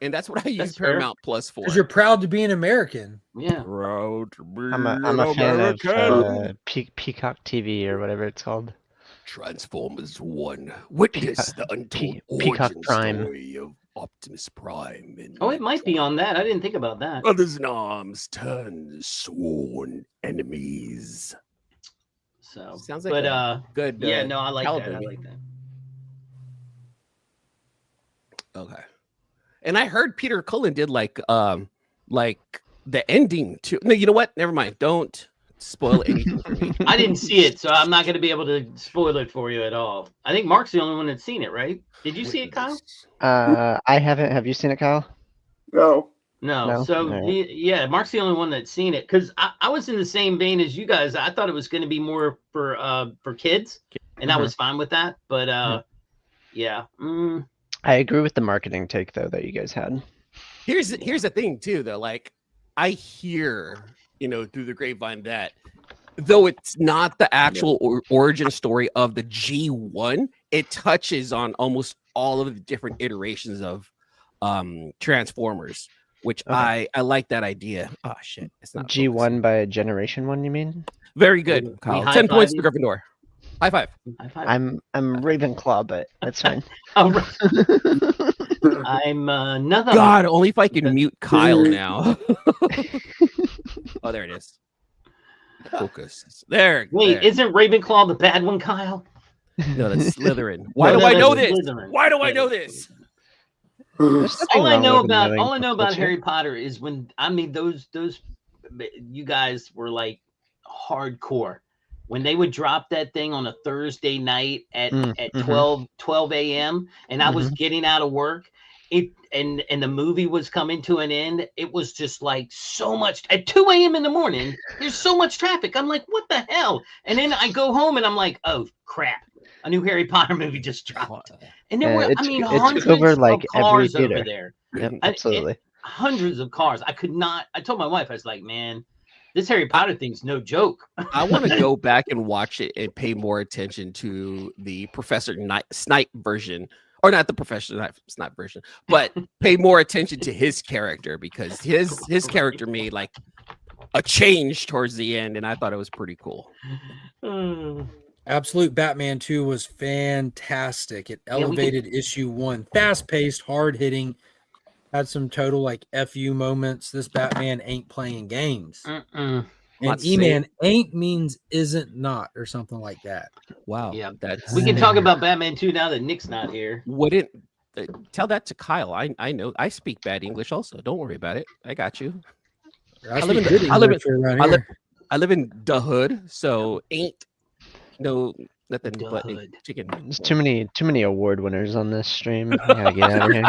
and that's what I use That's fair. Paramount Plus for. Because you're proud to be an American. Yeah. Proud to be I'm a an fan of American. Peacock TV or whatever it's called. Transformers 1. Witness the untold Peacock origin Prime. story of Optimus Prime and Oh, it might be on that. I didn't think about that. Brothers in Arms turn sworn enemies. So Sounds like but a good. yeah, no, I like caliber that. I movie. like that. Okay. And I heard Peter Cullen did like the ending too. No, you know what? Never mind. Don't spoil anything for me. I didn't see it, so I'm not going to be able to spoil it for you at all. I think Mark's the only one that's seen it, right? Did you see it, Kyle? I haven't. Have you seen it, Kyle? No. No. So All right. yeah, Mark's the only one that's seen it, because I was in the same vein as you guys. I thought it was going to be more for kids, and I was fine with that. But yeah. I agree with the marketing take though that you guys had. Here's the thing too, though. Like I hear, through the grapevine that though it's not the actual origin story of the G1, it touches on almost all of the different iterations of Transformers, which I like that idea. Oh shit, it's not G1 by Generation 1, you mean? very good, Kyle. 10 points to Gryffindor. High five. High five. I'm Ravenclaw, but that's fine. Oh, I'm another. God, only if I can mute Kyle now. Oh, there it is. Focus. There. Wait, there. isn't Ravenclaw the bad one, Kyle? No, that's Slytherin. Why No, do I that's know this? Slytherin. Why do I know this? All I know about Harry Potter is when those you guys were like hardcore when they would drop that thing on a Thursday night at 12 a.m. and I was getting out of work. And the movie was coming to an end. It was just like so much at 2 a.m. in the morning. There's so much traffic. I'm like, what the hell? And then I go home and I'm like, oh crap, a new Harry Potter movie just dropped. And there were, hundreds over like of cars every over theater. there. Yep, absolutely. Hundreds of cars. I told my wife, I was like, man, This Harry Potter thing's no joke. I want to go back and watch it and pay more attention to the Professor Snipe version, or not the Professor Snipe version, but pay more attention to his character, because his character made like a change towards the end, and I thought it was pretty cool. Absolute Batman 2 was fantastic. It elevated issue 1. Fast-paced, hard-hitting, had some total like FU moments. This Batman ain't playing games. And E-Man ain't means isn't not, or something like that. Wow. Yeah, that's we can talk about Batman 2 now that Nick's not here. Wouldn't tell that to Kyle. I know I speak bad English also. Don't worry about it. I got you. I live in the hood, so ain't no nothing but chicken. There's too many award winners on this stream. I gotta get out of here.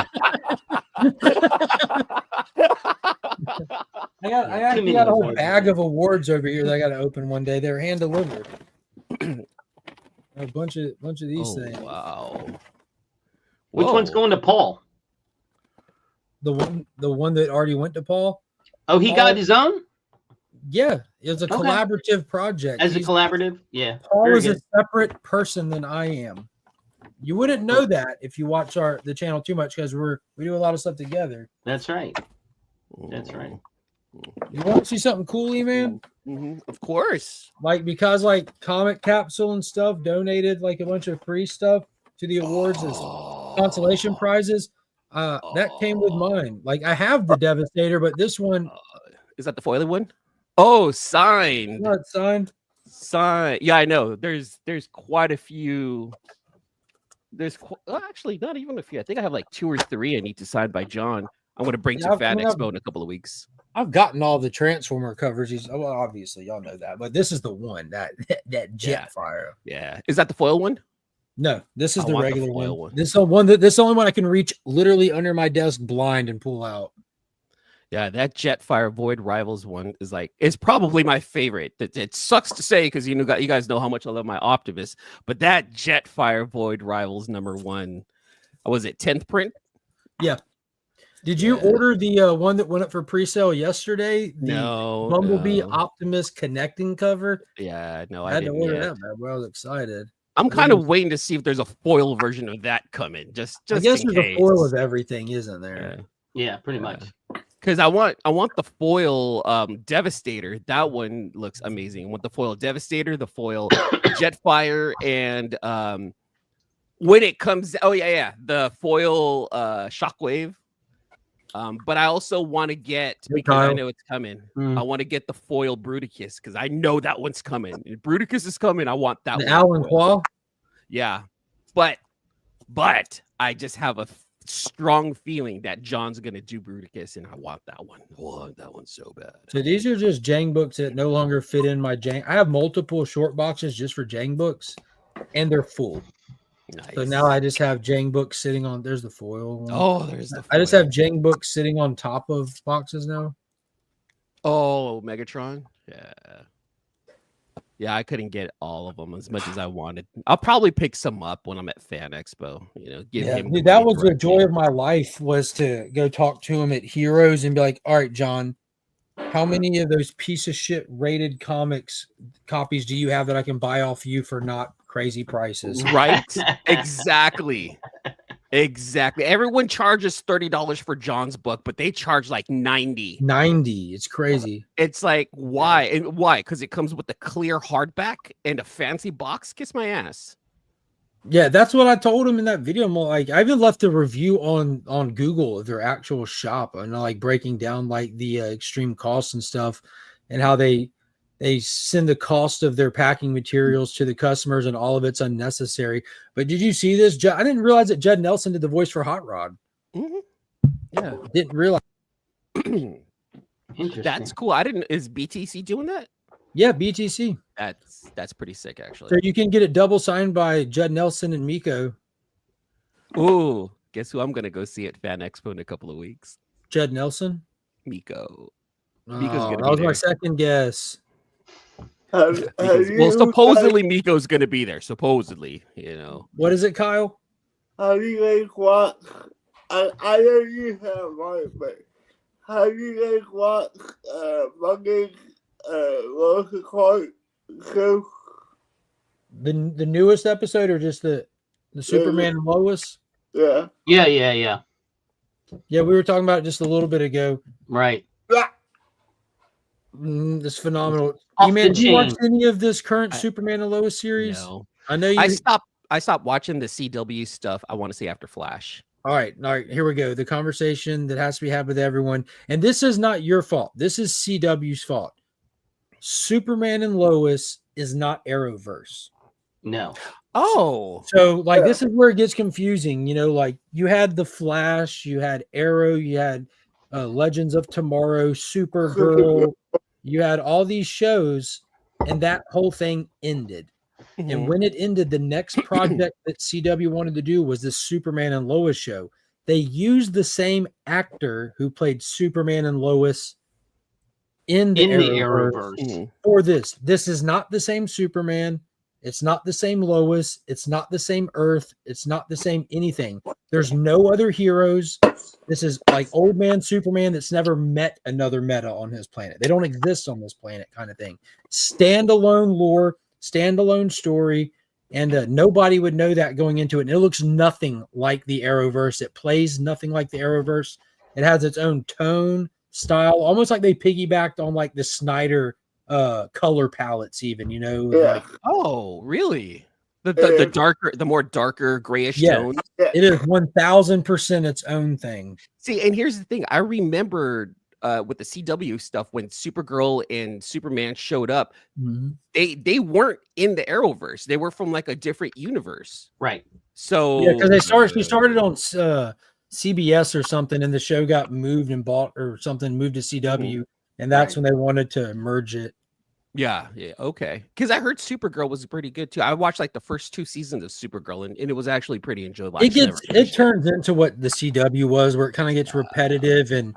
I actually got a whole bag of awards over here that I got to open one day. They're hand delivered. A bunch of these things. Wow. Which one's going to Paul? The one that already went to Paul. Oh, he got his own? Yeah, it was a collaborative project. As a collaborative? Yeah. Paul is a separate person than I am. You wouldn't know that if you watch the channel too much, because we do a lot of stuff together. That's right. That's right. You want to see something cool, man? Of course. Because Comic Capsule and stuff donated like a bunch of free stuff to the awards as consolation prizes. That came with mine. I have the Devastator, but this one is that the foily one? Oh, signed. Not signed. Signed. Yeah, I know. There's quite a few. Actually not even a few. I think I have like 2 or 3 I need to sign by John. I'm going to bring to Fan Expo in a couple of weeks. I've gotten all the Transformer covers. Well, obviously y'all know that, but this is the one that Jetfire. Yeah. Is that the foil one? No, this is the regular one. This is the one this is the only one I can reach literally under my desk blind and pull out. Yeah, that Jetfire Void Rivals one is it's probably my favorite. It sucks to say because you guys know how much I love my Optimus, but that Jetfire Void Rivals #1, was it 10th print? Yeah. Did you order the one that went up for pre-sale yesterday? No. Bumblebee Optimus connecting cover? Yeah, no, I had to order that, man. I was excited. I'm kind of waiting to see if there's a foil version of that coming. Just I guess in there's case. a foil of everything, isn't there? Yeah, pretty much. Because I want the foil Devastator. That one looks amazing. I want the foil Devastator, the foil Jetfire, and when it comes, the foil Shockwave. But I also want to get, because I know it's coming. I want to get the foil Bruticus because I know that one's coming. If Bruticus is coming, I want that one. Alan Qual? Yeah. But I just have a strong feeling that John's gonna do Bruticus, and I want that one. I want that one so bad. So these are just Jang books that no longer fit in my Jang. I have multiple short boxes just for Jang books, and they're full. Nice. So now I just have Jang books sitting on. There's the foil one. Oh, there's the foil. I just have Jang books sitting on top of boxes now. Oh, Megatron. Yeah, I couldn't get all of them as much as I wanted. I'll probably pick some up when I'm at Fan Expo. Give him. Dude, that was the joy of my life, was to go talk to him at Heroes and be like, "All right, John, how many of those piece of shit rated comics copies do you have that I can buy off you for not crazy prices?" Right? Exactly. Everyone charges $30 for John's book, but they charge like $90. It's crazy. It's like, why? And why? Because it comes with a clear hardback and a fancy box. Kiss my ass. Yeah, that's what I told him in that video. I'm like, I even left a review on Google of their actual shop, and breaking down the extreme costs and stuff, and how they send the cost of their packing materials to the customers, and all of it's unnecessary. But did you see this? I didn't realize that Judd Nelson did the voice for Hot Rod. Yeah, didn't realize. That's cool. I didn't. Is BTC doing that? Yeah, BTC. That's pretty sick, actually. So you can get it double signed by Judd Nelson and Miko. Ooh, guess who I'm gonna go see at Fan Expo in a couple of weeks? Judd Nelson. Miko's That gonna was be my there. second guess. Supposedly Miko's gonna be there. Supposedly, What is it, Kyle? Have you guys watched? I know you have, right? But have you guys watched fucking what's it called? So, The newest episode or just the Superman and Lois? yeah. Yeah. Yeah, we were talking about it just a little bit ago. Right. It's phenomenal. Off E-Man, the did you watch chain. any of this current Superman and Lois series? No. I know you. I stopped watching the CW stuff. I want to see after Flash. All right, here we go. The conversation that has to be had with everyone. And this is not your fault. This is CW's fault. Superman and Lois is not Arrowverse. No. Oh. So, like, this is where it gets confusing. You know, like, you had The Flash, you had Arrow, you had Legends of Tomorrow, Supergirl. You had all these shows, and that whole thing ended. And when it ended, the next project that CW wanted to do was this Superman and Lois show. They used the same actor who played Superman and Lois in the Arrowverse for this. This is not the same Superman. It's not the same Lois. It's not the same Earth. It's not the same anything. There's no other heroes. This is like old man Superman that's never met another meta on his planet. They don't exist on this planet, kind of thing. Standalone lore, standalone story, and nobody would know that going into it. And it looks nothing like the Arrowverse. It plays nothing like the Arrowverse. It has its own tone, style, almost like they piggybacked on like the Snyder color palettes, even, you know. Like, oh, really? The darker, the more darker grayish tones. It is 1000% its own thing. See, and here's the thing: I remember with the CW stuff when Supergirl and Superman showed up, they weren't in the Arrowverse. They were from like a different universe, right? So yeah, because she started on CBS or something, and the show got moved and bought or something, moved to CW, and that's when they wanted to merge it. Yeah, okay. Because I heard Supergirl was pretty good too. I watched like the first 2 seasons of Supergirl, and it was actually pretty enjoyable. It turns into what the CW was, where it kind of gets repetitive and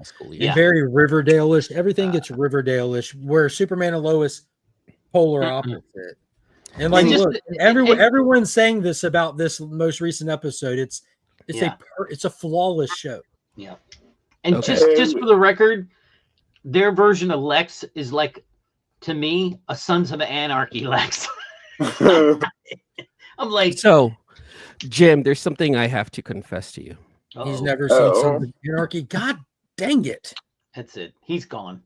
very Riverdale-ish. Everything gets Riverdale-ish, where Superman and Lois polar opposite. And like, look, everyone's saying this about this most recent episode. It's a flawless show. Yeah, and just for the record, their version of Lex is like, to me, a Sons of Anarchy Lex. I'm like, so, Jim, there's something I have to confess to you. He's never seen Sons of Anarchy. God dang it! That's it. He's gone.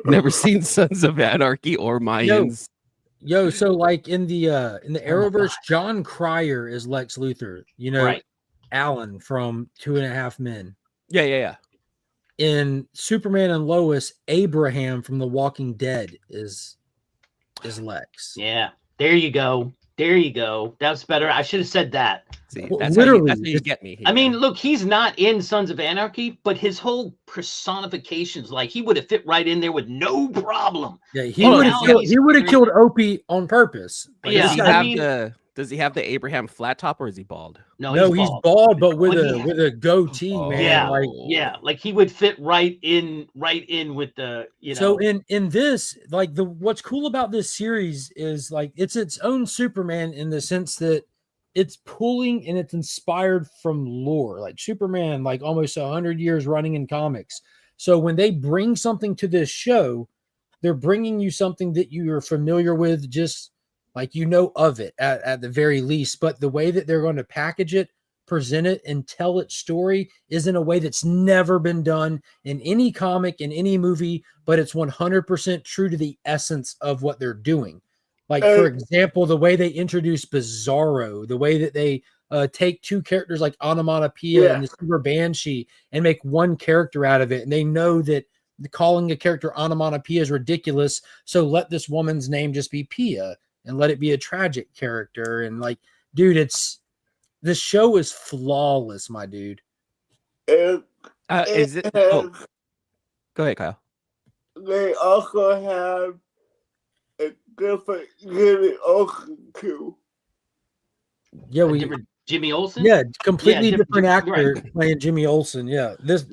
Never seen Sons of Anarchy or Mayans. Yo, so like in the Arrowverse, John Cryer is Lex Luthor. You know, Alan from 2.5 Men. Yeah. In Superman and Lois, Abraham from The Walking Dead is Lex. Yeah, there you go. That's better. I should have said that. See, that's how you get me. I mean, look, he's not in Sons of Anarchy, but his whole personifications, like, he would have fit right in there with no problem. Yeah, he would have killed Opie on purpose. But yeah, does he have the Abraham flat top, or is he bald? No, he's bald, but with a goatee, man. Like he would fit right in with the, you know. So in this, like, what's cool about this series is like it's its own Superman in the sense that it's pulling and it's inspired from lore, like Superman, like almost 100 years running in comics. So when they bring something to this show, they're bringing you something that you are familiar with, just like, you know, of it at the very least. But the way that they're going to package it, present it, and tell its story is in a way that's never been done in any comic, in any movie, but it's 100% true to the essence of what they're doing. Like, for example, the way they introduce Bizarro, the way that they take 2 characters like Onomatopoeia and the Super Banshee and make one character out of it. And they know that calling a character Onomatopoeia is ridiculous, so let this woman's name just be Pia and let it be a tragic character. And like, dude, this show is flawless, my dude. Is it? Oh. Go ahead, Kyle. They also have a different Jimmy Olsen too. Yeah, different Jimmy Olsen. Yeah, completely different actor playing Jimmy Olsen. Yeah, this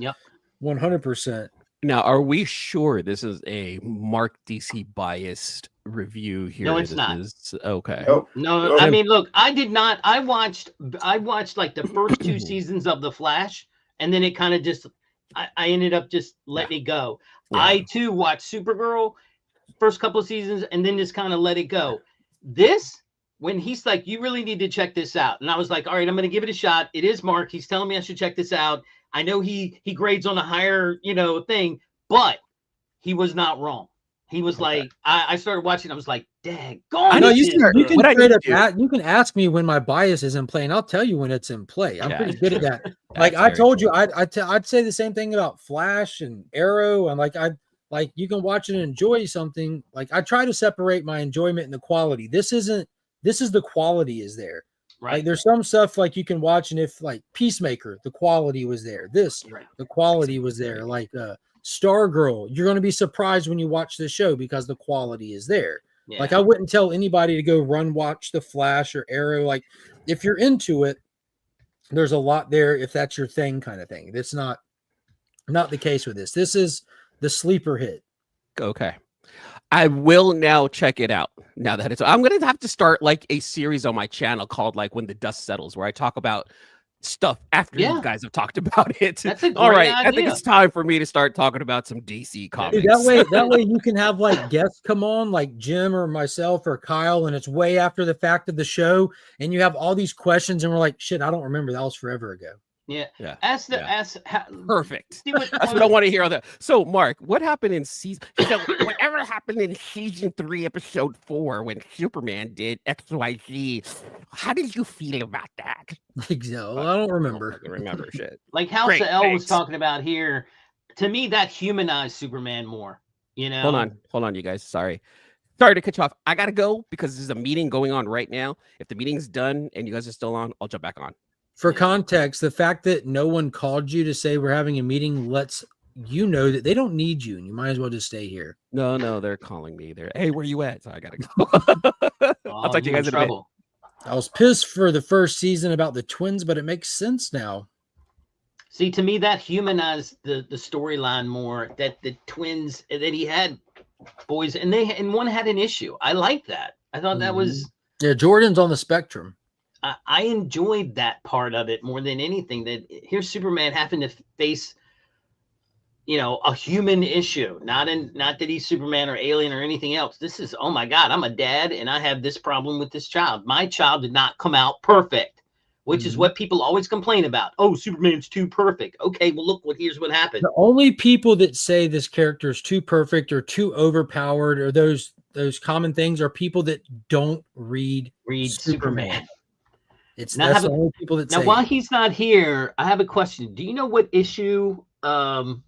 100%. Now, are we sure this is a Mark DC biased review here? No, it's not. Okay. No, I mean, look, I did not. I watched like the first 2 seasons of The Flash, and then it kind of just I ended up just letting it go. Yeah. I too watched Supergirl first couple of seasons and then just kind of let it go. This, when he's like, you really need to check this out. And I was like, all right, I'm going to give it a shot. It is Mark. He's telling me I should check this out. I know he grades on a higher, thing, but he was not wrong. He was like, I started watching. I was like, dang, I know you can ask me when my bias is in play, and I'll tell you when it's in play. I'm pretty good at that. Like I told you, I'd say the same thing about Flash and Arrow, and like you can watch and enjoy something. Like I try to separate my enjoyment and the quality. This is the quality is there. Right. Like there's some stuff like you can watch, and if like Peacemaker, the quality was there. The quality was there. Like Stargirl, you're going to be surprised when you watch the show because the quality is there. Yeah. Like I wouldn't tell anybody to go watch the Flash or Arrow. Like if you're into it, there's a lot there if that's your thing, kind of thing. That's not the case with this. This is the sleeper hit. Okay. I will now check it out. Now that I'm going to have to start like a series on my channel called like When the Dust Settles, where I talk about stuff after you guys have talked about it. That's a great All right. idea. I think it's time for me to start talking about some DC comics. Dude, that way you can have like guests come on, like Jim or myself or Kyle, and it's way after the fact of the show, and you have all these questions, and we're like, shit, I don't remember. That was forever ago. Yeah. Perfect. See what, That's what I want to hear on that. So, Mark, what happened in season? So, whatever happened in season 3, episode 4, when Superman did XYZ? How did you feel about that? I don't remember. I remember shit. Like House Great, of L was thanks. talking about here. To me, that humanized Superman more. Hold on, you guys. Sorry to cut you off. I gotta go because there's a meeting going on right now. If the meeting's done and you guys are still on, I'll jump back on. For context, the fact that no one called you to say we're having a meeting lets you know that they don't need you, and you might as well just stay here. No, they're calling me. Hey, where you at? So I gotta go. I'll talk to you guys in a bit. I was pissed for the first season about the twins, but it makes sense now. See, to me, that humanized the storyline more. That the twins, that he had boys, and one had an issue. I like that. I thought that was Jordan's on the spectrum. I enjoyed that part of it more than anything. That here's Superman having to face, a human issue, not that he's Superman or alien or anything else. This is, oh my God, I'm a dad and I have this problem with this child. My child did not come out perfect, which is what people always complain about. Oh, Superman's too perfect. Okay, well, here's what happened. The only people that say this character is too perfect or too overpowered or those common things are people that don't read Superman. That's the only people that now, say while it. he's not here, I have a question. Do you know what issue? 17.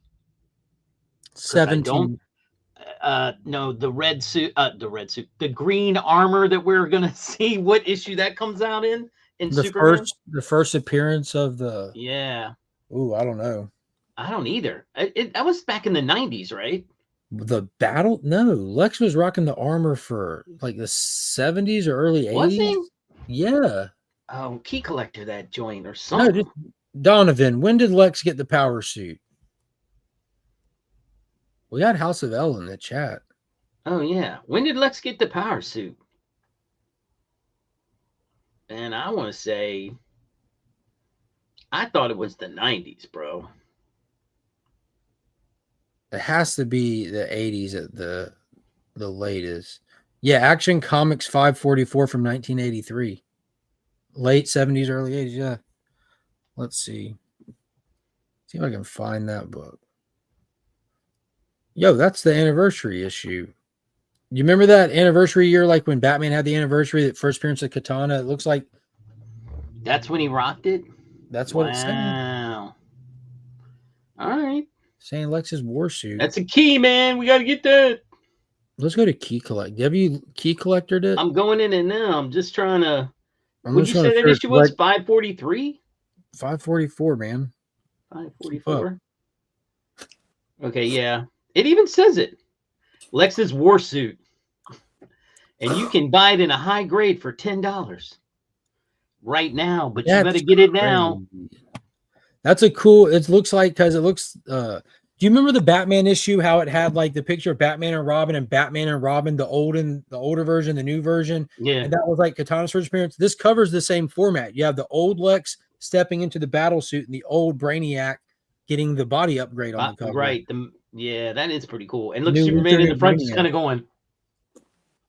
No, the red suit, the green armor that we're gonna see. What issue that comes out in Superman? The first appearance of the. Yeah. Ooh, I don't know. I don't either. That was back in the 90s, right? The battle? No, Lex was rocking the armor for like the 70s or early 80s. Was he? Yeah. Oh, Key Collector, that joint or No, something. just Donovan. When did Lex get the power suit? We got House of L in the chat. Oh yeah. When did Lex get the power suit? And I want to say, I thought it was the 90s, bro. It has to be the 80s at the latest. Yeah, Action Comics 544 from 1983. Late 70s, early 80s, yeah. Let's see. See if I can find that book. Yo, that's the anniversary issue. You remember that anniversary year, like when Batman had the anniversary, that first appearance of Katana? It looks like that's when he rocked it. That's what it's saying. Wow. All right. Saying Lex's war suit. That's a key, man. We got to get that. Let's go to Key Collect. Have you Key Collected it? I'm going in it now. I'm just trying to. Would you say that issue was 543? 544, man. 544. Okay, yeah. It even says it. Lex's war suit. And you can buy it in a high grade for $10 right now, but you better get it now. That's a cool, it looks like, because it looks, do you remember the Batman issue, how it had like the picture of Batman and Robin, the older version, the new version? Yeah. And that was like Katana's first appearance. This covers the same format. You have the old Lex stepping into the battle suit and the old Brainiac getting the body upgrade on the cover. Right. Yeah, that is pretty cool. And look, New Superman Winter, in the New front just Brainiac. kind of going,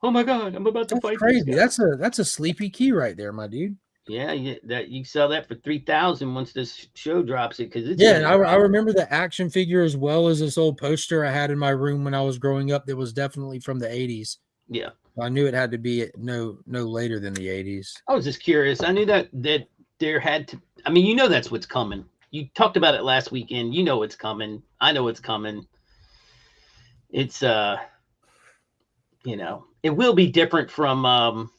"Oh my god, I'm about to fight Crazy. this guy." That's a sleepy key right there, my dude. Yeah, that you sell that for 3,000 once this show drops it because it's Yeah, and I remember the action figure as well as this old poster I had in my room when I was growing up. That was definitely from the 80s. Yeah, I knew it had to be no later than the 80s. I was just curious. I knew that there had to. I mean, you know that's what's coming. You talked about it last weekend. You know it's coming. I know it's coming. It's you know, it will be different from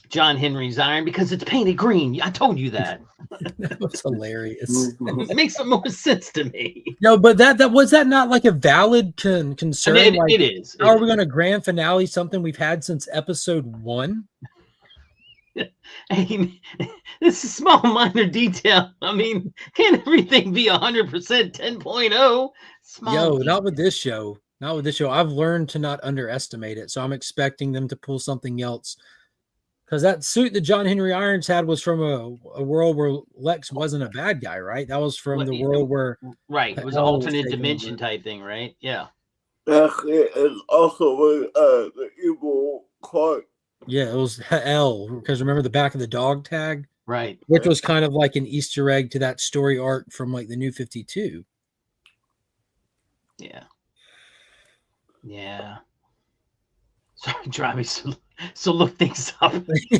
John Henry's Iron because it's painted green. I told you that. That was hilarious. It makes some more sense to me. No, but that was that not like a valid concern? I mean, like, it is. How are we going to grand finale something we've had since episode 1? Hey, this is small minor detail. I mean, can't everything be 100% 10.0? Small Yo, detail. not with this show. Not with this show. I've learned to not underestimate it. So I'm expecting them to pull something else. Because that suit that John Henry Irons had was from a world where Lex wasn't a bad guy, right? That was from the world where Right. It was an alternate dimension type thing, right? Yeah. And also with the evil Clark. Yeah, it was L, because remember the back of the dog tag? Right. Which was kind of like an Easter egg to that story arc from like the New 52. Yeah. Yeah. Sorry, driving. So look things up.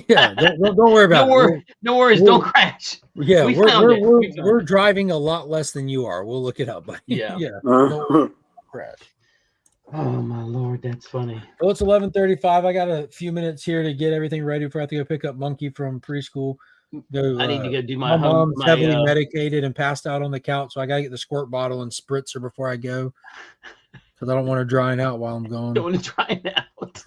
Yeah, don't worry about it. No worries. Don't crash. Yeah, We found it. we're driving a lot less than you are. We'll look it up. Yeah. Yeah. Don't crash. Oh my Lord, that's funny. Well, it's 11:35. I got a few minutes here to get everything ready for I have to go pick up Monkey from preschool. I need to go do my mom's heavily medicated and passed out on the couch, so I gotta get the squirt bottle and spritz her before I go. Because I don't want her drying out while I'm gone. Don't want to dry it out.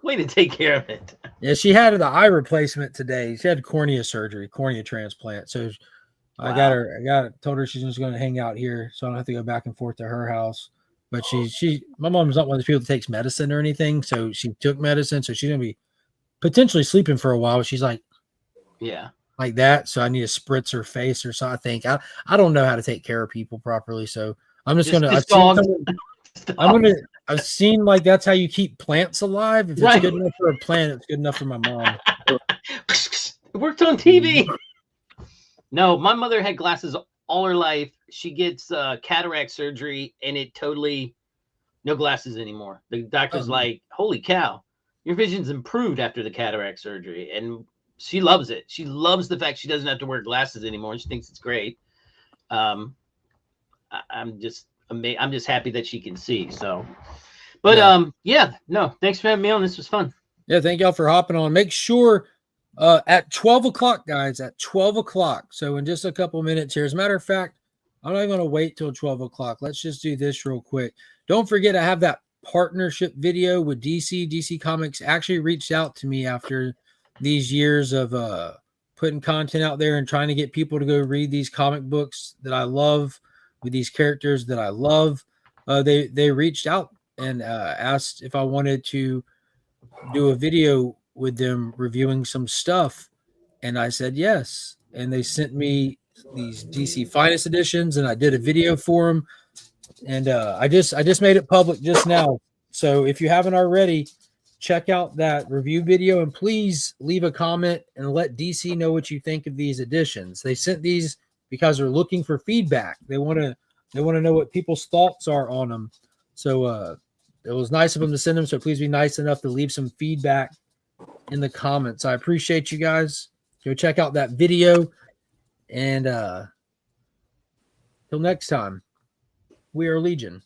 Way to take care of it. Yeah, she had the eye replacement today. She had cornea surgery, cornea transplant. So I told her she's just going to hang out here, so I don't have to go back and forth to her house. But my mom's not one of those people that takes medicine or anything, so she took medicine, so she's gonna be potentially sleeping for a while. She's like, yeah, like that. So I need to spritz her face or so. I think I don't know how to take care of people properly, so I'm just gonna. I've seen like that's how you keep plants alive. If it's good enough for a plant, it's good enough for my mom. It worked on TV. No, my mother had glasses all her life. She gets cataract surgery, and it totally no glasses anymore. The doctor's like, "Holy cow, your vision's improved after the cataract surgery," and she loves it. She loves the fact she doesn't have to wear glasses anymore. She thinks it's great. I'm just amazed. I'm just happy that she can see. So, but no, thanks for having me on. This was fun. Yeah, thank y'all for hopping on. Make sure at 12 o'clock, guys, at 12 o'clock. So in just a couple minutes here. As a matter of fact, I'm not even going to wait till 12 o'clock. Let's just do this real quick. Don't forget, I have that partnership video with DC. DC Comics actually reached out to me after these years of putting content out there and trying to get people to go read these comic books that I love with these characters that I love. They reached out and asked if I wanted to do a video with them reviewing some stuff, and I said yes. And they sent me these DC Finest editions, and I did a video for them. And I just made it public just now. So if you haven't already, check out that review video and please leave a comment and let DC know what you think of these editions. They sent these because they're looking for feedback. They want to know what people's thoughts are on them. So it was nice of them to send them. So please be nice enough to leave some feedback in the comments. I appreciate you guys. Go check out that video. And till next time, we are Legion.